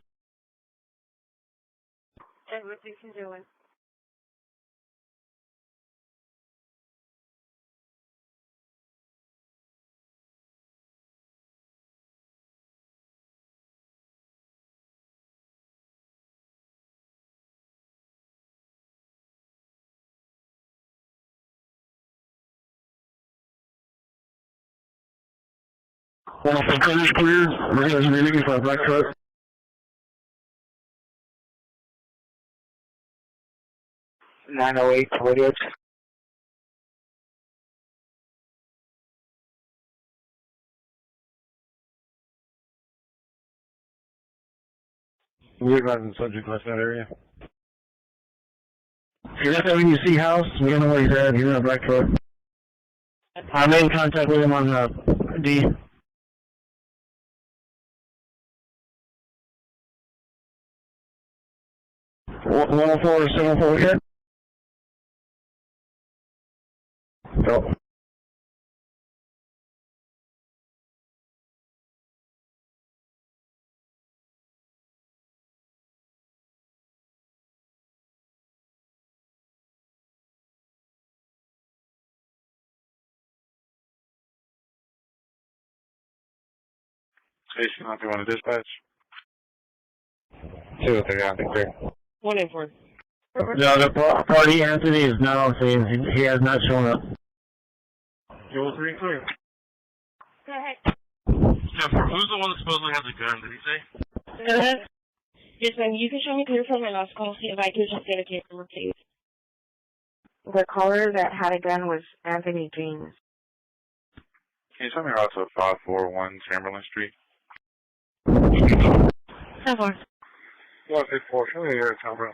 Edward, you can do it. Well, for finish clear, we're going to be looking for a black truck. $908 Toyota. We're not in the subject left that area. You're not when you see house, we don't know where he's at, he's in a black truck. I'm in contact with him on D. 104 704 here. Go. Station 131 to dispatch. 203, I think there. 184. No, the party Anthony is not on scene. He has not shown up. 203, clear. Go ahead. Jennifer, who's the one that supposedly has a gun, did he say? Go ahead. Yes, ma'am. You can show me clear from my last call if I could just get a case number, please. The caller that had a gun was Anthony James. Can you tell me route to 541 Chamberlain Street? 10-4. 164, show me your account, bro.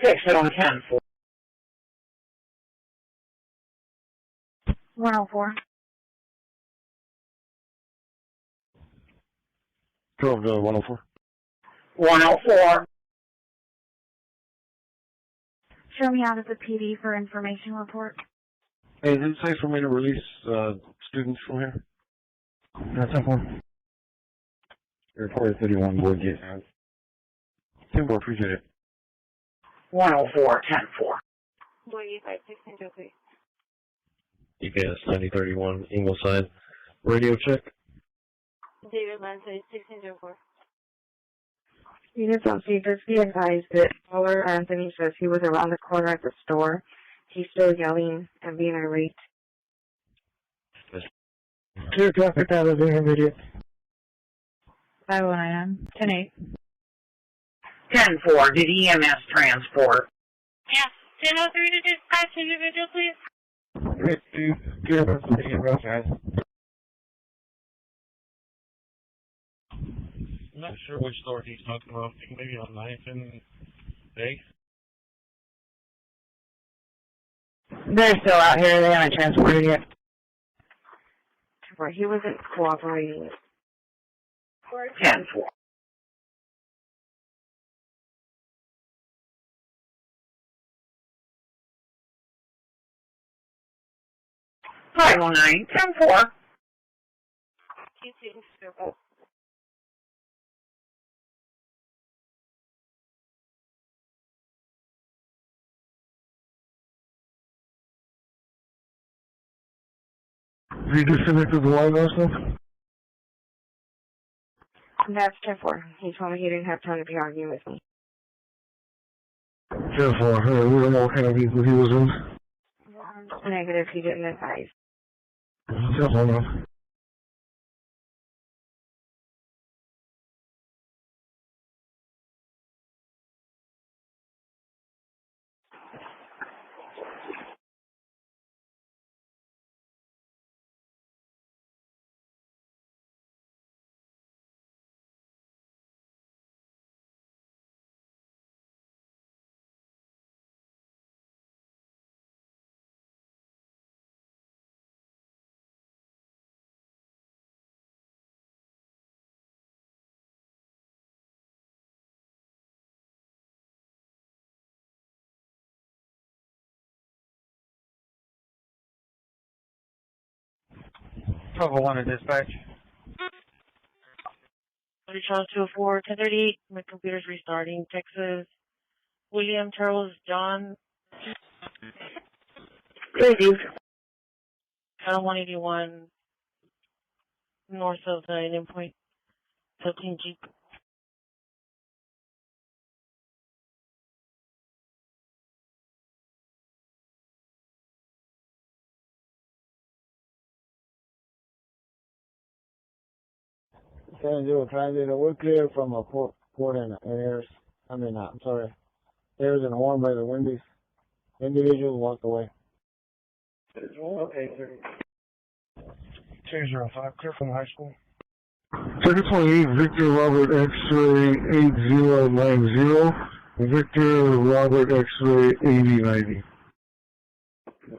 Six on 10-4. 104. 12 to 104. 104. Show me out of the PD for information report. Hey, is it safe for me to release students from here? That's up one. Report 31 board gate. 10-4, appreciate it. 104, 10-4. Boy, 516, please. EPS 9031, Ingleside. Radio check. David Lansing, 1604. Units on scene, just be advised that caller Anthony says he was around the corner at the store. He's still yelling and being irate. Clear traffic out of the intermediate. 509, 10-8. 10-4, did EMS transport? Yeah, 1003 to dispatch individual, please. Great, dude. Clear about some ticket rough, guys. I'm not sure which store he's talking about. I think maybe on 9th and Bay. They're still out here. They haven't transported yet. He wasn't cooperating. 10-4. Five 10-4. Q2, You just connected the line also? That's 10-4. He told me he didn't have time to be arguing with me. 10-4. We don't know what kind of vehicle he was in. Negative, he didn't advise. 10-4, man. Trouble 1 at dispatch. Charles 204, 1038. My computer's restarting. Texas. William Charles John. Hey, dude. Channel 181. North of the endpoint. 13 Jeep. Transit. We're clear from a port in Ayers. I'm sorry. Ayers and Horn by the Wendy's. Individual walked away. Okay, 205, clear from high school. 3028, Victor Robert X-ray 8090. Victor Robert X-ray 8090.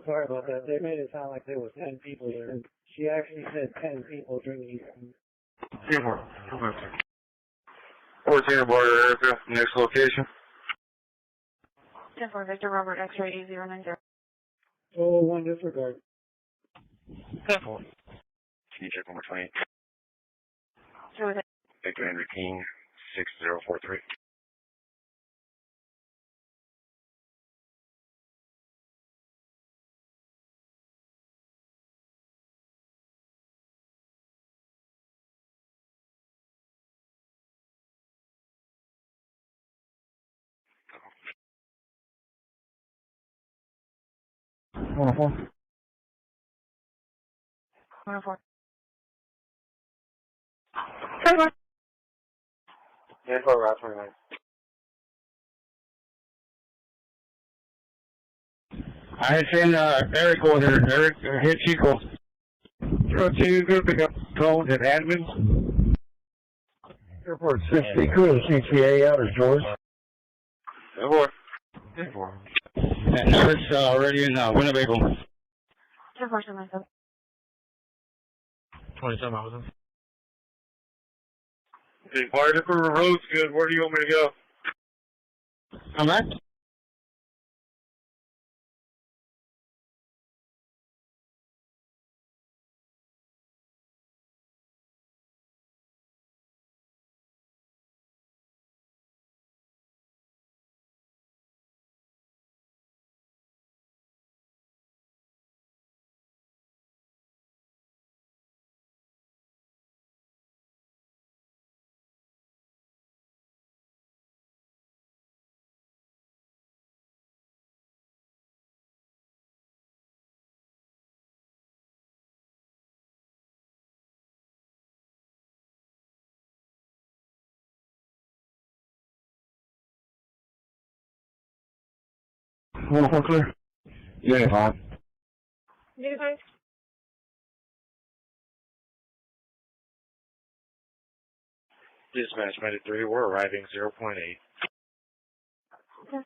Sorry about that. They made it sound like there was 10 people there. She actually said 10 people drinking. 14 border aircraft, next location. 10-4, Victor Robert X-ray 8090. Oh, 1 disregard. 10-4. Can you check number 28? Who was it? Victor Henry King, 6043. 104. 104. 10-4. Yeah, for Route 29. I send Eric order. Eric, hit Chico. 02, go pick up phones at admin. Airport 60, crew CTA out of George. 10-4. 10-4. And nurse already in Winnebago. 10-4, 27,000. Okay, Barter for the road's good. Where do you want me to go? I'm at. Clear. Yeah, 5. Negative. Dispatch Medic 3, we're arriving 0.8. Okay.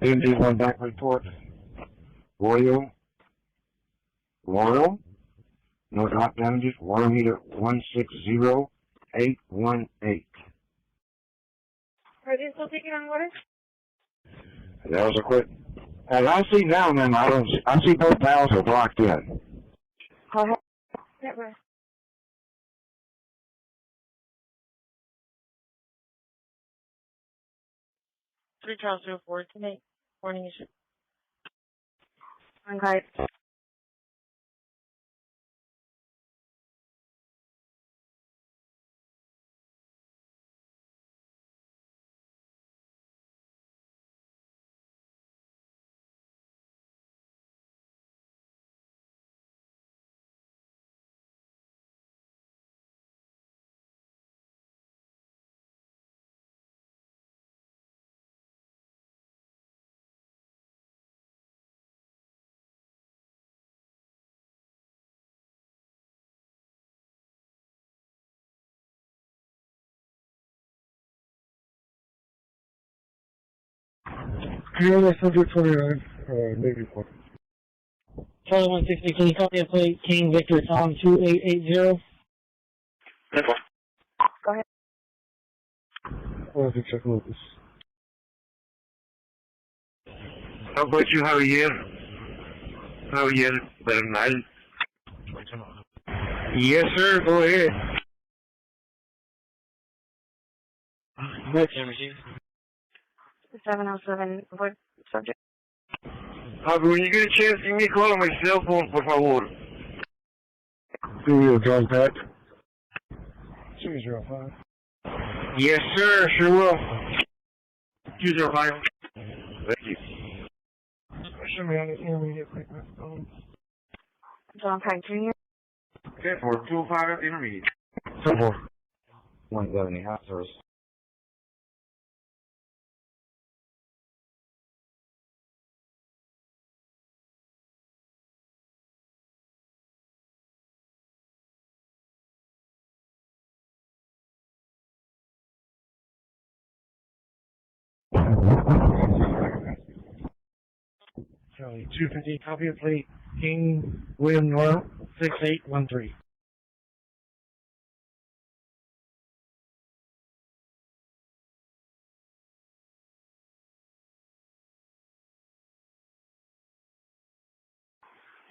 AMD 1 back report. Royal. No drop damages. Water meter 160818. Are they still taking on water? That was a quick. As I see now, man, I see both valves are blocked in. Never. Three Charles 04 tonight. Morning issue. Okay. Clear subject 29. Maybe 4. Charlie 160, can you copy a plate? King Victor Tom 2880. 10-4. Go ahead. I'll have to check Lucas. How about you? How are you? How are you? Better night. Yes, sir. Go ahead. Next. 707. What subject? When you get a chance, give me a call on my cell phone, por favor. John Pat. 205. Yes, sir. Sure will. 205. Thank you. Show me on the intermediate quick. John Pack Jr. Okay, for 205 intermediate. 4. 170 half service. Charlie 250, copy of plate. King William Nora 6813.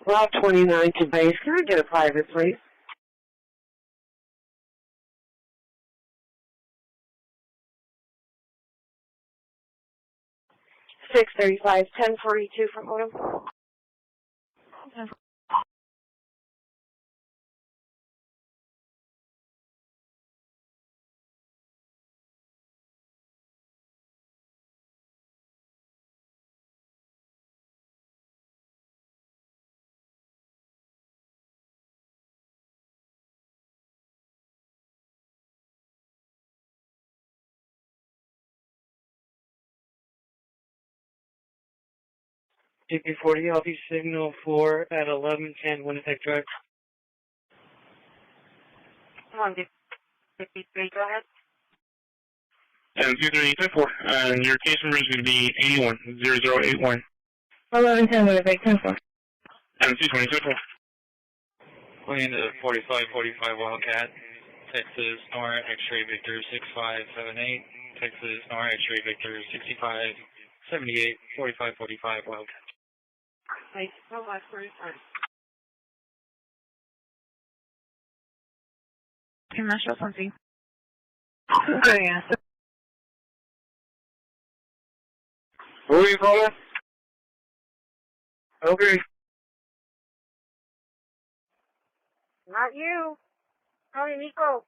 Route 29 to base. Can I get a private, please? $635, 1042 from Odom. DP40, I'll be signal 4 at 1110 Winnipeg Drive. Come on, DP3, go ahead. And 238-4, and your case number is going to be 810081. 1110 Winnipeg, 10-4. And 220-4. Going into 4545 Wildcat, Texas, Nora, X-ray Victor 6578, Texas, Nora, X-ray Victor 6578, 4545 Wildcat. Thanks so much for your time. Can I show something? Okay, yeah. Who are you calling? Okay. Not you. Probably Nico.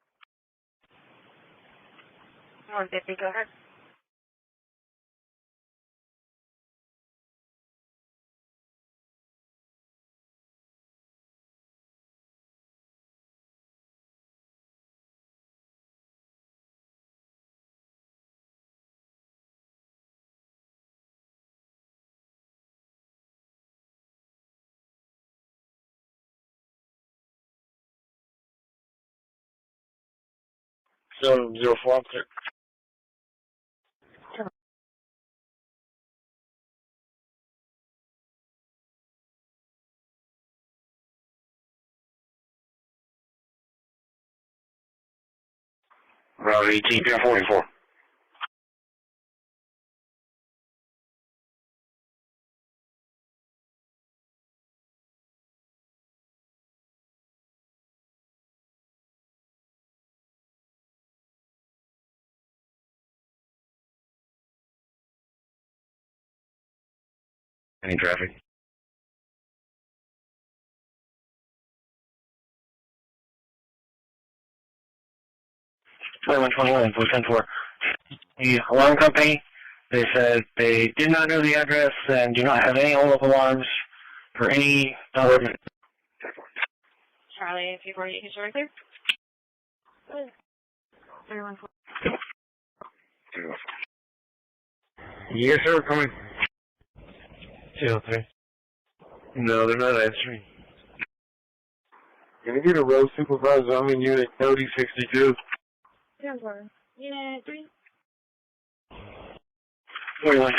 Come on, Dippy, go ahead. So, 04, I'm clear. Route 18, 44. Any traffic? for 10-4. The alarm company, they said they did not know the address and do not have any hold-up alarms for any government. Charlie, 248, is your clear? 314. Yes, sir, coming. 203. No, they're not answering. Can you get a road supervisor? I'm in unit 3062. 10-4. Unit 3. 41.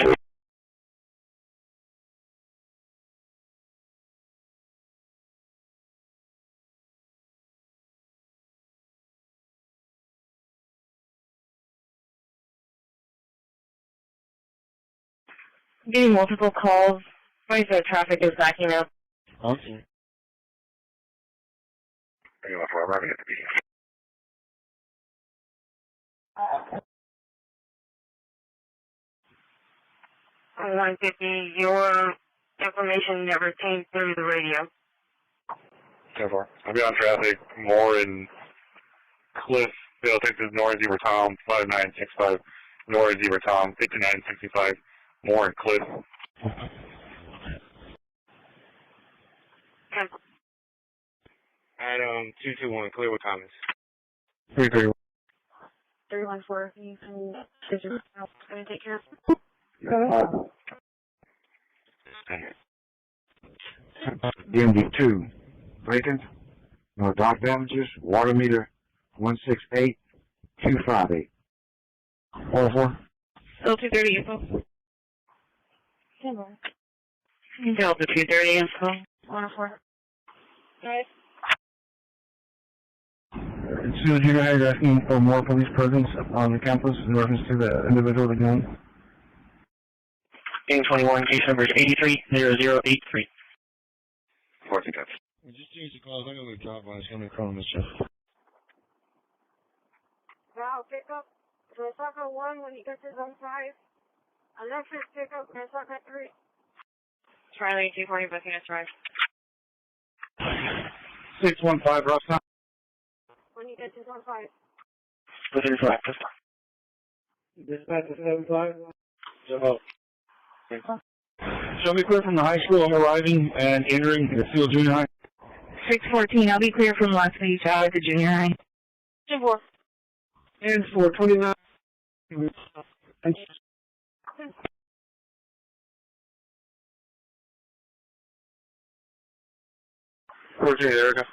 Getting multiple calls. Somebody said traffic is backing up. Okay. I'm having it to be. 150, your information never came through the radio. 10-4. I'll be on traffic more in Cliff, Bill, Texas, Nora, Zebra, Tom, 5965, Nora, Zebra, Tom, 5965, more in Cliff. At 221, clear with comments. 331. 314, you can take your house. Going to take care of DMD2, vacant, no dock damages, water meter 168258. 104. Still 230 info. 10-4. Delta 230 info. 104. Guys. So you guys are asking for more police presence on the campus in reference to the individual again? Game 21, case number is 830083. 14 times. We just changed the calls. I'm going to drop by. It's going to be calling Mr. Now pick up Osaka 1 when you get to zone 5. Alexis, pick up Osaka 3. Charlie, 240, booking us drive. 615, Ross. When you get to zone 5. Within 5. Dispatch 75. Shall be clear from the high school. I'm arriving and entering the field junior high. 614, I'll be clear from Las Vegas out at the junior high. 10-4. And 429. Thank you. 14, Erica.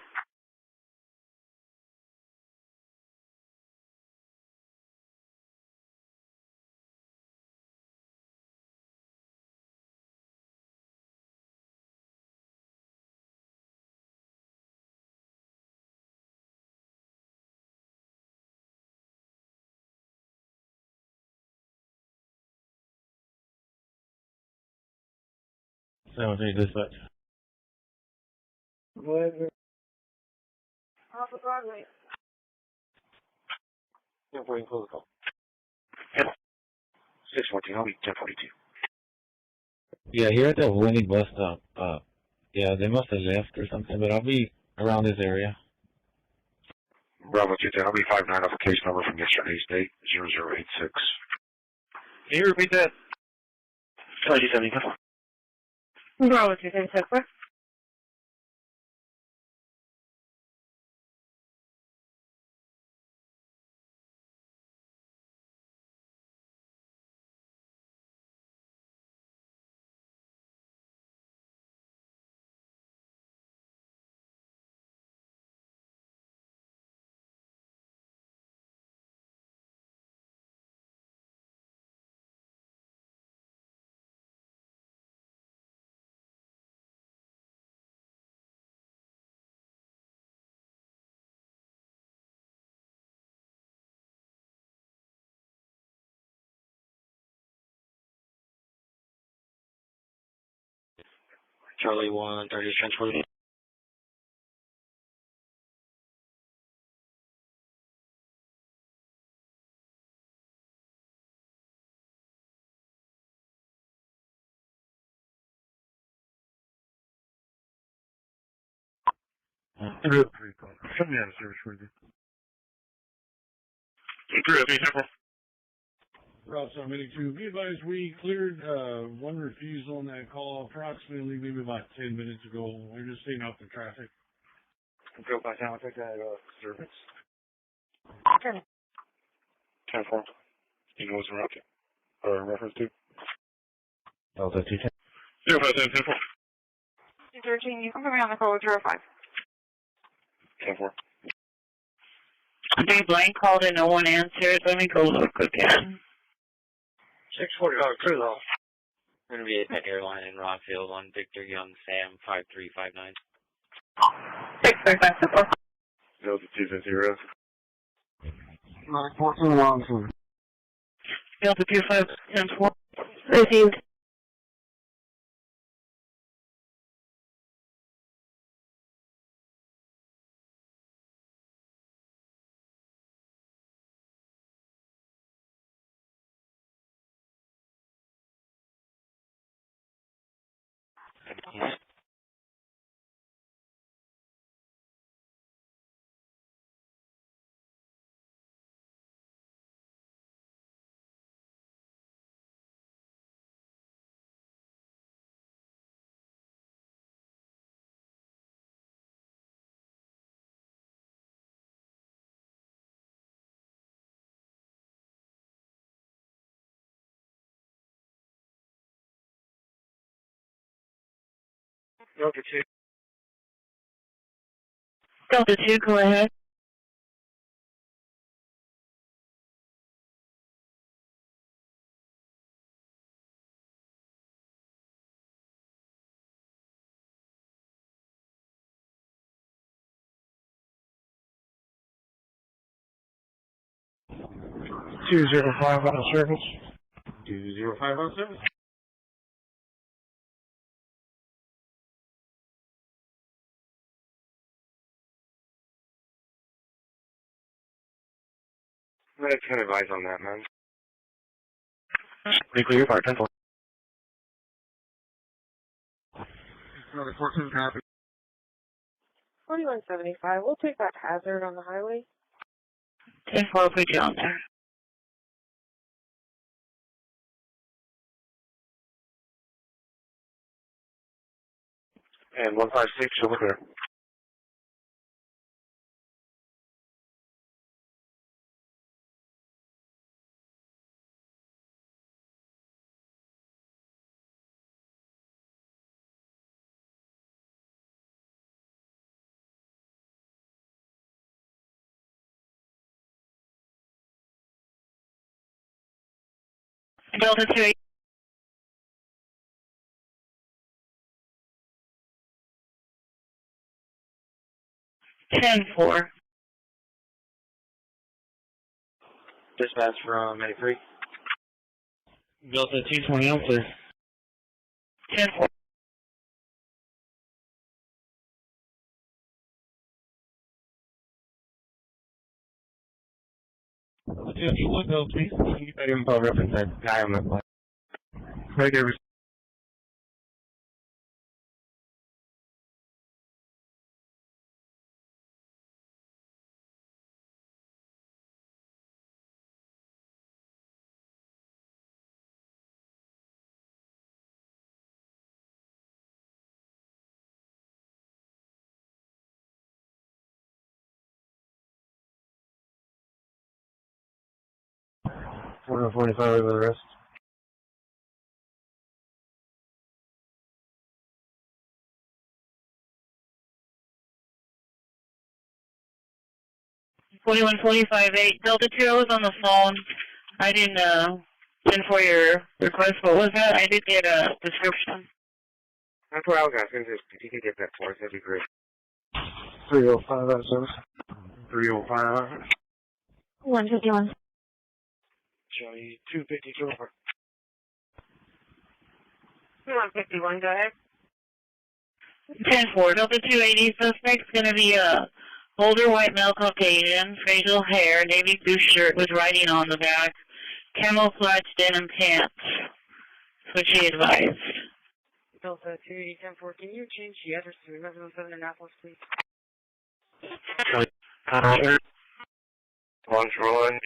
So, dispatch. Go ahead. Off of Broadway. 1014, close the call. Yep. 614, I'll be 1042. Yeah, here at the Winnie bus stop. Yeah, they must have left or something, but I'll be around this area. Bravo 210, I'll be 59 off a case number from yesterday's date, 0086. Can you repeat that? 2075. Bravo 210, Charlie 130 transport. Show me out of service for you. Route 782. Be advised, we cleared one refusal on that call approximately maybe about 10 minutes ago. We're just seeing off the traffic. Go by town, take that service. 10-4. You know what's in route or reference to? Delta 210. 0510, 10-4. 213, you can put me on the call with 05. 10-4. Big blank called and no one answered. Let me go look again. 640 cruise off. I'm going to be at that airline in Rockfield on Victor Young Sam 5359. 635. Delta 250. 914 Longford. Delta 2510-4. Received. Delta 2. Delta 2, go ahead. Two 205 on service. 205 on service. I'm going to advise on that, man. Clear your part, 10-4. Another 14 copy. 4175, we'll take that hazard on the highway. 10-4, put you on there. And 156, over there. Delta 2. 10-4. Dispatch from 83. Delta 220, I'm clear. 10-4. Please, can you get that info reference that guy on the plane? Right there. We're 45 over the rest. Forty-one 45-8. Delta 2, I was on the phone. I didn't send for your request. What was that? I did get a description. That's what I was asking. If you could get that for us, that'd be great. 305 out of service. 305. 151. Charlie 252. 151, go ahead. 10-4. Delta 280. Suspect's going to be a older white male Caucasian, facial hair, navy blue shirt with writing on the back, camouflage denim pants. That's what she advised. Delta 280, 10-4. Can you change the address to 1107 Annapolis, please? On shoreline,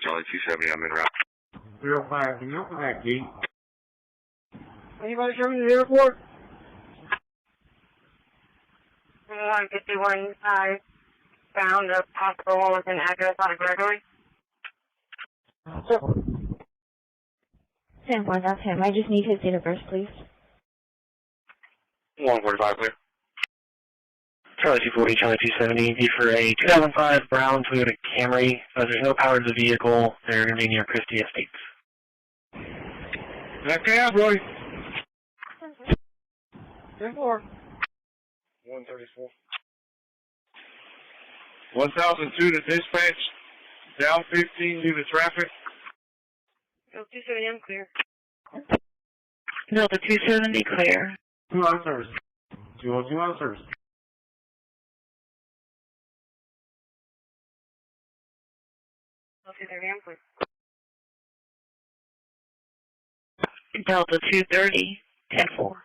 Charlie 270, I'm in route. 305, can you open that gate? Anybody from the airport? 151, I found a possible with an address on a Gregory. 10-4, that's him. I just need his date of birth, please. 145, clear. Charlie 240, Charlie 270, be for a 2005 brown Toyota Camry. There's no power to the vehicle. They're going to be near Christie Estates. Okay, boy. 10-4. 134. 1002 to dispatch. Down 15 due to traffic. Delta 270, I'm clear. Delta 270, clear. 2 on service. 202 on service. Delta 230, I'm clear. Delta 230, 10-4.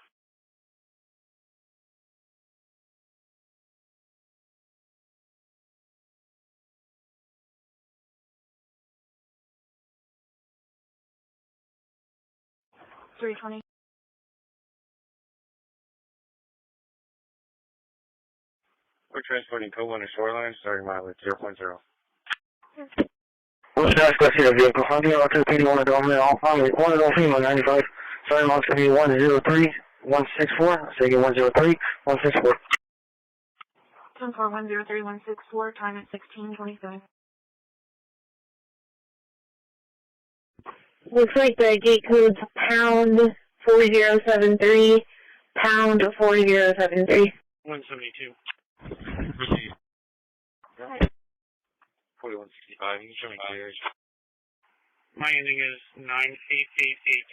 $320. We're transporting co-1 to shoreline, starting mileage 0.0. What's the next question of vehicle? I'm doing out to the PD1 Adornment, all family, 1 Adult female, 95. Sorry, mom's going to be 103, 164. Say again, 103, 164. 10-4, 103, 164, time at 16:27. Looks like the gate code's pound 4073, pound 4073. 172. 4165, you can show me clears. My ending is 9888.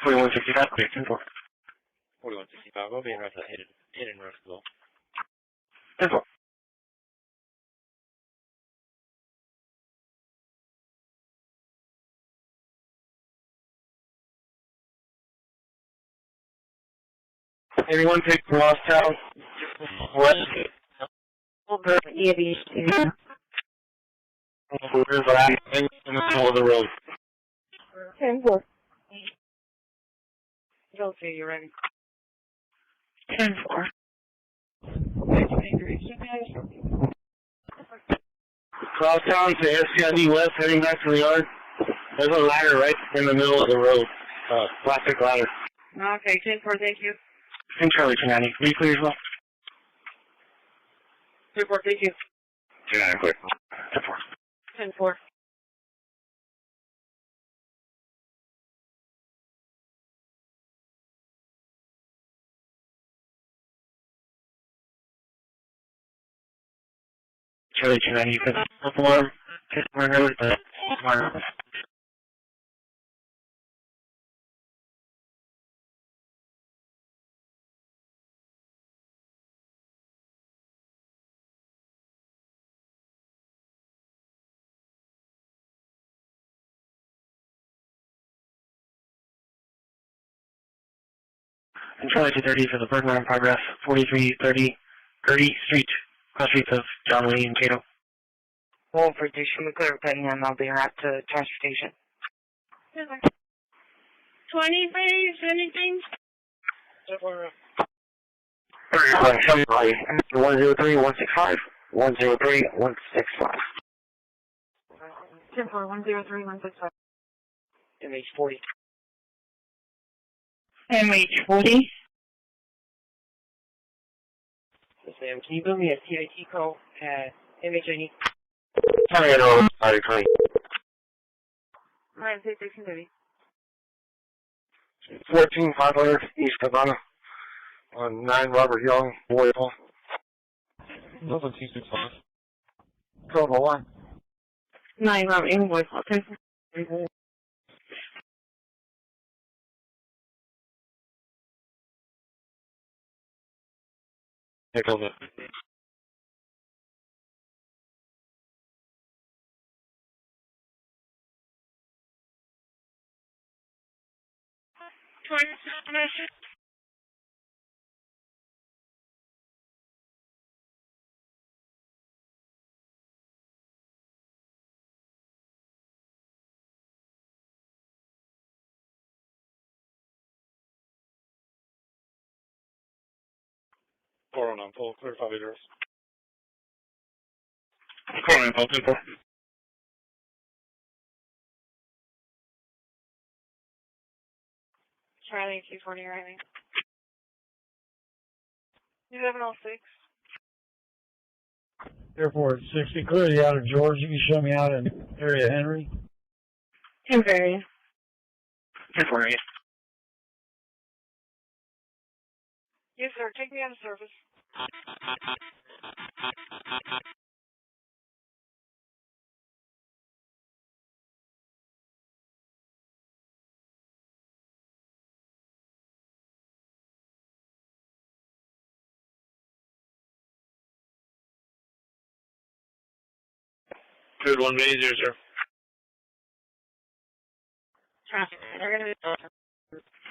4165, clear, 10-4. 4165. I'll be in route to hidden Roseville. 10-4. Anyone take Lost Town? West? EAB. We're back in the middle of the road. 10-4. Delta, you're ready. 10-4. Crosstown to SCID West, heading back to the yard. There's a ladder right in the middle of the road. Plastic ladder. Okay, 10-4, thank you. And Charlie 290. Will you clear as well? 10-4, thank you. 290, clear. 10-4. 10-4. Charlie 290, you can perform. We're going to and Charlie 230 for the burglar in progress, 4330 Gertie Street, cross streets of John Lee and Cato. Well, for the shoot clear petting, and I'll be right to transportation. 20, please, anything? 103 165 103 165. 10-4, 103, 165. MH40. MH40. Yes, ma'am. Can you build me a TIT call at MH80? Sorry, I know. Sorry, Connie. Alright, say 1630. 14500 East Havana on 9 Robert Young, Louisville. Nothing 265. Total 1. 9 Robert Young, Louisville. 10-4. Take over. Four on full, clear 5 address. Calling in, 10-4. Charlie 240, right? 1106. Airport 60, clear the outer George. You can show me out in area Henry. Temporary. 10-4, Yes, sir. Take me out of service. Good 1 May 0, sir. Traffic. They're going to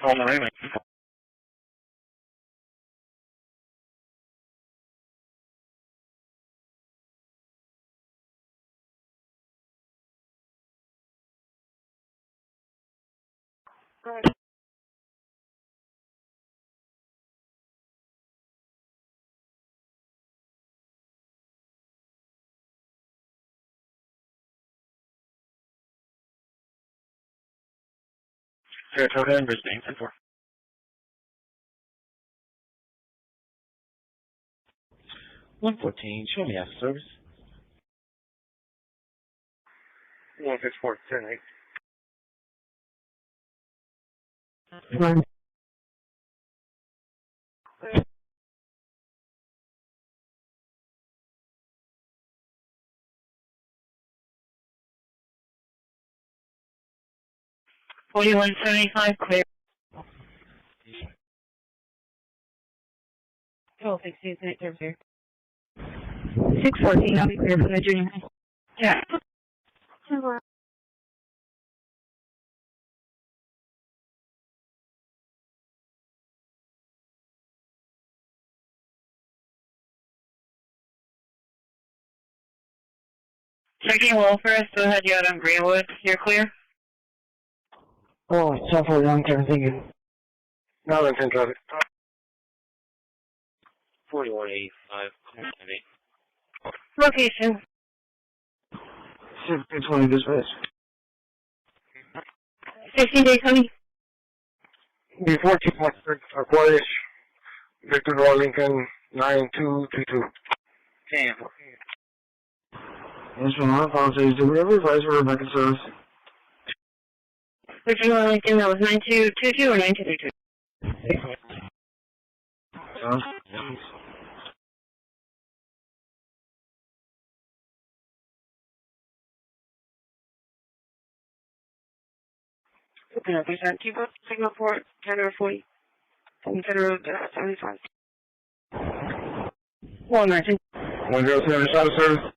On the Raymond. Go ahead. Saratoga and Brisbane, 10-4. 114, show me after service. 164, 10-8. One. $41.75 clear. 1260 is service here. 614, I'll be clear for the junior high. Yeah. 10-4. Checking well first, go ahead, you out on Greenwood. You're clear? Oh, 10-4, 1, 10, thank you. Now then, 10 traffic. 4185. Location. 1620 dispatch. 16 days, honey. Before 2.6, Aquarius, Victor Noir Lincoln, 9222. Damn. Instrument apologies. Do we ever advise for Rebecca service? Victor Noir Lincoln, that was 9222 or 9232? Yeah, there's that keep up signal port, 1040, and 75. 119. 107 shot service.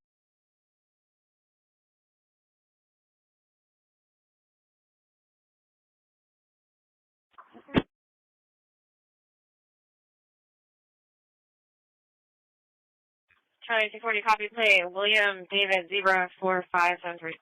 Charlie 240, copy play. William David Zebra 4573.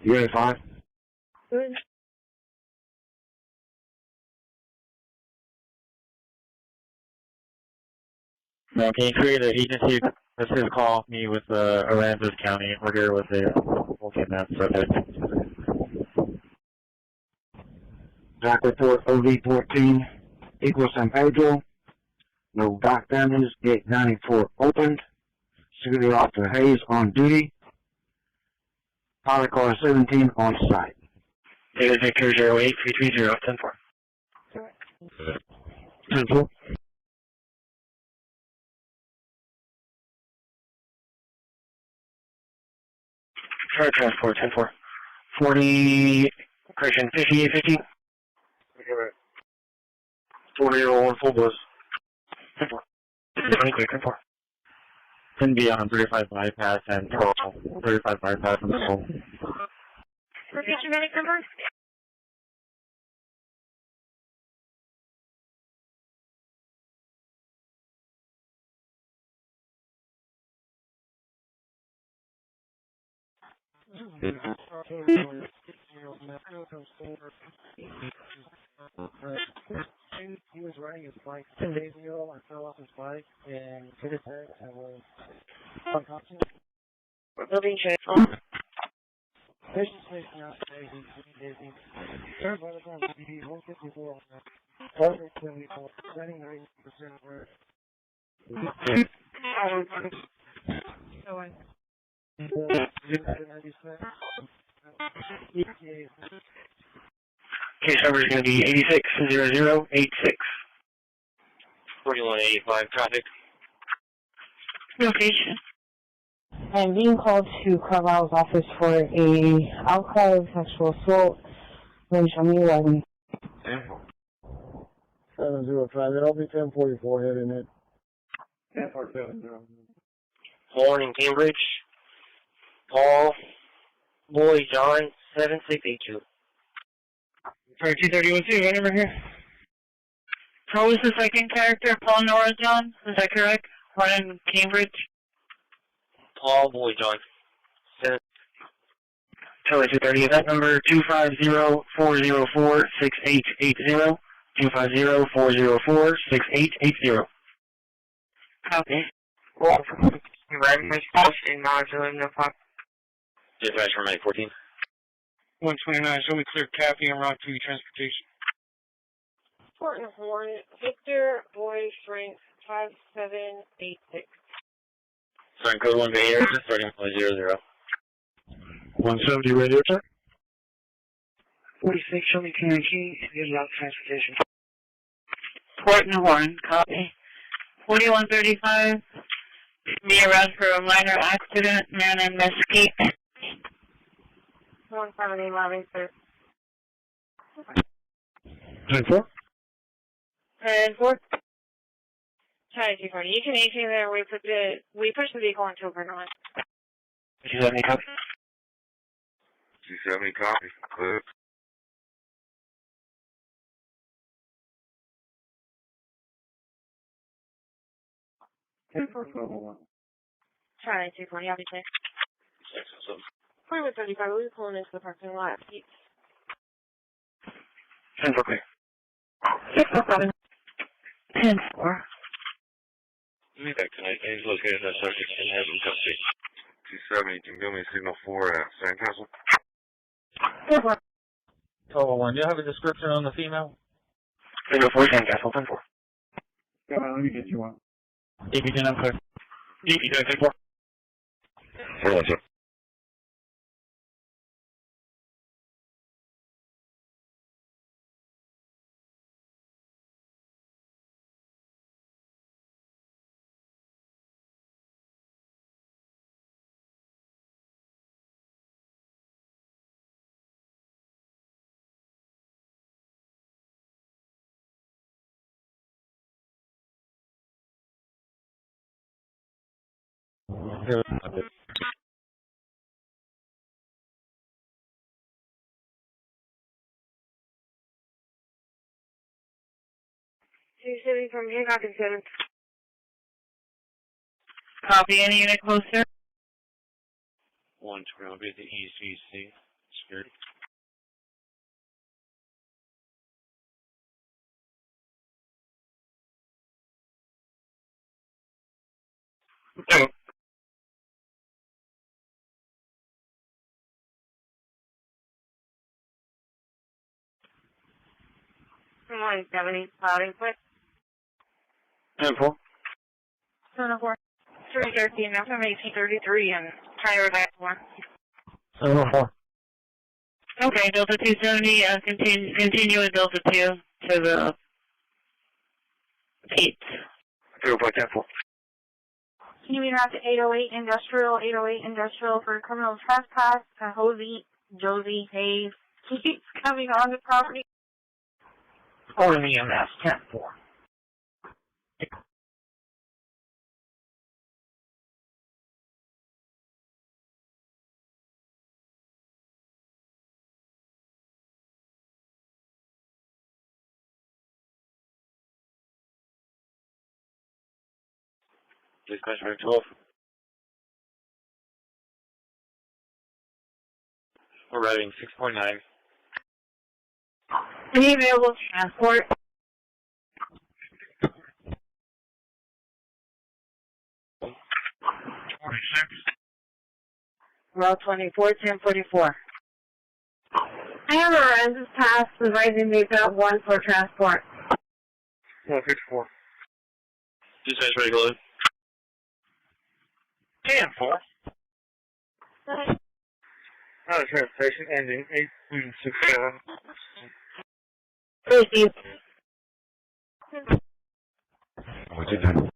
Unit 5. Good. Now, can you create an agency that's going to call me with Aransas County? We're here with a okay, that's okay. Dock report OV14 equals San Pedro. No dock damage. Gate 94 opened. Security Officer Hayes on duty. Pilot car 17 on site. David Victor 08 330 10-4. 10-4. Fire transport 10-4. 40, correction, 5850. 4001 full bus. 10-4. 20 quick, 10-4. 10 be on 35 bypass and 35 bypass and full. Repeat your medic number. He was riding his bike 10 days ago. I fell off his bike and hit his head and was unconscious. Building check. Patient station outside. He's busy. Third by the time PD 154. Target 74. 99% work. Case number is going to be 860086. 4185 traffic. Location. I'm being called to Carlisle's office for a outcry of sexual assault. Then show me 11. 705. It'll be 1044 heading it. 1047. Morning, Cambridge. Paul, Boy, John, 7682. Sorry, 231-2, right over here. Pro is the second character, Paul Nora John, is that correct? Running Cambridge? Paul, Boy, John. Charlie 230, is that number 250-404-6880? 250-404-6880. Copy. Well, right, Miss Posting, modulating the fuck. Dispatch from 814. 129, show me clear Kathy and Rock 2 transportation. Port and Horn, Victor, Boy, Frank, 5786. Starting code 1 Bay Area, starting point 00. 170 radio check. 46, show me TNT, good luck transportation. Port and Horn, copy. 4135, be around for a minor accident, man in Mesquite. 170, sir. 10-4. 10-4. Charlie 240. You can 18 there. We pushed the vehicle into a burner line. 270 copy. 270 copy. Clear. Charlie 240. I'll be clear. 4135. We'll be pulling into the parking lot. 10-4 clear. 607. 10-4. Be back tonight. He's located at Circuit and has him come see. 270, you can give me a signal 4 at Sandcastle. 1201, do you have a description on the female? Signal 4, Sandcastle, 10-4. Let me get you one. DP10, I'm clear. DP10, 10-4. 4-1, sir. City from Hancock and 7. Copy, any unit closer? 120 will be at the ECC. Security. From 170, cloudy, quick. 10-4. 704. 313, now from 1833 and higher back 1. 704. Okay, Delta 270, continue with Delta 2 to the Pete. 0.10-4. Can you be around to 808 industrial for criminal trespass? Josie Hayes keeps coming on the property. Or an EMS, 10-4. Dispatch 12. We're routing 6.9. Any available transport? Route 24, 1044. I have a Lorenzo's pass advising me about 1 for transport. 154. Dispatch ready to load. 10-4. Transportation ending 8367. Thank you. What's your time?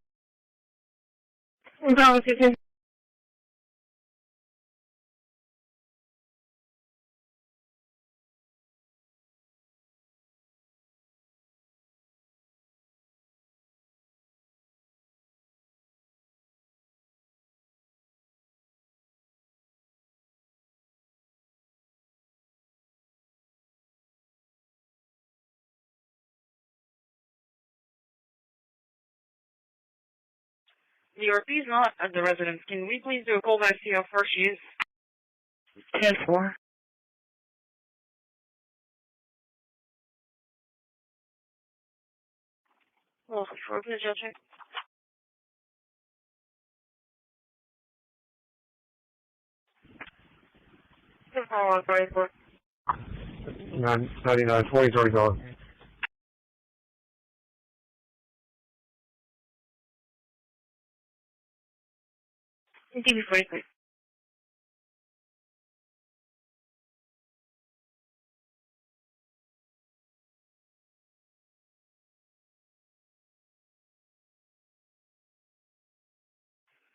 No, it's okay. New York, he's not at the residence. Can we please do a call back to see how far she is? 10-4. Well, for the jail check. the follow-up price for? 99, 20's already gone. DB46.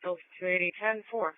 Oh, 280, 10, 4.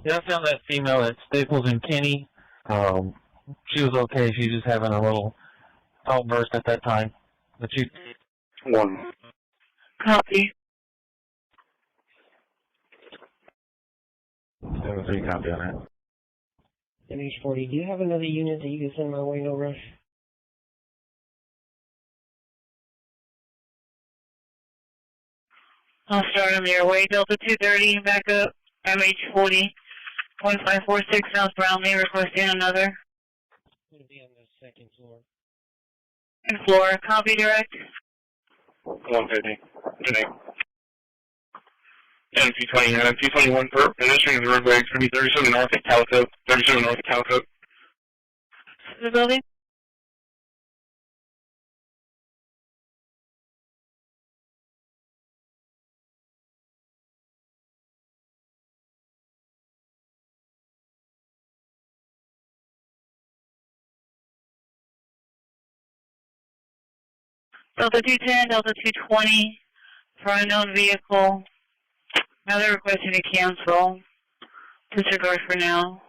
Yeah, I found that female at Staples and Kenny. She was okay. She was just having a little outburst at that time. But she... 1. Copy. 7-3 copy on that. MH40, do you have another unit that you can send my way, no rush? I'll start on your way, Delta 230, back up, MH40, 1546 South Brownlee, requesting another. It's going to be on the second floor. Second floor, copy direct. 150. Today. MP29, P21 per pedestrian the roadway. It's going to be 37 north at Calico. 37 north at Calico. The building? Delta 210, Delta 220, for unknown vehicle. Now they're requesting to cancel. Disregard for now.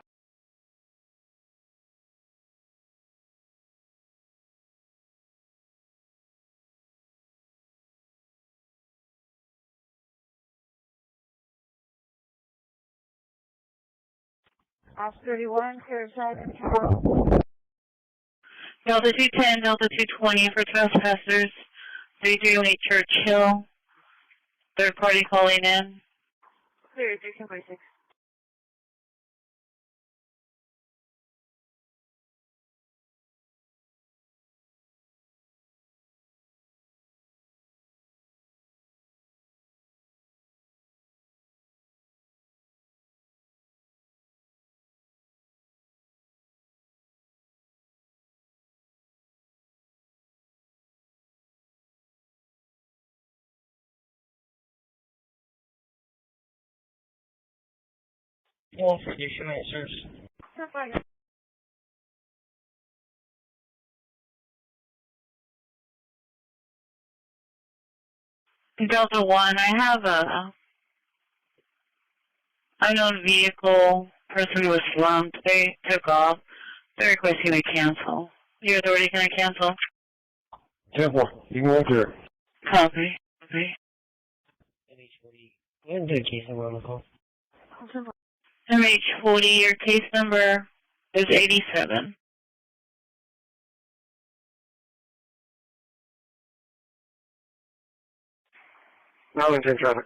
Off 31, clear side control. Delta 210, Delta 220 for trespassers. 338 Churchill. Third party calling in. Clear, 1346. Well, for additional answers. Delta 1, I have a unknown vehicle. Person was slumped. They took off. They're requesting to cancel. Your authority, can I cancel? 10-4. You can walk there. Copy. Copy. Go ahead and do a case number on the call. MH40, your case number is 87. Arlington traffic.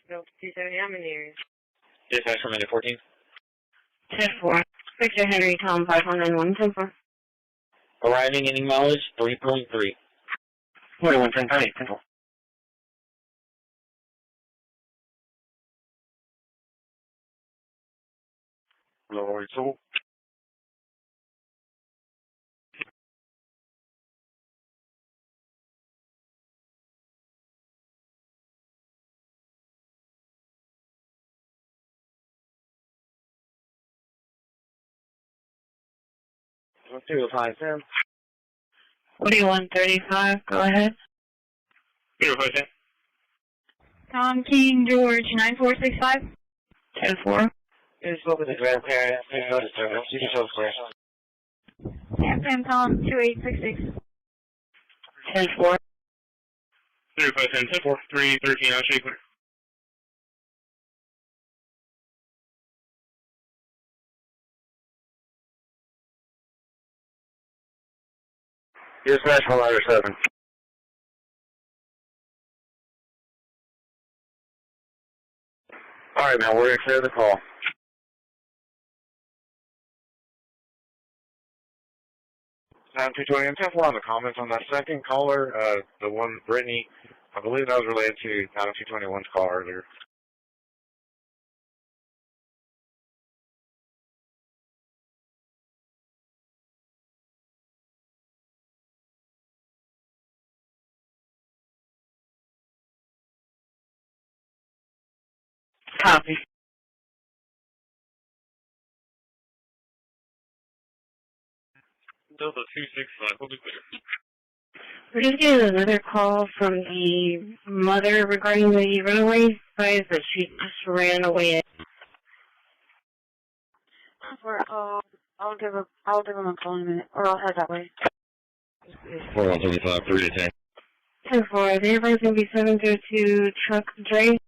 Delta 270, I'm in the area. Dispatch from minute 14. 10-4. Victor Henry, Tom 5191, 10-4. Arriving in mileage 3.3. 41, 10, 10, 10. Lord, so 0510. 4135, go ahead. 0510. Tom King George 9465. 10-4. You spoke with the grandparents. You noticed her. You can show for FM Tom 2866. 10-4. 0510, 10-4, 313, I'll show you clear. Dispatch from ladder 7. Alright, man, we're going to clear the call. 220 and 10-4 on the comments on that second caller, the one, Brittany, I believe that was related to 221's call earlier. Copy. Delta 265, we'll be clear. We're just getting another call from the mother regarding the runaway guys that she just ran away. I'll give him a call in a minute, or I'll head that way. 4135, 3 to 10. 10-4, the airline's going to be 702 Truck Dre.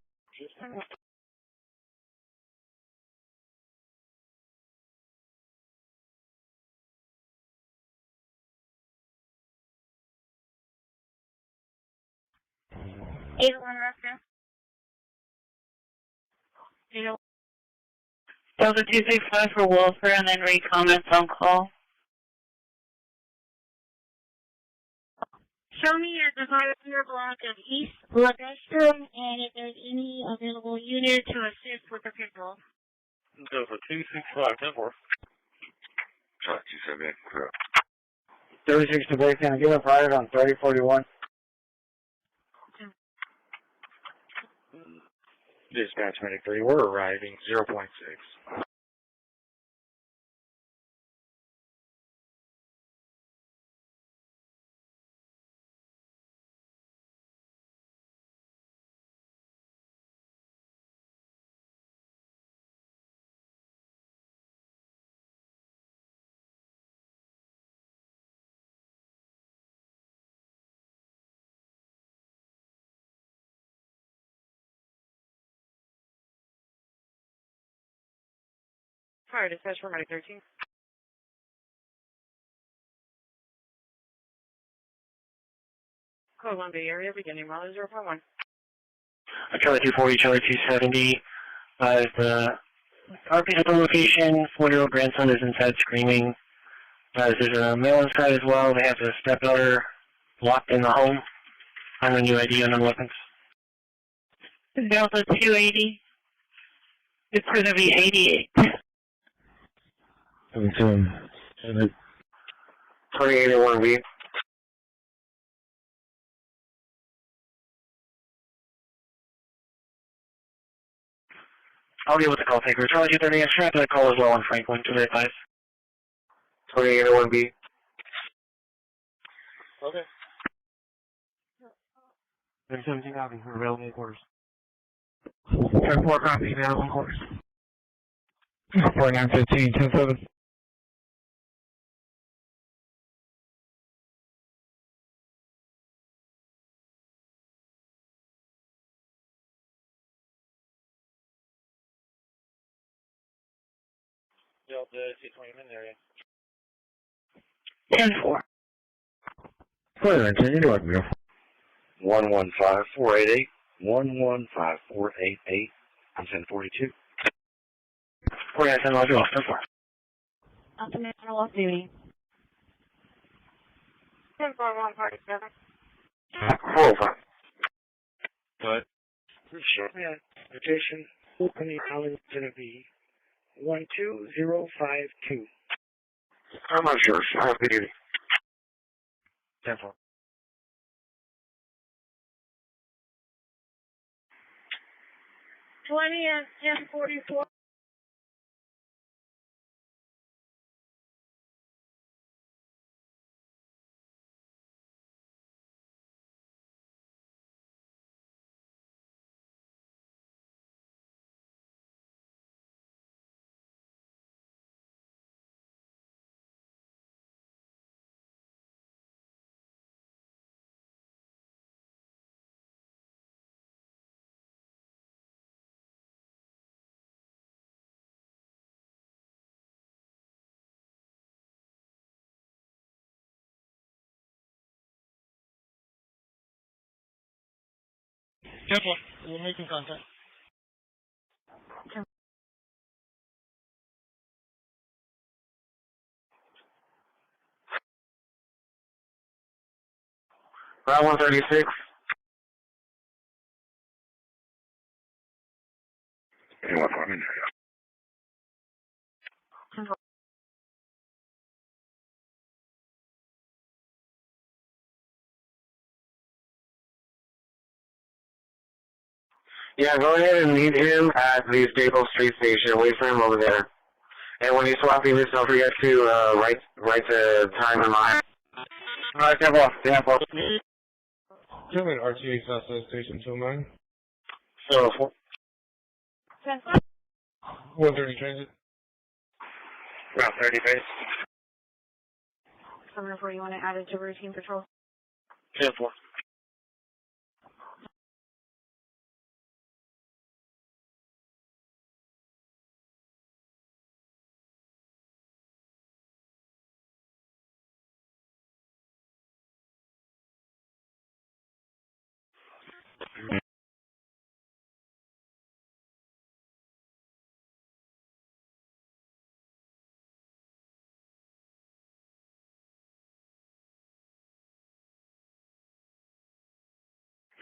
Delta 265 for welfare and then read comments on call. Show me your desired block of East Leicester, and if there's any available unit to assist with the pickup. Delta 265, 10-4. Truck 278, clear. 36 to base, can I give a private on 3041? Dispatch 23, we're arriving 0.6. Fire dispatch for Mike 13. Code 1 Bay Area, beginning mileage 0.1. Charlie 240, Charlie 270. The RP at the location, 4-year-old grandson is inside screaming. There's a male inside as well. They have a stepdaughter locked in the home. I'm a new ID on them weapons. Delta 280. It's going to be 88. 2801B. I'll deal with the call taker. Charlie 230, strap that call as well on Franklin 285. 2801B. Okay. 17 copy for available quarters. 10-4 copy, available quarters. 4915, 10-7. Delta 220 in area. 10-4. 4910, you know what, Bill. 115488, 115488, and 1042. 4910, Roger, off, 10-4. Ultimate off duty. 10-4, 147. 405. But, sure. Yeah, rotation, opening island is going to be 12052. I'm not sure. I have to duty. 10-4. 20 and 1044. Careful, we're making contact. Route 136. Anyone for me? Yeah, go ahead and meet him at the Staples Street Station. Wait for him over there. And when you swap him, don't forget to write the time and line. Alright, careful. Careful. German RTA Southside Station 29. So, 130 transit. Route 30 base. Summer 41 added to routine patrol. 10-4.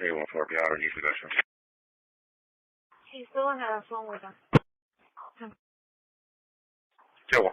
Hey, 14 be out of use possession. He's still on the phone with us. Kill one.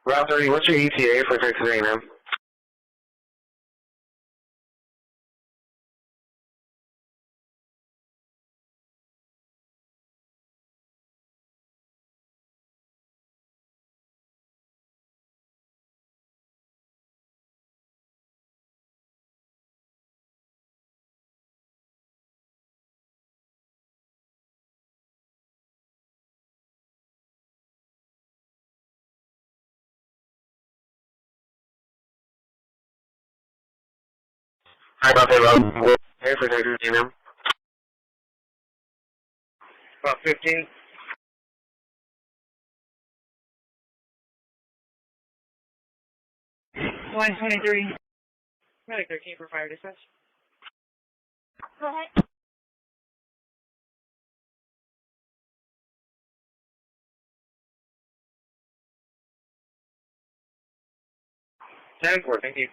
Route 30, what's your ETA for Texas A&M? Hi, about that, Rob. Hey, for Texas A&M. About 15. 123. Medic 13 for fire dispatch. Go ahead. Thank you.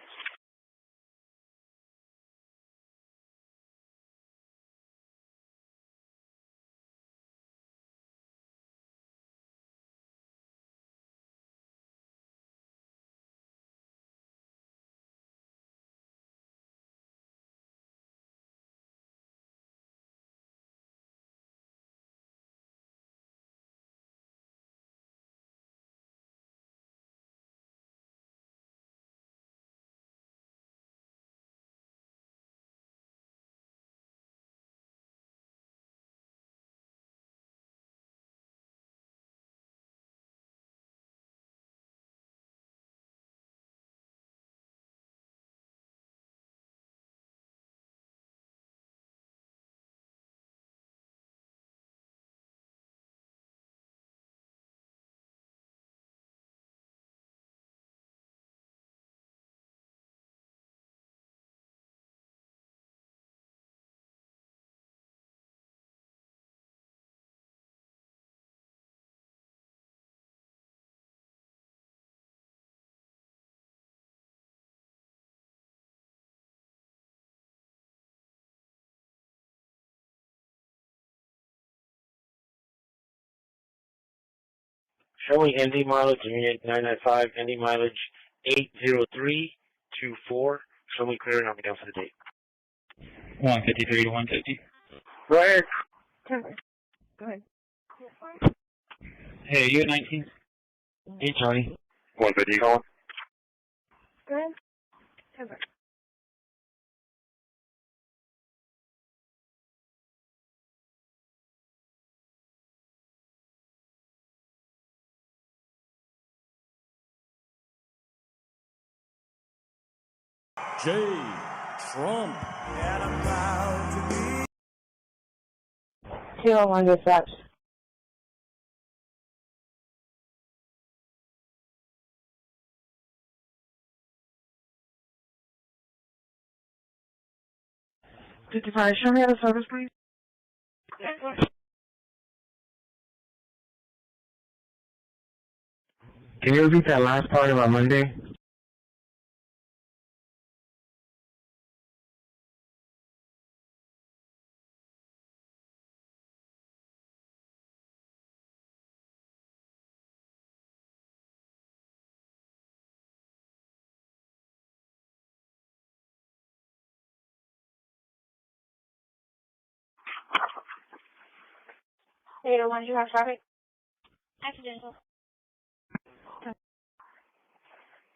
showing ND mileage 995, ND mileage 80324. Show me clear and I'll be down for the date. 153 to 150. Right. Go ahead. Hey, are you at 19? Hey, Tony. 150 calling. Go ahead. Over. J. Trump. 201 dispatch. Show me the service, please. Can you repeat that last part about Monday? Hey, the ones you have traffic? Accidental.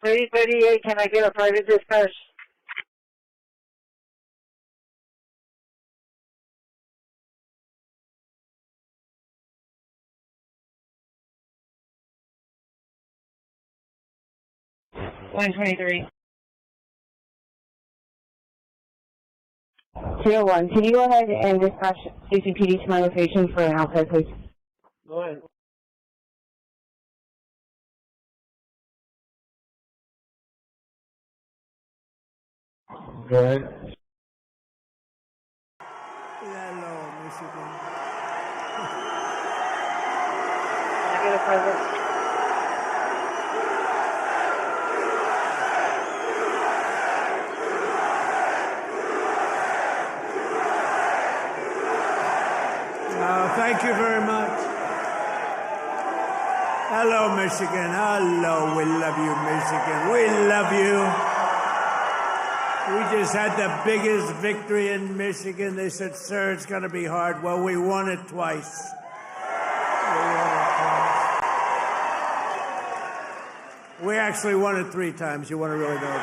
3038, can I get a private dispatch? Line 23. 201, can you go ahead and dispatch CCPD to my location for an outside, please? Go ahead. Go ahead. Hello, Michigan. Can I get a private? Thank you very much. Hello, Michigan. Hello, we love you, Michigan. We love you. We just had the biggest victory in Michigan. They said, sir, it's going to be hard. Well, we won it twice. We actually won it 3 times. You want to really know it.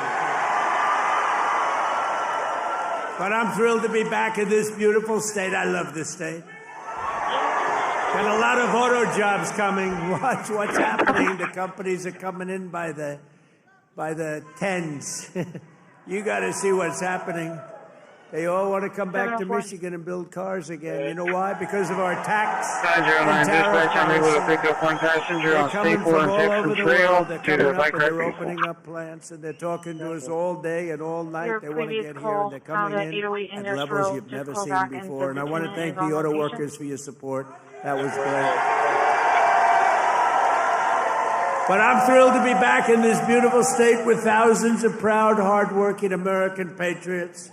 But I'm thrilled to be back in this beautiful state. I love this state. Got a lot of auto jobs coming. Watch what's happening. The companies are coming in by the tens. You got to see what's happening. They all want to come back to Michigan and build cars again. You know why? Because of our tax and tariff I'm able to pick up one passenger on Staple and Texas Trail to the bike rack. They're opening up plants and they're talking to us all day and all night. They want to get here and they're coming in at levels you've never seen before. And I want to thank the auto workers for your support. That was great. But I'm thrilled to be back in this beautiful state with thousands of proud, hard-working American patriots.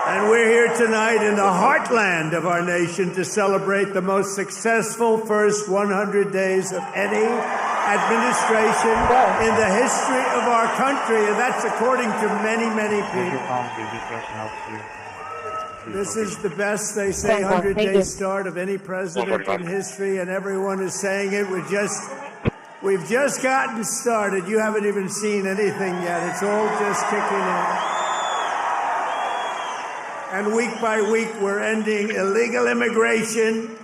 And we're here tonight in the heartland of our nation to celebrate the most successful first 100 days of any administration in the history of our country. And that's according to many, many people. This is the best, they say, 100-day start of any president in history, and everyone is saying it. We've just gotten started. You haven't even seen anything yet. It's all just kicking in. And week by week, we're ending illegal immigration.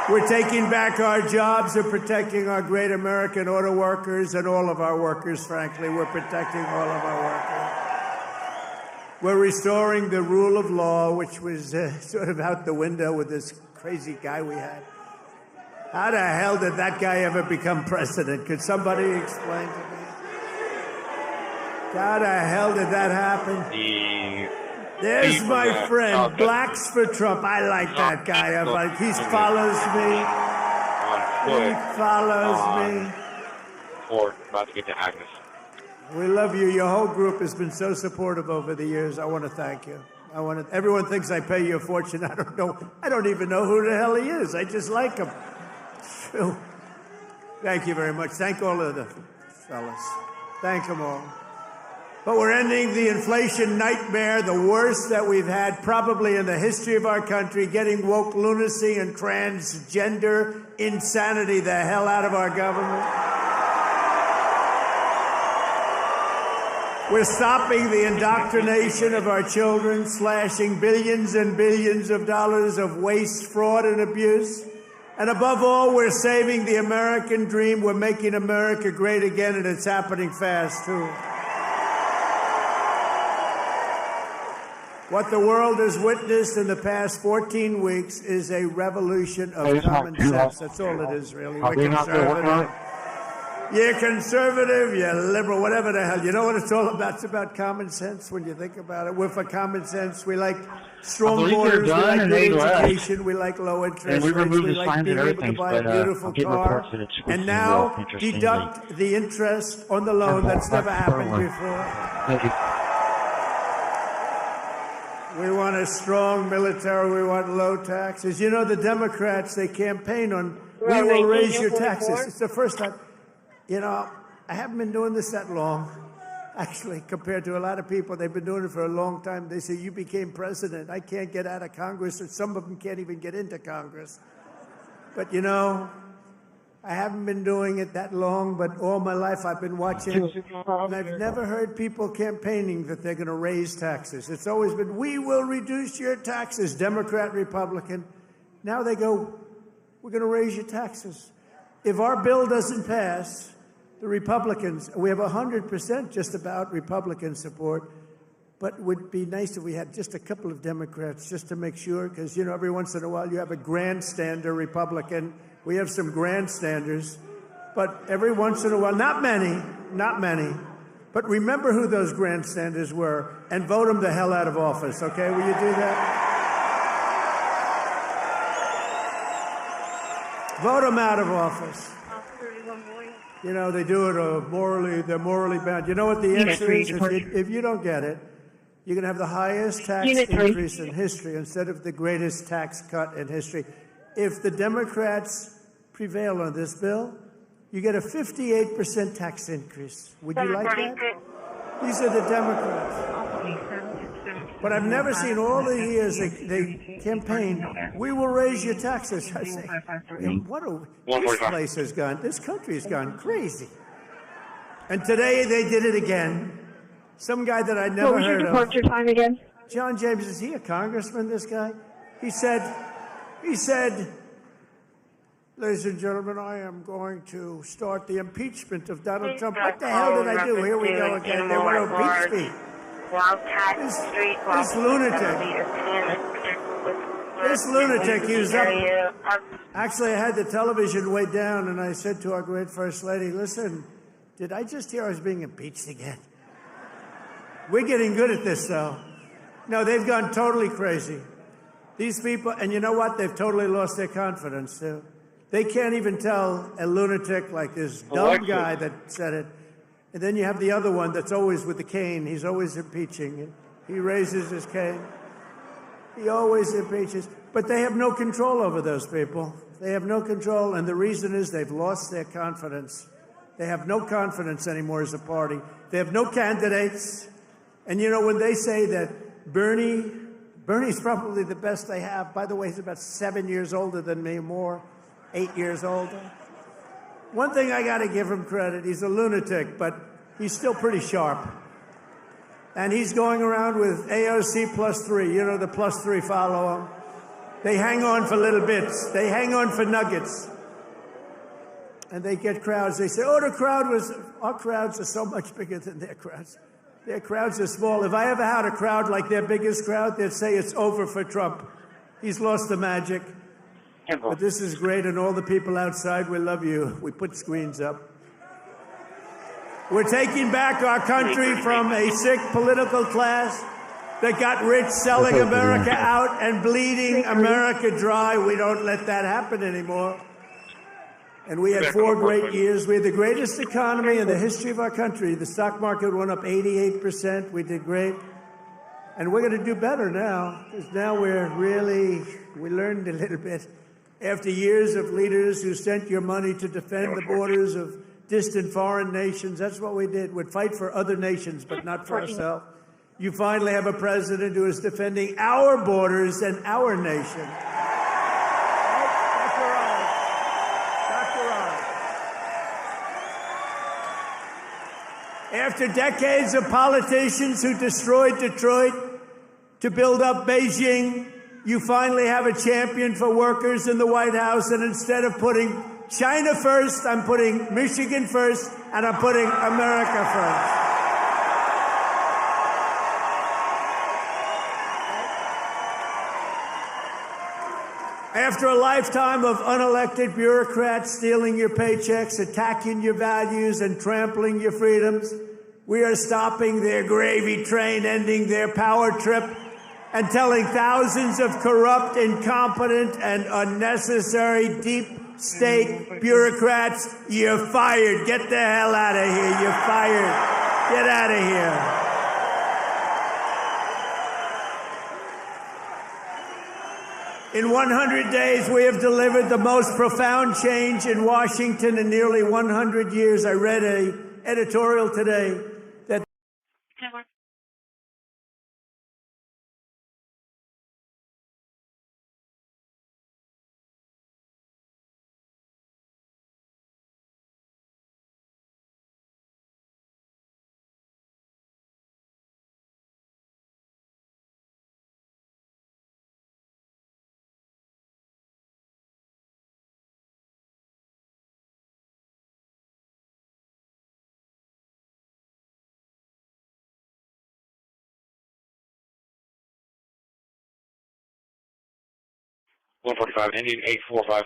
We're taking back our jobs and protecting our great American auto workers and all of our workers, frankly. We're protecting all of our workers. We're restoring the rule of law, which was sort of out the window with this crazy guy we had. How the hell did that guy ever become president? Could somebody explain to me? How the hell did that happen? There's my friend, Blacks for Trump. I like that guy. He follows me. He follows me. Or about to get to Agnes. We love you. Your whole group has been so supportive over the years. I want to thank you. Everyone thinks I pay you a fortune. I don't know. I don't even know who the hell he is. I just like him. True. Thank you very much. Thank all of the fellas. Thank them all. But we're ending the inflation nightmare, the worst that we've had probably in the history of our country, getting woke lunacy and transgender insanity the hell out of our government. We're stopping the indoctrination of our children, slashing billions and billions of dollars of waste, fraud, and abuse. And above all, we're saving the American dream. We're making America great again, and it's happening fast, too. What the world has witnessed in the past 14 weeks is a revolution of common sense. That's all it is, really. We're conservative. You're conservative, you're liberal, whatever the hell. You know what it's all about? It's about common sense when you think about it. We're for common sense. We like strong borders. We like good education. We like low interest rates. We like being able to buy a beautiful car. And now deduct the interest on the loan. That's never happened before. Thank you. We want a strong military. We want low taxes. You know, the Democrats, they campaign on, we will raise your taxes. It's the first time. You know, I haven't been doing this that long, actually, compared to a lot of people. They've been doing it for a long time. They say, you became president. I can't get out of Congress, and some of them can't even get into Congress. But, you know, I haven't been doing it that long, but all my life I've been watching, and I've never heard people campaigning that they're going to raise taxes. It's always been, we will reduce your taxes, Democrat, Republican. Now they go, we're going to raise your taxes. If our bill doesn't pass, the Republicans, we have 100% just about Republican support, but it would be nice if we had just a couple of Democrats just to make sure, because, you know, every once in a while you have a grandstander Republican. We have some grandstanders, but every once in a while, not many, but remember who those grandstanders were and vote them the hell out of office, okay? Will you do that? Vote them out of office. You know, they do it they're morally bound. You know what the answer is? If you don't get it, you're going to have the highest tax increase in history instead of the greatest tax cut in history. If the Democrats prevail on this bill, you get a 58% tax increase. Would you like that? These are the Democrats. But I've never seen all the years they campaign, we will raise your taxes. I say, this place has gone, this country has gone crazy. And today they did it again. Some guy that I never heard of. What was your departure time again? John James, is he a congressman, this guy? He said, ladies and gentlemen, I am going to start the impeachment of Donald Trump. What the hell did I do? Here we go again. They want to impeach me. This lunatic used up. Actually, I had the television way down, and I said to our great First Lady, listen, did I just hear I was being impeached again? We're getting good at this, though. No, they've gone totally crazy. These people, and you know what? They've totally lost their confidence, too. They can't even tell a lunatic like this dumb guy that said it. And then you have the other one that's always with the cane. He's always impeaching. He raises his cane. He always impeaches. But they have no control over those people. They have no control, and the reason is they've lost their confidence. They have no confidence anymore as a party. They have no candidates. And, you know, when they say that Bernie's probably the best they have. By the way, he's about 7 years older than me, more, 8 years older. One thing I got to give him credit, he's a lunatic, but he's still pretty sharp. And he's going around with AOC +3. You know, the +3 follow him. They hang on for little bits. They hang on for nuggets. And they get crowds. They say, our crowds are so much bigger than their crowds. Their crowds are small. If I ever had a crowd like their biggest crowd, they'd say it's over for Trump. He's lost the magic. But this is great, and all the people outside, we love you. We put screens up. We're taking back our country from a sick political class that got rich selling America out and bleeding America dry. We don't let that happen anymore. And we had 4 great years. We had the greatest economy in the history of our country. The stock market went up 88%. We did great. And we're going to do better now, because now we learned a little bit. After years of leaders who sent your money to defend the borders of distant foreign nations, that's what we did. We'd fight for other nations, but not for ourselves. You finally have a president who is defending our borders and our nation. After decades of politicians who destroyed Detroit to build up Beijing, you finally have a champion for workers in the White House, and instead of putting China first, I'm putting Michigan first, and I'm putting America first. After a lifetime of unelected bureaucrats stealing your paychecks, attacking your values, and trampling your freedoms, we are stopping their gravy train, ending their power trip, and telling thousands of corrupt, incompetent, and unnecessary deep state bureaucrats, you're fired. Get the hell out of here. You're fired. Get out of here. In 100 days, we have delivered the most profound change in Washington in nearly 100 years. I read an editorial today that $145, Indian 845.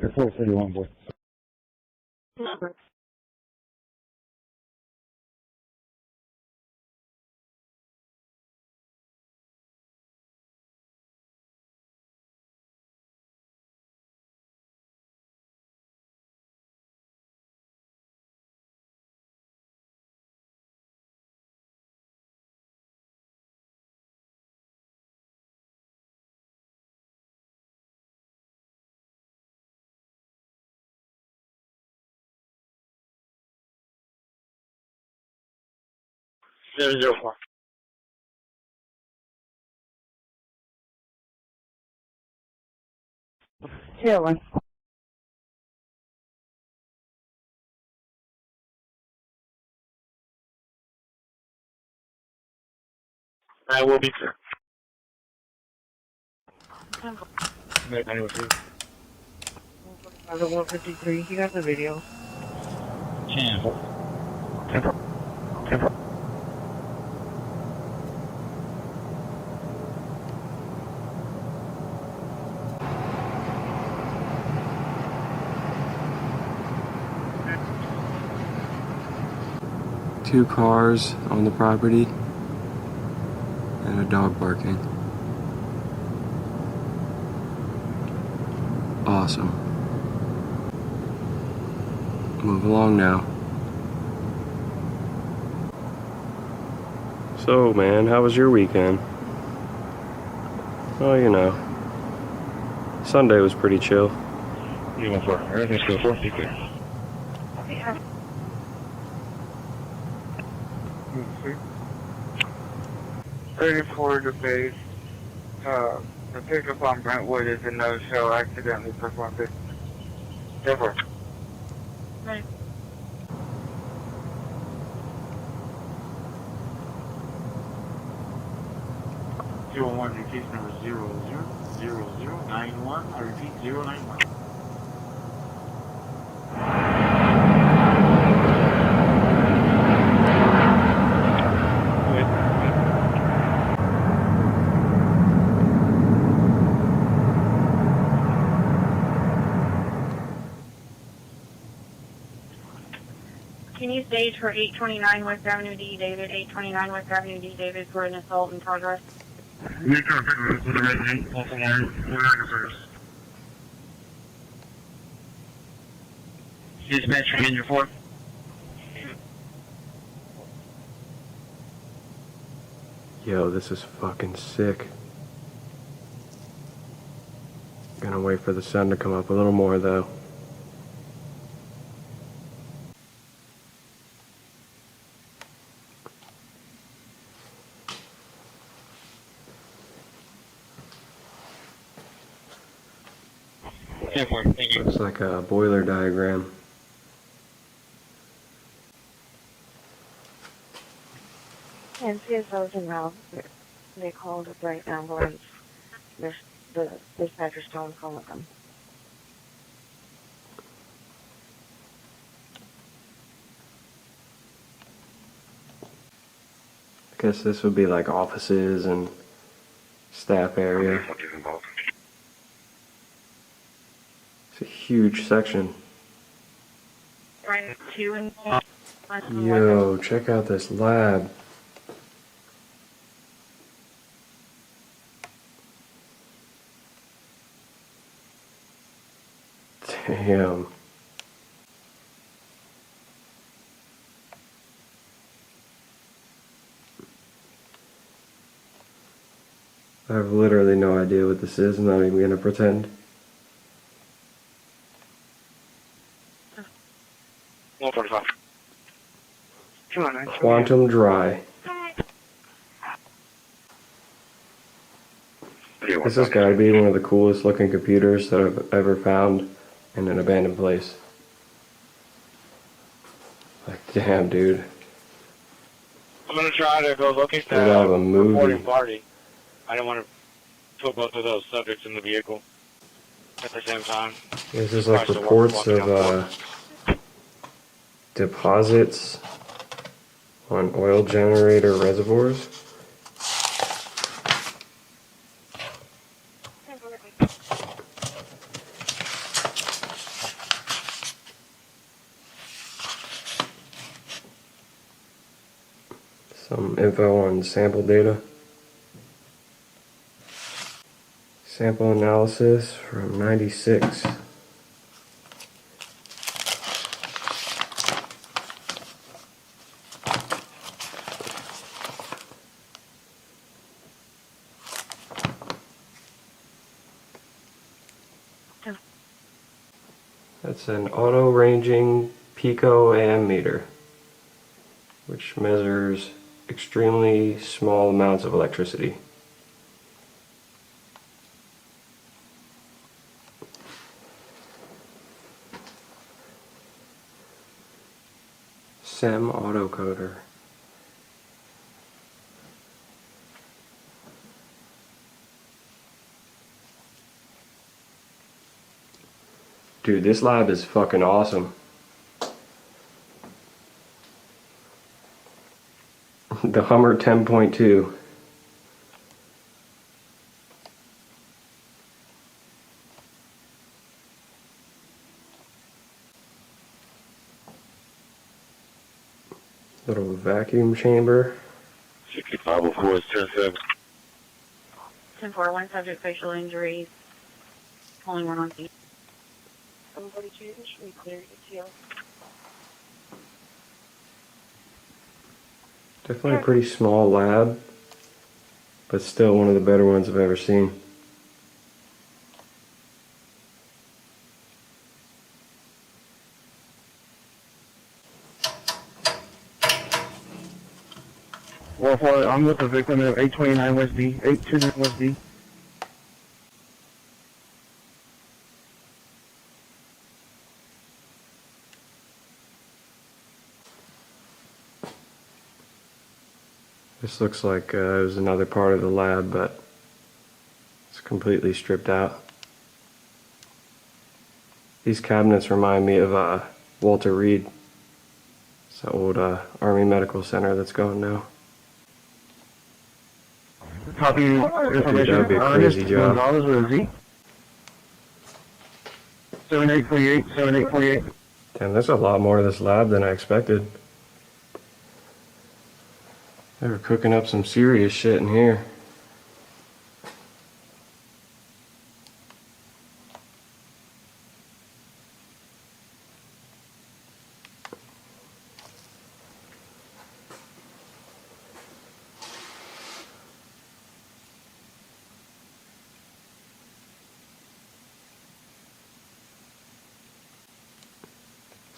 Air 431, boy. Zero 04. Chilling. I will be, sir. 153. You got the video. 10. Two cars on the property and a dog barking. Awesome. Move along now. So, man, how was your weekend? Oh, you know. Sunday was pretty chill. You want for everything's good for? Be clear. Yeah. 34 to base. The pickup on Brentwood is a no-show. Accidentally performed it. Different. Right. in case number 000091. I repeat, 091. Can you stage for 829 West Avenue D, David? 829 West Avenue D, David, for an assault in progress. You can pick this with the resident, also we're not concerned. Dispatch from Engine 4. Yo, this is fucking sick. Gonna wait for the sun to come up a little more though. Looks like a boiler diagram. And CSO's in route. They called a bright ambulance. The dispatcher's don't call them. I guess this would be like offices and staff area. It's a huge section. Right, 2 and Yo, check out this lab. Damn. I have literally no idea what this is. I'm not even gonna pretend. 145. Come on, man. Quantum dry. This has got to be one of the coolest looking computers that I've ever found in an abandoned place. Like, damn, dude. I'm gonna try to go look at Straight out of a that movie. reporting party. I don't want to put both of those subjects in the vehicle at the same time. This is like reports of deposits on oil generator reservoirs. Some info on sample data. Sample analysis from 96. That's an auto-ranging pico ammeter, which measures extremely small amounts of electricity. SEM autocoder. Dude, this lab is fucking awesome. The Hummer 10.2. Little vacuum chamber. 6504 is 10-7. 10-4, one subject facial injuries. Only one on scene. Somebody change, we clear ETO. Definitely a pretty small lab, but still one of the better ones I've ever seen. Well, I'm with the victim of 829 West D, 829 West D. This looks like it was another part of the lab, but it's completely stripped out. These cabinets remind me of Walter Reed. It's the old Army Medical Center that's gone now. Copy information. Dude, that would be a crazy job. Gonzalez with a Z. 7848, 7848. Damn, there's a lot more of this lab than I expected. They were cooking up some serious shit in here.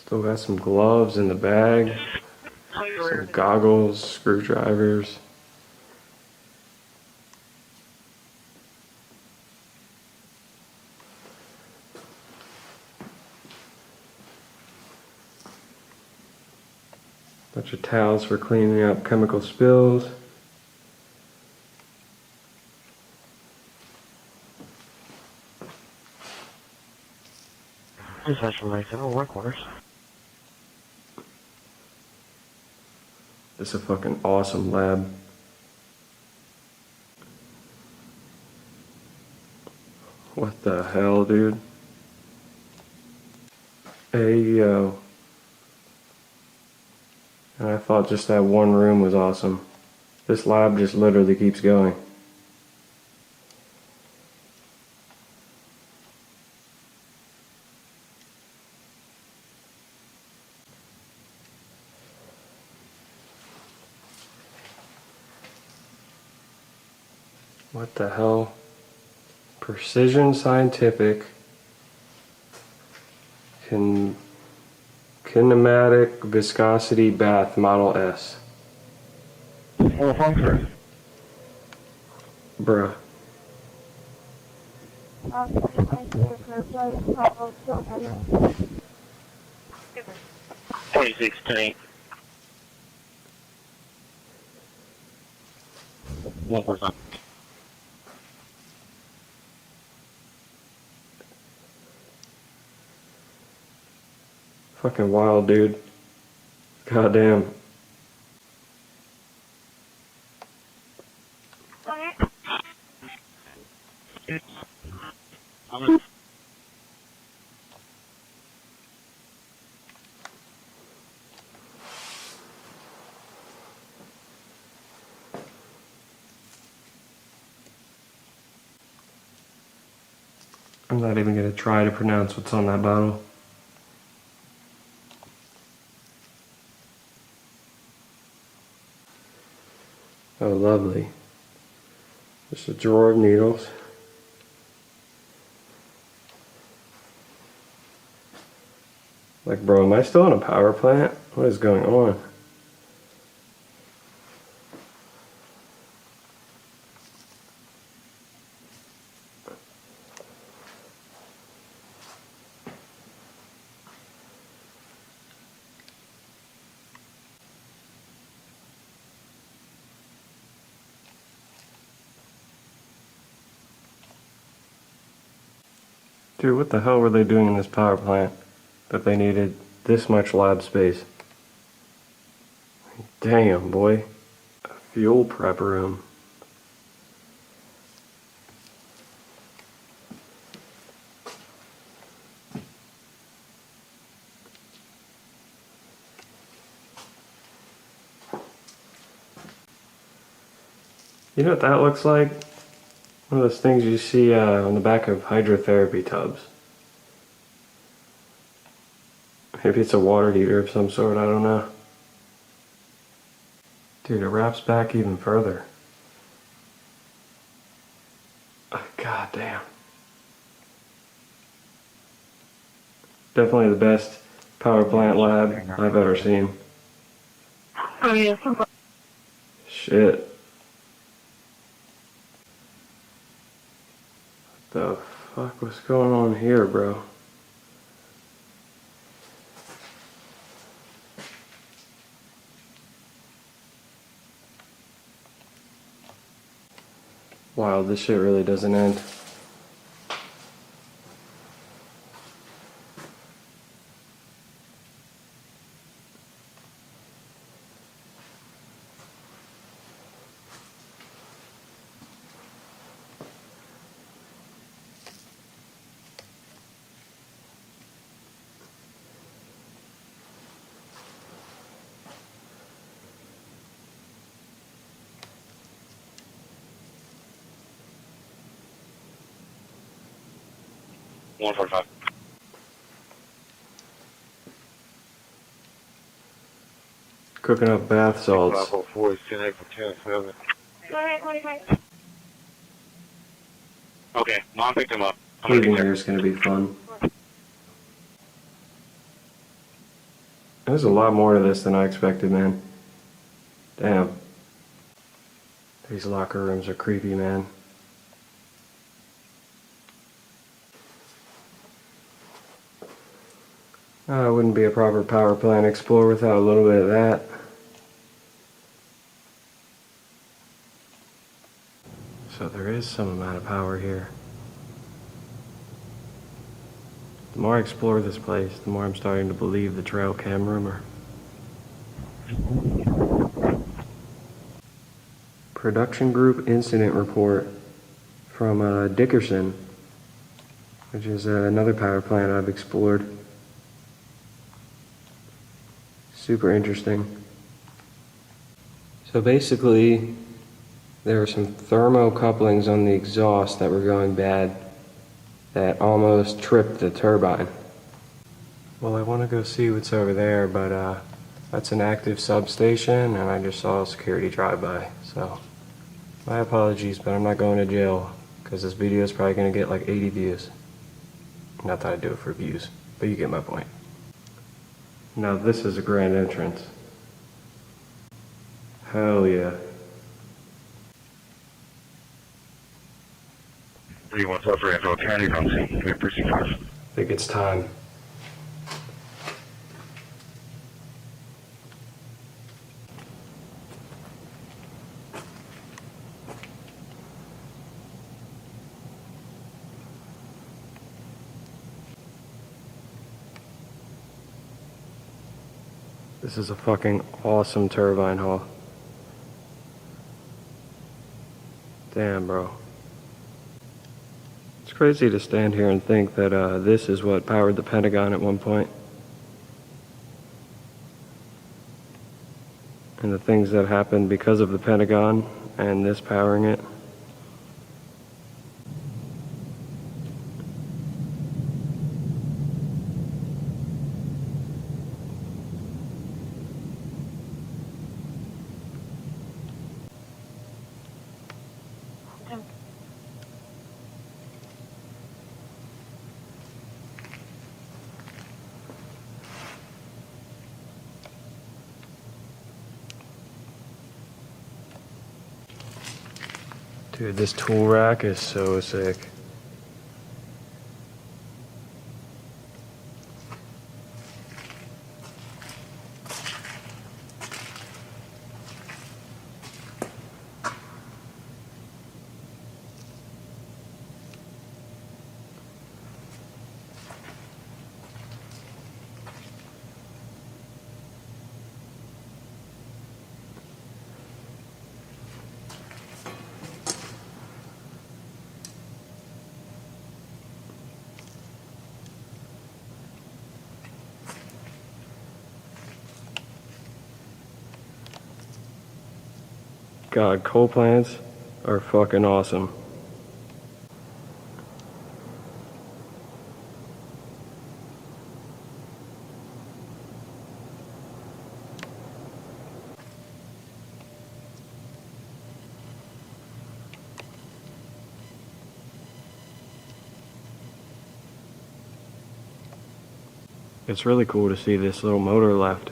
Still got some gloves in the bag, some goggles, screwdrivers. Bunch of towels for cleaning up chemical spills. There's actually my several workhorse. This is a fucking awesome lab. What the hell, dude? Hey, yo. And I thought just that one room was awesome. This lab just literally keeps going. What the hell? Precision Scientific Kinematic Viscosity Bath Model S. Bruh. 2610. 1%. Fucking wild, dude. Goddamn. I'm not even gonna try to pronounce what's on that bottle. Oh, lovely. Just a drawer of needles. Like, bro, am I still in a power plant? What is going on? Dude, what the hell were they doing in this power plant that they needed this much lab space? Damn, boy. A fuel prep room. You know what that looks like? One of those things you see on the back of hydrotherapy tubs. Maybe it's a water heater of some sort, I don't know. Dude, it wraps back even further. God damn. Definitely the best power plant lab I've ever seen. Oh, yeah. Shit. The fuck was going on here, bro? Wow, this shit really doesn't end. 145. Cooking up bath salts. 504 is 10 April 10 7. Okay, Mom picked him up. I'm gonna Leaving get here is going to be fun. There's a lot more to this than I expected, man. Damn. These locker rooms are creepy, man. It wouldn't be a proper power plant Explorer without a little bit of that. So there is some amount of power here. The more I explore this place, the more I'm starting to believe the trail cam rumor. Production group incident report from Dickerson, which is another power plant I've explored. Super interesting. So basically, there were some thermocouplings on the exhaust that were going bad that almost tripped the turbine. Well, I want to go see what's over there, but that's an active substation and I just saw a security drive-by. So my apologies, but I'm not going to jail because this video is probably going to get like 80 views. Not that I do it for views, but you get my point. Now this is a grand entrance. Hell yeah. 317 for Angelo County, on scene. Give me precinct 5. I think it's time. This is a fucking awesome turbine hall. Damn, bro. It's crazy to stand here and think that this is what powered the Pentagon at one point. And the things that happened because of the Pentagon and this powering it. Dude, this tool rack is so sick. God, coal plants are fucking awesome. It's really cool to see this little motor left.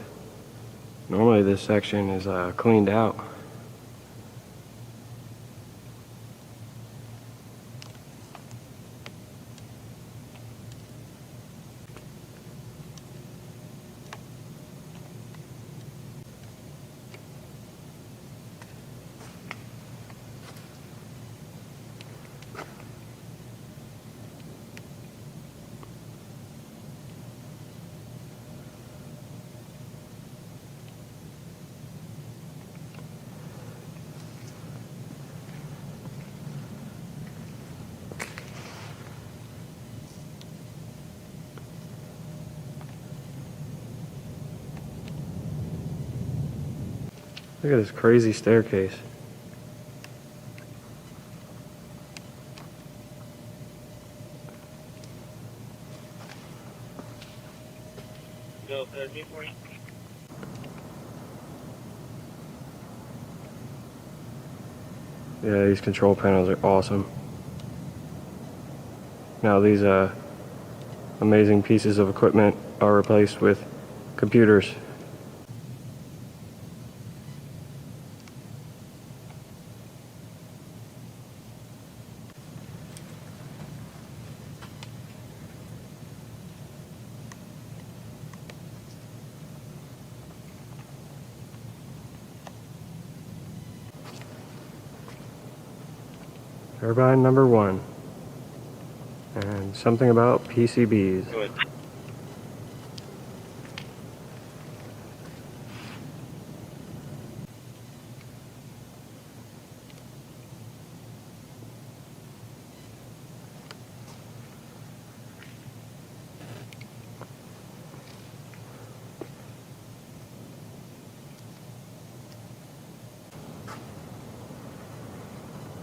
Normally this section is cleaned out. Look at this crazy staircase. go Thursday for you. Yeah, these control panels are awesome. Now these amazing pieces of equipment are replaced with computers. Turbine number 1. And something about PCBs. Good.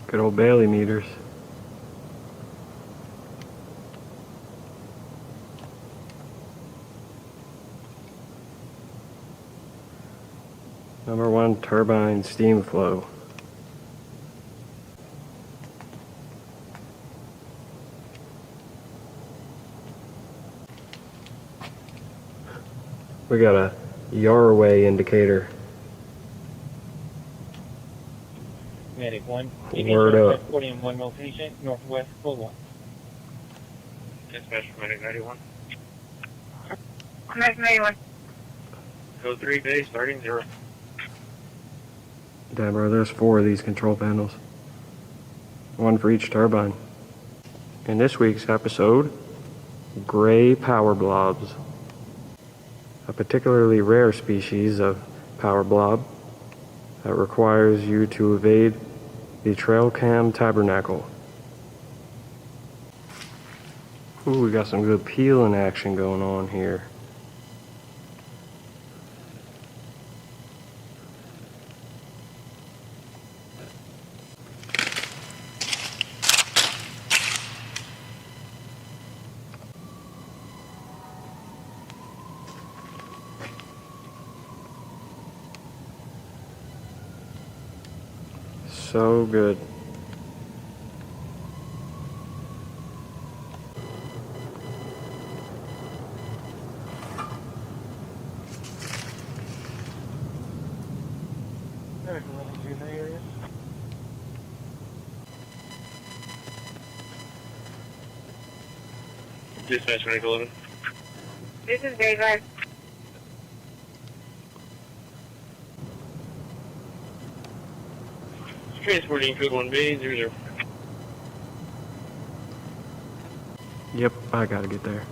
Good old Bailey meters. Number 1, turbine steam flow. We got a Yarway indicator. Medic 1. Word up. 40 in 1 location, northwest, full 1. Dispatch for Medic 91. Medic 91. Code 3 base, starting 0. Damn, bro, there's 4 of these control panels. 1 for each turbine. In this week's episode, gray power blobs. A particularly rare species of power blob that requires you to evade the trail cam tabernacle. Ooh, we got some good peeling action going on here. So good. Dispatch Medic 11. This is David. Transporting code 1B, 00. Yep, I gotta get there.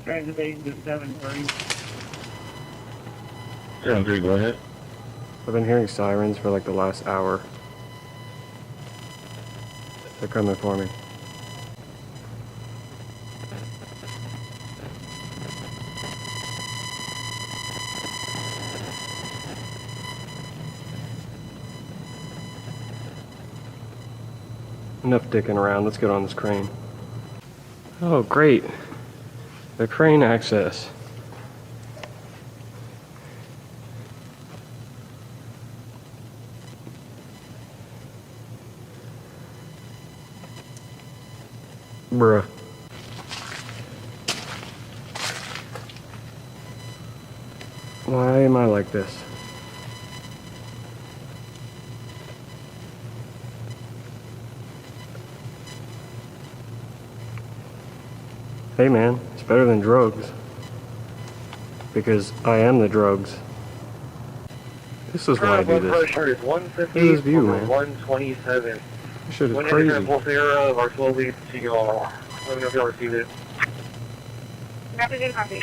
Transiting to 730. 73, go ahead. I've been hearing sirens for like the last hour. They're coming for me. Enough dicking around, let's get on this crane. Oh, great. The crane access. Bruh. Why am I like this? Hey man, it's better than drugs. Because I am the drugs. This is why I do this. Pressure is 150 Look at this view, man. 127. This shit is When crazy. in Pulse Era of our 12 leads to y'all. Let me know if y'all received it. Message in copy.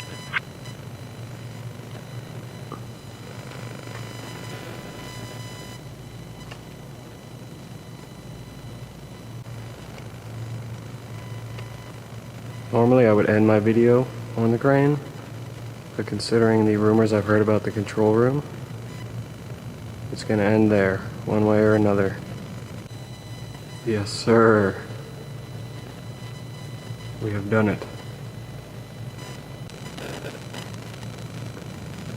Normally I would end my video on the crane, but considering the rumors I've heard about the control room, it's gonna end there, one way or another. Yes, sir. We have done it.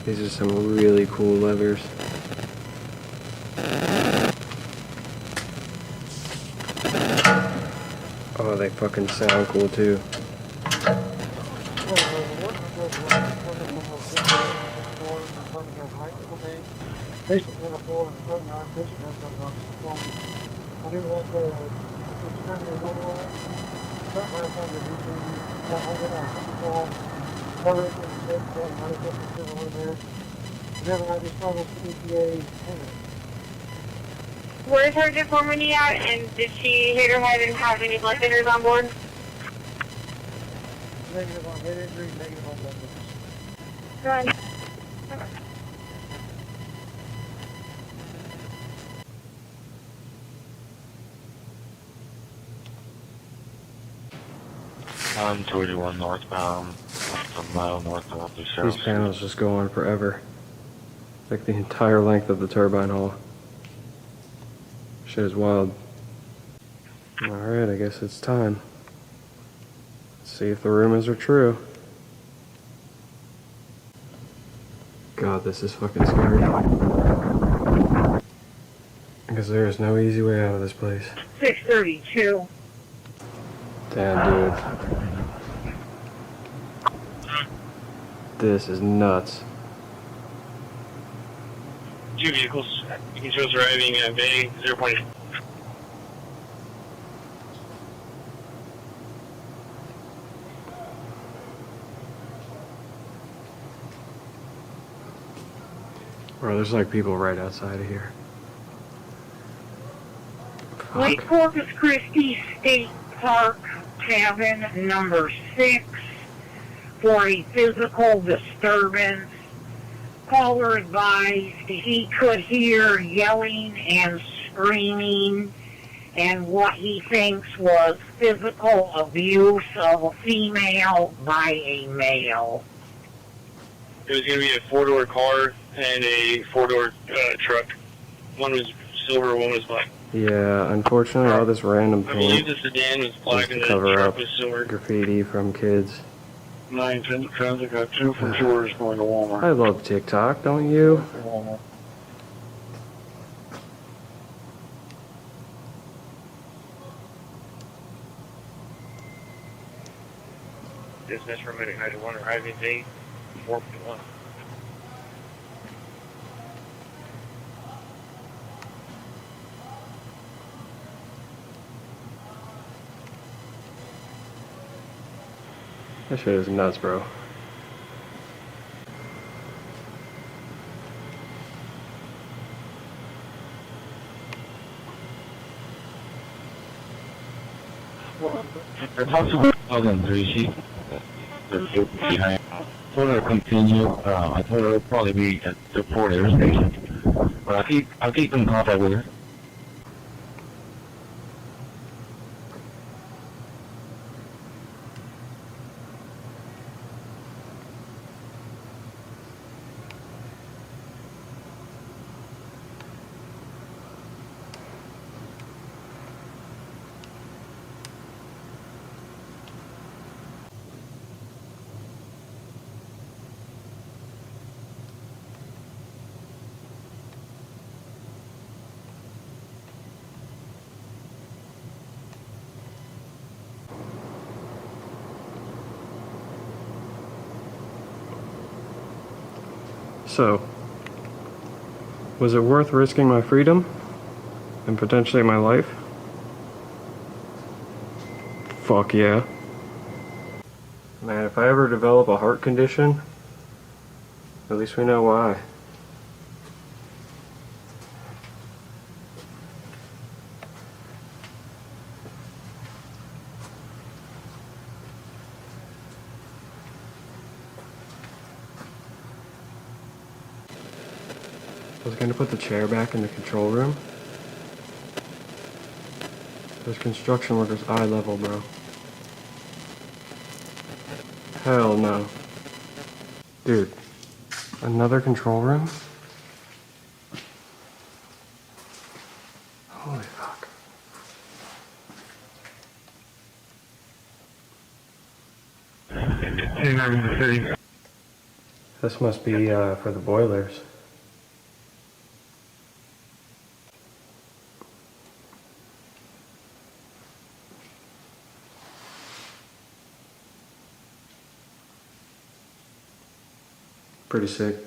These are some really cool levers. Oh, they fucking sound cool too. Where's her deformity at, and did she hit her head and have any blood thinners on board? Negative on head injury, negative on blood thinners. Good. I'm 21 northbound, a mile north of the These panels just go on forever. Like the entire length of the turbine hull. Shit is wild. Alright, I guess it's time. Let's see if the rumors are true. God, this is fucking scary. Because there is no easy way out of this place. 632. Damn, dude. This is nuts. 2 vehicles. You can show us arriving at Bay 0. Bro, there's like people right outside of here. Lake Corpus Christi State Park, cabin number 6, for a physical disturbance. Caller advised he could hear yelling and screaming and what he thinks was physical abuse of a female by a male. It was going to be a 4-door car and a 4-door truck. One was silver, one was black. Yeah, unfortunately all this random I believe paint the sedan was is black to and the cover truck up was silver. graffiti from kids. 910 Transit got 2 from tours going to Walmart. I love TikTok, don't you? Walmart. Dispatch for medic 91 arriving Bay 4.1. That shit is nuts, bro. Behind. I told her to continue. I told her it'll probably be at the Port Air Station. But I'll keep in contact with her. So, was it worth risking my freedom and potentially my life? Fuck yeah. Man, if I ever develop a heart condition, at least we know why. I was gonna put the chair back in the control room. There's construction workers eye level, bro. Hell no. Dude, another control room? Holy fuck. This must be for the boilers. Pretty sick.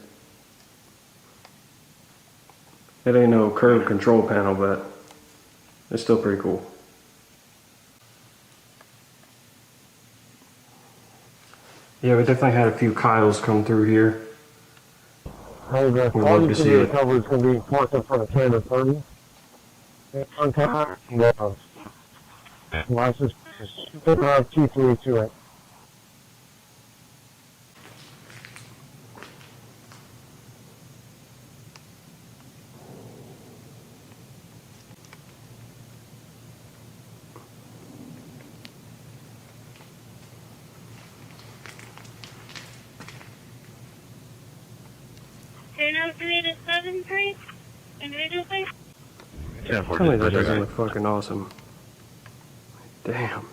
It ain't no curved control panel, but it's still pretty cool. Yeah, we definitely had a few Kyles come through here. Hey, the We'd love to see it. recovery is going to be parked in front of camera 30. On time, no. License is 232. Tell me that doesn't look fucking awesome. Damn.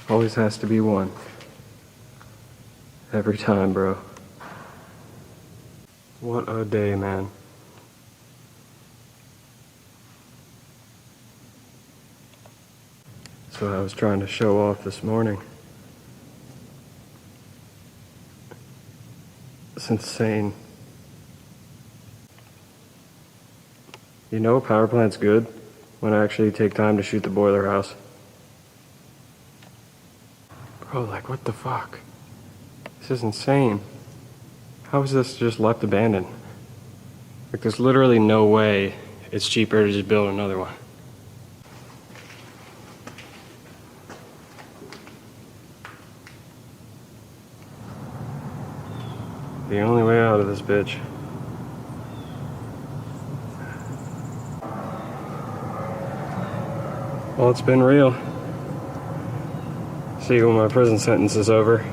Always has to be one. Every time, bro. What a day, man. That's what I was trying to show off this morning. It's insane. You know a power plant's good when I actually take time to shoot the boiler house. Bro, like what the fuck? This is insane. How is this just left abandoned? Like there's literally no way it's cheaper to just build another one. The only way out of this bitch. Well, it's been real. See you when my prison sentence is over.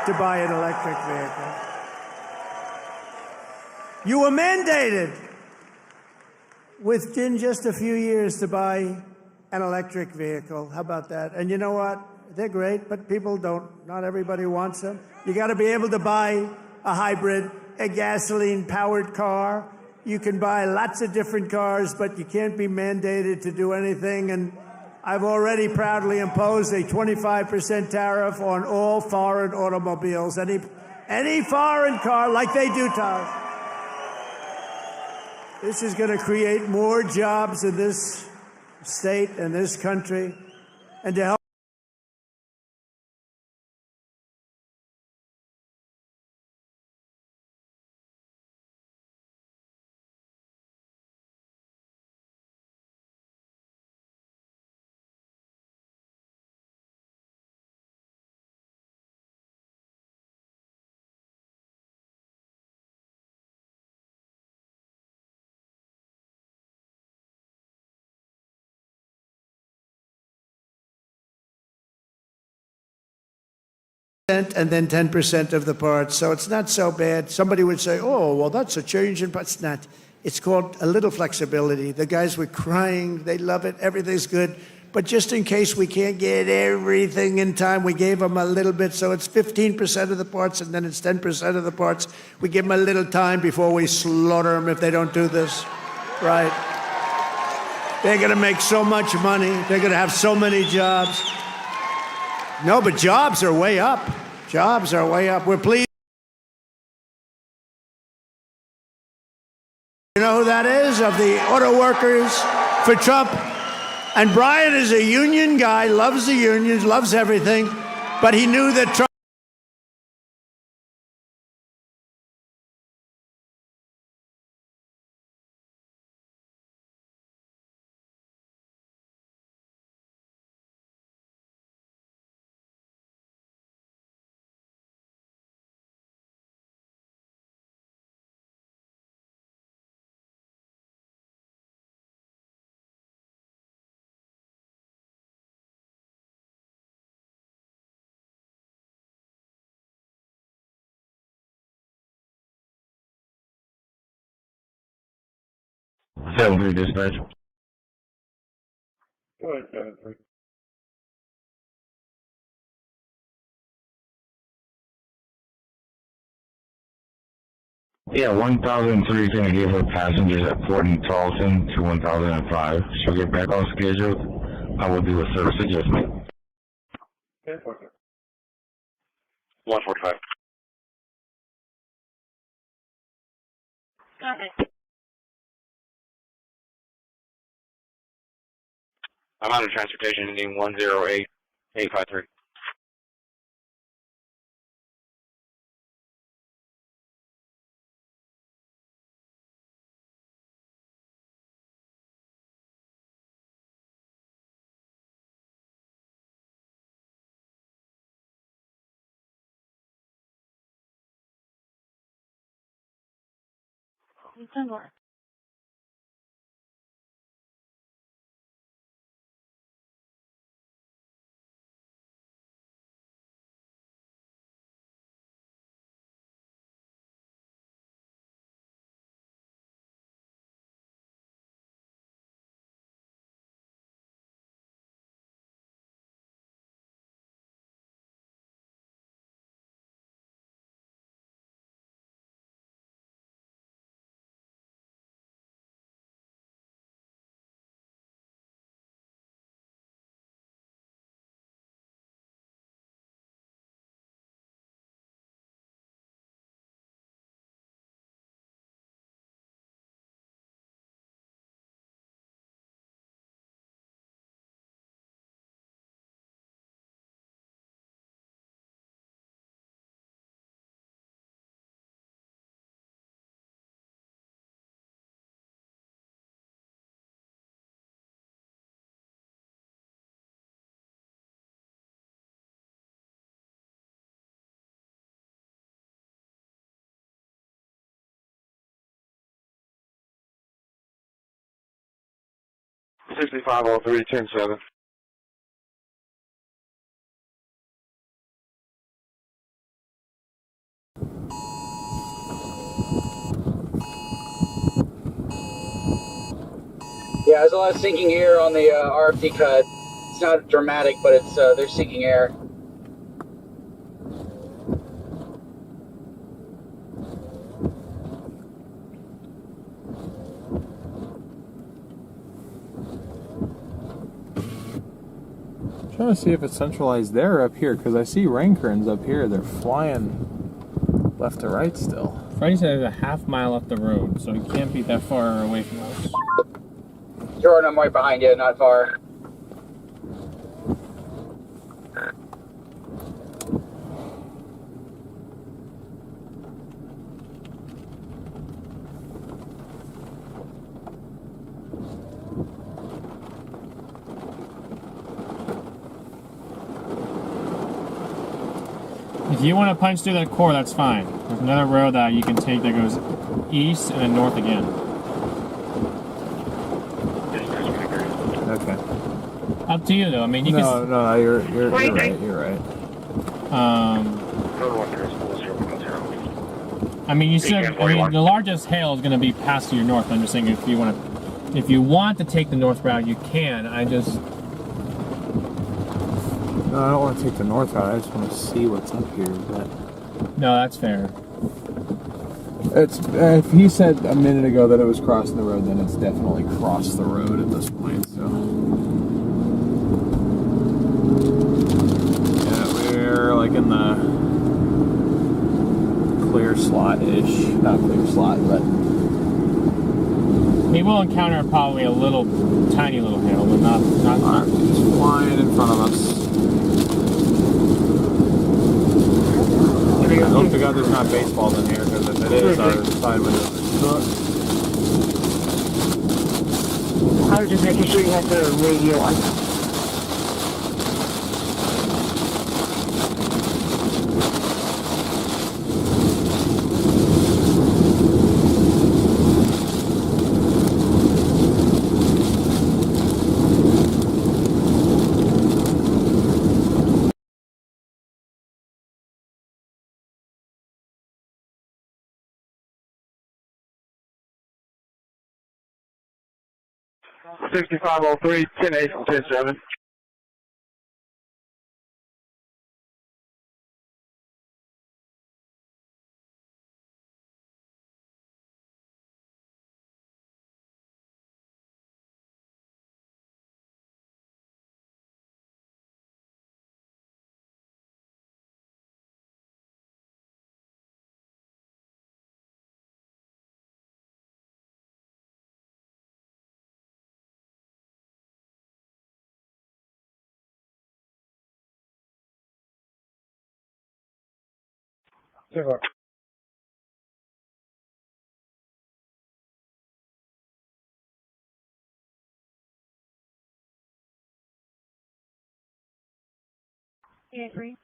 To buy an electric vehicle. You were mandated within just a few years to buy an electric vehicle. How about that? And you know what? They're great, but people don't. Not everybody wants them. You got to be able to buy a hybrid, a gasoline-powered car. You can buy lots of different cars, but you can't be mandated to do anything. And I've already proudly imposed a 25% tariff on all foreign automobiles, any foreign car, like they do to us. This is going to create more jobs in this state and this country, and to help and then 10% of the parts. So it's not so bad. Somebody would say, oh, well, that's a change in parts. It's not. It's called a little flexibility. The guys were crying. They love it. Everything's good. But just in case we can't get everything in time, we gave them a little bit. So it's 15% of the parts, and then it's 10% of the parts. We give them a little time before we slaughter them if they don't do this. Right. They're going to make so much money. They're going to have so many jobs. No, but jobs are way up. Jobs are way up. We're pleased. You know who that is? Of the auto workers for Trump. And Brian is a union guy, loves the unions, loves everything. But he knew that Trump. Seven three dispatch. Yeah, 1003 is going to give her passengers at Fort and Tarleton to 1005. She'll get back on schedule. I will do a service adjustment. 145. I'm out of transportation ending 108853. December. Sixty-five 03 10-7. Yeah, there's a lot of sinking air on the RFD cut. It's not dramatic, but it's there's sinking air. I'm trying to see if it's centralized there or up here, because I see rain curtains up here. They're flying left to right still. Freddie said it's a half mile up the road, so it can't be that far away from us. Jordan, I'm right behind you, not far. If you want to punch through that core, that's fine. There's another road that you can take that goes east and then north again. Okay. Up to you, though. I mean, you can. No, you're right. You're right. I mean, you should. I mean, the largest hail is going to be past to your north. I'm just saying, if you want to take the north route, you can. I just. No, I don't want to take the north route. I just want to see what's up here. But no, that's fair. It's if he said a minute ago that it was crossing the road, then it's definitely crossed the road at this point. So yeah, we're like in the clear slot-ish. Not clear slot, but he will encounter probably a little, tiny little hail, but not just flying in front of us. I hope to God there's not baseballs in here, because if it is, our side window is cooked. I was just making sure you had the radio on. $6503, 10-8, 10-7. Sure. Yeah, agree.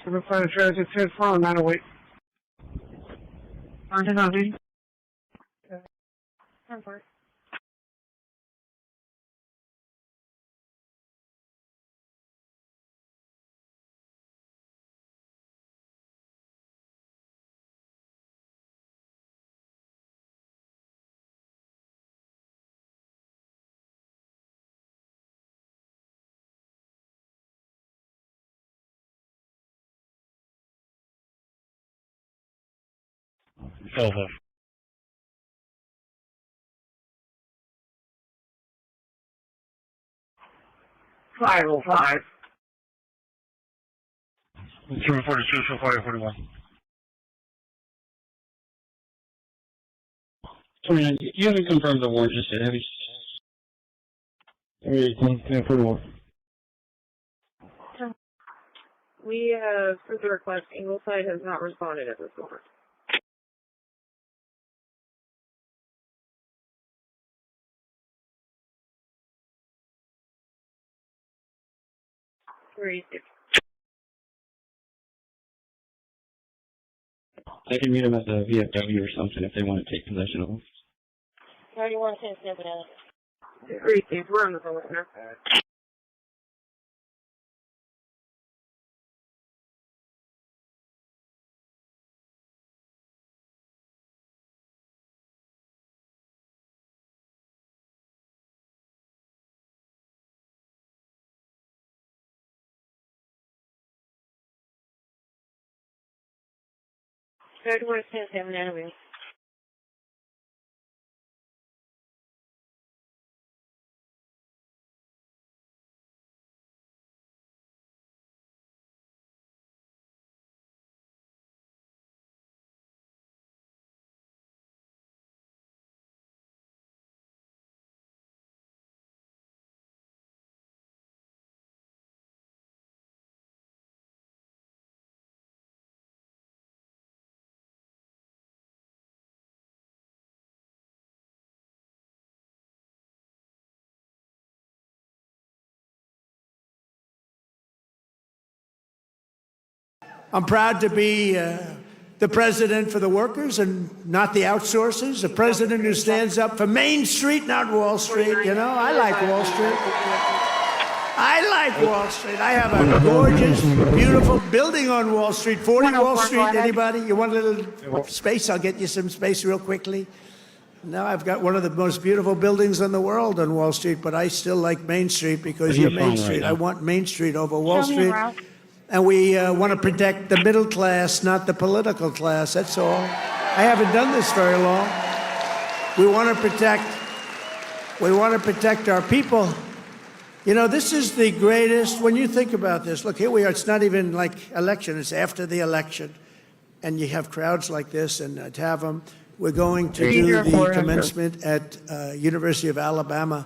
We're flying transit 10-4, 908. Aren't on duty? 10-4. Silver. Five 342, 541. 29, you haven't confirmed the warrant just yet, have you? 10-41. We have further request. Ingleside has not responded at this moment. I can meet them at the VFW or something if they want to take possession of them. 31 10 7 out. Agreed, Steve. We're on the phone right now. Third one 10 7 out of it. I'm proud to be the president for the workers and not the outsourcers, a president who stands up for Main Street, not Wall Street. You know, I like Wall Street. I like Wall Street. I have a gorgeous, beautiful building on Wall Street. 40 Wall Street. Anybody? You want a little space? I'll get you some space real quickly. Now I've got one of the most beautiful buildings in the world on Wall Street, but I still like Main Street because you're Main Street. I want Main Street over Wall Street. And we want to protect the middle class, not the political class. That's all. I haven't done this very long. We want to protect our people. You know, this is the greatest, when you think about this, look, here we are, it's not even like election, it's after the election. And you have crowds like this, and to have them, we're going to do the commencement at University of Alabama.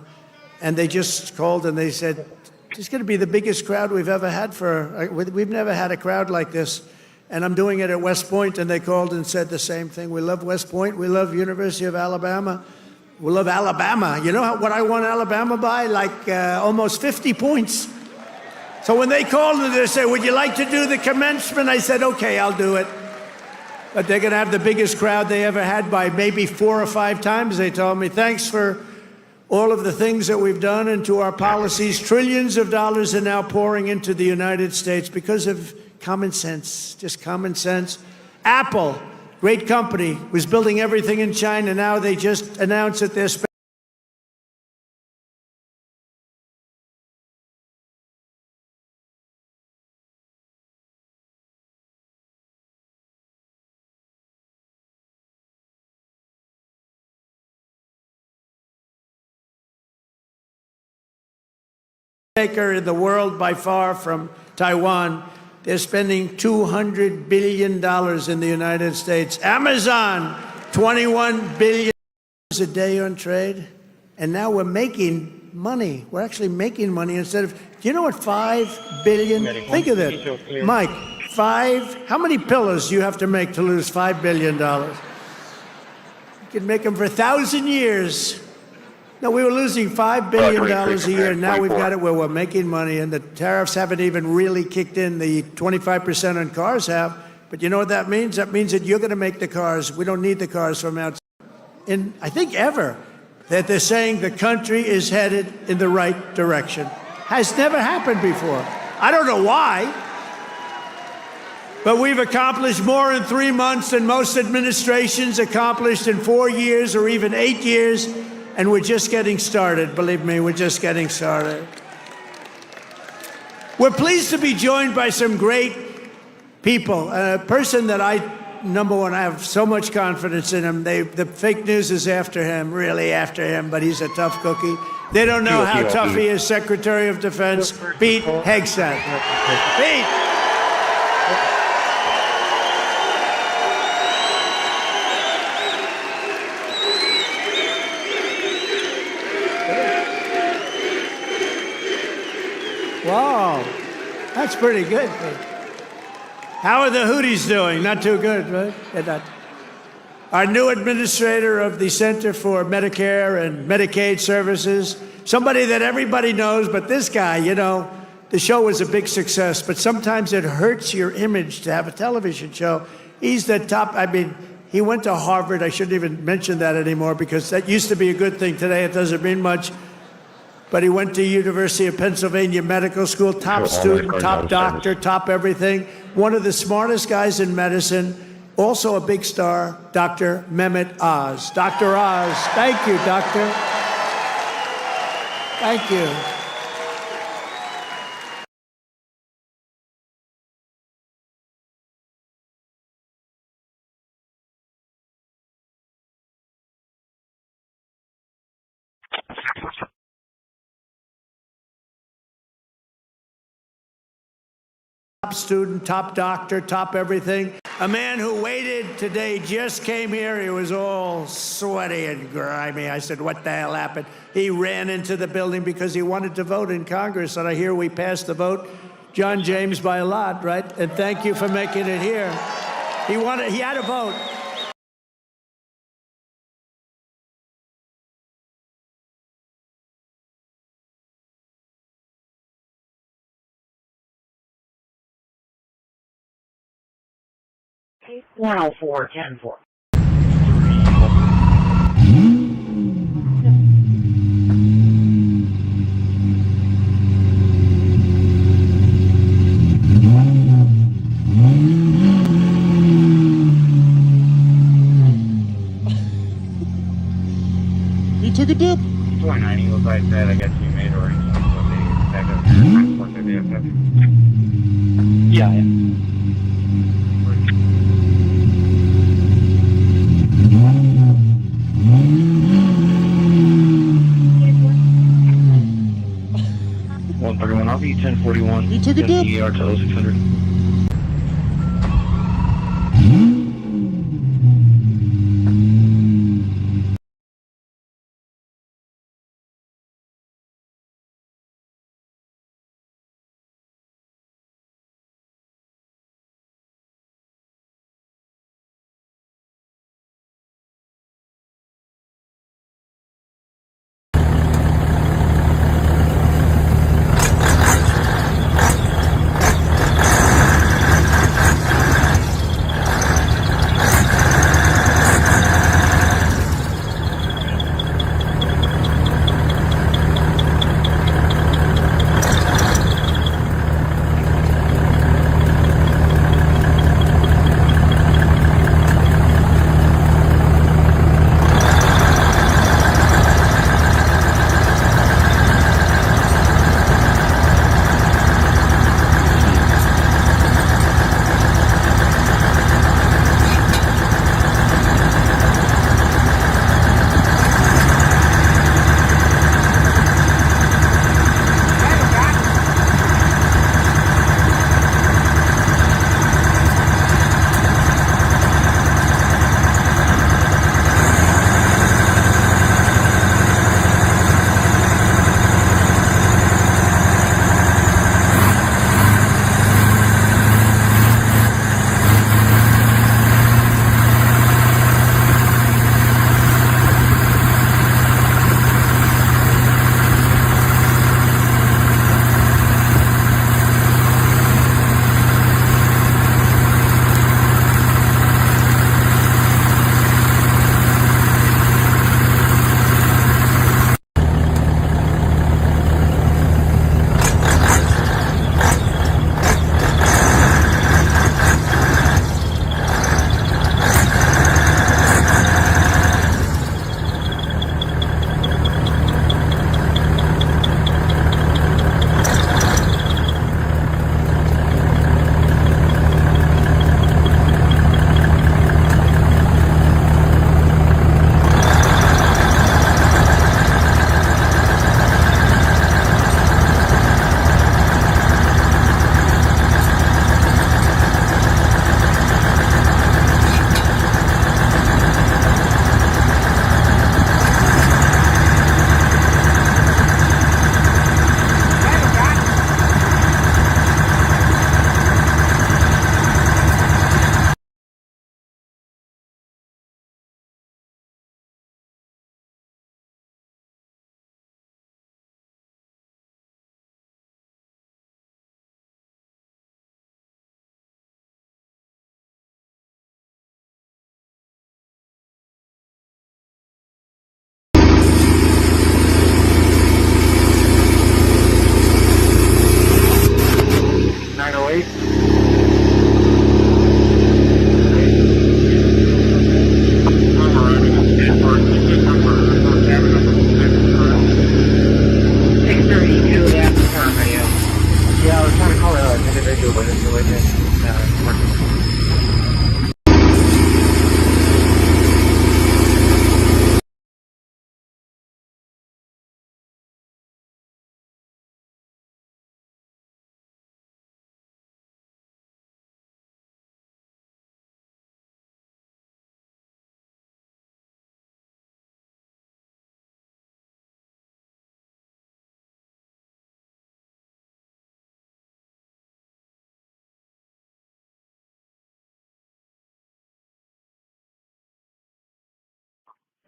And they just called and they said, it's going to be the biggest crowd we've ever had we've never had a crowd like this. And I'm doing it at West Point, and they called and said the same thing. We love West Point, we love University of Alabama. We love Alabama. You know what I won Alabama by? Like almost 50 points. So when they called and they said, would you like to do the commencement? I said, okay, I'll do it. But they're going to have the biggest crowd they ever had by maybe 4 or 5 times. They told me, thanks for all of the things that we've done and to our policies. Trillions of dollars are now pouring into the United States because of common sense, just common sense. Apple. Great company, was building everything in China. Now they just announced that they're spending taker in the world by far from Taiwan. They're spending $200 billion in the United States. Amazon, $21 billion a day on trade. And now we're making money. We're actually making money instead of, do you know what 5 billion? Think of it. Mike, how many pillars do you have to make to lose $5 billion? You can make them for 1,000 years. No, we were losing $5 billion a year. Now we've got it where we're making money, and the tariffs haven't even really kicked in. The 25% on cars have. But you know what that means? That means that you're going to make the cars. We don't need the cars from outside. And I think ever that they're saying the country is headed in the right direction. Has never happened before. I don't know why. But we've accomplished more in 3 months than most administrations accomplished in 4 years or even 8 years. And we're just getting started. Believe me, we're just getting started. We're pleased to be joined by some great people. A person that number one, I have so much confidence in him. The fake news is after him, really after him, but he's a tough cookie. They don't know how tough he is, Secretary of Defense, Pete Hegseth. Pete! Wow, that's pretty good. How are the Houthis doing? Not too good, right? Our new administrator of the Center for Medicare and Medicaid Services, somebody that everybody knows, but this guy, you know, the show was a big success, but sometimes it hurts your image to have a television show. He's the top, he went to Harvard. I shouldn't even mention that anymore because that used to be a good thing. Today it doesn't mean much. But he went to University of Pennsylvania Medical School, top student, top doctor, top everything. One of the smartest guys in medicine, also a big star, Dr. Mehmet Oz. Dr. Oz, thank you, doctor. Thank you. Top student, top doctor, top everything. A man who waited today just came here. He was all sweaty and grimy. I said, what the hell happened? He ran into the building because he wanted to vote in Congress. And I hear we passed the vote, John James, by a lot, right? And thank you for making it here. He had a vote. Case 104, 10-4. took a dip. 29, looks like that. I guess you made arrangements with the backup transport to the DFS. Yeah, yeah. One 31, I'll be 1041. He took a dip. ER to 0600.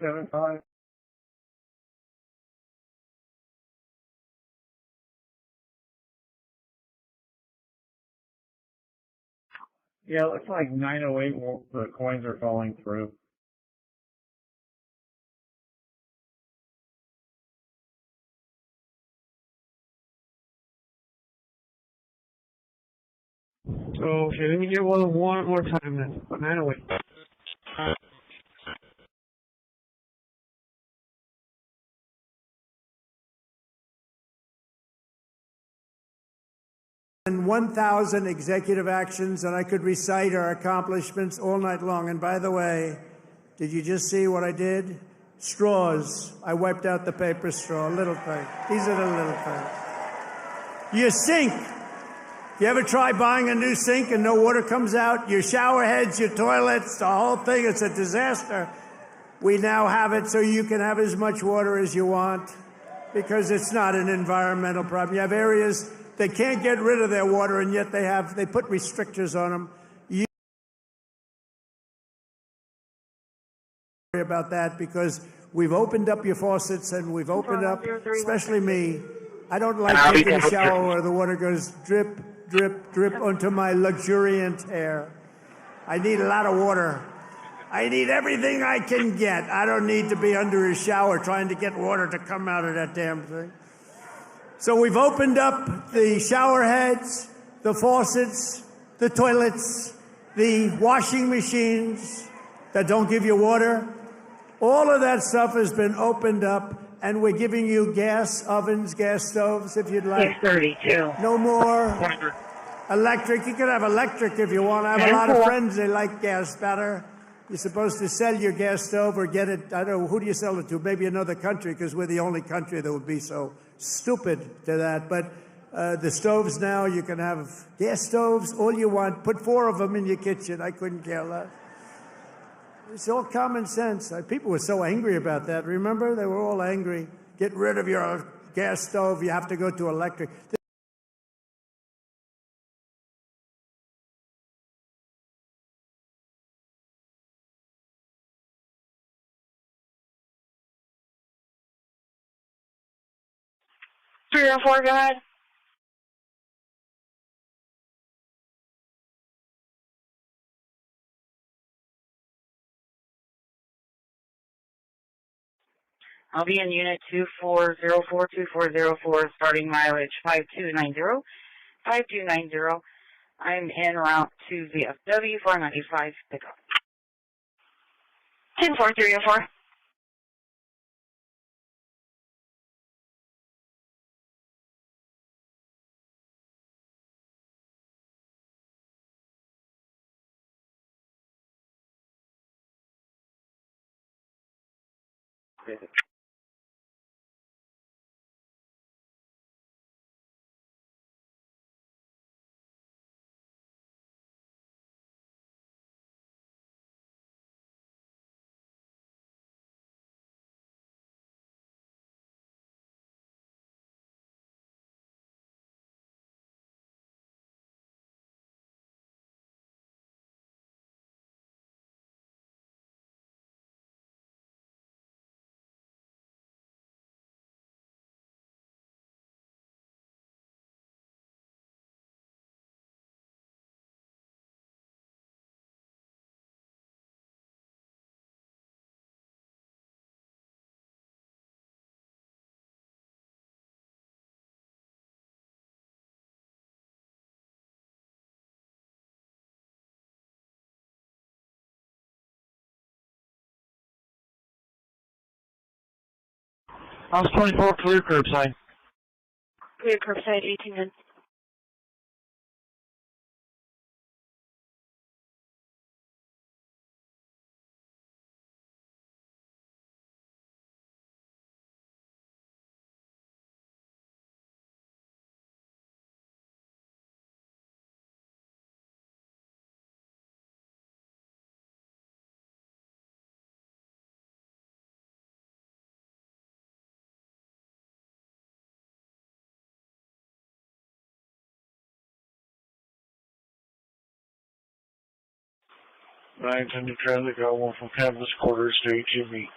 Seven five. Yeah, it looks like 908. The coins are falling through. Okay, let me get one more time then. 908. 1,000 executive actions, and I could recite our accomplishments all night long. And by the way, did you just see what I did? Straws. I wiped out the paper straw, little thing. These are the little things. Your sink. You ever try buying a new sink and no water comes out? Your shower heads, your toilets, the whole thing, it's a disaster. We now have it so you can have as much water as you want because it's not an environmental problem. You have areas they can't get rid of their water, and yet they put restrictors on them. You worry about that because we've opened up your faucets and we've opened up, especially me. I don't like taking a shower where the water goes drip, drip, drip onto my luxuriant hair. I need a lot of water. I need everything I can get. I don't need to be under a shower trying to get water to come out of that damn thing. So we've opened up the shower heads, the faucets, the toilets, the washing machines that don't give you water. All of that stuff has been opened up, and we're giving you gas ovens, gas stoves, if you'd like. 632. No more electric. You can have electric if you want. I have a lot of friends, they like gas better. You're supposed to sell your gas stove or get it, I don't know, who do you sell it to? Maybe another country, because we're the only country that would be so stupid to that. But the stoves now, you can have gas stoves, all you want. Put 4 of them in your kitchen. I couldn't care less. It's all common sense. People were so angry about that. Remember? They were all angry. Get rid of your gas stove. You have to go to electric. 304, go ahead. I'll be in unit 2404, starting mileage 5290. 5290. I'm en route to VFW 495 pickup. 104, 304. House 24, clear curbside. Clear curbside, 18 minutes. Nine to traffic, I want from campus quarters to HEB.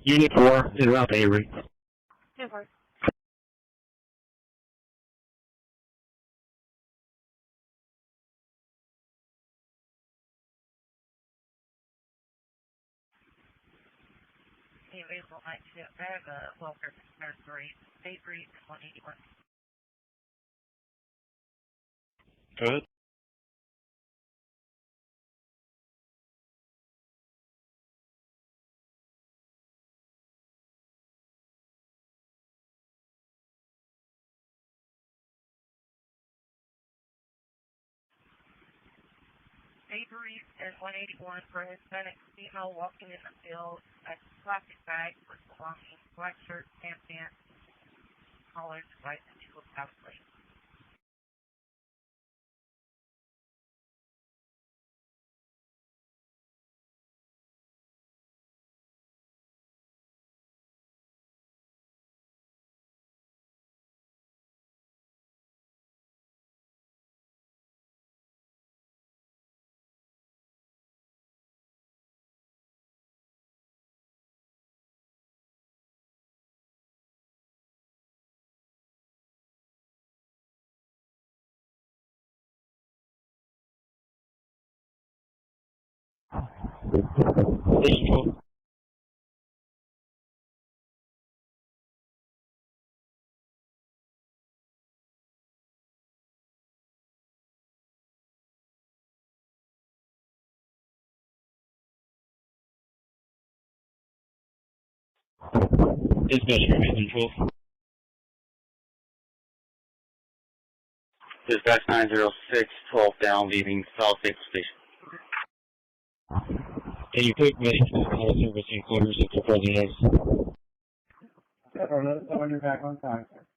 Unit 4, in route to Avery. 10-4. currently available night shift. I have a welfare nursery. State breeze 181. Go ahead. State breeze is 181 for a Hispanic female walking in the field. A plastic bag with belongings, black shirt, tan pants, collars, white, and two house sleeves. Control. Dispatch control. Dispatch 906, 12 down, leaving South Central Station. Can you quick medic to the service in quarters if the president is? Or let us know when you're back on time, sir.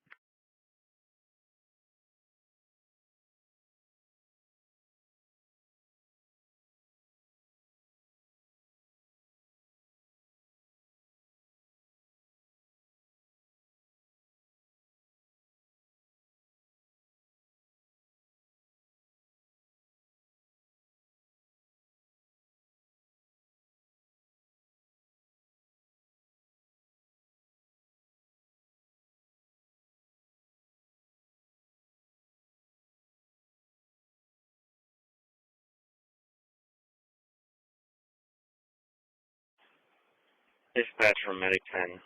Dispatch from Medic 10.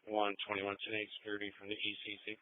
One 21 10 security from the ECC.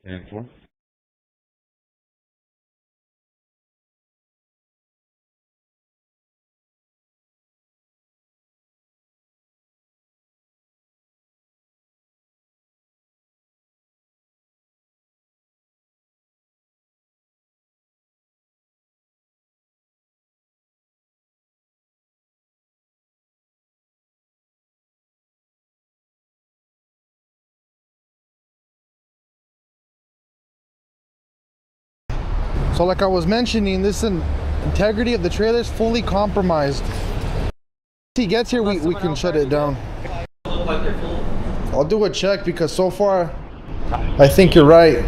10-4. So like I was mentioning, this integrity of the trailer is fully compromised. If he gets here, we can shut it down. I'll do a check because so far, I think you're right.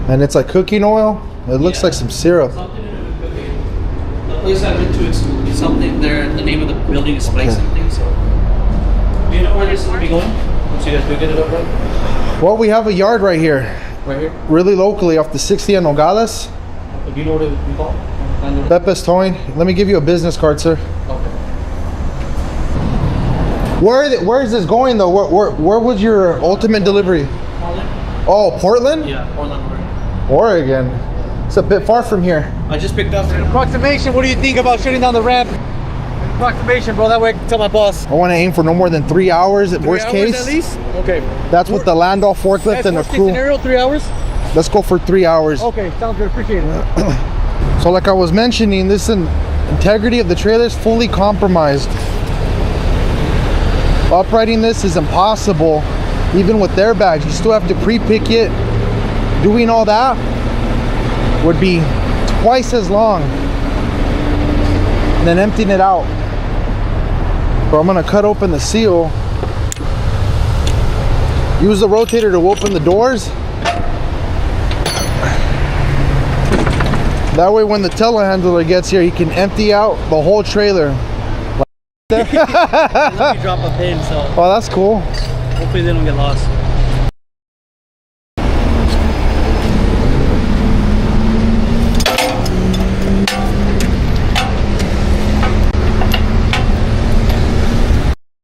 And it's like cooking oil. It looks like some syrup. The place I went to, it's something there. The name of the building is like something. So, do you know where this is be going? Once you guys do get it up, right? Well, we have a yard right here. Right here. Really locally, off the 60 and Nogales. Do you know what it we call? Pepe's Towing. Let me give you a business card, sir. Okay. Where is this going though? Where was your ultimate delivery? Portland. Oh, Portland? Yeah, Portland, Oregon. Oregon. It's a bit far from here. I just picked up an approximation. What do you think about shutting down the ramp? An approximation, bro. That way I can tell my boss. I want to aim for no more than 3 hours at worst case. At least? Okay. That's with the Landau forklift and the worst case crew. scenario, 3 hours? Let's go for 3 hours. Okay, sounds good. Appreciate it. So like I was mentioning, this integrity of the trailer is fully compromised. Uprighting this is impossible. Even with airbags, you still have to pre-pick it. Doing all that would be twice as long. And then emptying it out. So I'm gonna cut open the seal. Use the rotator to open the doors. That way when the telehandler gets here, he can empty out the whole trailer. Let me drop a pin, so. Oh, that's cool. Hopefully they don't get lost.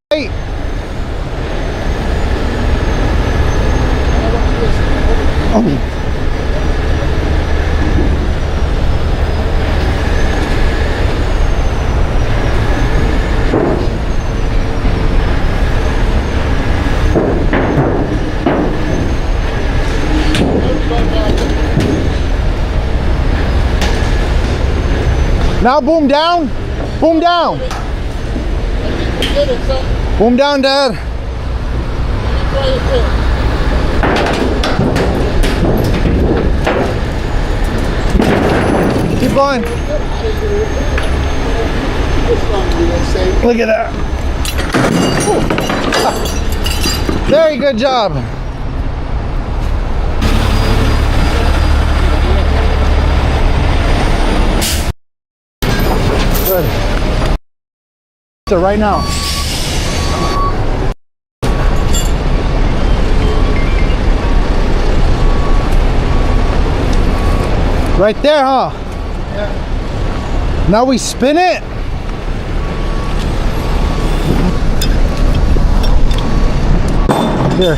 Hey. Now boom down. Boom down. Boom down, Dad. Keep going. Look at that. Very good job. Good. So right now. Right there, huh? Yeah. Now we spin it. Here.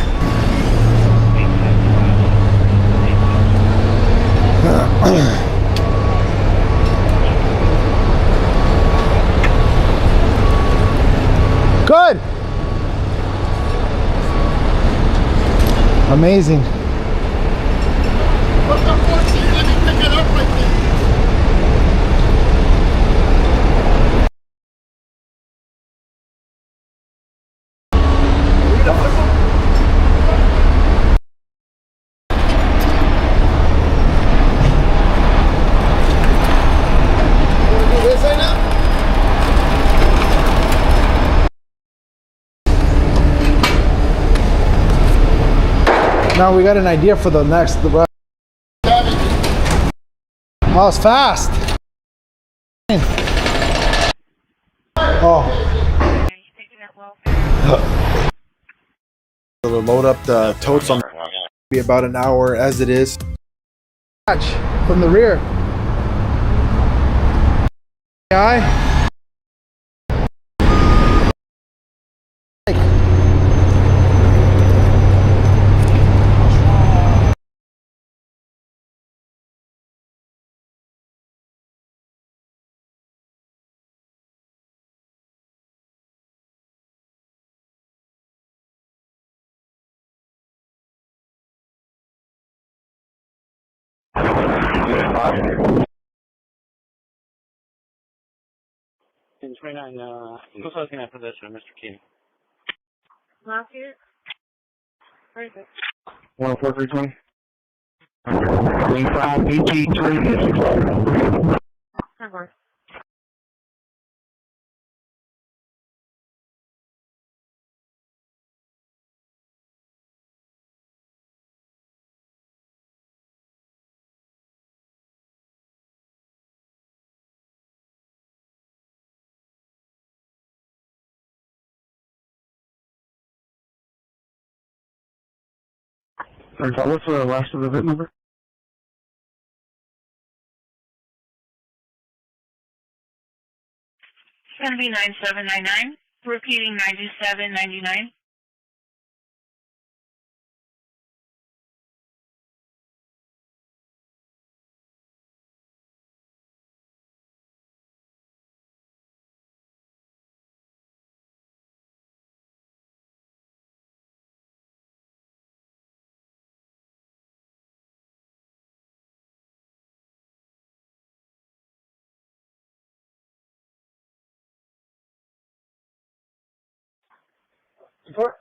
Good. Amazing. Now we got an idea for the next. Oh, it's fast. Oh. We'll load up the totes on. Be about an hour as it is. From the rear. Guy. In 29, who's looking after this one, Mr. King? Last year? Where is it? 14320. 35 ET3. Never. What's the last of the VIN number? It's going to be 9799. Repeating 9799. Support.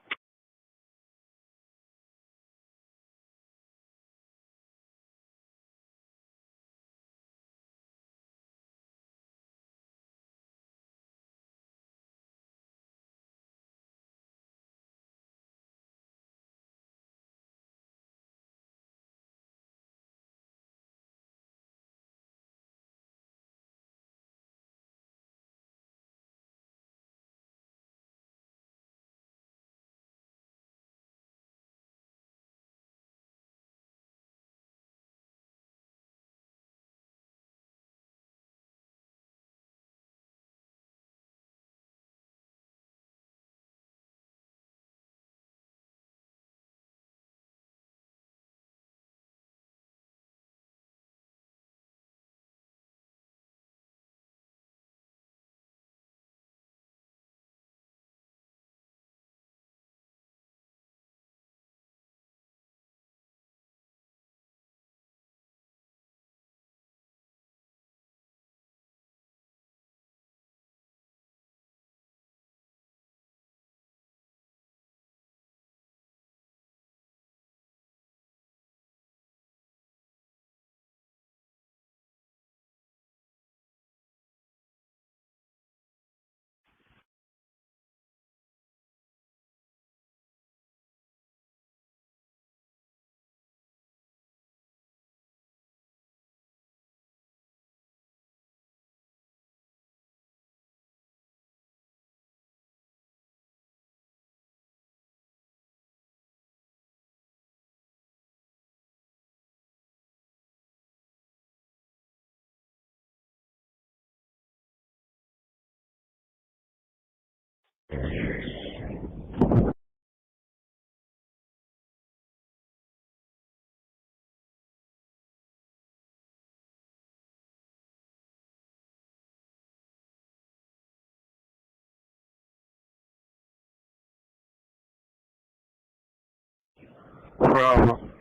Problem.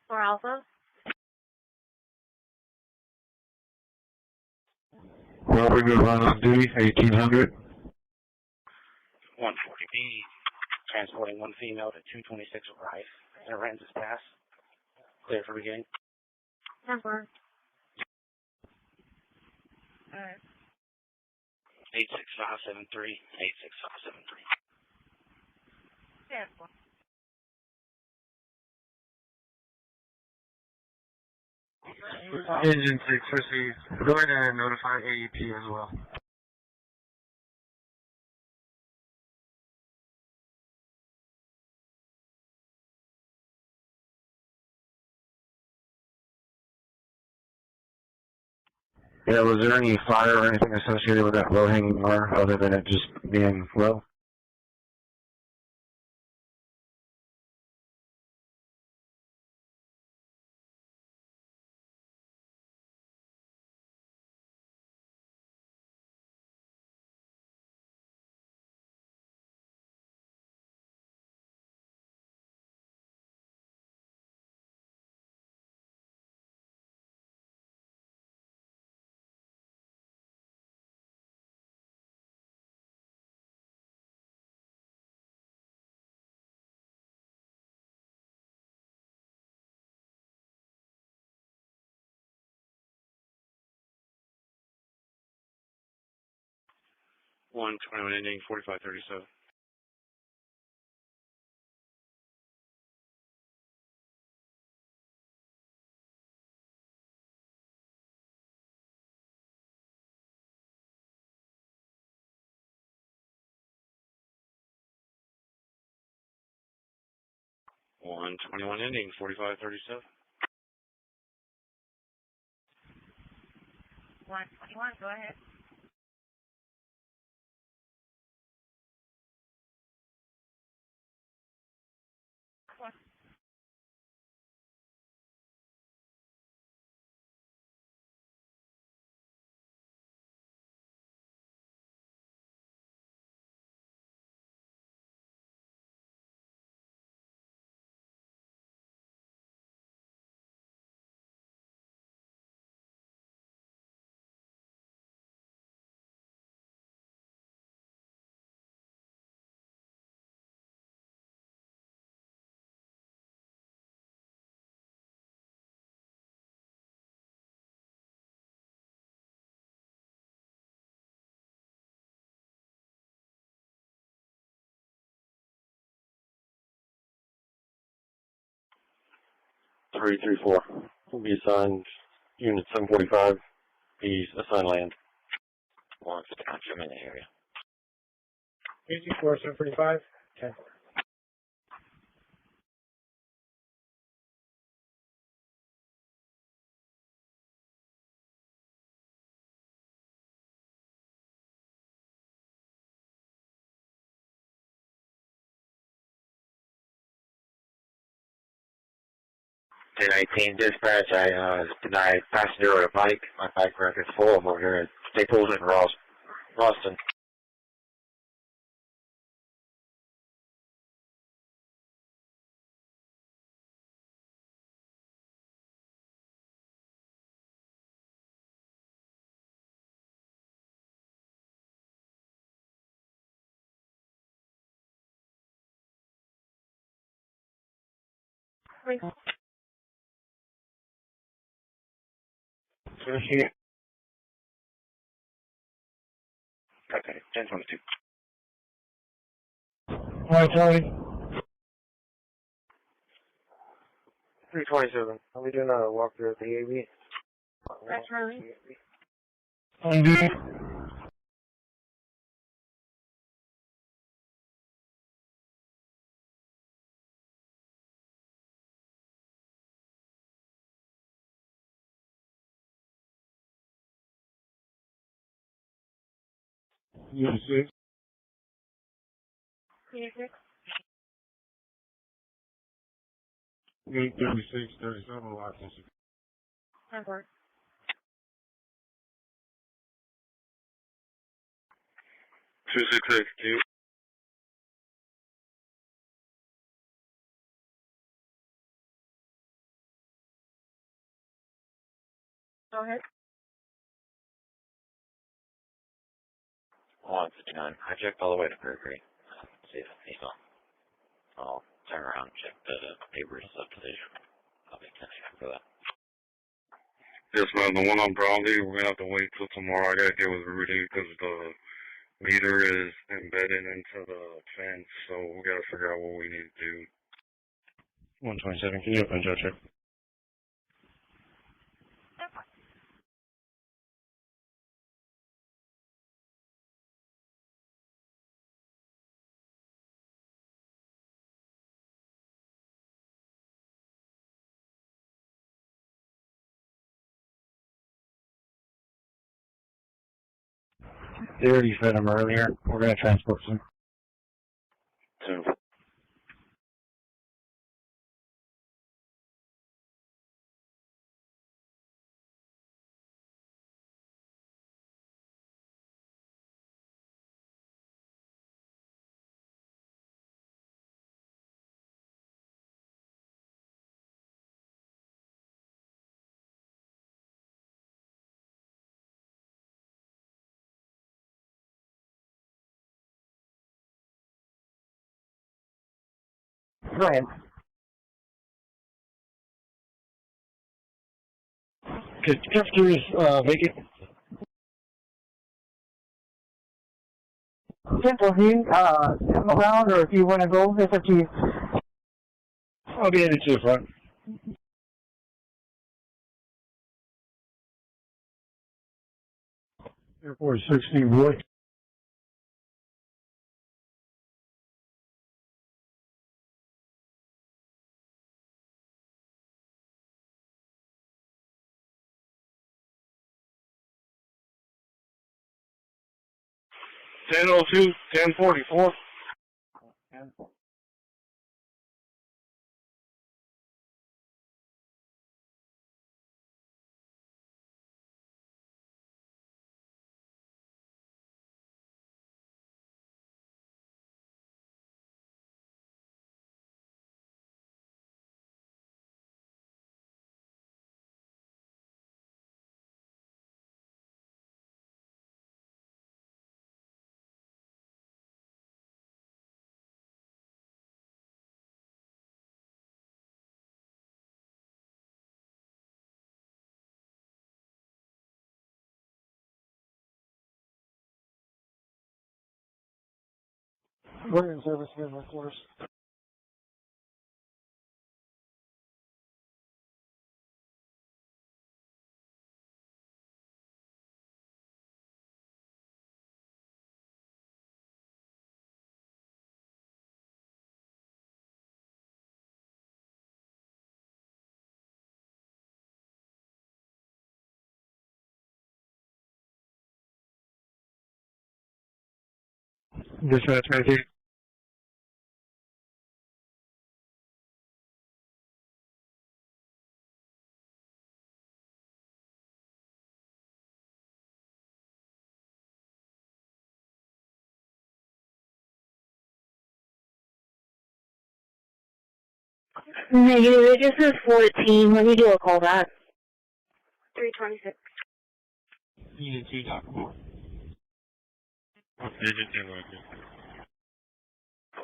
For Alpha? Robert, good run on duty, 1800. 140B, transporting one female to 226 Rice. Aransas Pass. Clear for beginning. Never. Alright. 86573, 86573. Yeah. Engine 6 received. Go ahead and notify AEP as well. Yeah, was there any fire or anything associated with that low-hanging bar other than it just being low? One 21 ending 4537. One 21 ending 4537. 121, go ahead. Three 4 will be assigned Unit 745. He's assigned land. 159, I'm in the area. 324, 745. 10. Ten 18 dispatch, I denied passenger with a bike. My bike rack is full. I'm over here at Staples in Ralston. Here. Okay, 1022. All right, Charlie. 327. Are we doing a walkthrough at the AV? That's Charlie. Undo. Unit 6. Unit 6. Unit 36, 37, license. Report. 2682. Go ahead. 159. I checked all the way to Gregory. See if he's on. I'll turn around and check the neighbor's subdivision. I'll be connected for that. Yes, ma'am. The one on Brownlee, we're gonna have to wait till tomorrow. I gotta get with Rudy because the meter is embedded into the fence, so we gotta figure out what we need to do. 127, can you open Joe check? They already fed them earlier. We're going to transport some. Two. Right. Could Custer's vacant? Simple, come around, or if you want to go, it's up to you. I'll be headed to the front. Airport 16, boy. Ten 1044. We're in service here, of course. Dispatch, maybe. Negative, it just says 14. Let me do a call back. 326. Unit 2, Doc. Digit interrupted.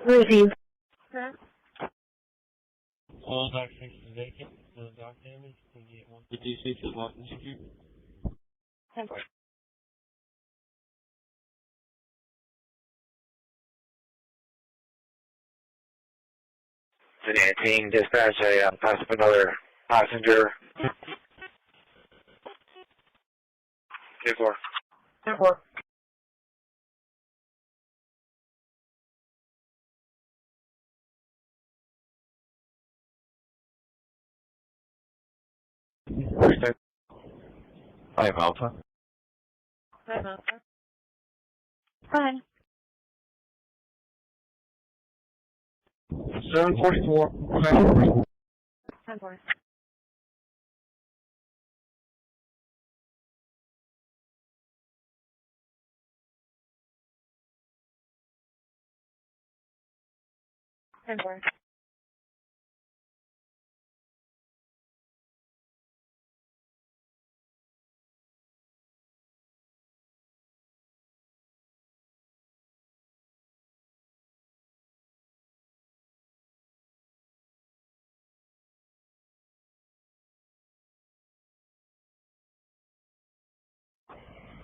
Receive. Huh? All Doc 6 is vacant. No dock damage. Can you get 156 is locked and secure? 10-4. Team dispatch, I passed up another passenger. 10-4. 10-4. I have Alpha. 5 Alpha. Fine. 744. 10-4.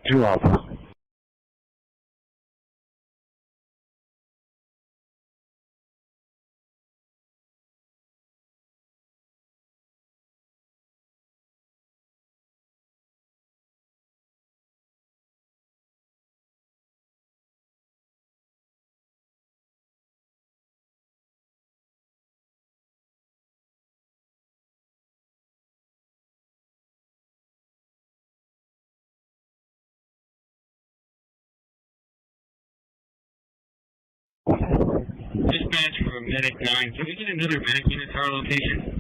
Two Alpha. a medic 9. Can we get another medic unit to our location?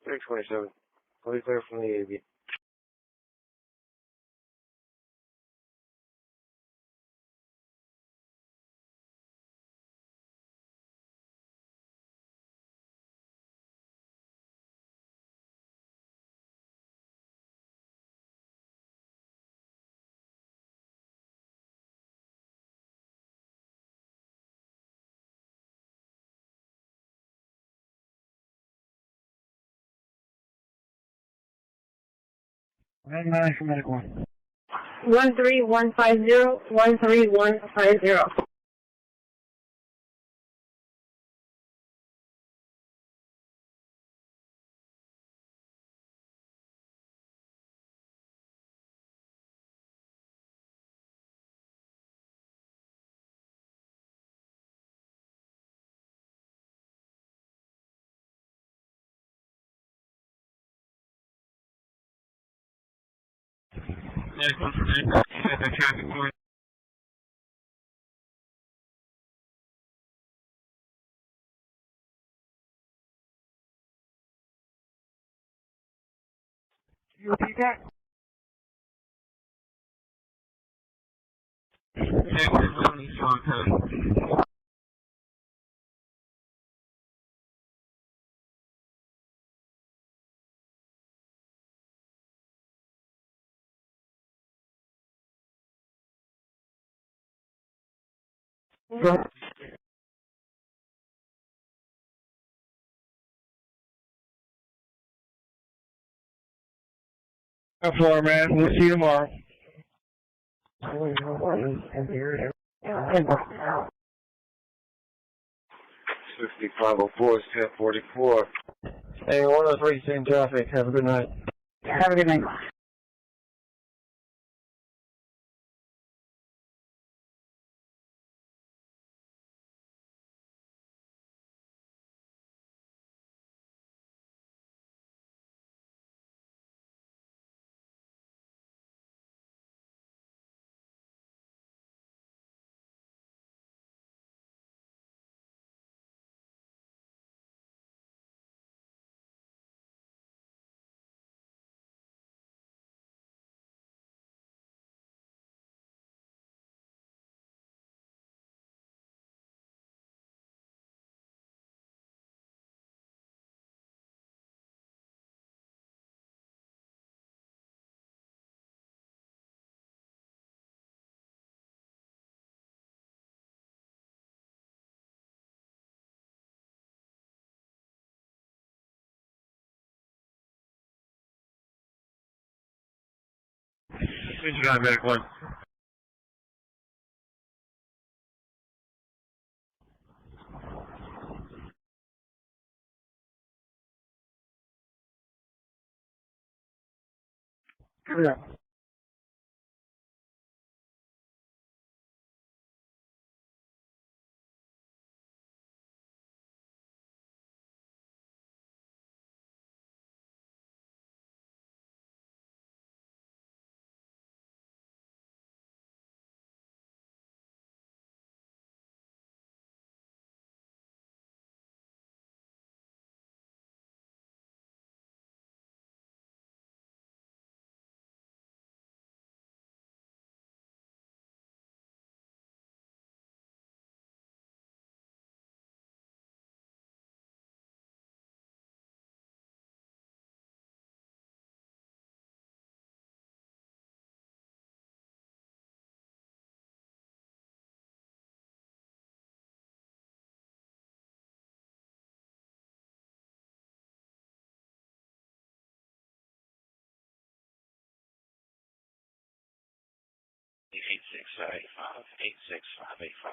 Six 27. Fully clear from the AV. Red 9 for medic 1. 13150, 13150. Medic 1 for medic. At the traffic point. Can you repeat that? Medic 1 East Long Code. Floor, man. We'll see you tomorrow. 6504 is 1044. Hey, 103, same traffic. Have a good night. Have a good night. Switch drive, medic 1. Yeah. 86585.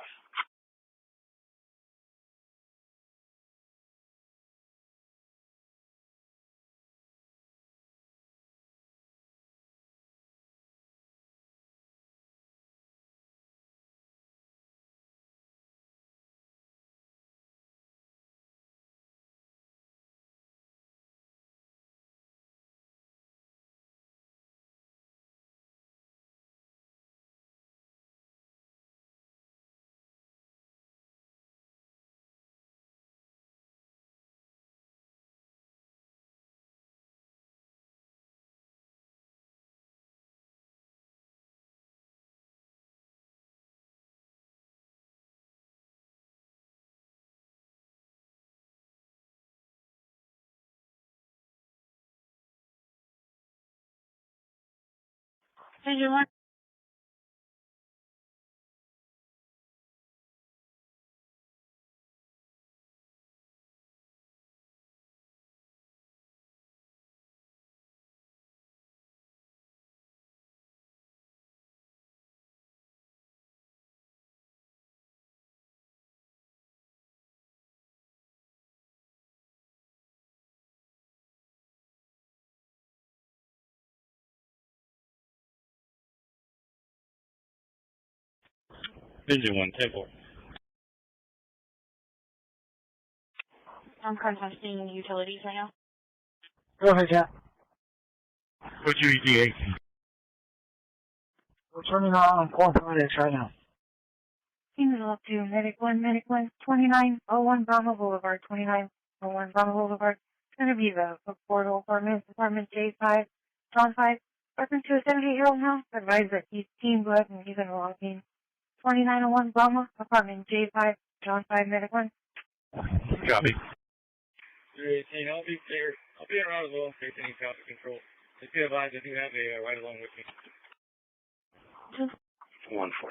Engine 1. Engine 1, Temple. I'm contacting utilities right now. Go ahead, Jack. What's your ETA? We're turning on corpus right now. Signal up to Medic 1, 2901 Brahma Boulevard, 2901 Brahma Boulevard. It's going to be the portal apartment J5, John 5. Reference to a 78-year-old now. Advise that he's team blood and he's in the lobby. 2901 Brahma, apartment J5, John 5, Medic 1. Copy. 318, I'll be there. I'll be around as well in case any traffic control. Just be advised, I do have a ride along with me. 140,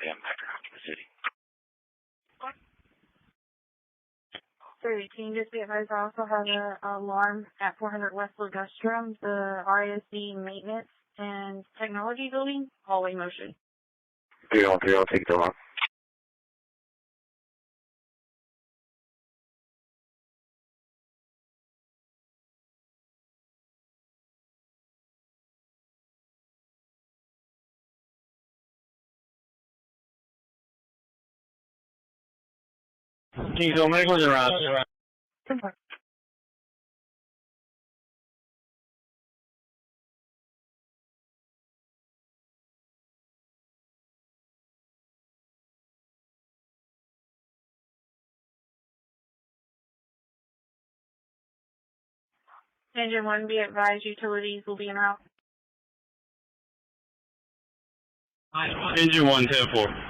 I'm back around to the city. 318, just be advised, I also have an alarm at 400 West Ligustrum, the RISD maintenance and technology building, hallway motion. 303, I'll take the alarm. Can you go medicals around? Engine 1, be advised, utilities will be en route. Engine 1, 10-4.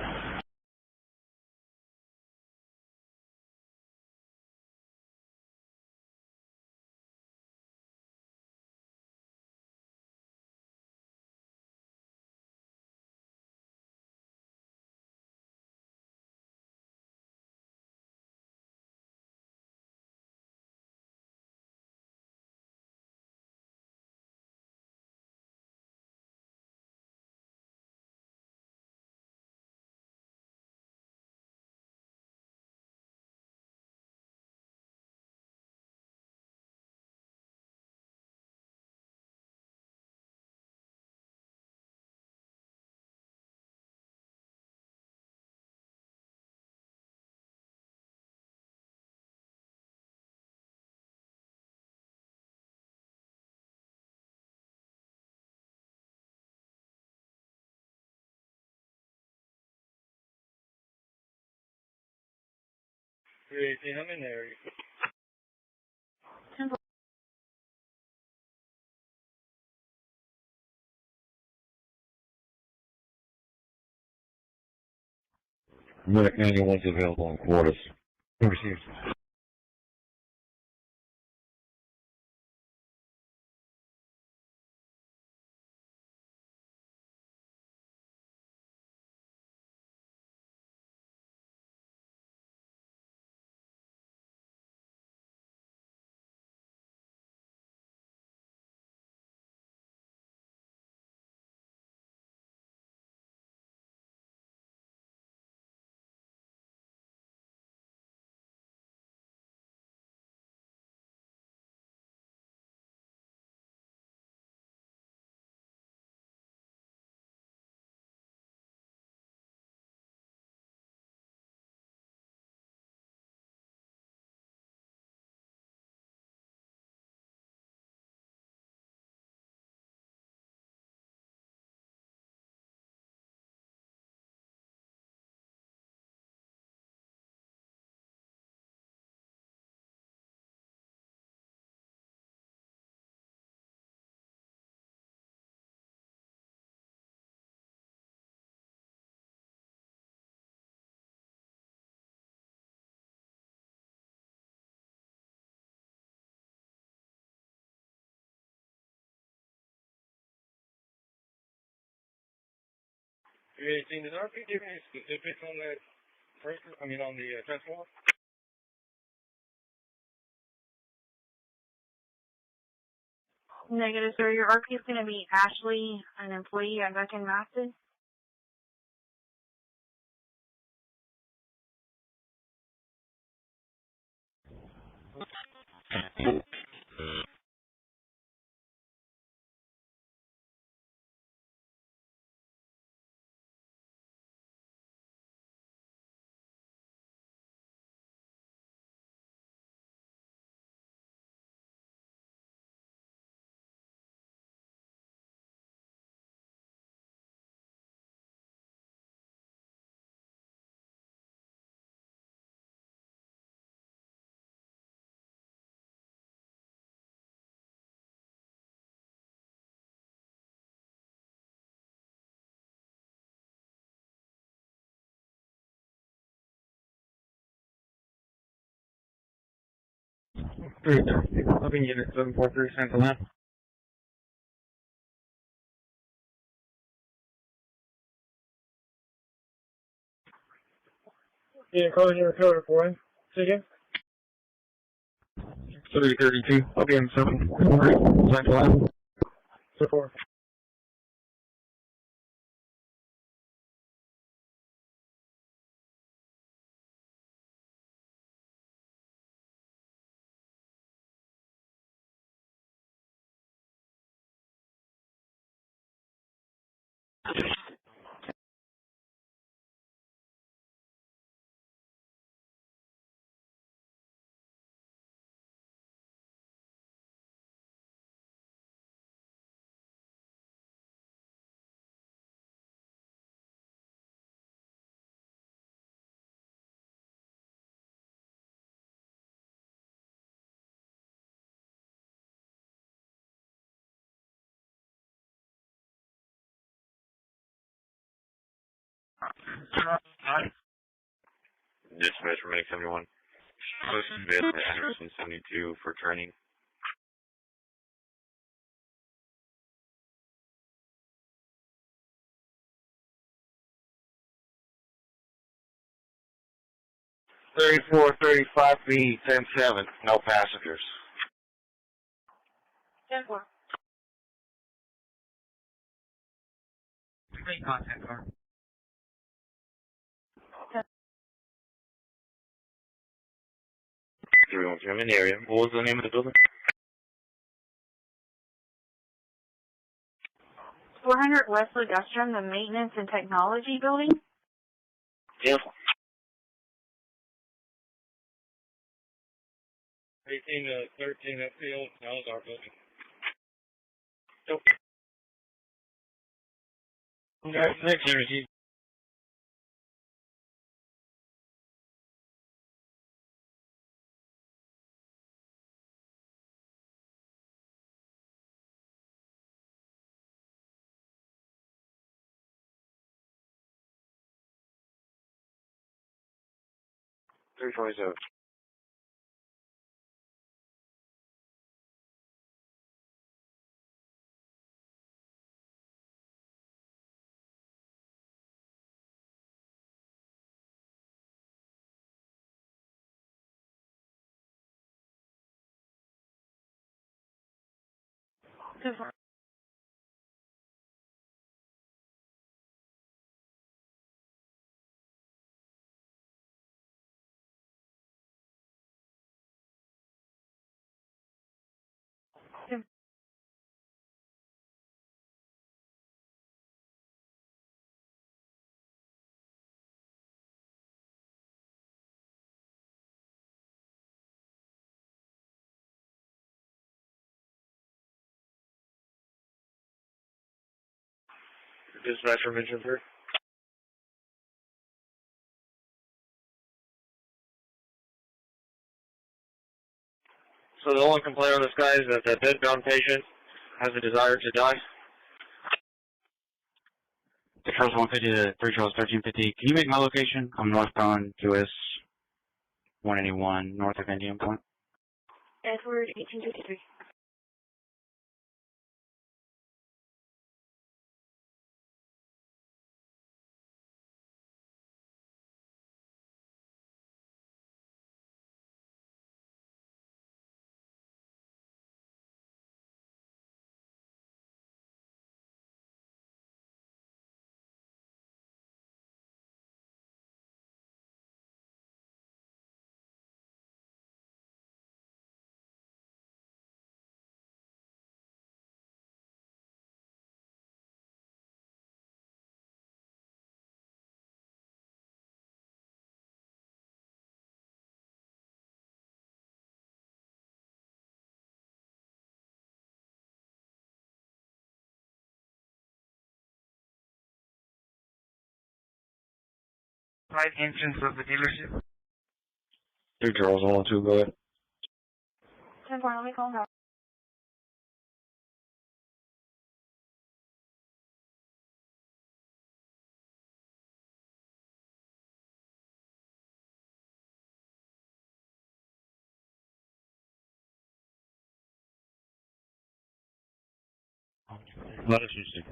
I'm in there. Medic manual one's available in quarters. Received. 318, does RP give any specifics on that person, on the transformer? Negative, sir. Your RP is going to be Ashley, an employee at Beacon Maston. I've been unit 743 Central now. Yeah, calling your recovery for him. Say again? 332. I'll be in 7. Central now. So 4. Dispatch from 871. Posted bid for Anderson 72 for training. $34, $35B, 10-7. No passengers. 10-4. Great contact car. I'm in the area. What was the name of the building? 400 West Ligustrum, the Maintenance and Technology Building. Yeah. 18 to 13, that's the old Salazar building. Nope. Okay, next energy. $347. Dispatch from engine 3. So the only complaint on this guy is that the bedbound patient has a desire to die. The Charles 150 to 3 Charles 1350. Can you make my location? I'm northbound US 181 north of Indian Point. Edward 1853. side entrance of the dealership. 3 Charles 112, go ahead. 10-4, let me call her. Let us use it.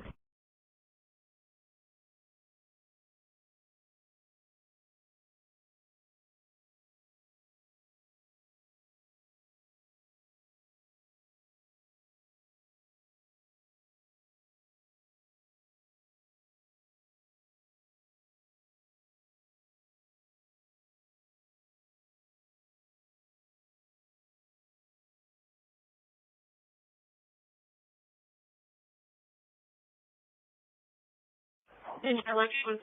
And I like it.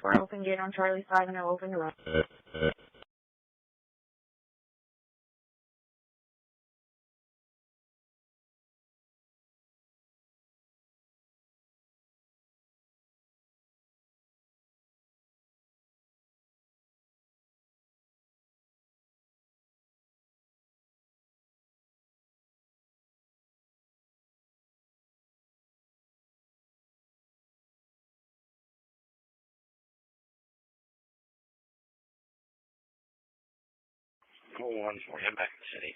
We're open gate on Charlie 5 and I'll open the road. Go 1 for you, back in the city.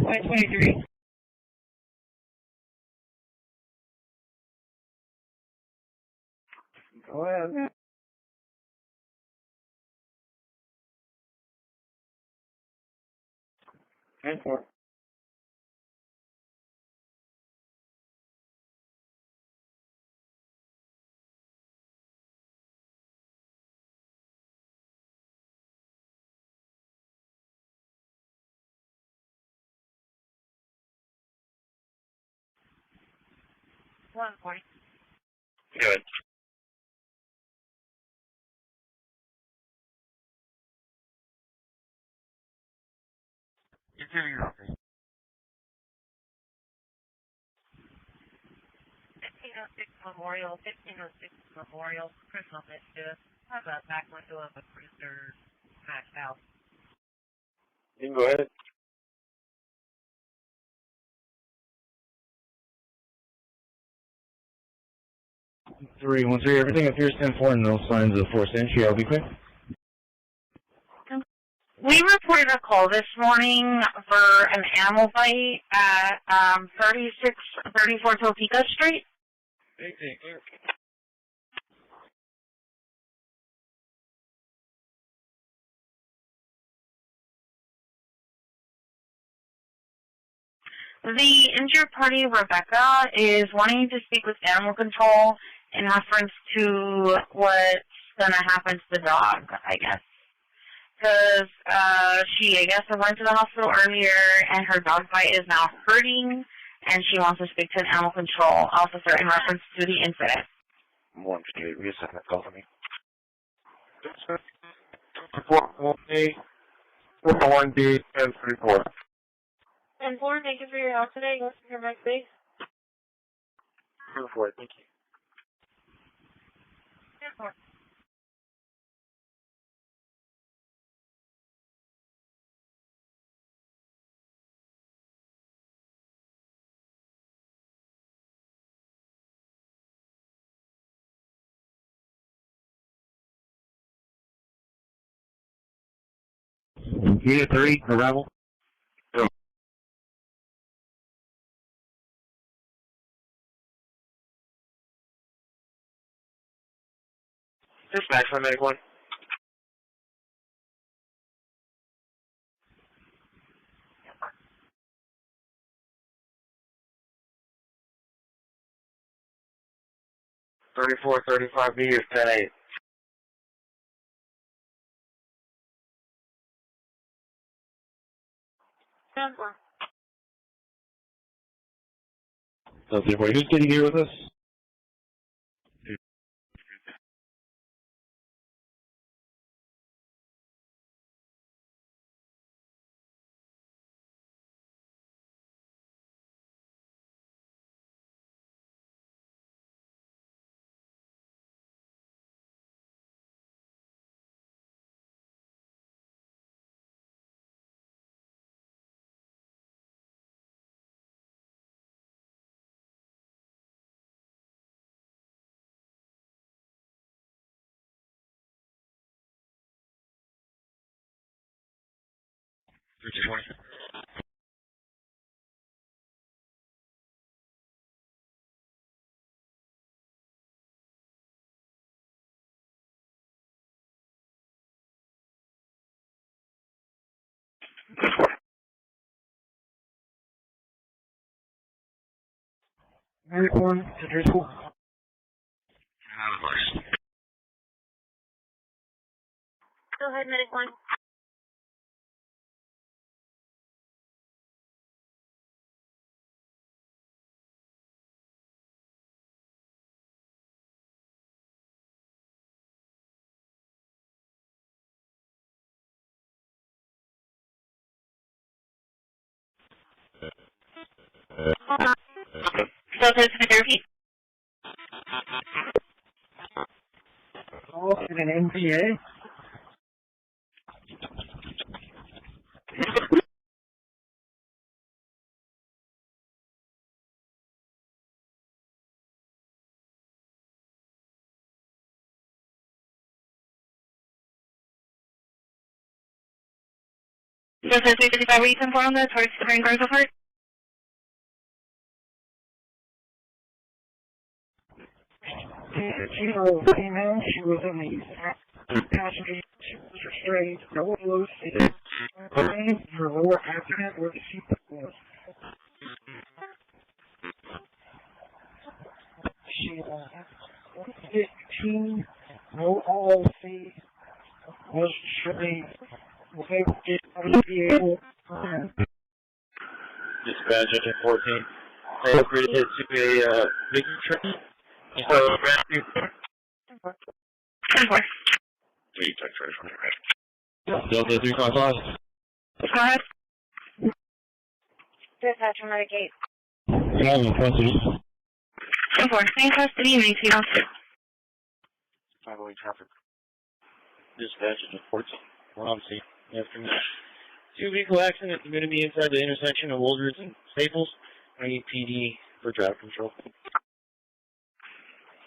White 23. Go ahead. And 4. One point. Good. You're okay. 1506 Memorial, 1506 Memorial, Christmas Mischief. Have a back window of a cruiser smashed out. You can go ahead. Three, everything appears 10-4 and no signs of forced entry. I'll be quick. We reported a call this morning for an animal fight at 3634 Topeka Street. 18, clear. The injured party, Rebecca, is wanting to speak with animal control in reference to what's going to happen to the dog, I guess. Because she, I guess, went to the hospital earlier, and her dog bite is now hurting, and she wants to speak to an animal control officer in reference to the incident. 158, reset that call for me. Report 1A, 1B, 1034. 10-4, thank you for your help today. Go to your next base. 10-4, thank you. 10-4. Unit 3, arrival. Dispatch, my medic 1. Thirty-four, 35B is 10-8. So, who's getting here with us? Medic 1, Century School. Go ahead, medic 1. Delta to therapy. Oh, in an NPA. Delta 355, will you come on that towards the Green Garza Park? Female, she was in the passenger, she was restrained, no low seat, her lower abdomen where the seat was. She was 15, no LLC, was restrained, was able to get out of the vehicle. Dispatch, engine 14. Feel free to hit to a big train. So, rescue. 10-4. Three, text right from your head. Delta 355. Go ahead. Dispatch, medic 8. Yeah, no questions. 10-4, same custody, makes you 508 traffic. Dispatch, engine 14. We're on scene. Afternoon. 2-vehicle accident going to be inside the intersection of Woldridge and Staples. I need PD for traffic control.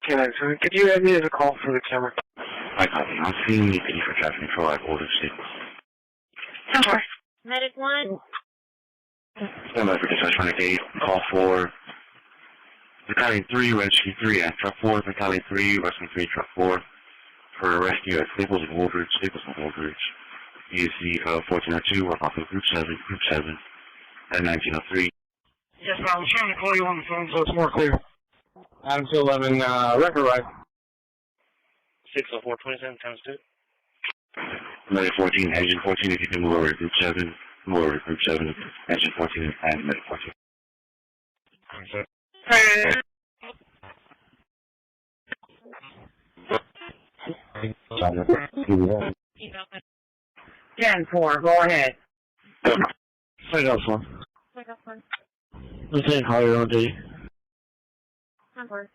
Okay, so could you add me as a call for the camera? I copy. I'm seeing the PD for traffic control at Woldridge Staples. 10-4. Medic 1. Stand by for dispatch 108. Call for Battalion 3, Rescue 3 at Truck 4, Battalion 3, Rescue 3, Truck 4 for rescue at Staples and Woldridge, Staples and Woldridge. ESC 1402, work off of Group 7 at 1903. Yes, I was trying to call you on the phone so it's more clear. Adam 211, record ride. 604, 27 times 2. Medic 14, engine 14, if you can move over to Group 7, move over to Group 7, engine 14, and Medic 14. 10-4, go ahead. I got one. I got one. The same higher on D. Number.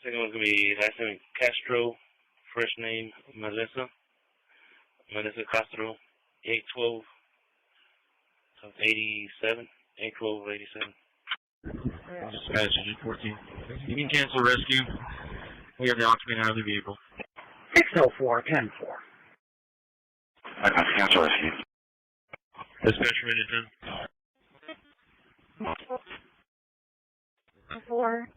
Second one's going to be last name Castro, first name Melissa Castro, 812 of 87, 812 of 87. Dispatch, 14. You can cancel rescue. We have the occupant out of the vehicle. 604, 10-4. I got to cancel rescue. Dispatch, ready to 4.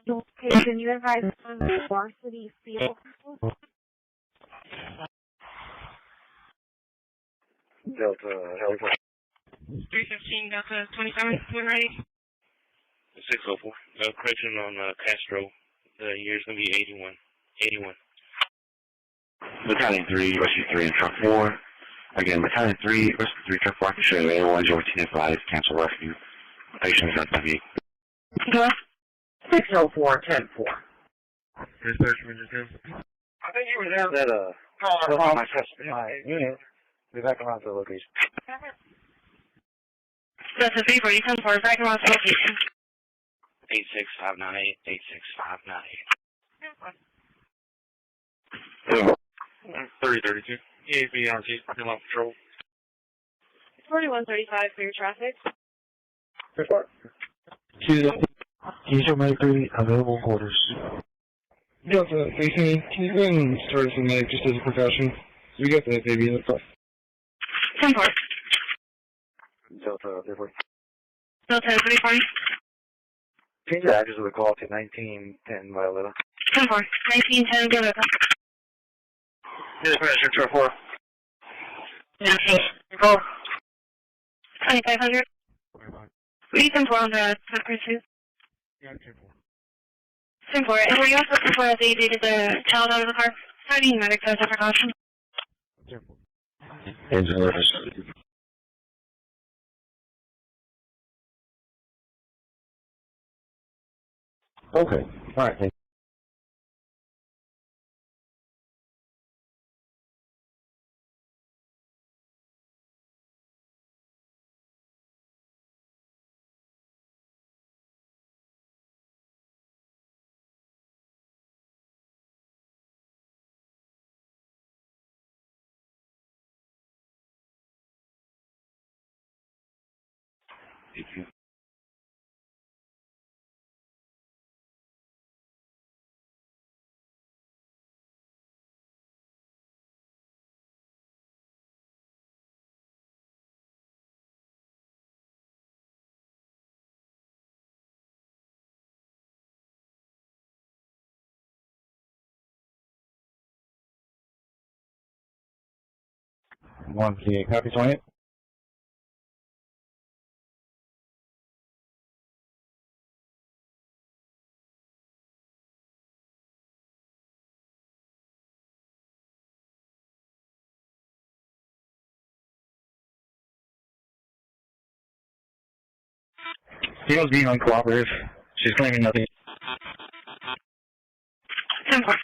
Okay, can you advise on the varsity field? Delta, helicopter. 315 Delta 27, when ready. 604. Correction on Castro. The year's going to be 81. Battalion 3, rescue 3, and truck 4. Again, Battalion 3, rescue 3, truck 4, I can show you A1, over 10 advised, cancel rescue. Patient is at the vehicle. Huh? 604, 10-4. Dispatch, ready to I think you were there that, on my unit. Be back around to the location. Delta 340, 10-4, back around to location. 86598, 86598. 3032. EAB on G, come on patrol. 4135 for your traffic. Report. Diesel Medic 3, available quarters. Delta, can you go ahead and start some medic just as a precaution? We got the baby in the front. 10-4. Delta 340. Delta 340. Change the address of the call to 1910 Violetta. 10-4. 1910 Violetta. Dispatch, truck 4. 2500. We can 4 on the pursuit. Yeah, 10-4. And were you also looking for they dated the child out of the car? Starting medic as a precaution. Engine alertness. Okay. All right. Thank you. Thank you. One PA, copy 20. Female's being uncooperative. She's claiming nothing. 10-4.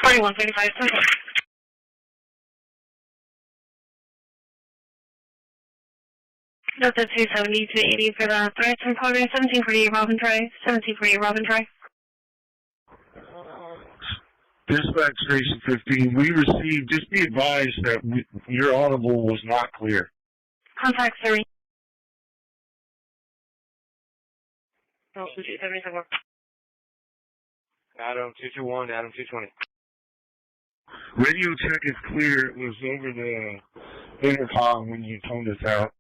Forty-one 35. 10-4. Delta 270 to 80 for the threats and progress. 1748 Robin Drive. 1748 Robin Drive. Dispatch Station 15, we received, just be advised that your audible was not clear. Contact 3. Oh, 270. Adam 221, Adam 220. Radio check is clear. It was over the intercom when you toned us out.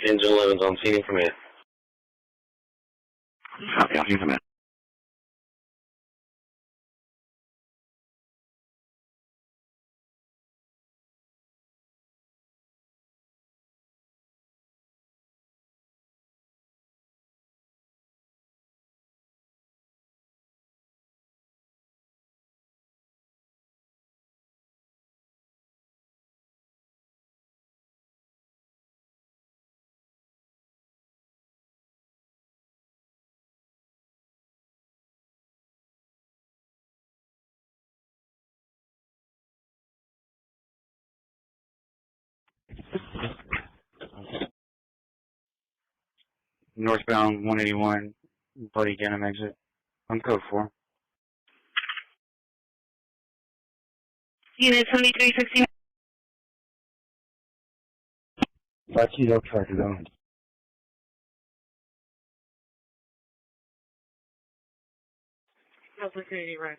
Engine 11's on scene from here. Copy, I'll use a minute. Northbound 181, Buddy Denim exit. On code 4. Unit 7360. 5 Kilo track is on. Opportunity, right.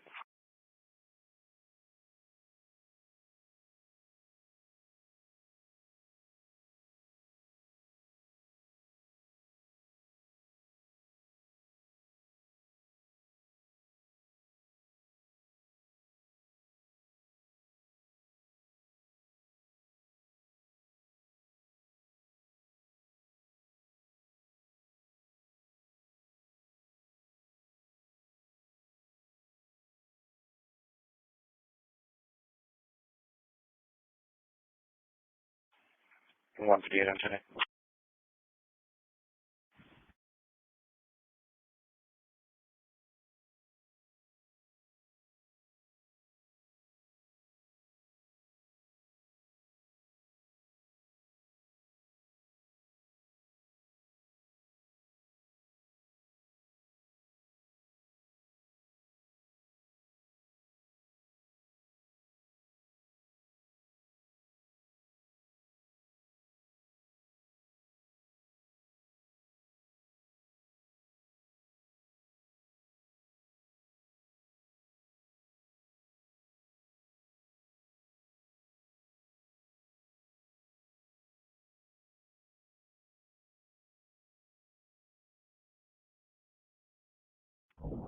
One 58 on today.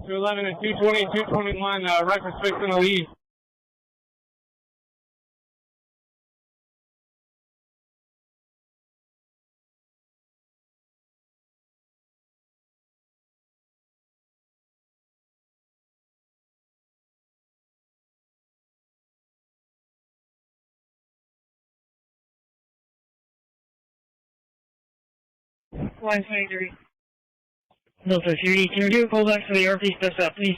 Two 11 and 220, 221, reference fix in the lead. Line 23. Delta Security, can you do a callback to the RP steps up, please?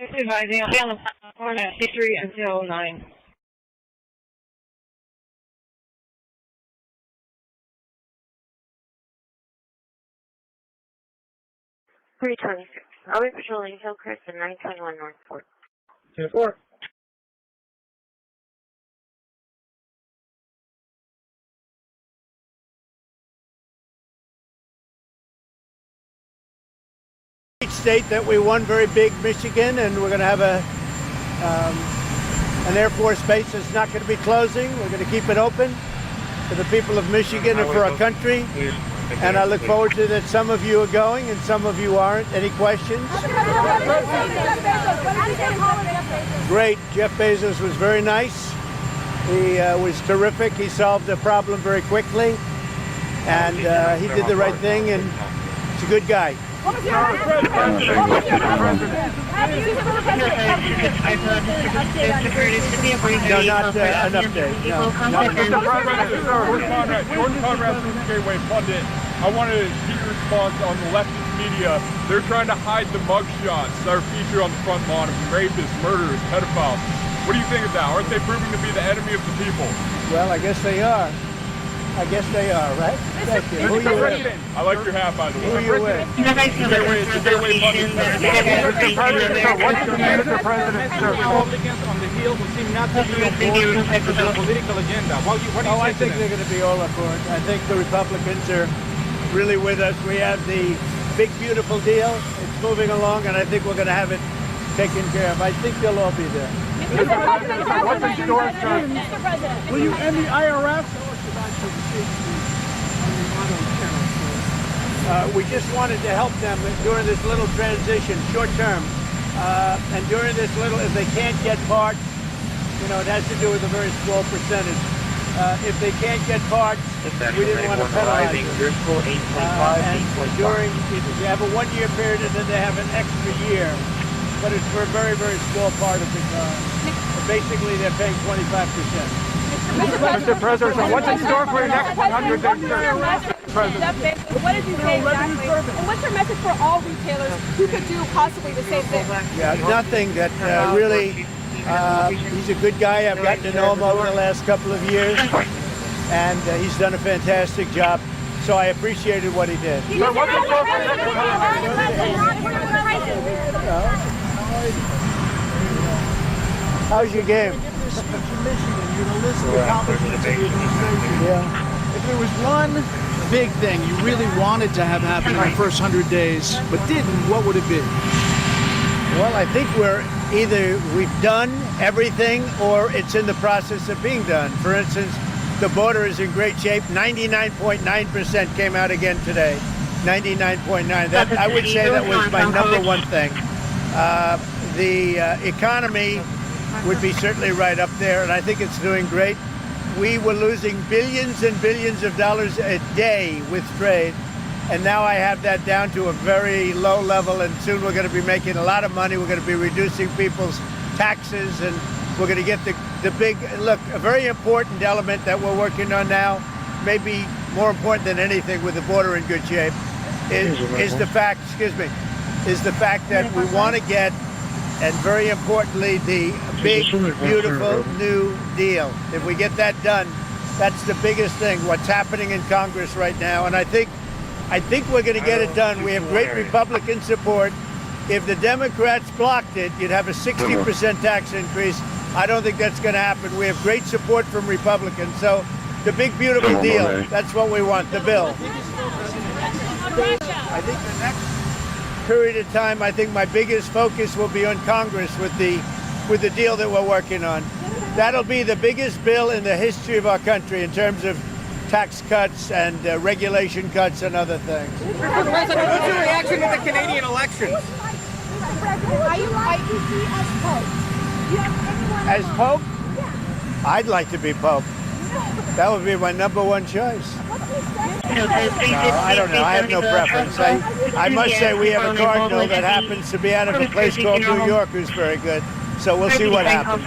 Advising, I'll be on the platform at 63 until 9. I'll be patrolling Hillcrest and 921 North Fort. 2-4. State that we won very big, Michigan, and we're going to have an Air Force base that's not going to be closing. We're going to keep it open for the people of Michigan and for our country. And I look forward to that. Some of you are going and some of you aren't. Any questions? Great. Jeff Bezos was very nice. He was terrific. He solved the problem very quickly, and he did the right thing, and he's a good guy. No, not an update. No. Mr. President, Jordan Conrad from Gateway Pundit. I wanted to get your response on the leftist media. They're trying to hide the mugshots that are featured on the front lawn of rapists, murderers, pedophiles. What do you think of that? Aren't they proving to be the enemy of the people? Well, I guess they are. I guess they are, right? Thank you. Who are you with? I like your hat, by the way. Who are you with? Gateway Pundit. Mr. President, sir. Republicans on the Hill who seem not to be on board with the political agenda. What do you say I think they're going to be all on board. I think the Republicans are really with us. We have the big, beautiful deal. It's moving along, and I think we're going to have it taken care of. I think they'll all be there. What's in store, sir? Will you end the IRS? We just wanted to help them during this little transition, short term. And during this little, if they can't get parts, you know, it has to do with a very small percentage. If they can't get parts, we didn't want to penalize them. And during, you have a 1 year period and then they have an extra year. But it's for a very, very small part of the car. Basically, they're paying 25%. Mr. President, what's in store for your next 100 days? President. What did you say exactly? And what's your message for all retailers who could do possibly the same thing? Yeah, nothing that really, he's a good guy. I've gotten to know him over the last couple of years. And he's done a fantastic job. So I appreciated what he did. How's your game? If there was one big thing you really wanted to have happen in the first 100 days, but didn't, what would it be? Well, I think we've done everything or it's in the process of being done. For instance, the border is in great shape. 99.9% came out again today. 99.9. That I would say that was my number one thing. The economy would be certainly right up there, and I think it's doing great. We were losing billions and billions of dollars a day with trade, and now I have that down to a very low level, and soon we're going to be making a lot of money. We're going to be reducing people's taxes, and we're going to get the big, look, a very important element that we're working on now, maybe more important than anything with the border in good shape, is the fact, is the fact that we want to get, and very importantly, the big, beautiful new deal. If we get that done, that's the biggest thing, what's happening in Congress right now. And I think we're going to get it done. We have great Republican support. If the Democrats blocked it, you'd have a 60% tax increase. I don't think that's going to happen. We have great support from Republicans. So the big, beautiful deal, that's what we want, the bill. I think the next period of time, I think my biggest focus will be on Congress with the deal that we're working on. That'll be the biggest bill in the history of our country in terms of tax cuts and regulation cuts and other things. Mr. President, what's your reaction to the Canadian elections? Mr. President, are you IPC as Pope? Do you have anyone as Pope? Yeah. I'd like to be Pope. That would be my number one choice. No, I don't know. I have no preference. I must say we have a cardinal that happens to be out of a place called New York who's very good. So we'll see what happens.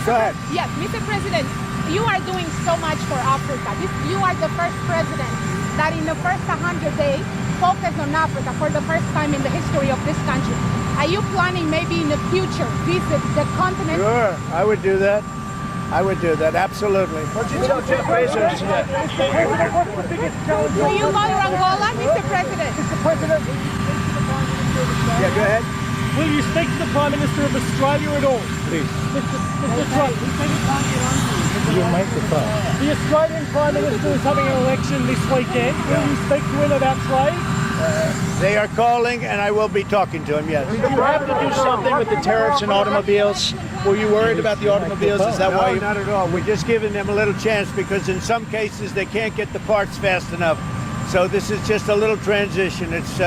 Go ahead. Yes, Mr. President, you are doing so much for Africa. You are the first president that in the first 100 days focused on Africa for the first time in the history of this country. Are you planning maybe in the future visit the continent? Sure, I would do that. I would do that, absolutely. What you tell Jeff Bezos today? Will you go to Angola, Mr. President? Mr. President, yeah, go ahead. Will you speak to the Prime Minister of Australia at all? Please. Mr. Trump. The Australian Prime Minister is having an election this weekend. Will you speak to him about trade? They are calling, and I will be talking to him, yes. Did you have to do something with the tariffs and automobiles? Were you worried about the automobiles? Is that why? No, not at all. We're just giving them a little chance because in some cases they can't get the parts fast enough. So this is just a little transition. It's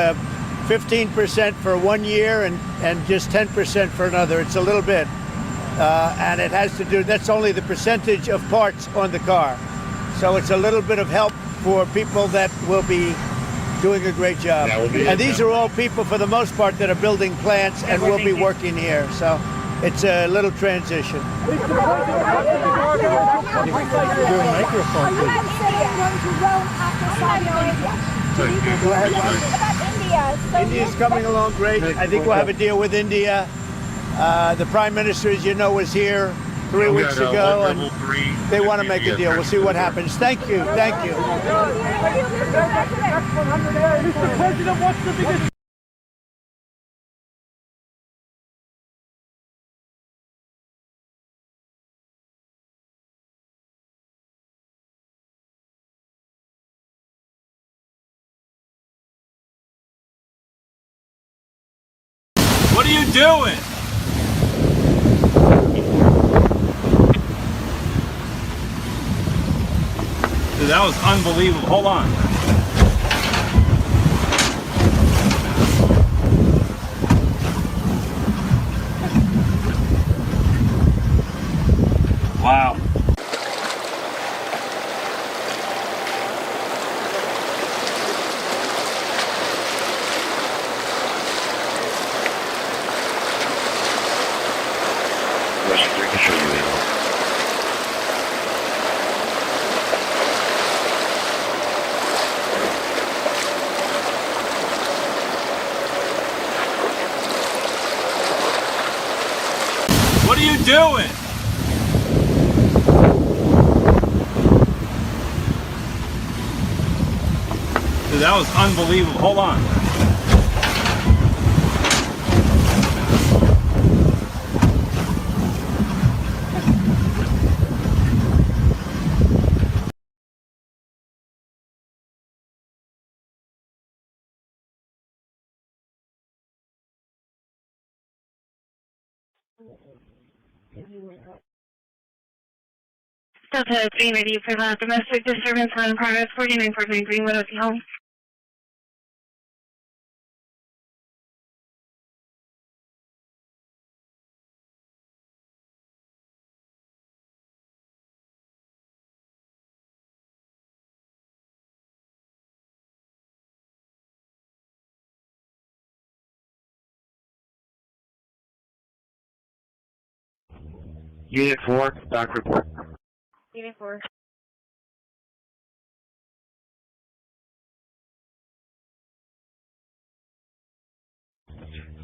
15% for 1 year and just 10% for another. It's a little bit. And it has to do, that's only the percentage of parts on the car. So it's a little bit of help for people that will be doing a great job. And these are all people, for the most part, that are building plants and will be working here. So it's a little transition. India's coming along great. I think we'll have a deal with India. The Prime Minister, as you know, was here 3 weeks ago, and they want to make a deal. We'll see what happens. Thank you. Thank you. Mr. President, what's the biggest... What are you doing? Dude, that was unbelievable. Hold on. Wow. What are you doing? Dude, that was unbelievable. Hold on. Delta 3 ready for the domestic disturbance on progress 4949 Greenwood Oakley Home. Unit 4, doc report. Unit 4.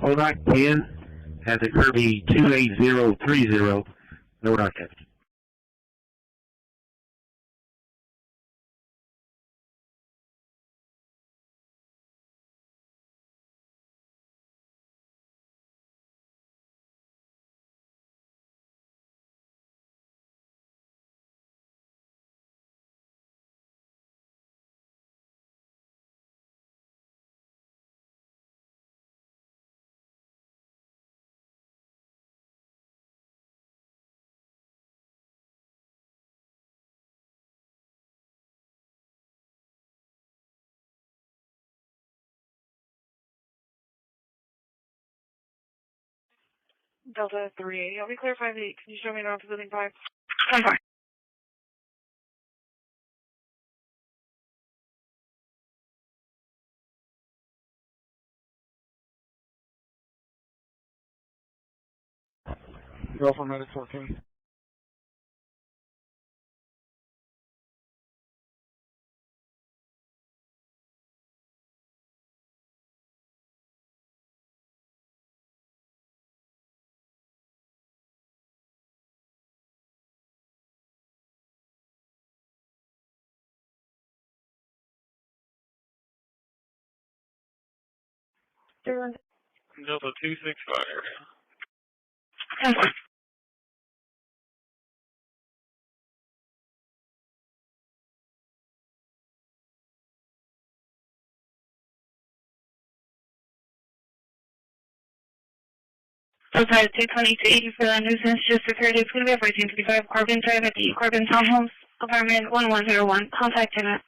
ODOT 10 has a Kirby 28030, no dock activity. Delta 3, I'll be clear 5-8. Can you show me around to building 5? 10-4. Go for medic 14. Delta 265. 10-4. Delta 22280 for the nuisance just occurred. It's going to be a 1455 Corbin Drive at the Corbin Townhomes, apartment 1101. Contact tenant.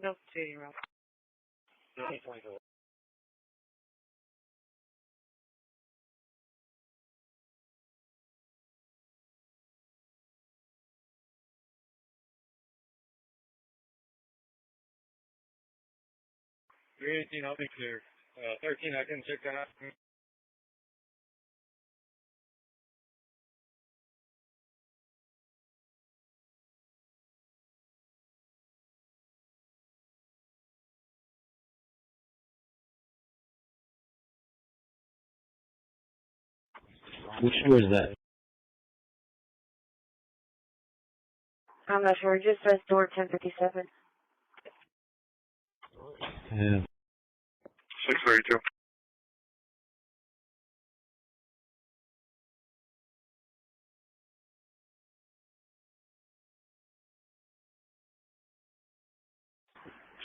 Delta 280 route. I'll be clear. 13, I can check that out. Which door is that? I'm not sure. It just says door 1057. Yeah. 632.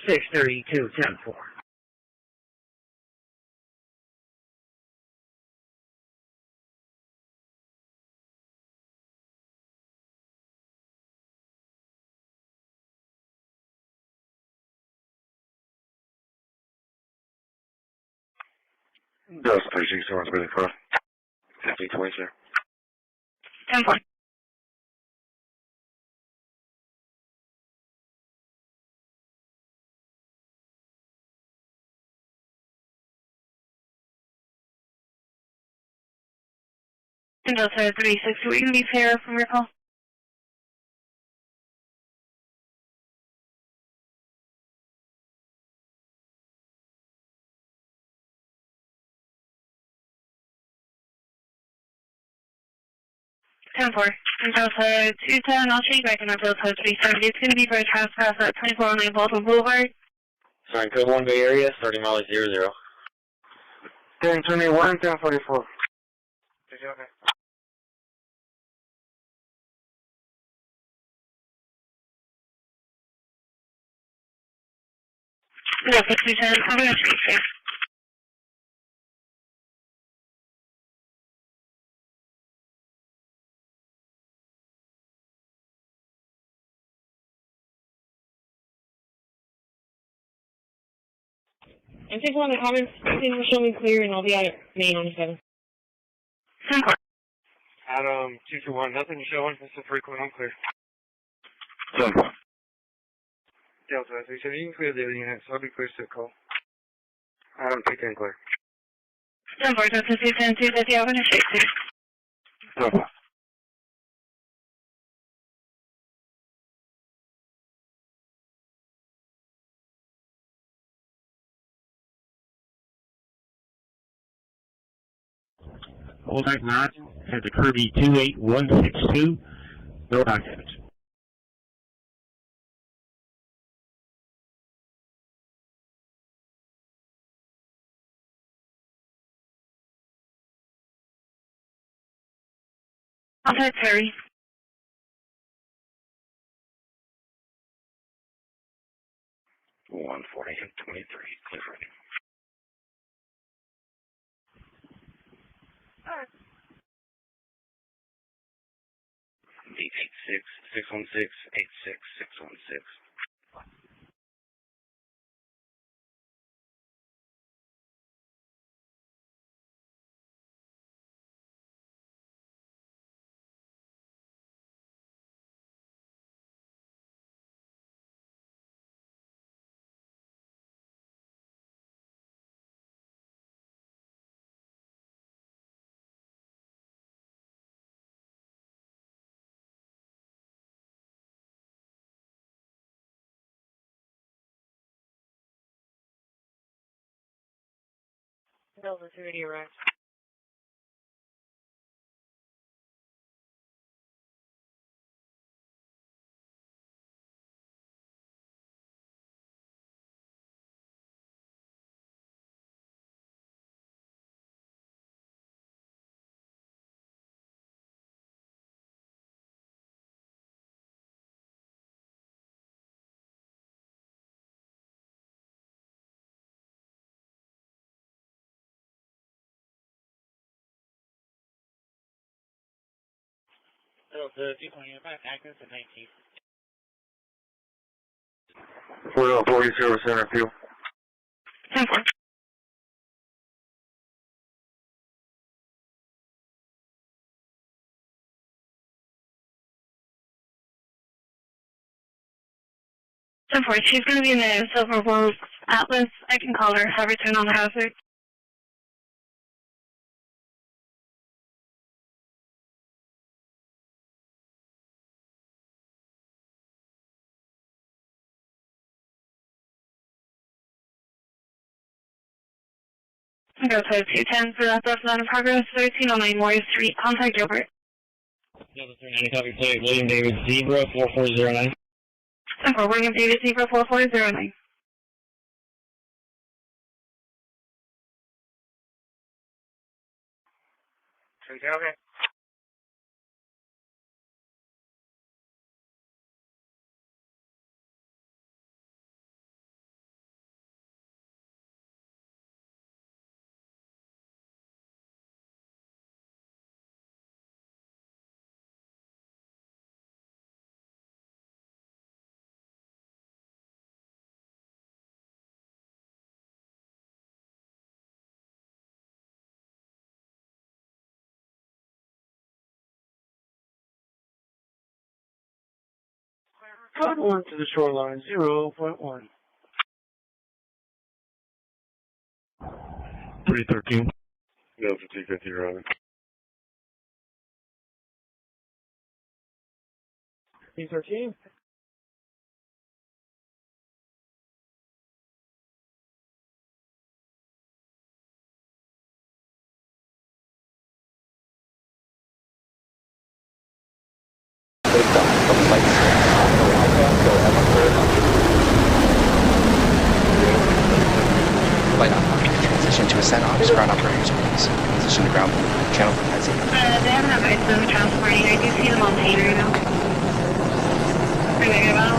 632, 10-4. That's 361, really far. 1520, sir. 10-4. Delta 360, we can be fair from your call. Ten four. Delta 210, I'll change back in our Delta 370. It's going to be for a trespass at 2409 Baldwin Boulevard. Sorry, code 1 Bay Area, starting mileage 00. 1021, 1044. Delta 210, I'm going to change here. And take one of the comments, everything will show me clear and I'll be out at main on the 7th. 10-4. Adam 221, nothing showing. This is frequent, I'm clear. 10-4. Delta 370, you can clear the other unit, so I'll be clear to call. Adam 210, clear. 10-4, Delta 210, 250, I'm going to shake clear. 10-4. Hold back nine at the Kirby 28162. No back damage. Contact Terry. One 4023, clear for you. Alright. 886-616-86616. Delta 280 arrived. Delta 220, back active at 19. 4040 service center fuel. 10-4. She's going to be in the Silver Wolf Atlas. I can call her, have her turn on the hazard. Delta 210 for that bus line of progress, 1309 Warrior Street. Contact Gilbert. Delta 390, copy plate, William David Zebra 4409. 10-4, William David Zebra 4409. Okay. 0.1 to the shoreline, 0.1. 313. Delta 250 running. 313. Flight transition to ascent ops, ground operators, please. Position to ground, channel for Patsy. They haven't had guys been transporting. I do see them on page right now. Okay, well,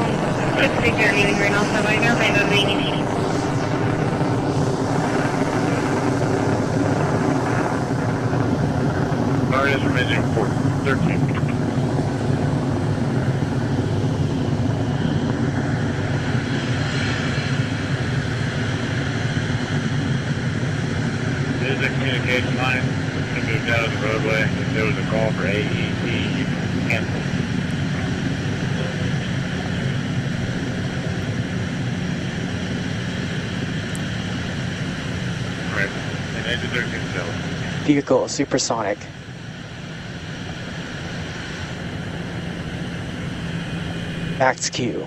it's a big meeting right now, so I verify the main meeting. Alright, information 13. This is a communication line. It moved out of the roadway. If there was a call for AEC, you can cancel. Correct. And engine 13 still. Vehicle supersonic. Max Q.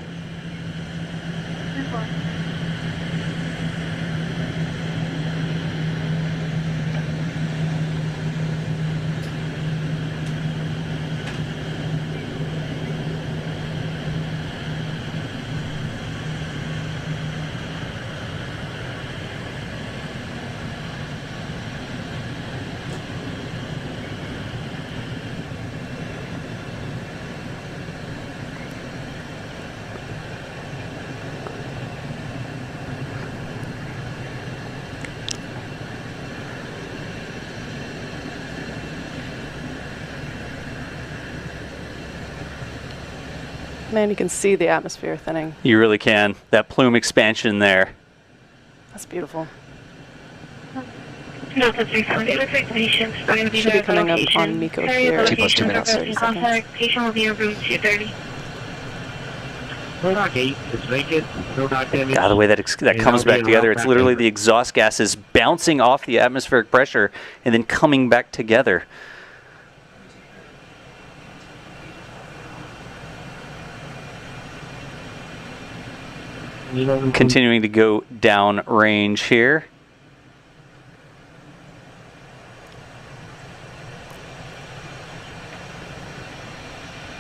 Man, you can see the atmosphere thinning. You really can. That plume expansion there. That's beautiful. Delta 320, looks like patients are going to be Should be there coming up location. on Miko Area here. location 2 minutes, for 30 person contact. Patient will be in room 230. Roadhog 8 is vacant. Roadhog 10 God, the way that comes back together, it's literally the exhaust gases bouncing off the atmospheric pressure and then coming back together. Continuing to go down range here.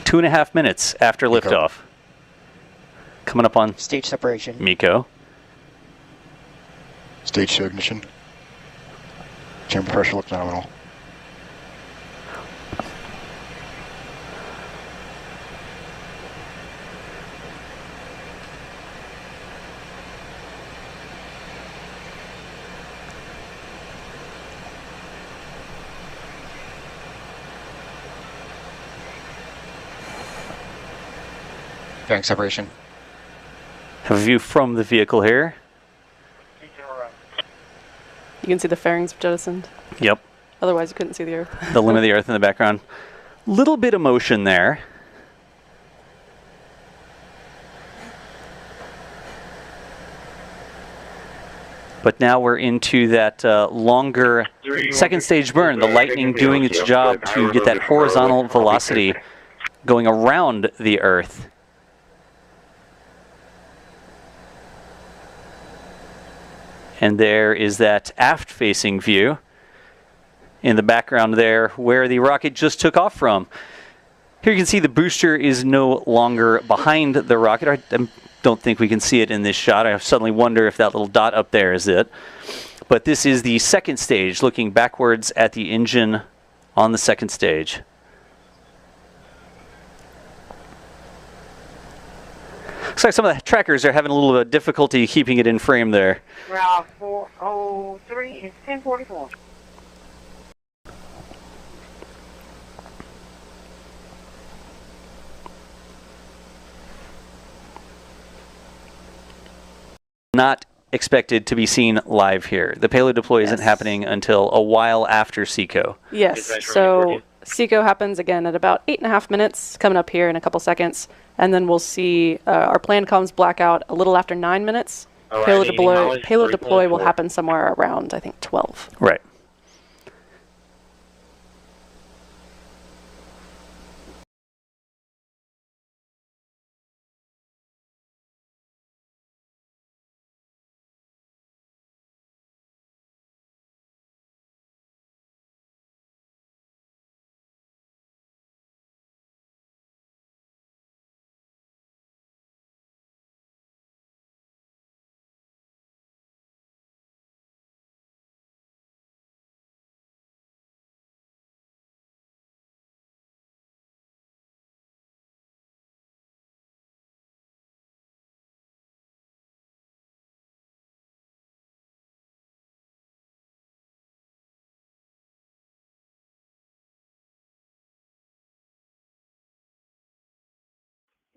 Two and a half minutes after liftoff. Coming up on stage separation. Miko. Stage 2 ignition. Chamber pressure looks nominal. Fairing separation. Have a view from the vehicle here. You can see the fairings jettisoned. Yep. Otherwise, you couldn't see the Earth. The limb of the Earth in the background. Little bit of motion there. But now we're into that longer second stage burn. The lightning doing its job to get that horizontal velocity going around the Earth. And there is that aft-facing view in the background there where the rocket just took off from. Here you can see the booster is no longer behind the rocket. I don't think we can see it in this shot. I suddenly wonder if that little dot up there is it. But this is the second stage, looking backwards at the engine on the second stage. Looks like some of the trackers are having a little difficulty keeping it in frame there. Route 403 is 1044. Not expected to be seen live here. The payload deploy isn't happening until a while after SECO. Yes, so SECO happens again at about 8.5 minutes, coming up here in a couple seconds. And then we'll see our planned comms blackout a little after 9 minutes. Payload deploy will happen somewhere around, I think, 12. Right.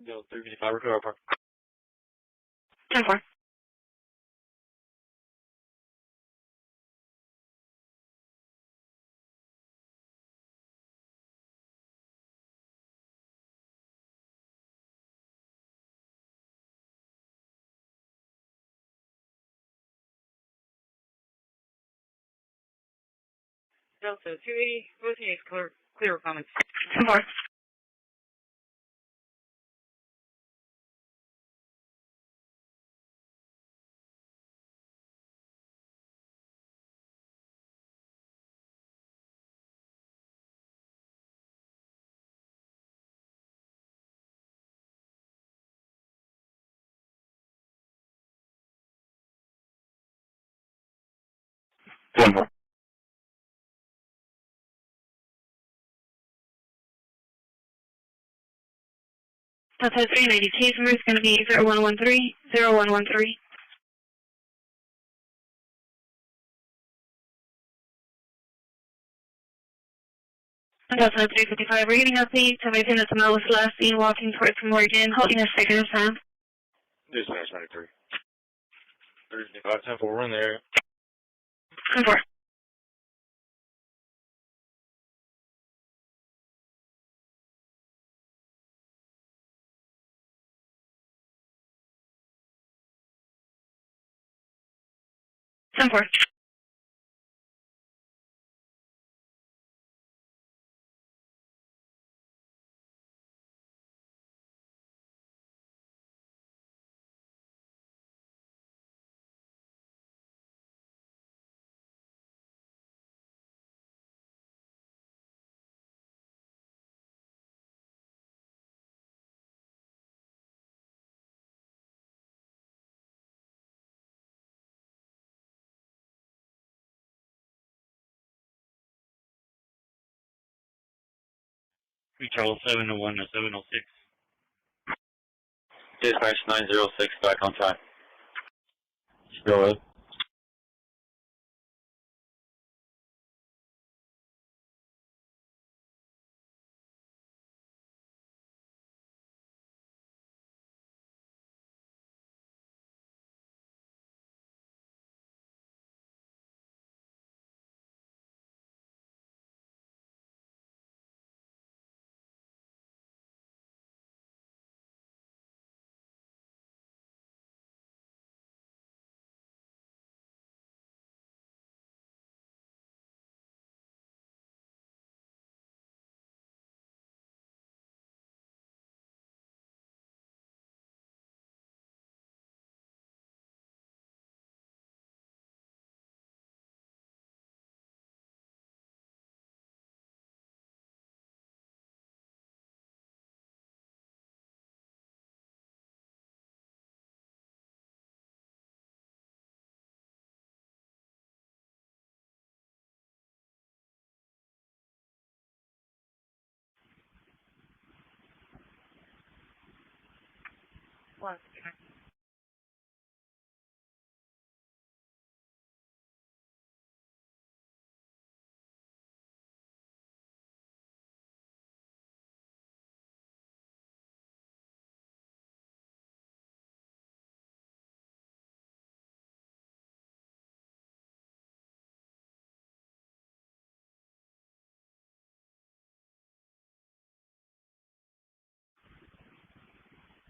No, 355, recover park. 10-4. Delta 280, rotating is clear comments. 10-4. Delta 390, case number is going to be 0113, 0113. Delta 355, we're getting updates. Everything that's Mel was last seen walking towards Morgan, holding a stick in his hand. Dispatch 93. 355, 10-4, we're in there. 10-4. Ten-4. Charles 701 to 706. Dispatch 906, back on time. Go ahead. What?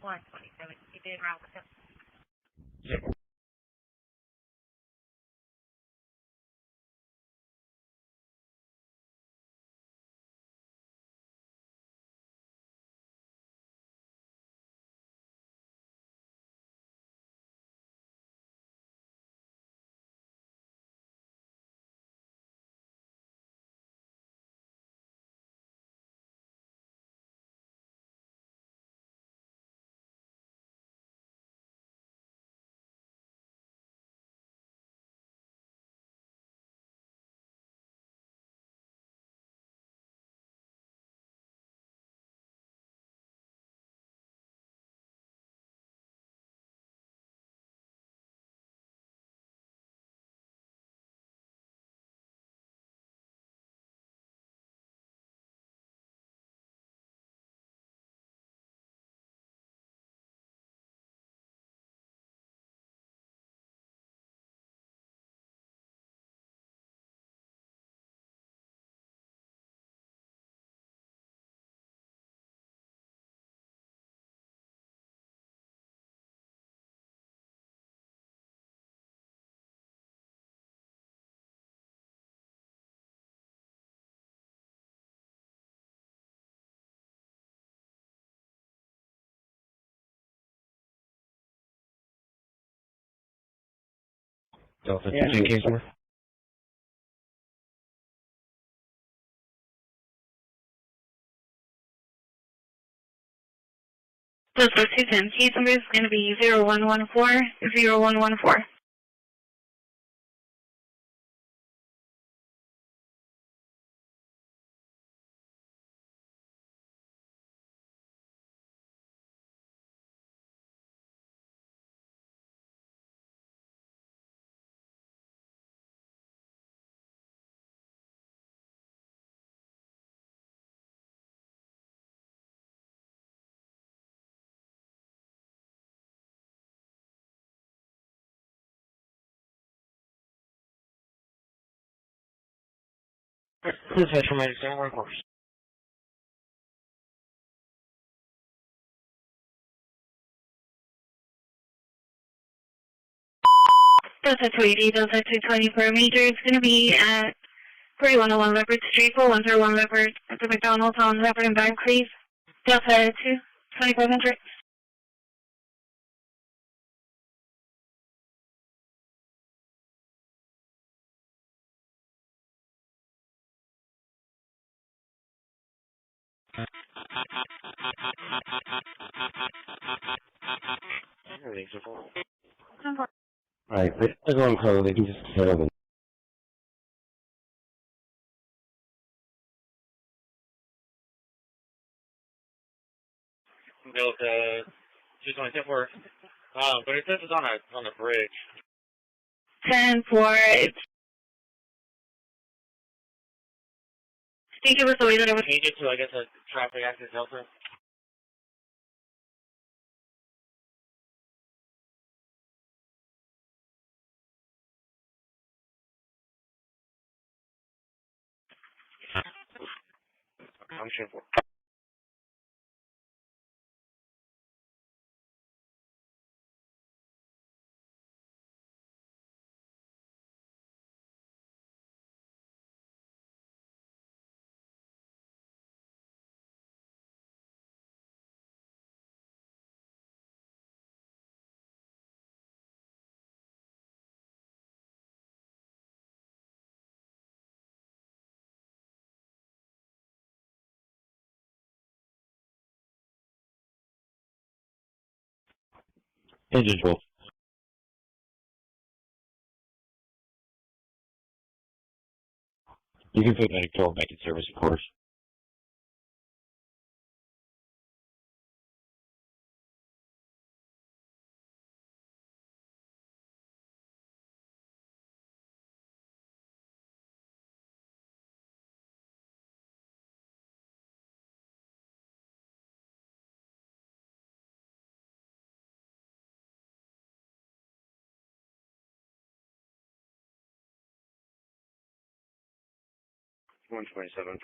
127. You did route with him. Delta 15 case more. Those are 210. Case number is going to be 0114-0114. Please fetch from my external course. Delta 280, Delta 220 per major. It's going to be at 3101 Leopard Street, 4101 Leopard at the McDonald's on Leopard and Bank, please. Delta 2, 2500. Everything's full. Right, they're going code, they can just head over. Delta 224. But it says it's on a bridge. 10-4. Think it was the way that I was. Change it to, I guess, a traffic active Delta. I'm sure for. Engine 12. You can put medic 12 back in service, of course. One 27.5.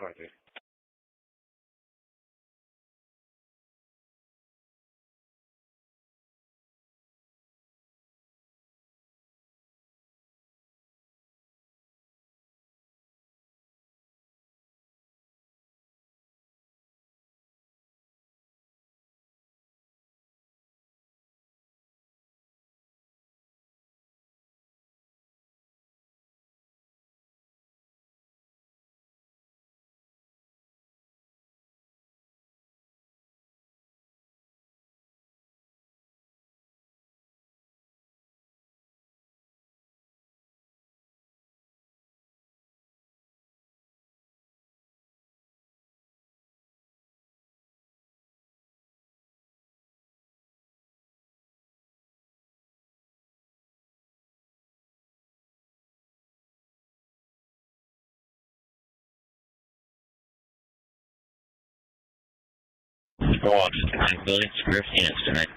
10-4 officer, tranquility, square Phoenix tonight.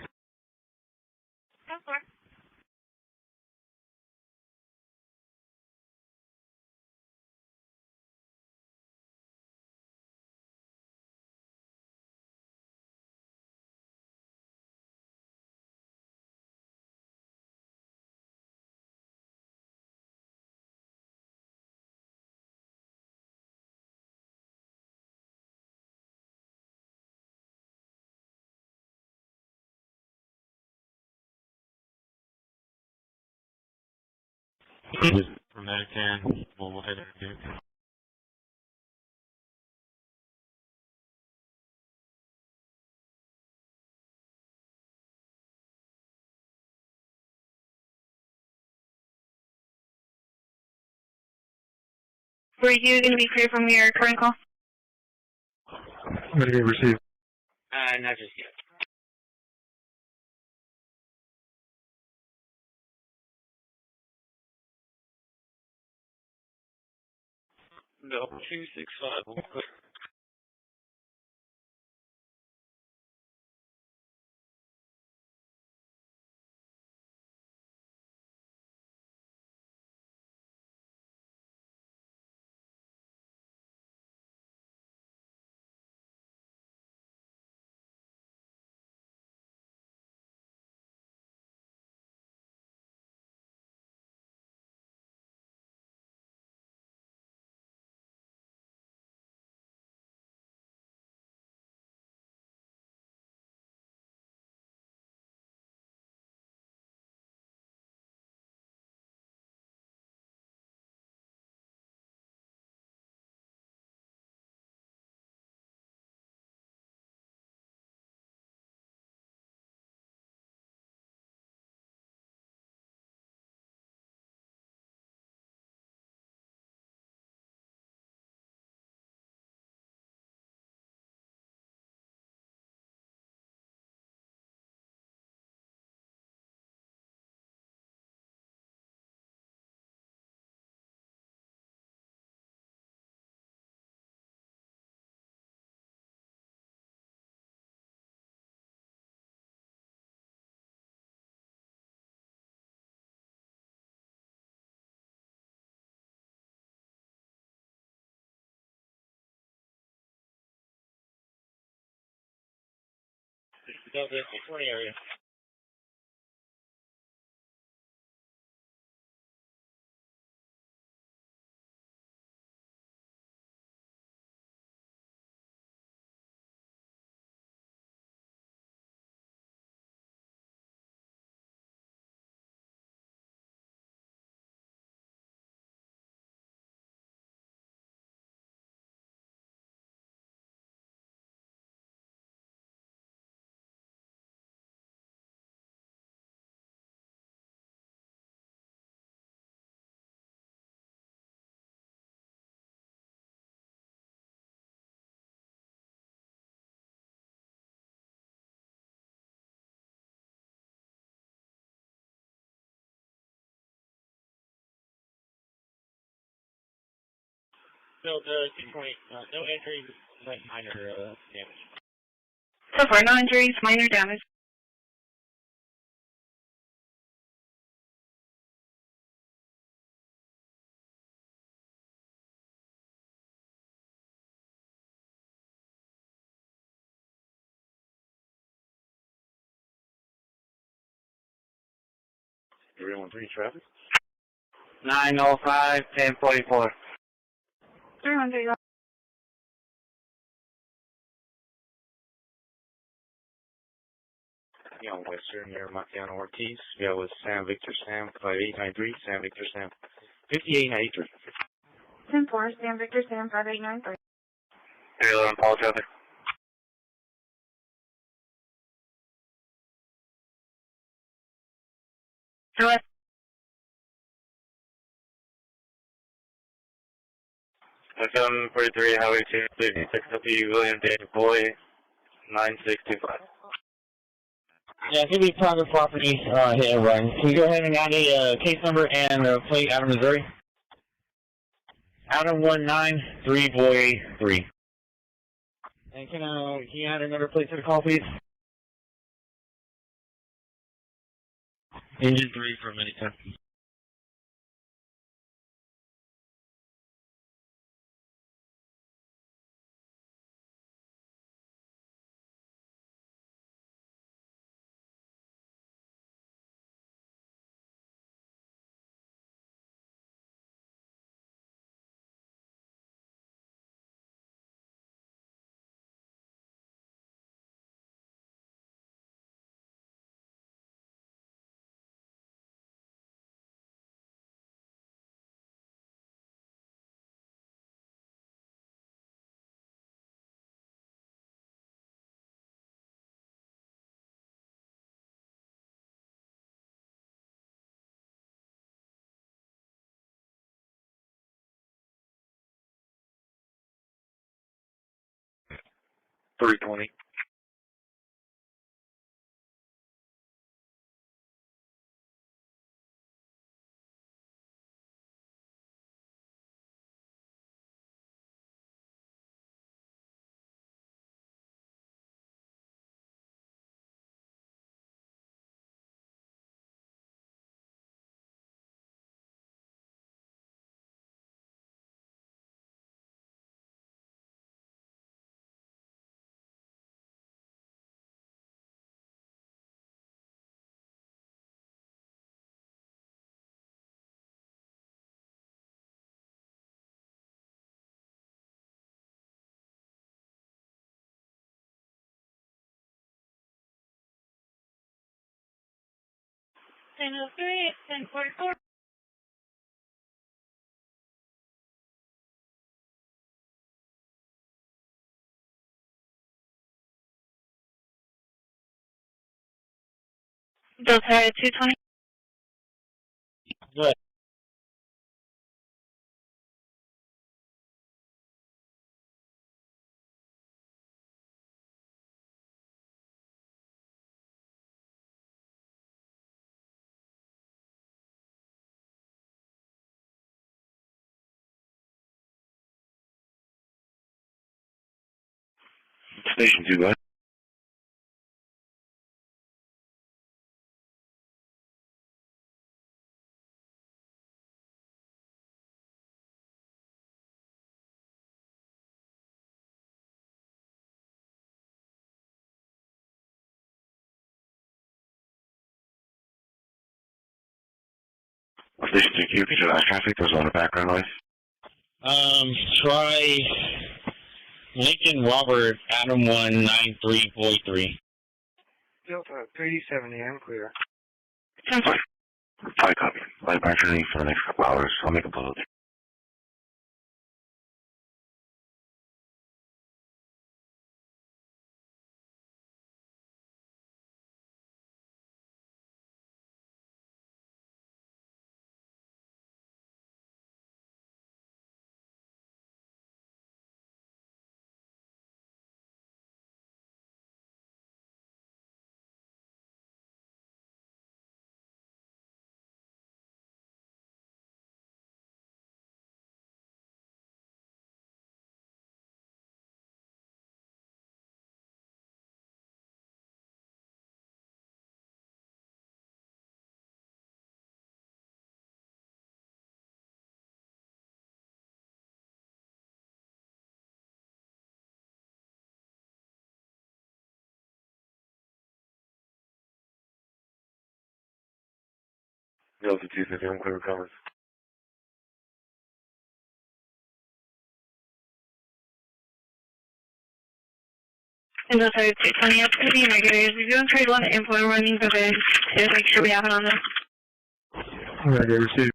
From that can, we'll head into. Were you going to be clear from your current call? I'm going to be received. Not just yet. No, 265. Delta 620 area. Delta 620, no entries, minor damage. So far, no injuries, minor damage. Everyone, 3 traffic. 905, 1044. 300. On Western near Marciano Ortiz. Yeah, was Sam Victor Sam 5893, Sam Victor Sam 5893. 10-4, Sam Victor Sam 5893. Taylor on Paul traffic. Hello? 743 Highway 2, please pick up the William David Boy 9625. Yeah, it's going to be private property hit and run. Can you go ahead and add a case number and a plate out of Missouri? Adam 193 Boy 3. And can you add another plate to the call, please? Engine 3 for a minute, sir. $320. Channel 3, 1044. Delta 220. Good. Station 2, go ahead. Station 2Q, could you last traffic? There's a lot of background noise. Try Lincoln Robert Adam 19343. Delta 370, I'm clear. 10-4. Flight copy. Flight back journey for the next couple hours. I'll make a bullet. Delta 250, I'm clear recovers. And Delta 220 up to the regulators. We're doing pretty low info running for this. Just make sure we have it on this. Alright, I received.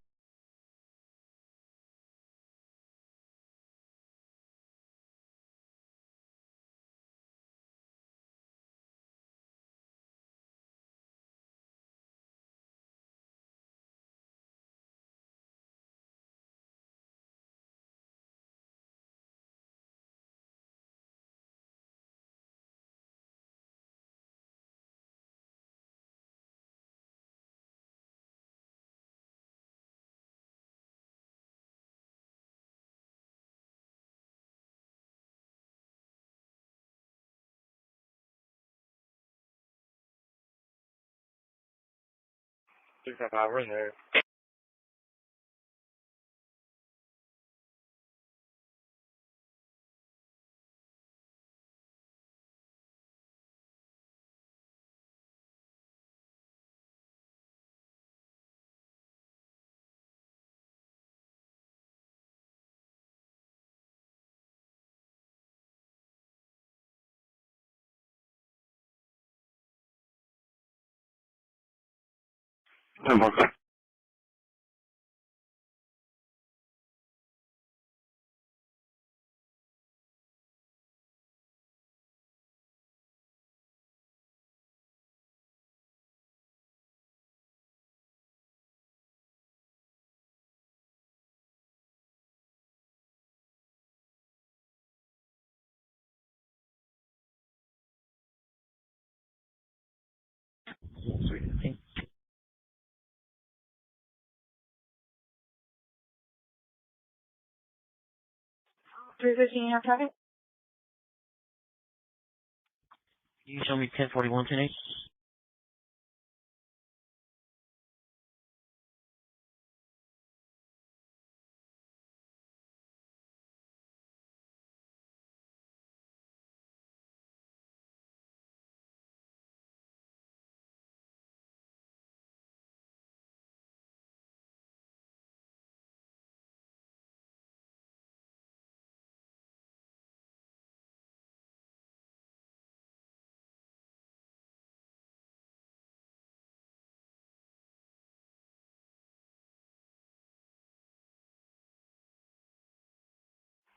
655, we're in there. Okay. 315, you have traffic? Can you show me 1041 today?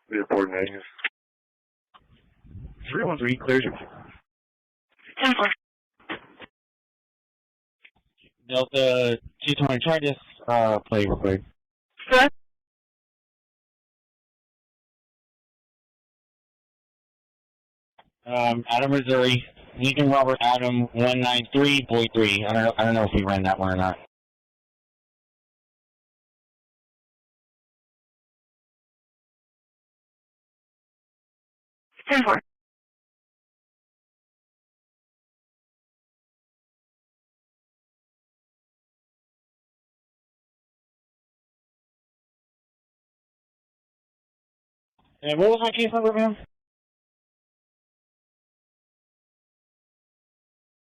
Report negative. 313 clears. 10-4. Delta 220, try this play real quick. Good. Adam, Missouri. Lincoln Robert Adam 193, boy 3. I don't know if he ran that one or not. 10-4. And what was my case number, ma'am?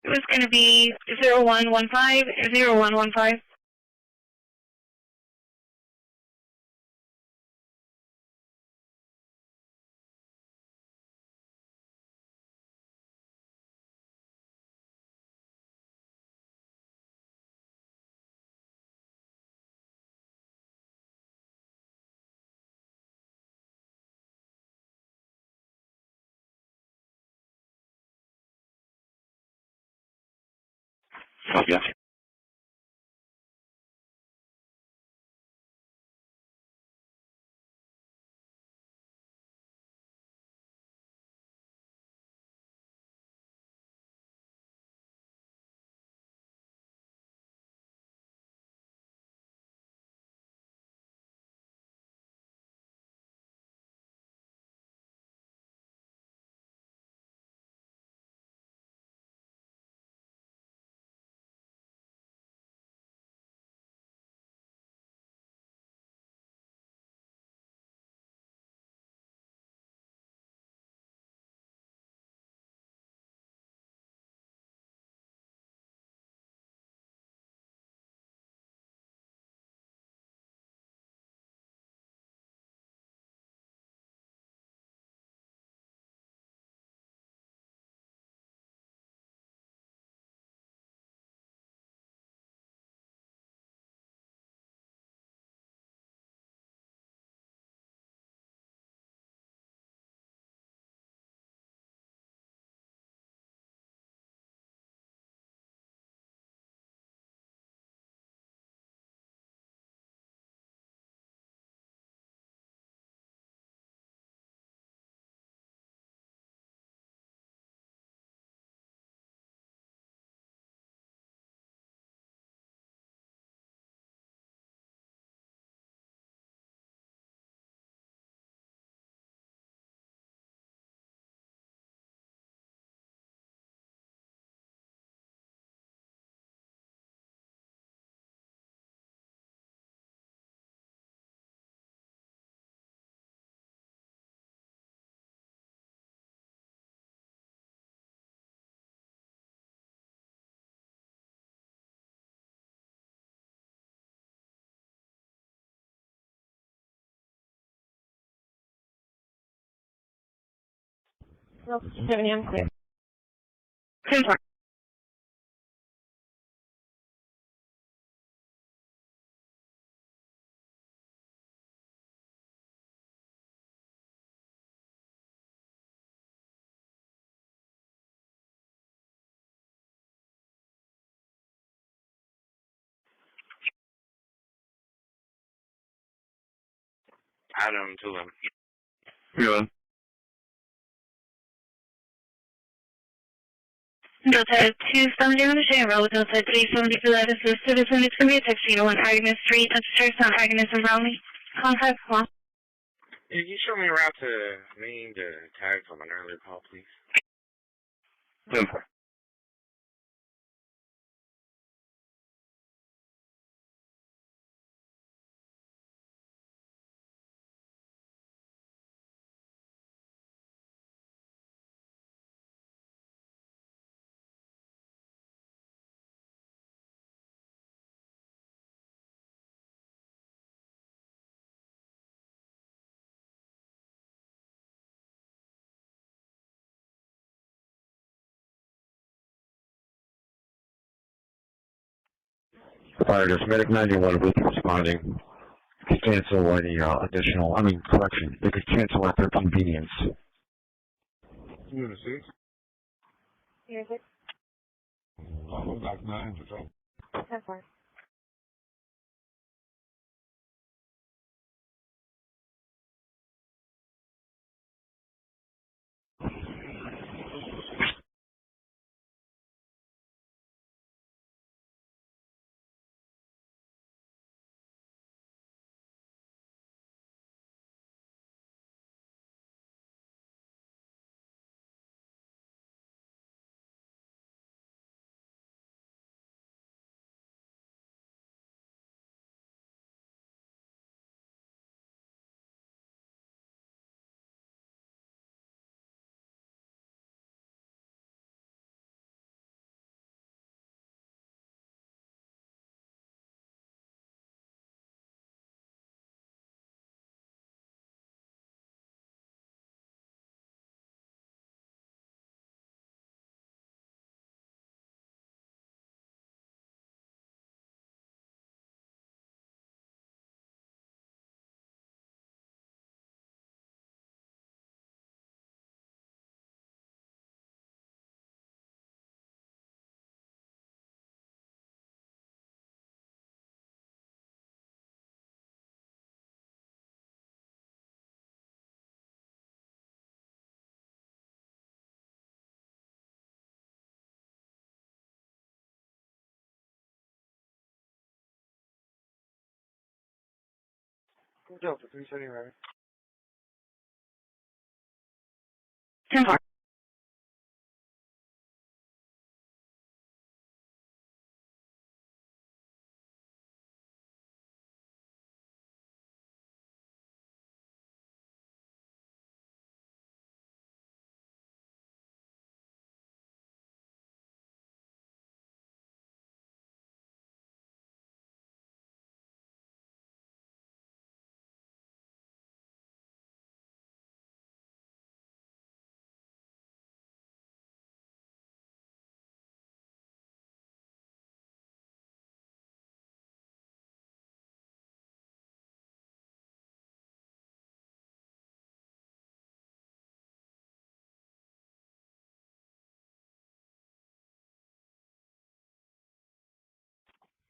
It was going to be 0115, 0115. Yeah. No, 70, I'm clear. 10-4. Adam to them. Yeah. Delta 270 on the Shamrock with Delta 370 for that assist citizen. It's going to be a tuxedo on Agnes Street. That's church on Agnes and Brownie. Contact, come on. Can you show me a route to Maine to tag from an earlier call, please? 10-4. Fire just medic 91 will be responding. They could cancel any additional, correction. They could cancel at their convenience. You want to see? Here's it. I'll back 9 to 10-4. Delta 370, right? 10-4.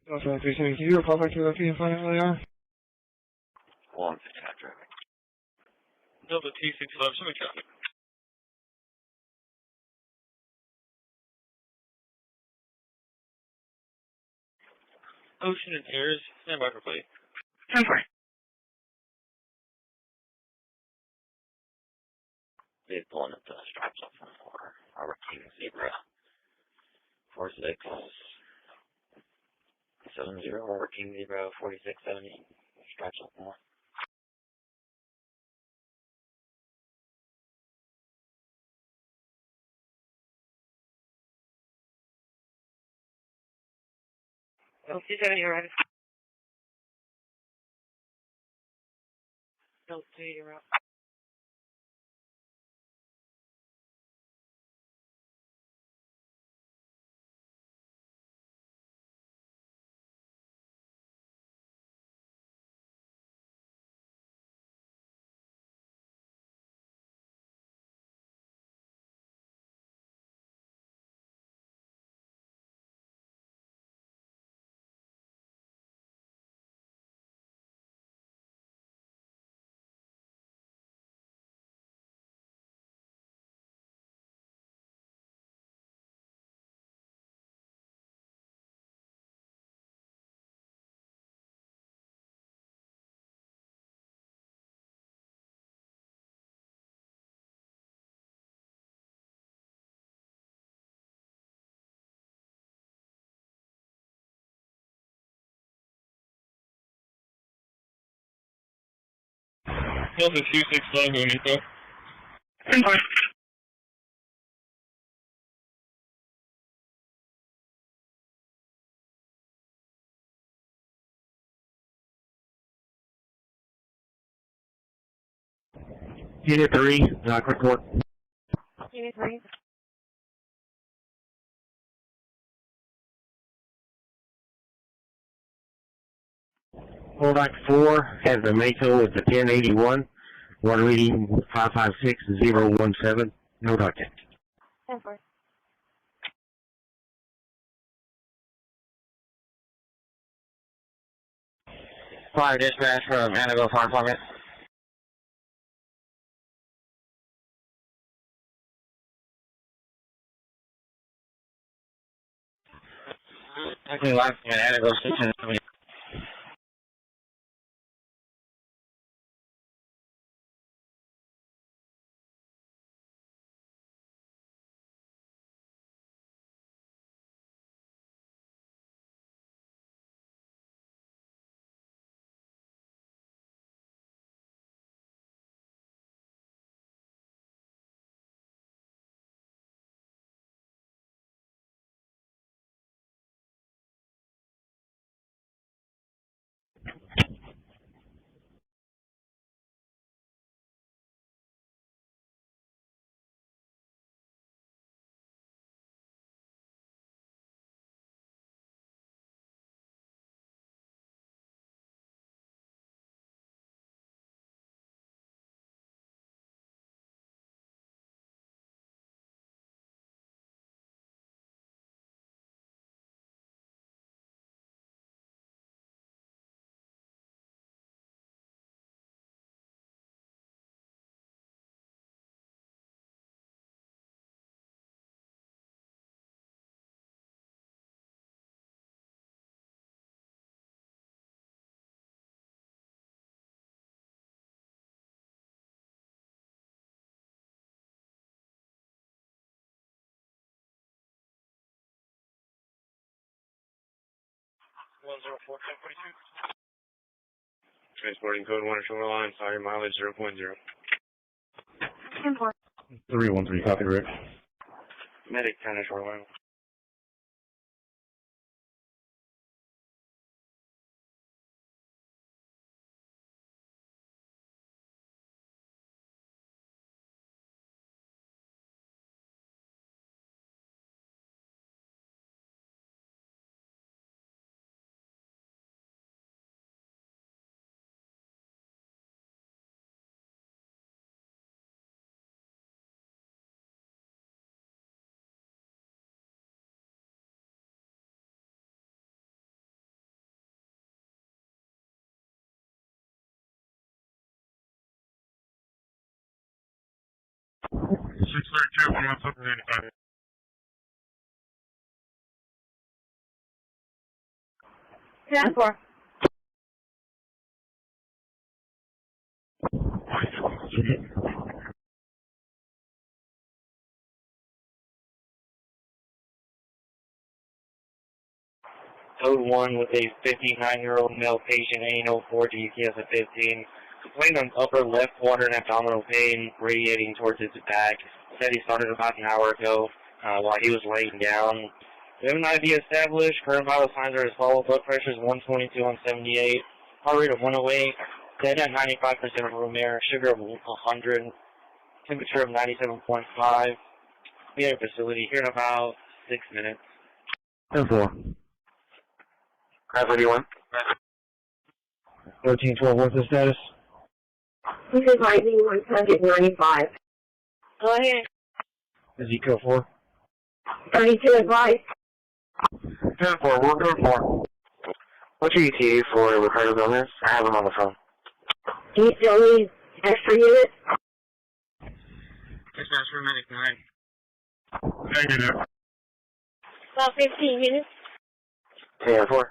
Delta 370, can you call back to the location and find out where they are? 159 traffic. Delta 265, show me traffic. Ocean and Airs, stand by for plate. 10-4. They're pulling up the straps off for our King Zebra 4670, our King Zebra 4670, straps up more. Delta 270, you're right. Delta 2, you're out. Delta 265 going info. Info. Unit 3, quick report. Unit 3. Hold 4 has the Mako with the 1081. Water reading 556017. No contact. 10-4. Fire dispatch from Annabelle Fire Department. Actually, live from Annabelle Station. Transporting code 1 shoreline, fire mileage 0.0. 10-4. 313, copy, Rick. Medic 10 shoreline. Yeah, 4. Code 1 with a 59-year-old male patient, A04 to UPS at 15. Complained on upper left quadrant abdominal pain radiating towards his back. Said he started about an hour ago while he was laying down. We have an ID established. Current vital signs are as follows. Blood pressure is 122 on 78. Heart rate of 108. Dead at 95% of room air. Sugar of 100. Temperature of 97.5. We have a facility here in about 6 minutes. 10-4. Craft 81. 1312, what's the status? This is rising 195. Go ahead. Ezekiel 4. 32 advice. 10-4, we're good 4. What's your ETA for Ricardo Gomez? I have him on the phone. Do you still need extra units? Dispatch for medic 9. Negative. About 15 minutes. 10-4.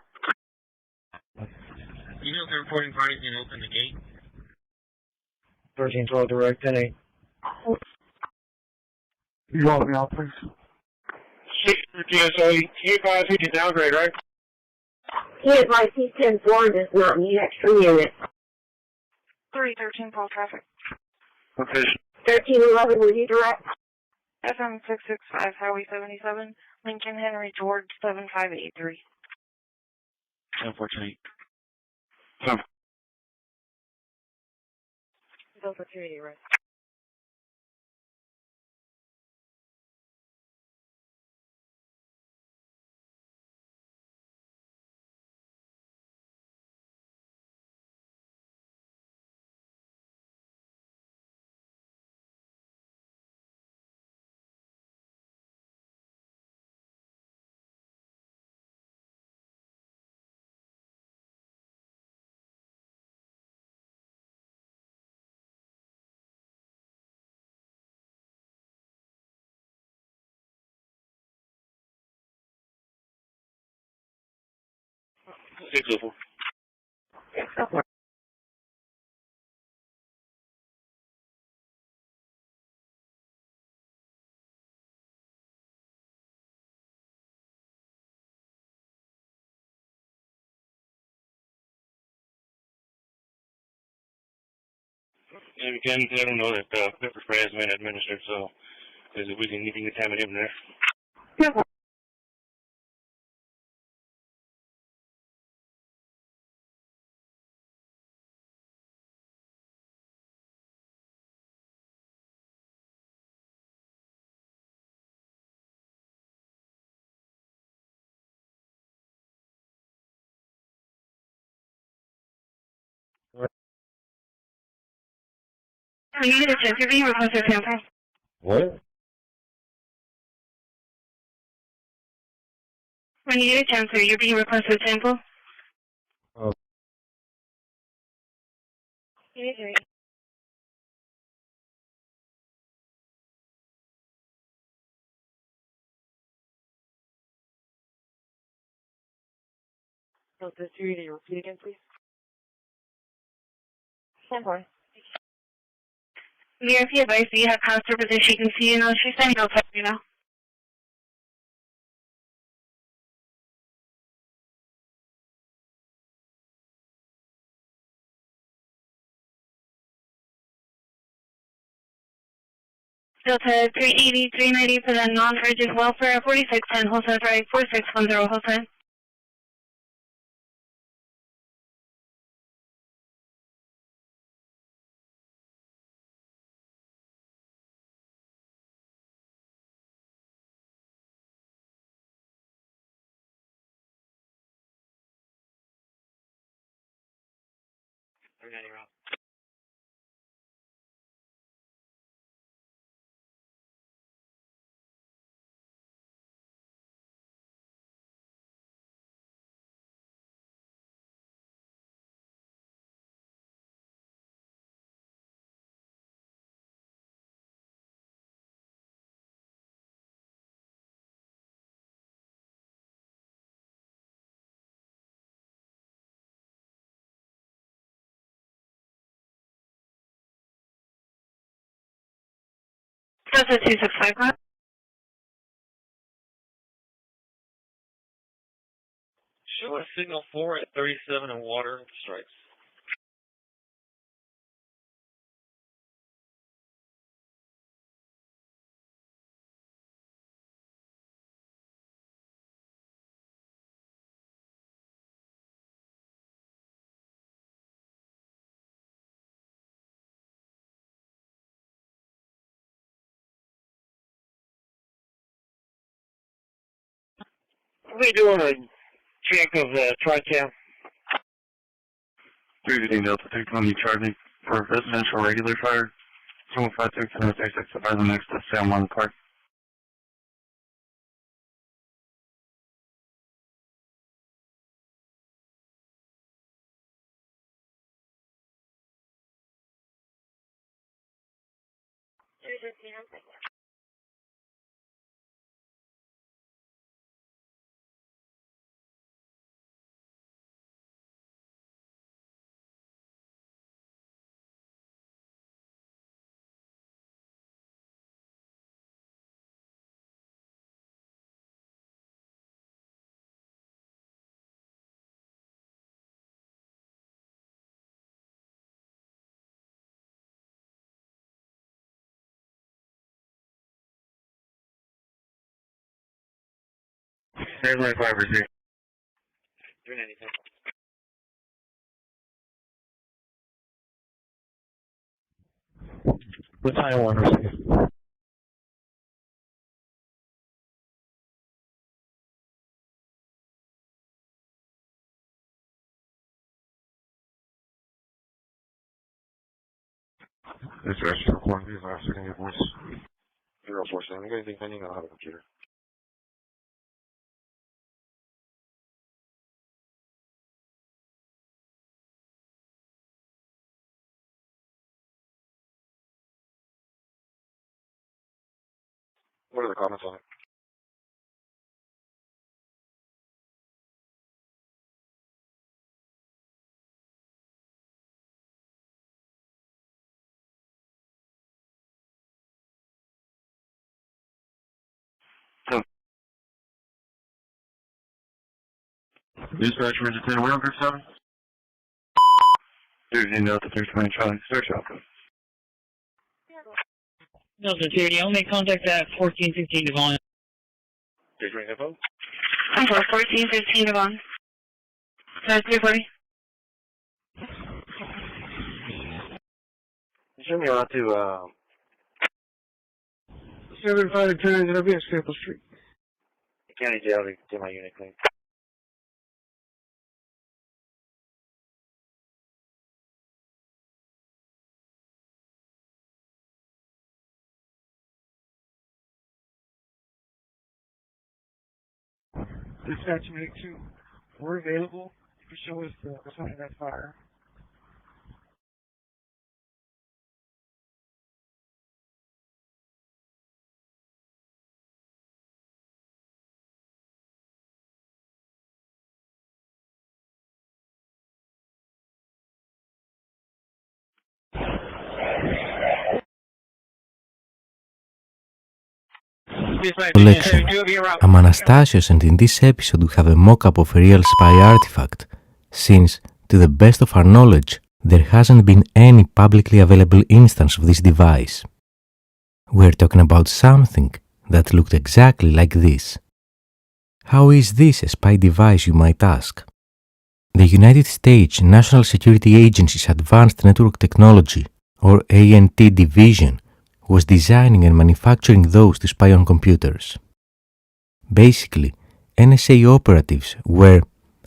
You know if the reporting party can open the gate? 1312 direct 10-8. You want me out, please? 6 for TSA. You guys need to downgrade, right? He advised he's 10-4 and does not need extra units. 313 Paul traffic. Location. 1311, will you direct? FM 665 Highway 77, Lincoln Henry George 7583. 1014. Delta 280, right? And we can let them know that pepper spray has been administered, so if we can anything contaminated in there. When you get a chance, you're being requested sample. What? When you get a chance, you're being requested sample. Oh. Delta 280, repeat again, please. 10-4. VIP advice that you have pastor position, you can see, you know, she's sending out text, you know. Delta 380, 390 for the non-urgent welfare, 4610, wholesale drive, 4610, wholesale. Delta 265, Show a signal 4 at 37 and water strikes. We doing a check of the tri-cam. 315 Delta 220 charging for residential regular fire. 2156 and 36 advising next to San Juan Park. 395 received. 395. Battalion 1 received. Dispatch, report these last second your voice. 047, you guys think pending? I don't have a computer. What are the comments on it? Dispatch, Ridge 10, where on Group 7? Tuesday, Delta 320 Charlie, search outcome. Delta 2, I'll make contact at 1415 Devon. 320 info? Info 1415 Devon. That's 240. You send me out to, 7510 it'll be at Staple Street. County Jail to get my unit clean. Dispatch Medic 2, we're available. You can show us the sign of that fire. Collection. I'm Anastasios, and in this episode we have a mock-up of a real spy artifact, since, to the best of our knowledge, there hasn't been any publicly available instance of this device. We're talking about something that looked exactly like this. How is this a spy device, you might ask? The United States National Security Agency's Advanced Network Technology, or ANT division, was designing and manufacturing those to spy on computers. Basically, NSA operatives were,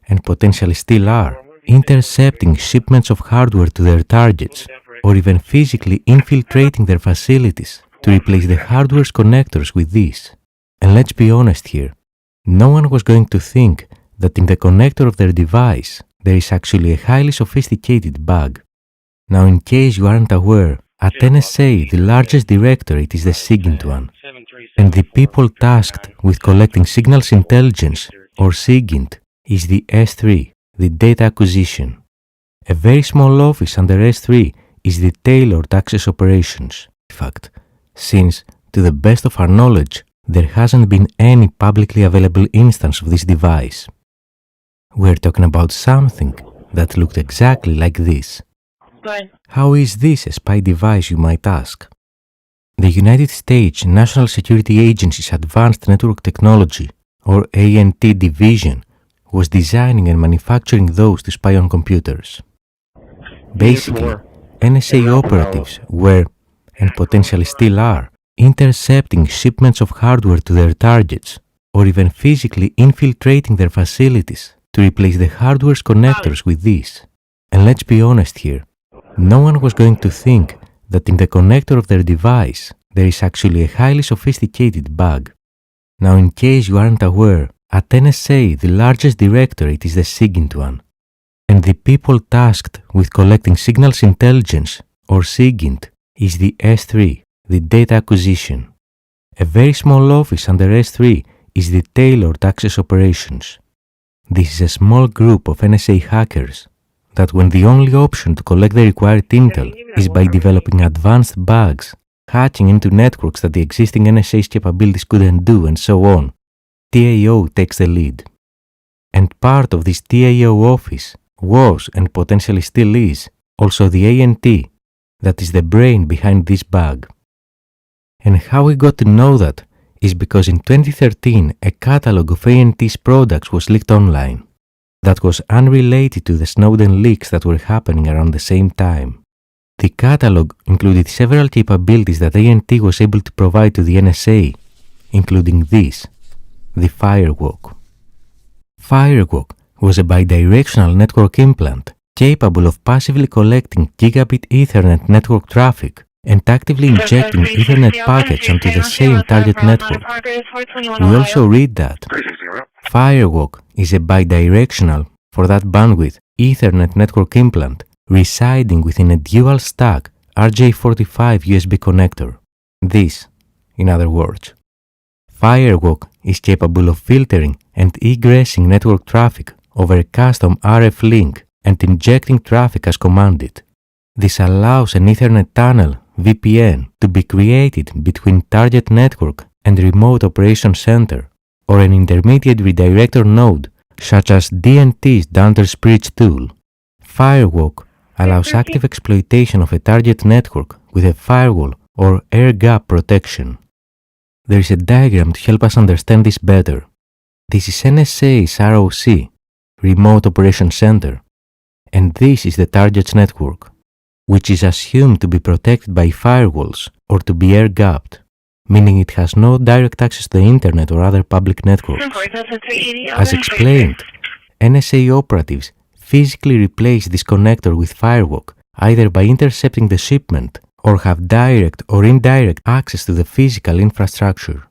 and potentially still are, intercepting shipments of hardware to their targets, or even physically infiltrating their facilities to replace the hardware's connectors with these. And let's be honest here, no one was going to think that in the connector of their device there is actually a highly sophisticated bug. Now, in case you aren't aware, at NSA, the largest directorate is the SIGINT one, and the people tasked with collecting signals intelligence, or SIGINT, is the S3, the Data Acquisition. A very small office under S3 is the Tailored Access Operations. In fact, since, to the best of our knowledge, there hasn't been any publicly available instance of this device. We're talking about something that looked exactly like this. How is this a spy device, you might ask? The United States National Security Agency's Advanced Network Technology, or ANT division, was designing and manufacturing those to spy on computers. Basically, NSA operatives were, and potentially still are, intercepting shipments of hardware to their targets, or even physically infiltrating their facilities to replace the hardware's connectors with these. And let's be honest here, no one was going to think that in the connector of their device there is actually a highly sophisticated bug. Now, in case you aren't aware, at NSA the largest directorate is the SIGINT one, and the people tasked with collecting signals intelligence, or SIGINT, is the S3, the Data Acquisition. A very small office under S3 is the Tailored Access Operations. This is a small group of NSA hackers that, when the only option to collect the required intel is by developing advanced bugs, hacking into networks that the existing NSA's capabilities couldn't do, and so on, TAO takes the lead. And part of this TAO office was, and potentially still is, also the ANT, that is the brain behind this bug. And how we got to know that is because in 2013 a catalog of ANT's products was leaked online. That was unrelated to the Snowden leaks that were happening around the same time. The catalog included several capabilities that ANT was able to provide to the NSA, including this, the Firewalk. Firewalk was a bidirectional network implant capable of passively collecting gigabit Ethernet network traffic and actively injecting Ethernet packets onto the same target network. We also read that Firewalk is a bidirectional, for that bandwidth, Ethernet network implant residing within a dual stack RJ45 USB connector. This, in other words, Firewalk is capable of filtering and egressing network traffic over a custom RF link and injecting traffic as commanded. This allows an Ethernet tunnel, VPN, to be created between target network and remote operation center, or an intermediate redirector node, such as DNT's Dander's Bridge tool. Firewalk allows active exploitation of a target network with a firewall or air gap protection. There is a diagram to help us understand this better. This is NSA's ROC, Remote Operation Center, and this is the target's network, which is assumed to be protected by firewalls or to be air-gapped, meaning it has no direct access to the internet or other public networks. As explained, NSA operatives physically replace this connector with Firewalk either by intercepting the shipment or have direct or indirect access to the physical infrastructure.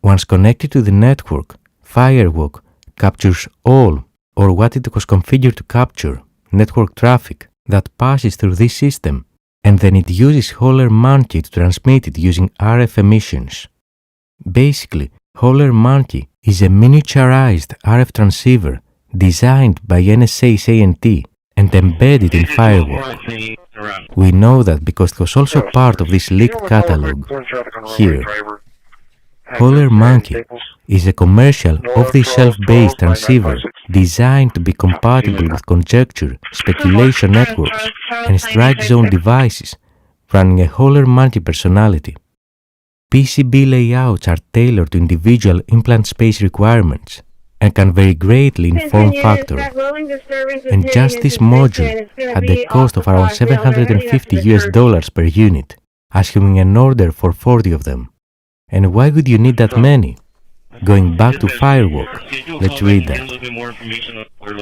Once connected to the network, Firewalk captures all, or what it was configured to capture, network traffic that passes through this system, and then it uses Howler-Monkey to transmit it using RF emissions. Basically, Howler-Monkey is a miniaturized RF transceiver designed by NSA's ANT and embedded in Firewalk. We know that because it was also part of this leaked catalog. Here, Howler-Monkey is a commercial off-the-shelf based transceiver designed to be compatible with conjecture, speculation networks, and strike zone devices running a Howler-Monkey personality. PCB layouts are tailored to individual implant space requirements and can vary greatly in form factor. And just this module had the cost of around $750 per unit, assuming an order for 40 of them. And why would you need that many? Going back to Firewalk, let's read that.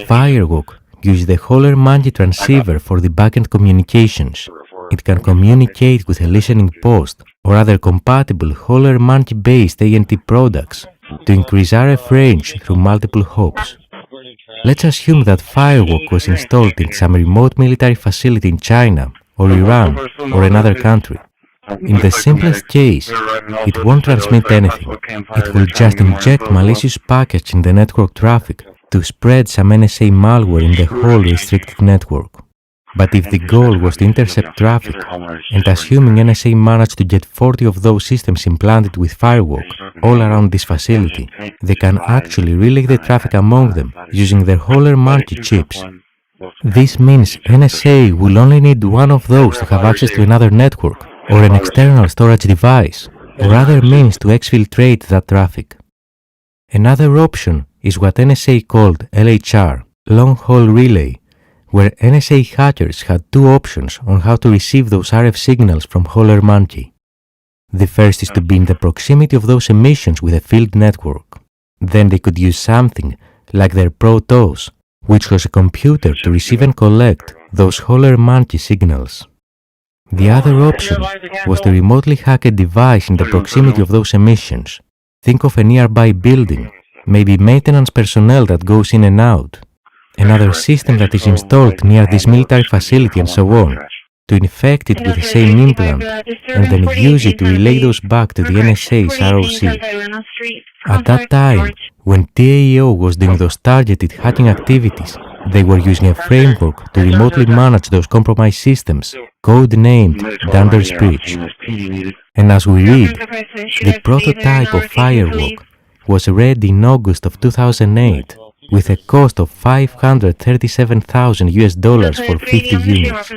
Firewalk uses the Howler-Monkey transceiver for the backend communications. It can communicate with a listening post or other compatible Howler-Monkey based ANT products to increase RF range through multiple hops. Let's assume that Firewalk was installed in some remote military facility in China or Iran or another country. In the simplest case, it won't transmit anything. It will just inject malicious packets in the network traffic to spread some NSA malware in the whole restricted network. But if the goal was to intercept traffic, and assuming NSA managed to get 40 of those systems implanted with Firewalk all around this facility, they can actually relay the traffic among them using their Howler-Monkey chips. This means NSA will only need one of those to have access to another network, or an external storage device, or other means to exfiltrate that traffic. Another option is what NSA called LHR, Long Haul Relay, where NSA hackers had two options on how to receive those RF signals from Howler-Monkey. The first is to be in the proximity of those emissions with a field network. Then they could use something like their ProTOS, which was a computer to receive and collect those Howler-Monkey signals. The other option was to remotely hack a device in the proximity of those emissions. Think of a nearby building, maybe maintenance personnel that goes in and out, another system that is installed near this military facility and so on, to infect it with the same implant and then use it to relay those back to the NSA's ROC. At that time, when TAEO was doing those targeted hacking activities, they were using a framework to remotely manage those compromised systems, code-named Dander's Bridge. And as we read, the prototype of Firewalk was ready in August of 2008 with a cost of $537,000 for 50 units.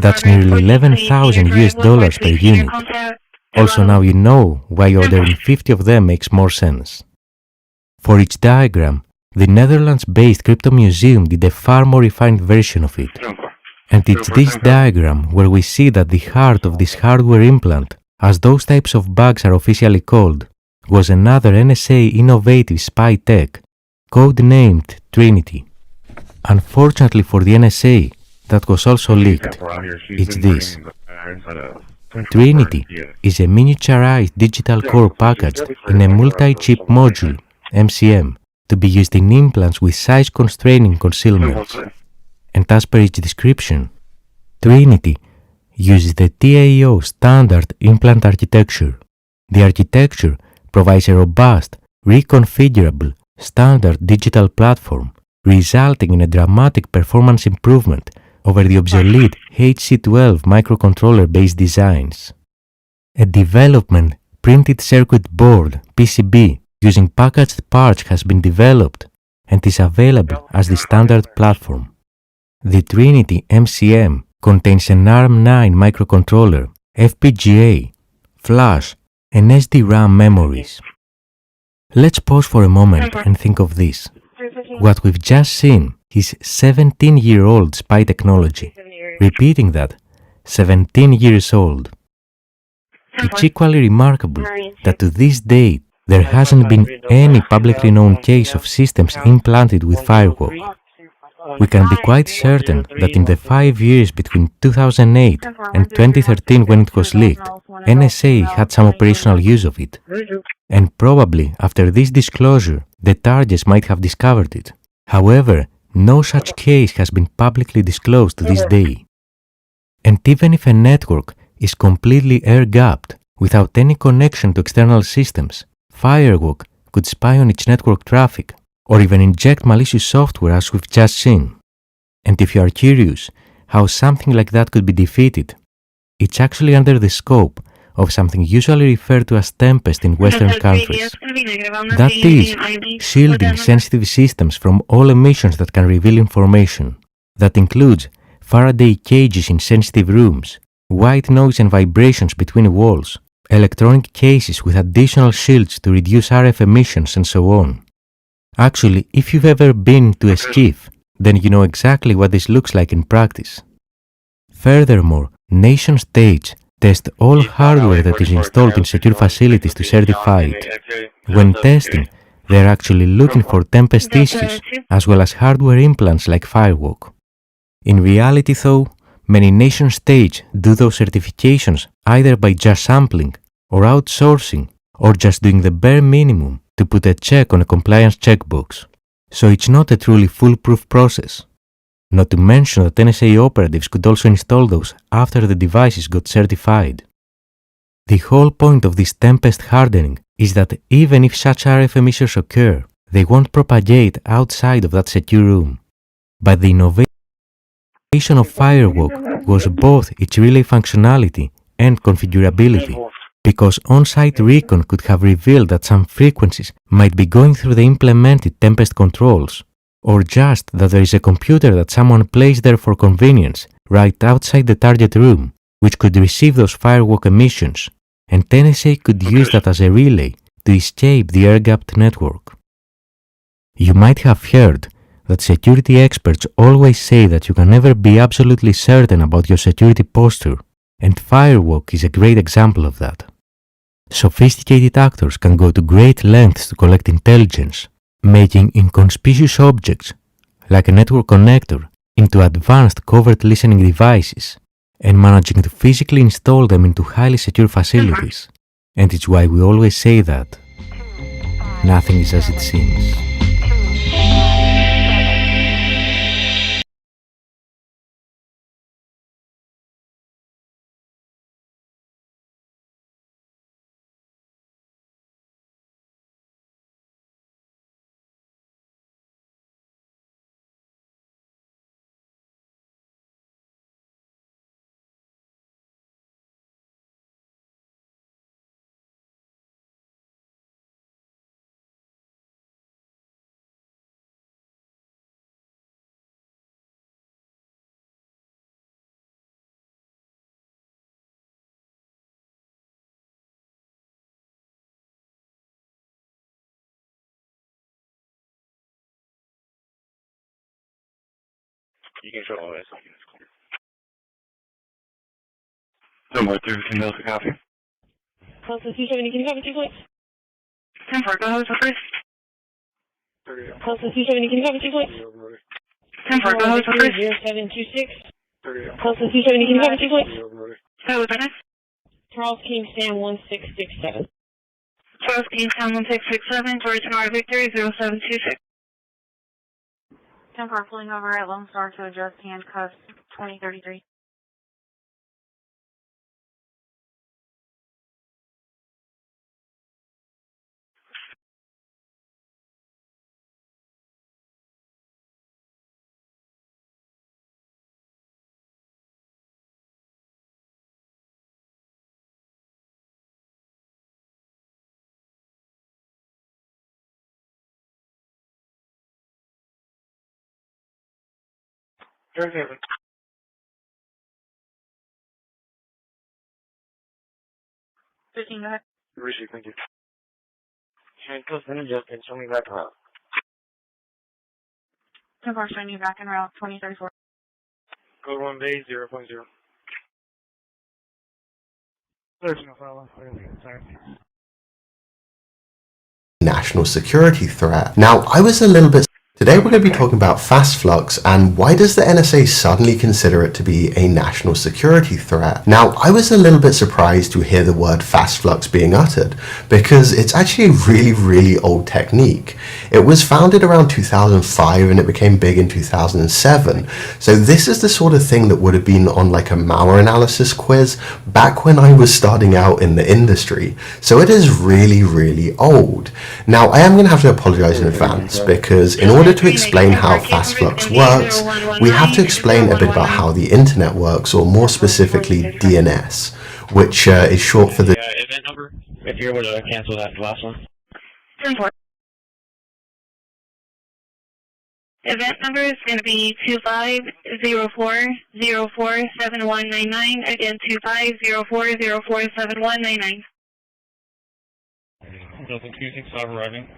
That's nearly $11,000 per unit. Also now you know why ordering 50 of them makes more sense. For each diagram, the Netherlands-based Crypto Museum did a far more refined version of it. And it's this diagram where we see that the heart of this hardware implant, as those types of bugs are officially called, was another NSA innovative spy tech, codenamed Trinity. Unfortunately for the NSA, that was also leaked. It's this. Trinity is a miniaturized digital core packaged in a multi-chip module, MCM, to be used in implants with size-constraining concealments. And as per its description, Trinity uses the TAO standard implant architecture. The architecture provides a robust, reconfigurable, standard digital platform, resulting in a dramatic performance improvement over the obsolete HC12 microcontroller-based designs. A development printed circuit board, PCB, using packaged parts has been developed and is available as the standard platform. The Trinity MCM contains an ARM9 microcontroller, FPGA, flash, and SD-RAM memories. Let's pause for a moment and think of this. What we've just seen is 17-year-old spy technology. Repeating that, 17 years old. It's equally remarkable that to this date there hasn't been any publicly known case of systems implanted with firewalk. We can be quite certain that in the 5 years between 2008 and 2013 when it was leaked, NSA had some operational use of it. And probably after this disclosure, the targets might have discovered it. However, no such case has been publicly disclosed to this day. And even if a network is completely air-gapped, without any connection to external systems, firewalk could spy on its network traffic, or even inject malicious software as we've just seen. And if you are curious how something like that could be defeated, it's actually under the scope of something usually referred to as tempest in Western countries. That is, shielding sensitive systems from all emissions that can reveal information. That includes Faraday cages in sensitive rooms, white noise and vibrations between walls, electronic cases with additional shields to reduce RF emissions, and so on. Actually, if you've ever been to a skiff, then you know exactly what this looks like in practice. Furthermore, nation-states test all hardware that is installed in secure facilities to certify it. When testing, they are actually looking for tempest issues, as well as hardware implants like firewalk. In reality though, many nation-states do those certifications either by just sampling, or outsourcing, or just doing the bare minimum to put a check on a compliance checkbox. So it's not a truly foolproof process. Not to mention that NSA operatives could also install those after the devices got certified. The whole point of this tempest hardening is that even if such RF emissions occur, they won't propagate outside of that secure room. But the innovation of firewalk was both its relay functionality and configurability, because on-site recon could have revealed that some frequencies might be going through the implemented tempest controls, or just that there is a computer that someone placed there for convenience right outside the target room, which could receive those firewalk emissions, and NSA could use that as a relay to escape the air-gapped network. You might have heard that security experts always say that you can never be absolutely certain about your security posture, and firewalk is a great example of that. Sophisticated actors can go to great lengths to collect intelligence, making inconspicuous objects, like a network connector, into advanced covert listening devices, and managing to physically install them into highly secure facilities. And it's why we always say that nothing is as it seems. You can show all this. Somewhere through the middle of the copy. Constant 270, can you have a 2 points? 10-4, go ahead with the first. Constant 270, can you have a 2 points? 10-4, go ahead with the first. 0726. Constant 270, can you have a 2 points? Go with the next. Charles Kingston 1667. Charles Kingston 1667, George Nora Victory 0726. 10-4, pulling over at Lone Star to adjust handcuffs 2033. Very good. 15, go ahead. Receive, thank you. Handcuffs and adjusted, show me back around. 10-4, showing you back en route 2034. Code 1 base 0.0. There's no file, sorry. National security threat. Now, I was a little bit... Today we're going to be talking about fast flux and why does the NSA suddenly consider it to be a national security threat? Now, I was a little bit surprised to hear the word fast flux being uttered because it's actually a really, really old technique. It was founded around 2005 and it became big in 2007. So this is the sort of thing that would have been on like a malware analysis quiz back when I was starting out in the industry. So it is really, really old. Now, I am going to have to apologize in advance because in order to explain how fast flux works, we have to explain a bit about how the internet works, or more specifically DNS, which is short for the event number, if you're able to cancel that last one. 10-4. Event number is going to be 2504047199. Again, 2504047199. Delta 265 arriving.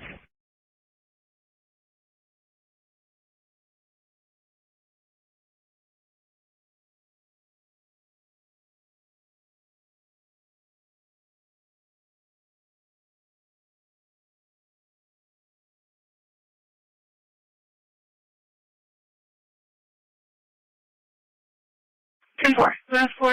Ten-4. Last 4